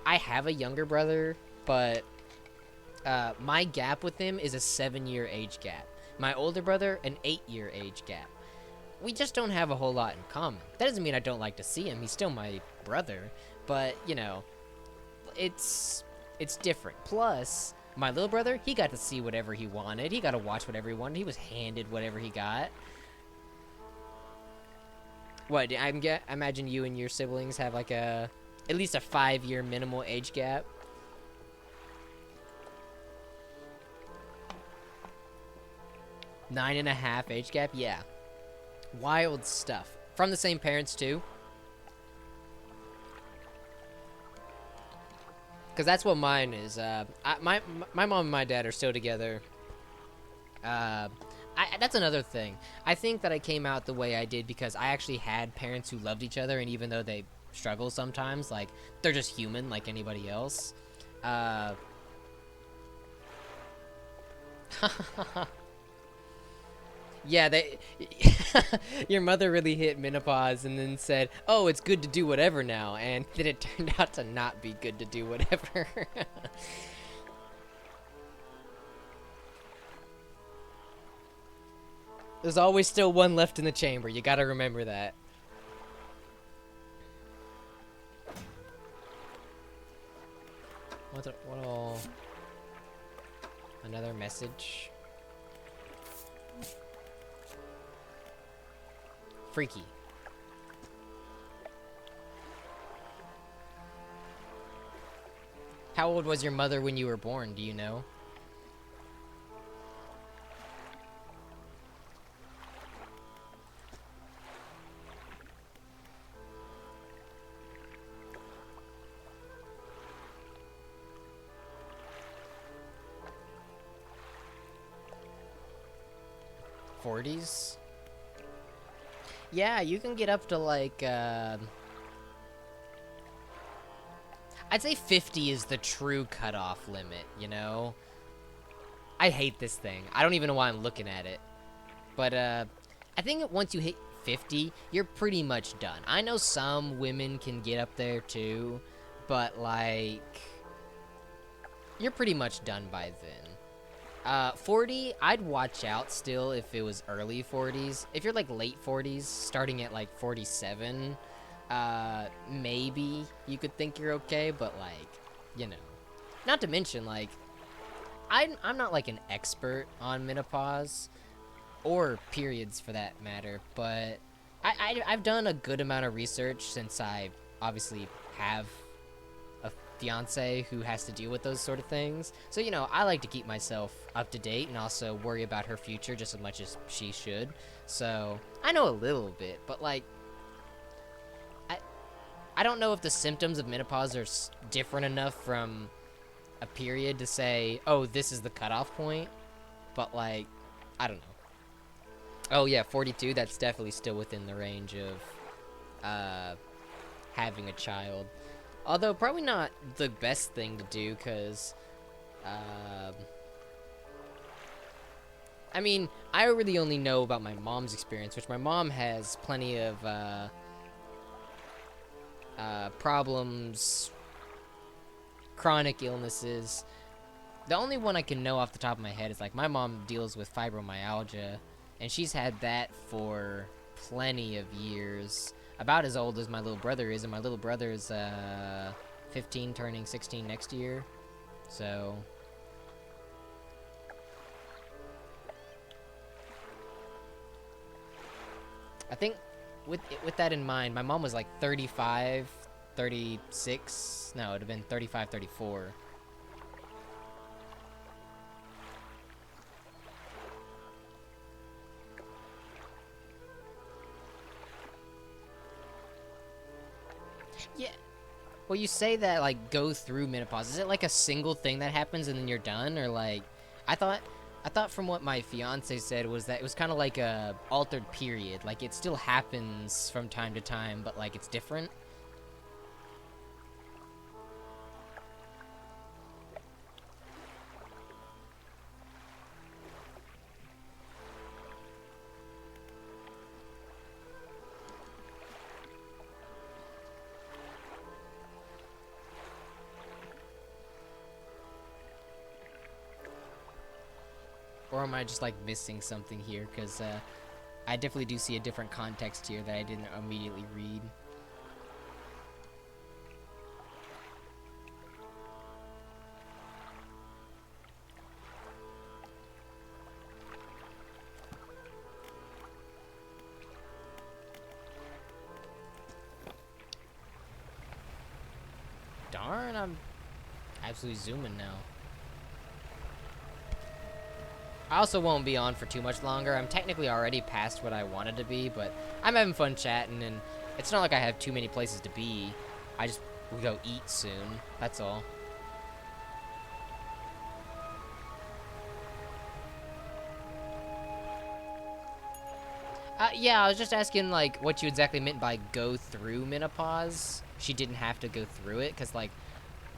S1: I have a younger brother, but my gap with him is a 7-year age gap. My older brother, an 8-year age gap. We just don't have a whole lot in common. That doesn't mean I don't like to see him. He's still my brother, but, you know, it's different. Plus, my little brother, he got to see whatever he wanted. He got to watch whatever he wanted. He was handed whatever he got. What, I imagine you and your siblings have, like, at least a 5-year minimal age gap. Nine and a half age gap? Yeah. Wild stuff. From the same parents, too. Because that's what mine is. My mom and my dad are still together. That's another thing. I think that I came out the way I did because I actually had parents who loved each other, and even though they struggle sometimes, like, they're just human like anybody else. Yeah, your mother really hit menopause and then said, "Oh, it's good to do whatever now," and then it turned out to not be good to do whatever. There's always still one left in the chamber. You gotta remember that. What all? Another message. Freaky. How old was your mother when you were born? Do you know? '40s? Yeah, you can get up to like, I'd say 50 is the true cutoff limit, you know? I hate this thing. I don't even know why I'm looking at it. But, I think once you hit 50, you're pretty much done. I know some women can get up there too, but, like, you're pretty much done by then. 40, I'd watch out still if it was early 40s. If you're like late 40s, starting at like 47, maybe you could think you're okay, but like, you know. Not to mention, like, I'm not like an expert on menopause, or periods for that matter, but I've done a good amount of research since I obviously have a fiance who has to deal with those sort of things. So, you know, I like to keep myself up to date and also worry about her future just as much as she should. So, I know a little bit, but like, I don't know if the symptoms of menopause are different enough from a period to say, oh, this is the cutoff point. But like, I don't know. Oh yeah, 42, that's definitely still within the range of having a child. Although, probably not the best thing to do, because, I mean, I really only know about my mom's experience, which my mom has plenty of problems, chronic illnesses. The only one I can know off the top of my head is like my mom deals with fibromyalgia, and she's had that for plenty of years. About as old as my little brother is, and my little brother is 15 turning 16 next year. So I think with that in mind, my mom was like 35, 36. No, it would have been 35, 34. Yeah. Well, you say that like go through menopause. Is it like a single thing that happens and then you're done, or like I thought from what my fiance said was that it was kind of like a altered period. Like it still happens from time to time, but like it's different. Or am I just like missing something here? Because I definitely do see a different context here that I didn't immediately read. Darn, I'm absolutely zooming now. I also won't be on for too much longer. I'm technically already past what I wanted to be, but I'm having fun chatting, and it's not like I have too many places to be. I just will go eat soon. That's all. Yeah, I was just asking, like, what you exactly meant by go through menopause. She didn't have to go through it, because, like,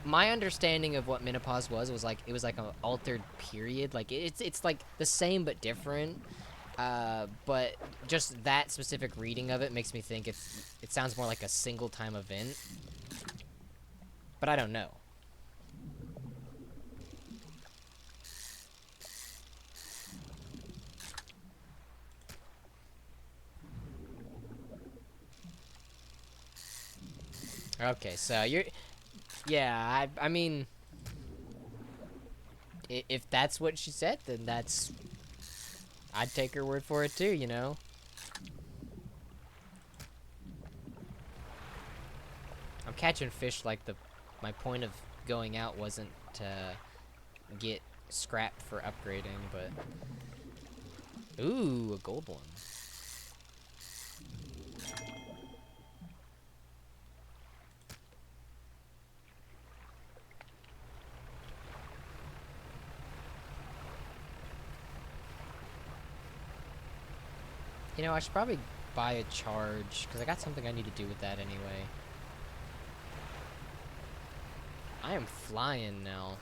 S1: my understanding of what menopause was like it was like an altered period. Like it's like the same but different. But just that specific reading of it makes me think it sounds more like a single time event. But I don't know. Okay, so you're yeah, I mean if that's what she said, then that's I'd take her word for it too, you know. I'm catching fish like my point of going out wasn't to get scrap for upgrading, but ooh, a gold one. You know, I should probably buy a charge, because I got something I need to do with that anyway. I am flying now.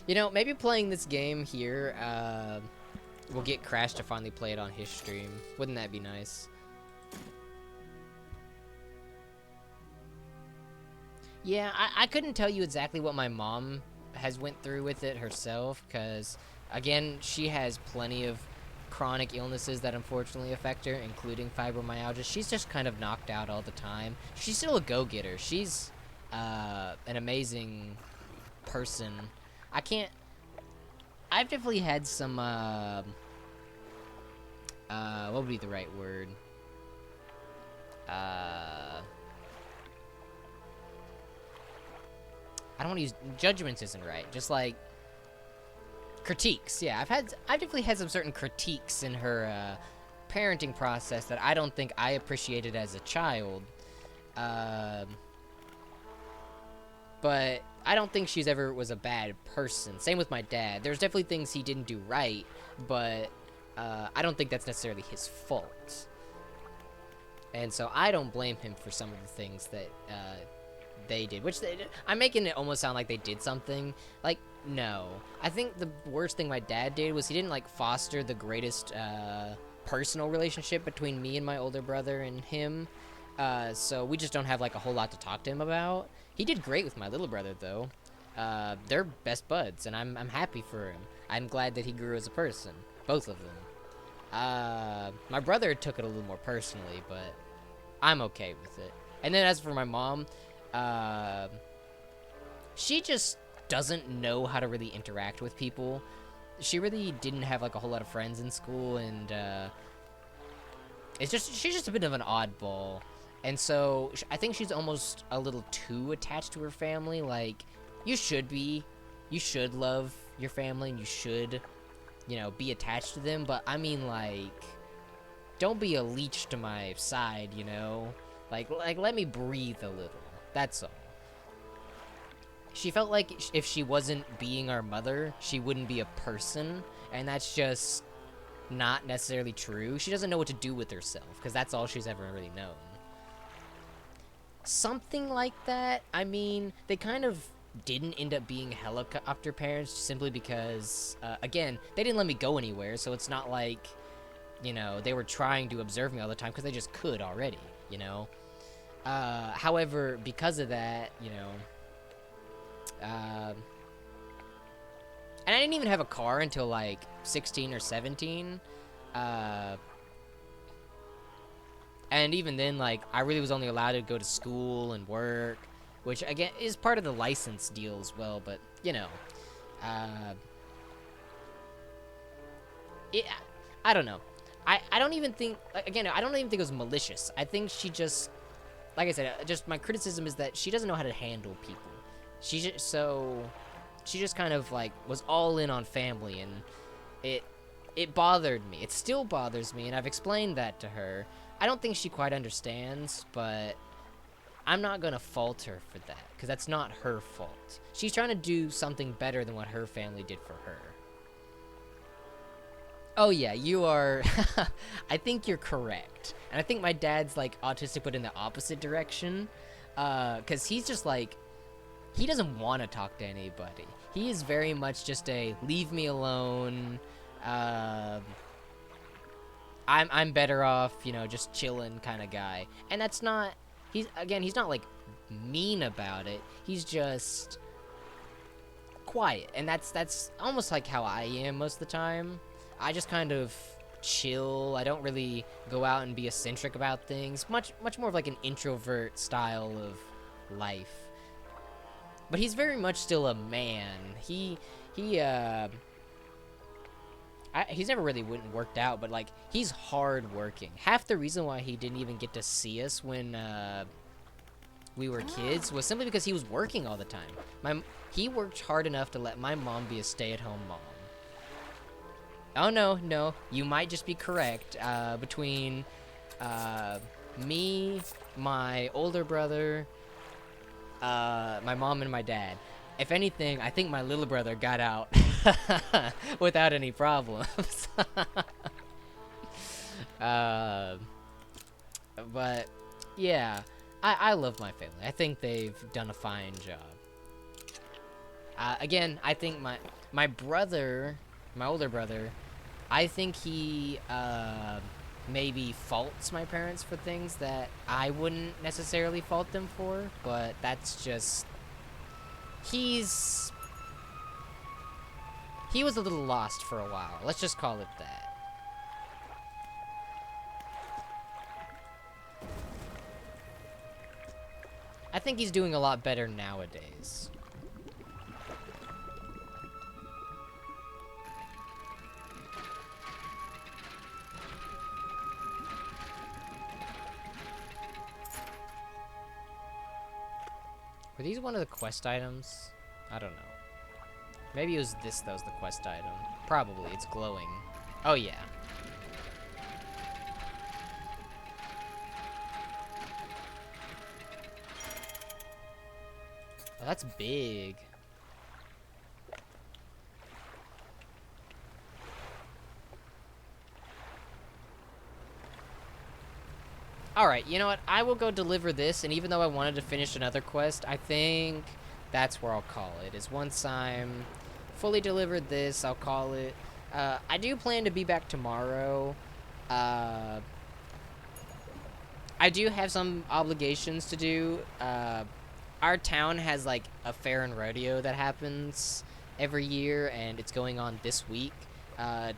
S1: You know, maybe playing this game here, will get Crash to finally play it on his stream. Wouldn't that be nice? Yeah, I couldn't tell you exactly what my mom has went through with it herself, because again, she has plenty of chronic illnesses that unfortunately affect her, including fibromyalgia. She's just kind of knocked out all the time. She's still a go-getter. She's an amazing person. I've definitely had some what would be the right word? I don't want to use judgments isn't right. Just like critiques. Yeah, I've definitely had some certain critiques in her parenting process that I don't think I appreciated as a child. But I don't think she's ever was a bad person. Same with my dad. There's definitely things he didn't do right, but I don't think that's necessarily his fault. And so I don't blame him for some of the things that they did, which I'm making it almost sound like they did something. Like, no. I think the worst thing my dad did was he didn't like foster the greatest personal relationship between me and my older brother and him. So we just don't have like a whole lot to talk to him about. He did great with my little brother though. They're best buds, and I'm happy for him. I'm glad that he grew as a person, both of them. My brother took it a little more personally, but I'm okay with it. And then as for my mom, she just doesn't know how to really interact with people. She really didn't have like a whole lot of friends in school, and she's just a bit of an oddball. And so I think she's almost a little too attached to her family. Like, you should love your family, and you should, be attached to them. But I mean, like, don't be a leech to my side, Like let me breathe a little. That's all. She felt like if she wasn't being our mother, she wouldn't be a person, and that's just not necessarily true. She doesn't know what to do with herself, because that's all she's ever really known. Something like that. I mean, they kind of didn't end up being helicopter parents simply because, again, they didn't let me go anywhere, so it's not like, they were trying to observe me all the time, because they just could already, However, because of that, and I didn't even have a car until like 16 or 17. And even then, like, I really was only allowed to go to school and work, which again is part of the license deal as well. But I don't know. I don't even think, again, I don't even think it was malicious. I think she just, like I said, just my criticism is that she doesn't know how to handle people. She just kind of like was all in on family, and it bothered me. It still bothers me, and I've explained that to her. I don't think she quite understands, but I'm not gonna fault her for that, because that's not her fault. She's trying to do something better than what her family did for her. Oh yeah, you are. I think you're correct, and I think my dad's like autistic, but in the opposite direction, because he's just like, he doesn't want to talk to anybody. He is very much just a leave me alone. I'm better off, just chilling kind of guy. And that's not. He's not like mean about it. He's just quiet, and that's almost like how I am most of the time. I just kind of chill. I don't really go out and be eccentric about things. Much more of like an introvert style of life. But he's very much still a man. He's never really worked out, but like, he's hard working. Half the reason why he didn't even get to see us when we were kids was simply because he was working all the time. He worked hard enough to let my mom be a stay-at-home mom. Oh no, you might just be correct. Between me, my older brother, my mom, and my dad. If anything, I think my little brother got out without any problems. But yeah, I love my family. I think they've done a fine job. Again, I think my brother, my older brother, I think he maybe faults my parents for things that I wouldn't necessarily fault them for, but that's just, he was a little lost for a while. Let's just call it that. I think he's doing a lot better nowadays. Were these one of the quest items? I don't know. Maybe it was this that was the quest item. Probably, it's glowing. Oh yeah. Oh, that's big. Alright, you know what? I will go deliver this, and even though I wanted to finish another quest, I think that's where I'll call it. Is once I'm fully delivered this, I'll call it. I do plan to be back tomorrow. I do have some obligations to do. Our town has, like, a fair and rodeo that happens every year, and it's going on this week.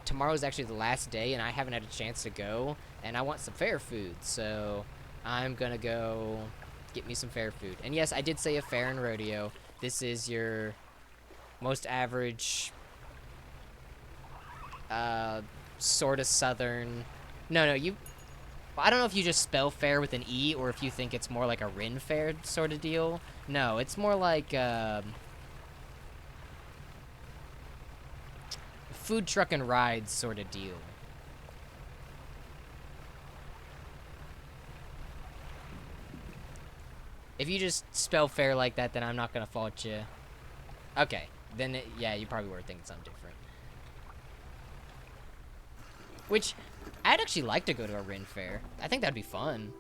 S1: Tomorrow's actually the last day, and I haven't had a chance to go, and I want some fair food, so I'm gonna go get me some fair food. And yes, I did say a fair and rodeo. This is your most average, sort of southern... No, you... I don't know if you just spell fair with an E, or if you think it's more like a Ren Fair sort of deal. No, it's more like, food truck and rides sort of deal. If you just spell fair like that, then I'm not gonna fault you. Okay, then yeah, you probably were thinking something different. Which, I'd actually like to go to a Ren Fair. I think that'd be fun.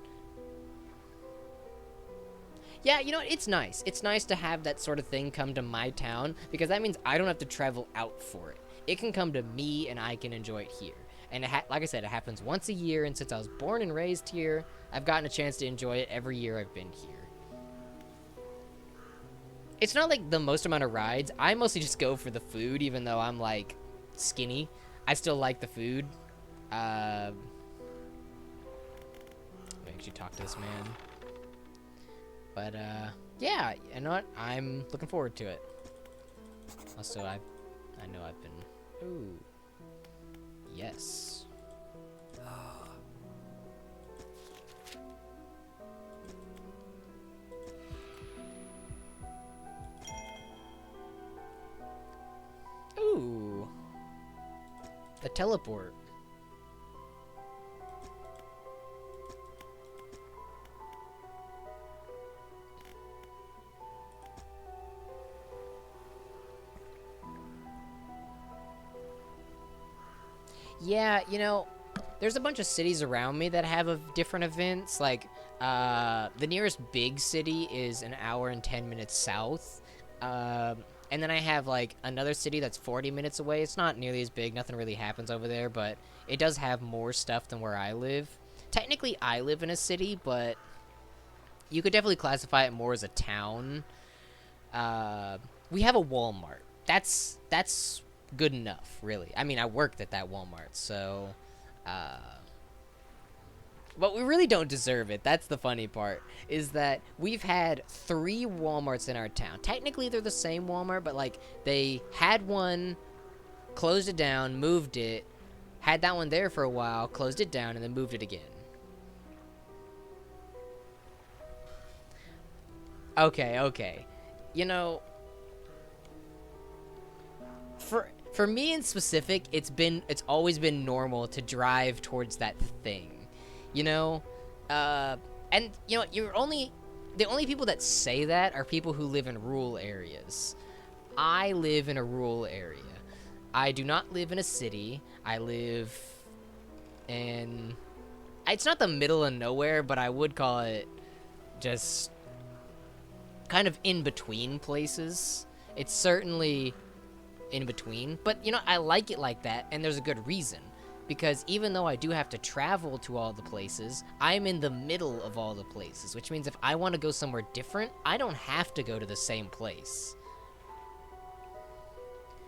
S1: Yeah, you know what? It's nice. It's nice to have that sort of thing come to my town, because that means I don't have to travel out for it. It can come to me, and I can enjoy it here. And like I said, it happens once a year, and since I was born and raised here, I've gotten a chance to enjoy it every year I've been here. It's not like the most amount of rides. I mostly just go for the food, even though I'm, like, skinny. I still like the food. Let me actually talk to this man. But, yeah, you know what? I'm looking forward to it. Also, I know I've been... Ooh. Yes. Ooh. A teleport. Yeah, you know, there's a bunch of cities around me that have different events. Like, the nearest big city is an hour and 10 minutes south. And then I have, like, another city that's 40 minutes away. It's not nearly as big. Nothing really happens over there, but it does have more stuff than where I live. Technically, I live in a city, but you could definitely classify it more as a town. We have a Walmart. That's good enough, really. I mean, I worked at that Walmart, so, but we really don't deserve it. That's the funny part, is that we've had 3 Walmarts in our town. Technically, they're the same Walmart, but, like, they had one, closed it down, moved it, had that one there for a while, closed it down, and then moved it again. Okay. You know, for me in specific, it's always been normal to drive towards that thing, you know, and you know, the only people that say that are people who live in rural areas. I live in a rural area. I do not live in a city. I live in, it's not the middle of nowhere, but I would call it just kind of in between places. It's certainly in between, but you know, I like it like that, and there's a good reason, because even though I do have to travel to all the places, I'm in the middle of all the places, which means if I want to go somewhere different, I don't have to go to the same place.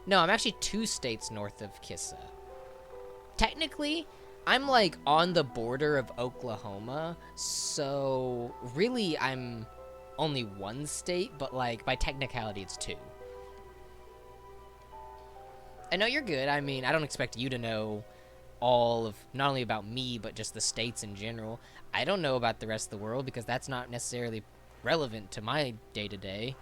S1: No, I'm actually 2 states north of Kissa. Technically, I'm like on the border of Oklahoma, so really I'm only 1 state, but like by technicality it's 2. I know you're good. I mean, I don't expect you to know all of, not only about me, but just the states in general. I don't know about the rest of the world because that's not necessarily relevant to my day-to-day.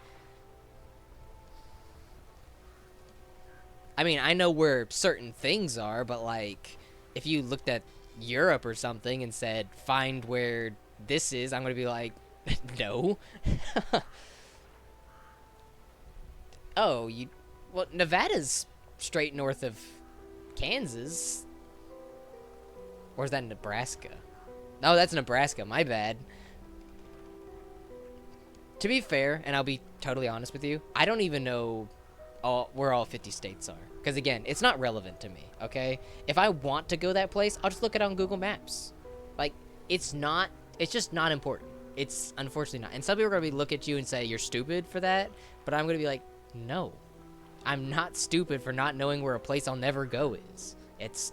S1: I mean, I know where certain things are, but like, if you looked at Europe or something and said, find where this is, I'm gonna be like, no. Oh, well, Nevada's straight north of Kansas. Or is that Nebraska? Oh, that's Nebraska. My bad. To be fair, and I'll be totally honest with you, I don't even know where all 50 states are. Because again, it's not relevant to me, okay? If I want to go that place, I'll just look it on Google Maps. Like, it's just not important. It's unfortunately not. And some people are going to look at you and say, you're stupid for that. But I'm going to be like, no. I'm not stupid for not knowing where a place I'll never go is. It's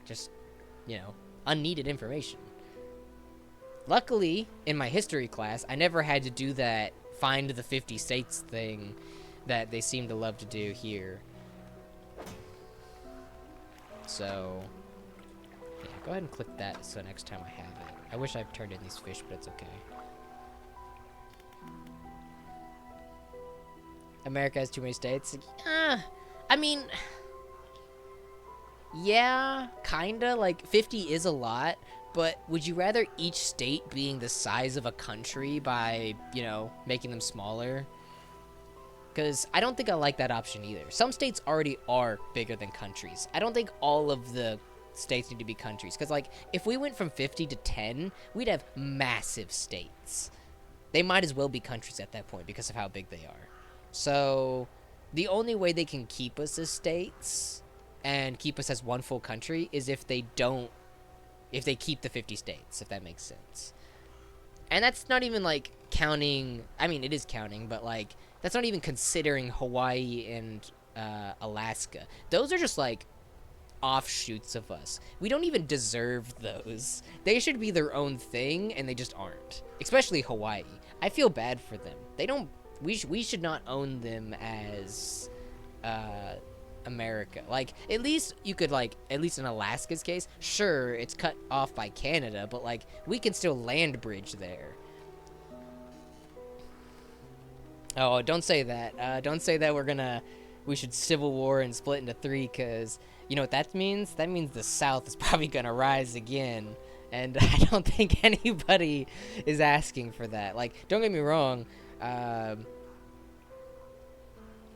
S1: just, unneeded information. Luckily, in my history class, I never had to do that find the 50 states thing that they seem to love to do here. So, yeah, go ahead and click that so next time I have it. I wish I've turned in these fish, but it's okay. America has too many states. I mean, yeah, kinda. Like, 50 is a lot, but would you rather each state being the size of a country by, making them smaller? Because I don't think I like that option either. Some states already are bigger than countries. I don't think all of the states need to be countries. Because, like, if we went from 50 to 10, we'd have massive states. They might as well be countries at that point because of how big they are. So, the only way they can keep us as states and keep us as one full country is if they keep the 50 states, if that makes sense. And that's not even, like, counting, I mean, it is counting, but, like, that's not even considering Hawaii and Alaska. Those are just, like, offshoots of us. We don't even deserve those. They should be their own thing, and they just aren't. Especially Hawaii. I feel bad for them. They don't, we should not own them as, America. Like, at least you could, like, at least in Alaska's case, sure, it's cut off by Canada, but, like, we can still land bridge there. Oh, don't say that. Don't say that we should civil war and split into 3, because you know what that means? That means the South is probably gonna rise again, and I don't think anybody is asking for that. Like, don't get me wrong,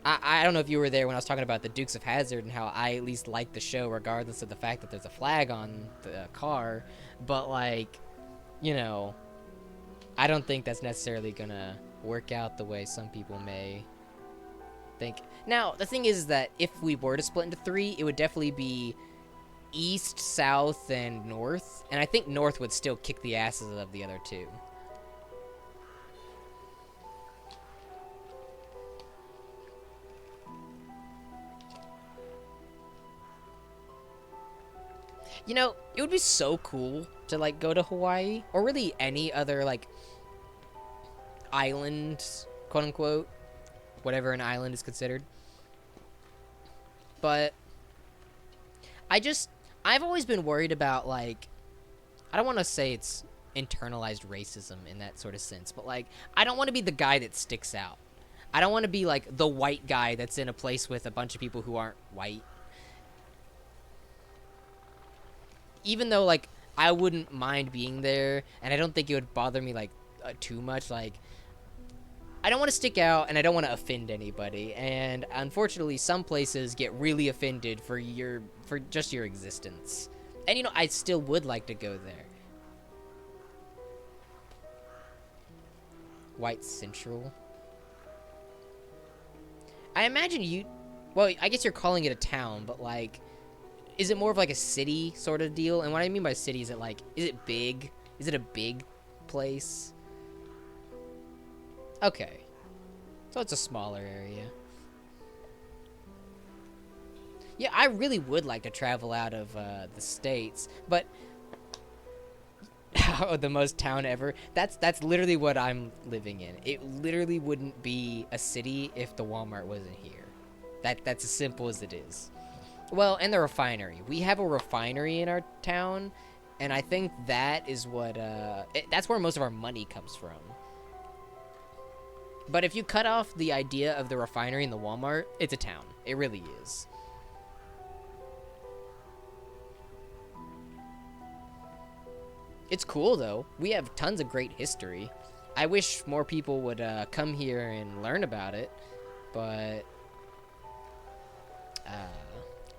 S1: I don't know if you were there when I was talking about the Dukes of Hazzard and how I at least like the show regardless of the fact that there's a flag on the car, but, like, I don't think that's necessarily gonna work out the way some people may think. Now, the thing is that if we were to split into 3, it would definitely be east, south, and north, and I think north would still kick the asses of the other 2. It would be so cool to, like, go to Hawaii, or really any other, like, island, quote-unquote, whatever an island is considered. But I've always been worried about, like, I don't want to say it's internalized racism in that sort of sense, but, like, I don't want to be the guy that sticks out. I don't want to be, like, the white guy that's in a place with a bunch of people who aren't white. Even though, like, I wouldn't mind being there, and I don't think it would bother me, like, too much, like, I don't want to stick out, and I don't want to offend anybody, and unfortunately, some places get really offended for just your existence. And, I still would like to go there. White Central. I imagine well, I guess you're calling it a town, but, like, is it more of like a city sort of deal? And what I mean by city is is it big? Is it a big place? Okay. So it's a smaller area. Yeah, I really would like to travel out of the States, but the most town ever. That's literally what I'm living in. It literally wouldn't be a city if the Walmart wasn't here. That's as simple as it is. Well, and the refinery. We have a refinery in our town, and I think that is what, that's where most of our money comes from. But if you cut off the idea of the refinery and the Walmart, it's a town. It really is. It's cool, though. We have tons of great history. I wish more people would come here and learn about it, but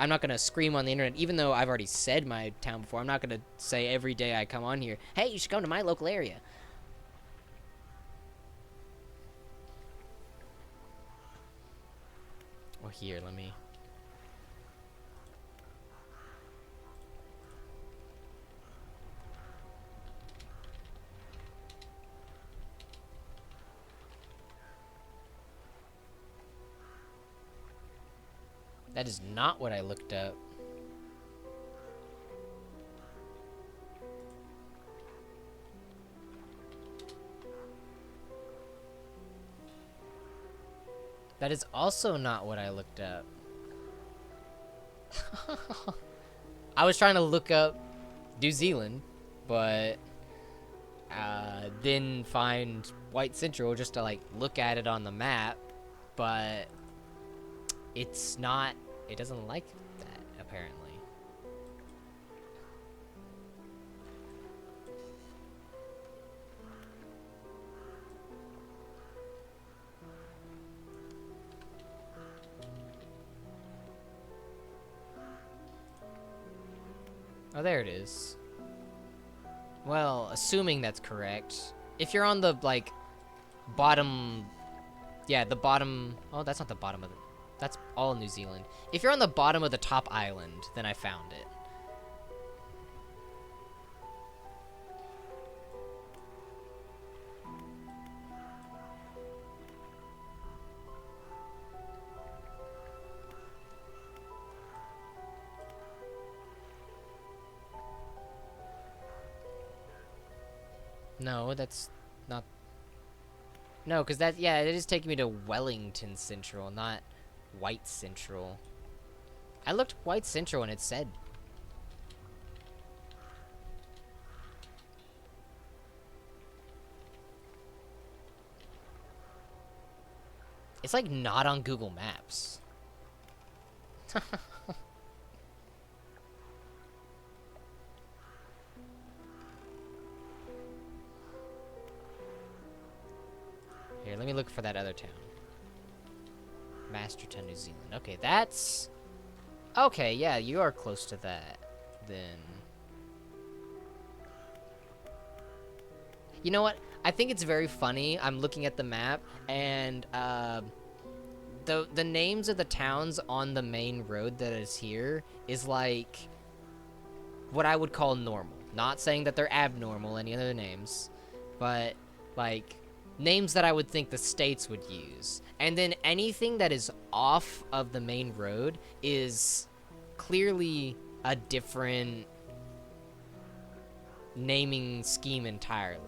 S1: I'm not gonna scream on the internet, even though I've already said my town before. I'm not gonna say every day I come on here, hey, you should come to my local area. Or here, let me... That is not what I looked up. That is also not what I looked up. I was trying to look up New Zealand, but didn't find White Central just to like look at it on the map, but it's not, it doesn't like that apparently. Oh, there it is. Well, assuming that's correct. If you're on the, like, bottom... Yeah, the bottom... Oh, that's not the bottom of the... That's all New Zealand. If you're on the bottom of the top island, then I found it. No, that's not... No, because that... Yeah, it is taking me to Wellington Central, not White Central. I looked White Central and it said... It's like not on Google Maps. Here, let me look for that other town. Masterton, New Zealand. Okay, that's... Okay, yeah, you are close to that, then. You know what? I think it's very funny. I'm looking at the map, and the names of the towns on the main road that is here is like what I would call normal. Not saying that they're abnormal, any other names, but like names that I would think the states would use. And then anything that is off of the main road is clearly a different naming scheme entirely.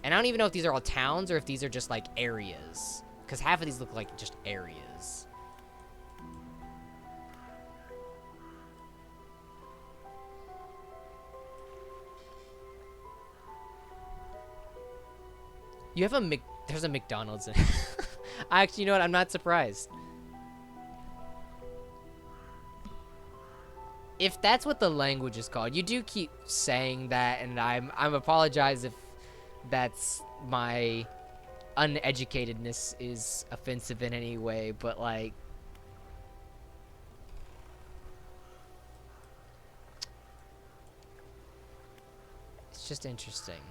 S1: And I don't even know if these are all towns or if these are just like areas, because half of these look like just areas. You have a there's a McDonald's in Actually, you know what? I'm not surprised. If that's what the language is called, you do keep saying that, and I'm apologize if that's my uneducatedness is offensive in any way, but like it's just interesting.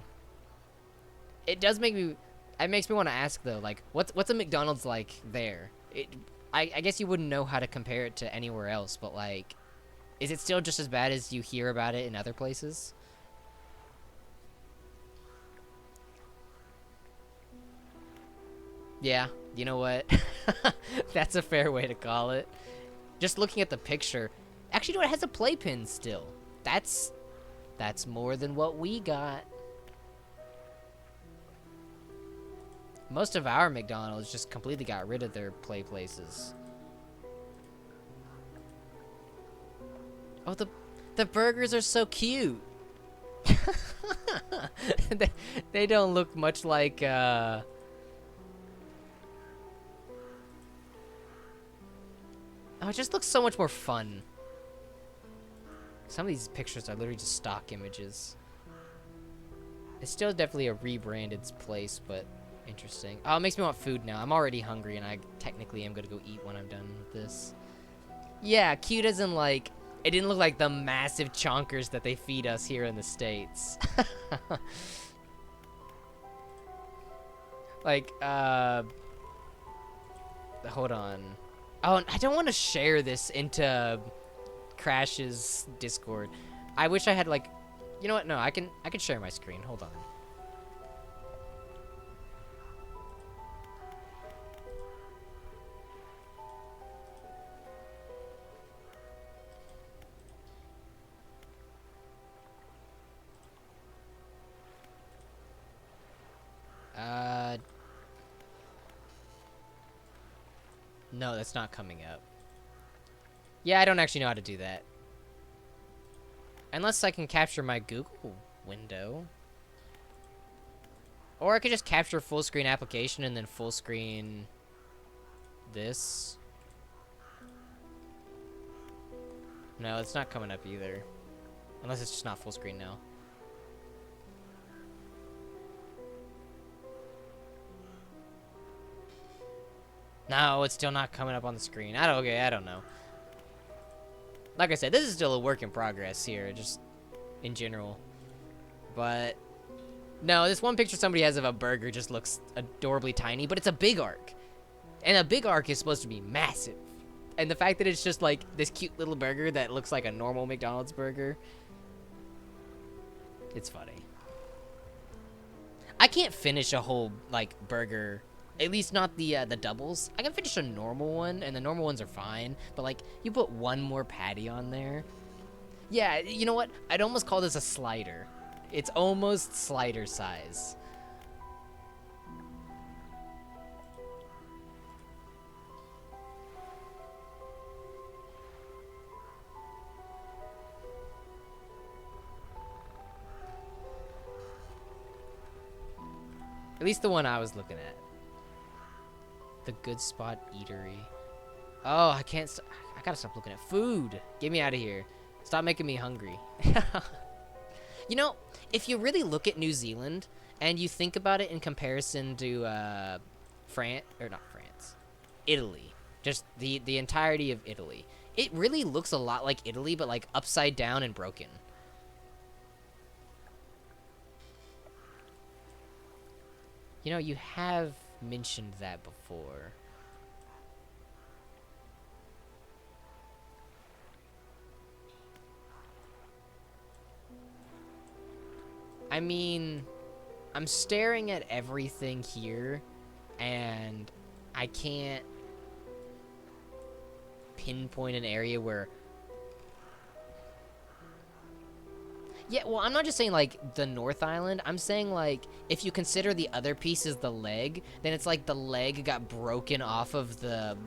S1: It does make me... It makes me want to ask, though, like, what's a McDonald's like there? I guess you wouldn't know how to compare it to anywhere else, but, like, is it still just as bad as you hear about it in other places? Yeah, you know what? That's a fair way to call it. Just looking at the picture... Actually, you know what? It has a playpen still. That's more than what we got. Most of our McDonald's just completely got rid of their play places. Oh, the burgers are so cute. they don't look much like oh, it just looks so much more fun. Some of these pictures are literally just stock images. It's still definitely a rebranded place, but interesting. Oh, it makes me want food now. I'm already hungry, and I technically am gonna go eat when I'm done with this. Yeah, cute as in like, it didn't look like the massive chonkers that they feed us here in the States. Like, hold on. Oh, I don't want to share this into Crash's Discord. I wish I had like, you know what? No, I can share my screen. Hold on. No, that's not coming up. Yeah, I don't actually know how to do that. Unless I can capture my Google window. Or I could just capture full screen application and then full screen this. No, it's not coming up either. Unless it's just not full screen now. No, it's still not coming up on the screen. I don't know. Like I said, this is still a work in progress here, just in general. But no, this one picture somebody has of a burger just looks adorably tiny, but it's a big arc. And a big arc is supposed to be massive. And the fact that it's just like this cute little burger that looks like a normal McDonald's burger, it's funny. I can't finish a whole like burger, at least not the doubles. I can finish a normal one, and the normal ones are fine. But like, you put one more patty on there. Yeah, you know what? I'd almost call this a slider. It's almost slider size. At least the one I was looking at. The Good Spot Eatery. Oh, I can't. I gotta stop looking at food. Get me out of here. Stop making me hungry. You know, if you really look at New Zealand and you think about it in comparison to Italy, just the entirety of Italy, it really looks a lot like Italy, but like upside down and broken. You know, you have mentioned that before. I mean, I'm staring at everything here, and I can't pinpoint an area where... Yeah, well, I'm not just saying, like, the North Island. I'm saying, like, if you consider the other piece as the leg, then it's like the leg got broken off of the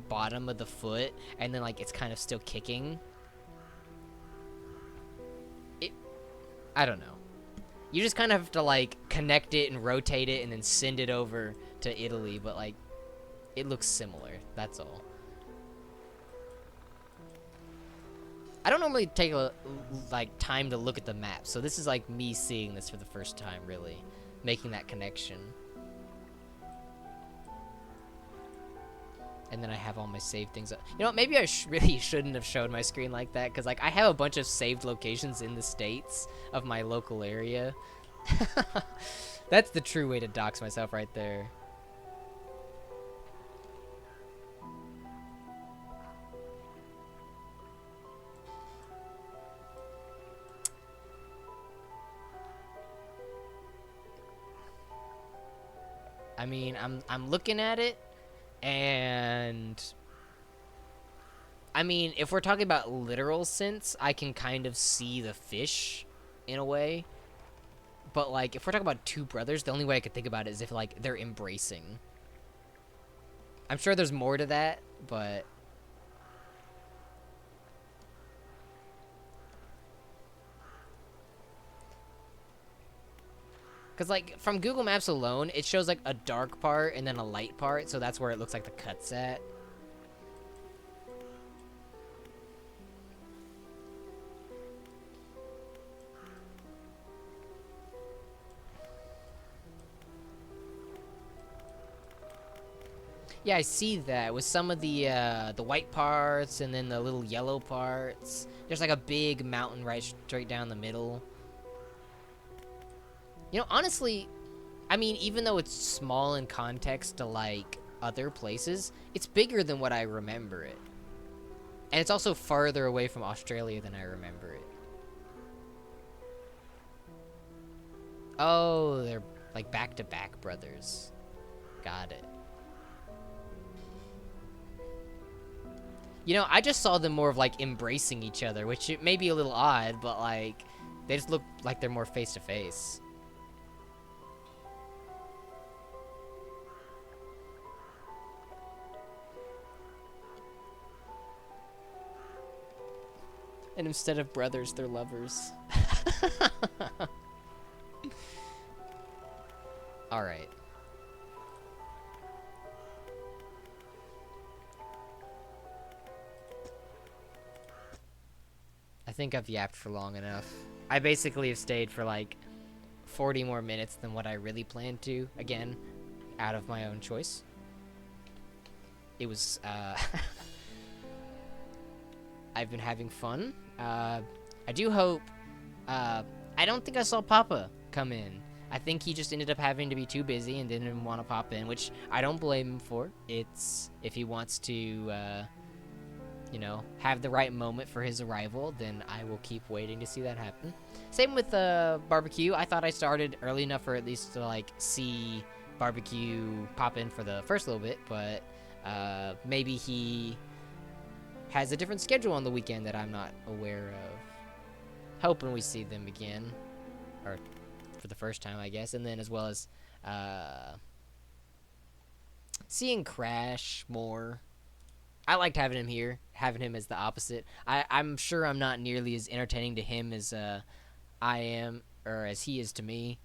S1: bottom of the foot, and then, like, it's kind of still kicking. I don't know. You just kind of have to, like, connect it and rotate it and then send it over to Italy, but, like, it looks similar. That's all. I don't normally take time to look at the map, so this is like me seeing this for the first time, really, making that connection. And then I have all my saved things. You know what, maybe I really shouldn't have showed my screen like that, because like I have a bunch of saved locations in the States of my local area. That's the true way to dox myself right there. I mean, I'm looking at it, and I mean, if we're talking about literal sense, I can kind of see the fish in a way. But like, if we're talking about two brothers, the only way I could think about it is if like they're embracing. I'm sure there's more to that, but because, like, from Google Maps alone, it shows, like, a dark part and then a light part, so that's where it looks like the cut's at. Yeah, I see that with some of the white parts and then the little yellow parts. There's like a big mountain right straight down the middle. You know, honestly, I mean, even though it's small in context to like other places, it's bigger than what I remember it. And it's also farther away from Australia than I remember it. Oh, they're like back-to-back brothers. Got it. You know, I just saw them more of like embracing each other, which it may be a little odd, but like they just look like they're more face to face. And instead of brothers, they're lovers. All right. I think I've yapped for long enough. I basically have stayed for like 40 more minutes than what I really planned to, again, out of my own choice. It was, I've been having fun. I do hope, I don't think I saw Papa come in. I think he just ended up having to be too busy and didn't want to pop in, which I don't blame him for. It's, if he wants to, you know, have the right moment for his arrival, then I will keep waiting to see that happen. Same with barbecue. I thought I started early enough for at least to like see barbecue pop in for the first little bit, but maybe he has a different schedule on the weekend that I'm not aware of. Hoping we see them again, or for the first time, I guess, and then as well as seeing Crash more. I liked having him here, having him as the opposite. I'm sure I'm not nearly as entertaining to him as I am, or as he is to me.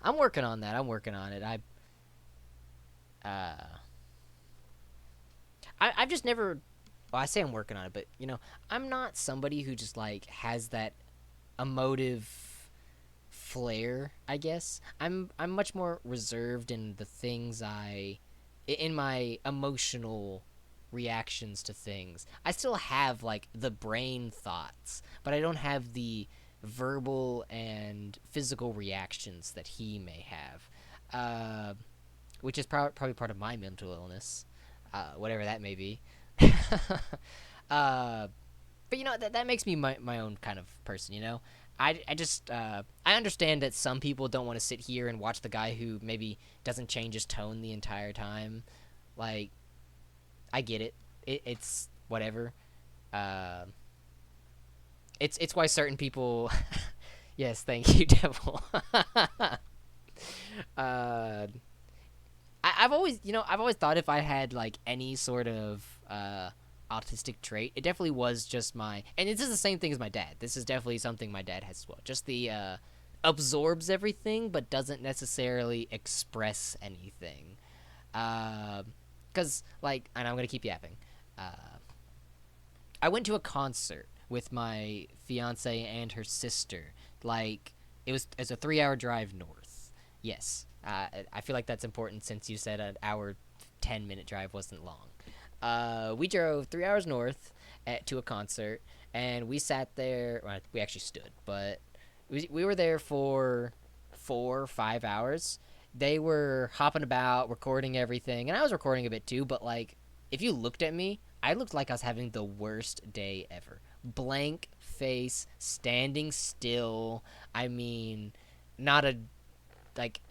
S1: I'm working on that. I'm working on it. I've just never. Well, I say I'm working on it, but you know, I'm not somebody who just like has that emotive flair. I guess I'm much more reserved in the things in my emotional reactions to things. I still have like the brain thoughts, but I don't have the verbal and physical reactions that he may have, which is probably part of my mental illness, whatever that may be. But you know that makes me my own kind of person. You know, I just I understand that some people don't want to sit here and watch the guy who maybe doesn't change his tone the entire time. Like, I get it. It's whatever. It's why certain people. Yes, thank you, Devil. I've always, you know, I've always thought if I had like any sort of autistic trait, it definitely was just my. And this is the same thing as my dad. This is definitely something my dad has as well. Just the absorbs everything, but doesn't necessarily express anything. Because like, and I'm gonna keep yapping. I went to a concert with my fiance and her sister. Like, it's a 3-hour drive north. Yes, I feel like that's important since you said an hour 10-minute drive wasn't long. We drove 3 hours north to a concert, and we sat there. Well, we actually stood, but we were there for 4 or 5 hours. They were hopping about, recording everything, and I was recording a bit too. But like, if you looked at me, I looked like I was having the worst day ever. Blank face, standing still. I mean, not a like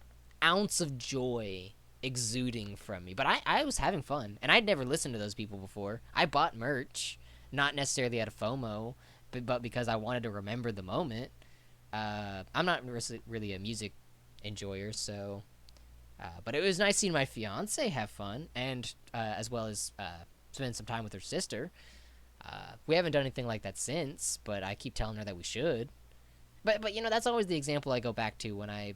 S1: ounce of joy exuding from me. But I was having fun, and I'd never listened to those people before. I bought merch, not necessarily out of FOMO, but because I wanted to remember the moment. I'm not really a music enjoyer, so. But it was nice seeing my fiance have fun, and as well as spend some time with her sister. We haven't done anything like that since, but I keep telling her that we should. But you know, that's always the example I go back to when I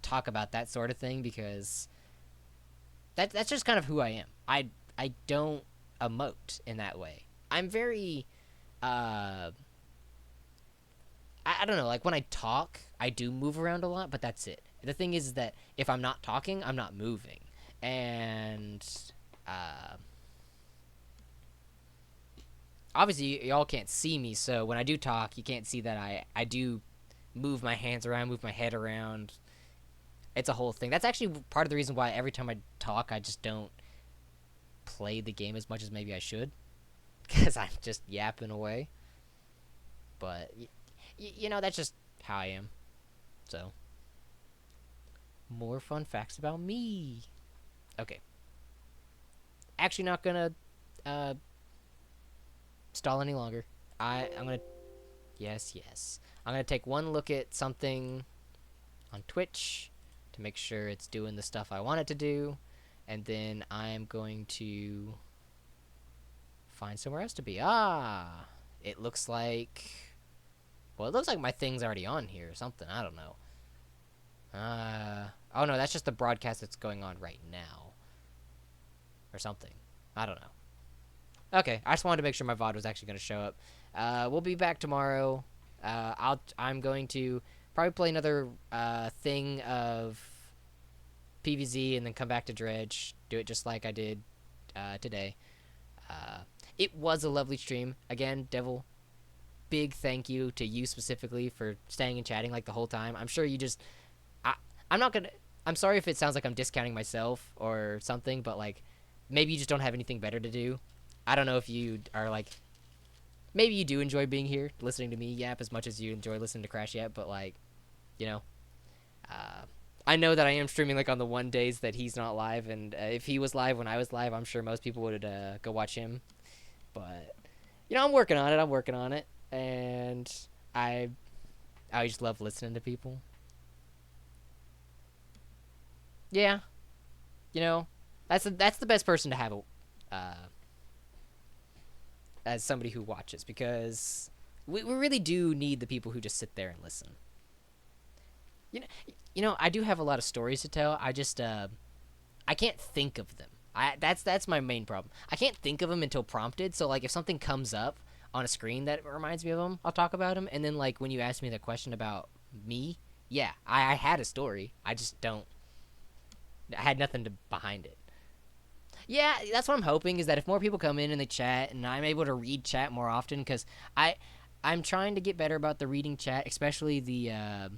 S1: talk about that sort of thing, because that's just kind of who I am. I don't emote in that way. I'm very I don't know, like when I talk, I do move around a lot, but that's it. The thing is that if I'm not talking, I'm not moving. And obviously y'all can't see me, so when I do talk, you can't see that I do move my hands around, move my head around. It's a whole thing. That's actually part of the reason why every time I talk, I just don't play the game as much as maybe I should, because I'm just yapping away. But you know, that's just how I am. So, more fun facts about me. Okay, actually not gonna uh, stall any longer. I'm gonna yes. I'm gonna take one look at something on Twitch to make sure it's doing the stuff I want it to do, and then I'm going to find somewhere else to be. It looks like, well, it looks like my thing's already on here or something. I don't know. Oh no, that's just the broadcast that's going on right now, or something. I don't know. Okay, I just wanted to make sure my VOD was actually going to show up. We'll be back tomorrow. I'm going to probably play another thing of PvZ and then come back to Dredge. Do it just like I did today. It was a lovely stream. Again, Devil, big thank you to you specifically for staying and chatting like the whole time. I'm sure you just... I'm not going to... I'm sorry if it sounds like I'm discounting myself or something, but like maybe you just don't have anything better to do. I don't know if you are like... Maybe you do enjoy being here, listening to me yap as much as you enjoy listening to Crash Yap, but like, you know... I know that I am streaming like on the one days that he's not live, and if he was live when I was live, I'm sure most people would go watch him. But you know, I'm working on it, and I just love listening to people. Yeah, you know, that's the best person to have as somebody who watches, because we really do need the people who just sit there and listen. You know, I do have a lot of stories to tell. I just I can't think of them. That's my main problem. I can't think of them until prompted. So like if something comes up on a screen that reminds me of them, I'll talk about them. And then like when you ask me the question about me, yeah, I had a story. I just don't. I had nothing behind it. Yeah, that's what I'm hoping, is that if more people come in and they chat and I'm able to read chat more often, because I'm trying to get better about the reading chat, especially the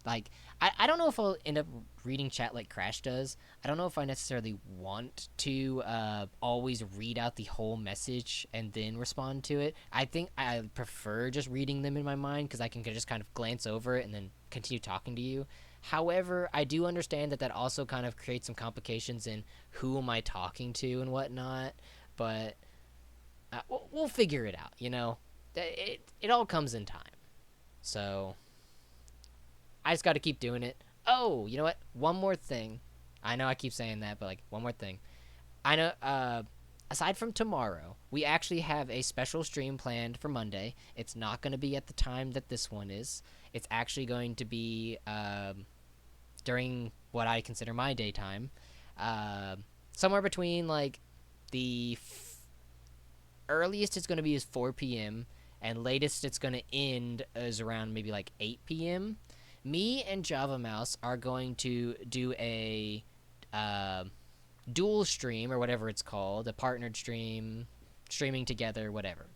S1: like, I don't know if I'll end up reading chat like Crash does. I don't know if I necessarily want to always read out the whole message and then respond to it. I think I prefer just reading them in my mind, because I can just kind of glance over it and then continue talking to you. However, I do understand that also kind of creates some complications in who am I talking to and whatnot. But we'll figure it out, you know? It all comes in time. So... I just got to keep doing it. Oh, you know what? One more thing. I know I keep saying that, but like one more thing. I know. Aside from tomorrow, we actually have a special stream planned for Monday. It's not going to be at the time that this one is. It's actually going to be during what I consider my daytime. Somewhere between like the earliest it's going to be is 4 p.m. and latest it's going to end is around maybe like 8 p.m. Me and Java Mouse are going to do a dual stream, or whatever it's called, a partnered stream, streaming together, whatever,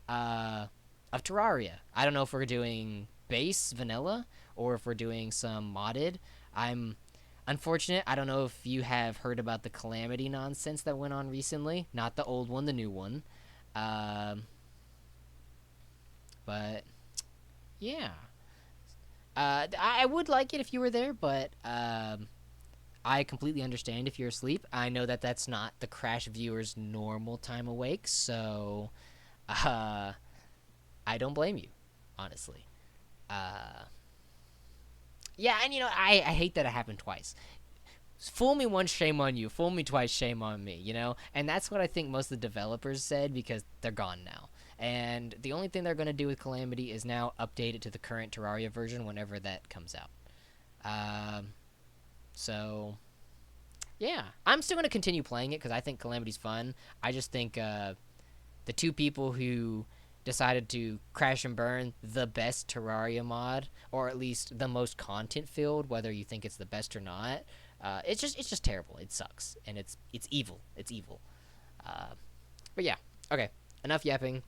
S1: of Terraria. I don't know if we're doing base vanilla or if we're doing some modded. I'm unfortunate. I don't know if you have heard about the Calamity nonsense that went on recently. Not the old one, the new one. But yeah. I would like it if you were there, but I completely understand if you're asleep. I know that that's not the Crash viewer's normal time awake, so I don't blame you, honestly. Yeah, and you know, I hate that it happened twice. Fool me once, shame on you. Fool me twice, shame on me, you know? And that's what I think most of the developers said, because they're gone now. And the only thing they're going to do with Calamity is now update it to the current Terraria version whenever that comes out. So, yeah. I'm still going to continue playing it because I think Calamity's fun. I just think the two people who decided to crash and burn the best Terraria mod, or at least the most content-filled, whether you think it's the best or not, it's just terrible. It sucks. And it's evil. It's evil. But yeah. Okay. enough yapping.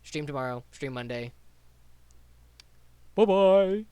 S1: Stream tomorrow. Stream Monday.
S2: Bye bye.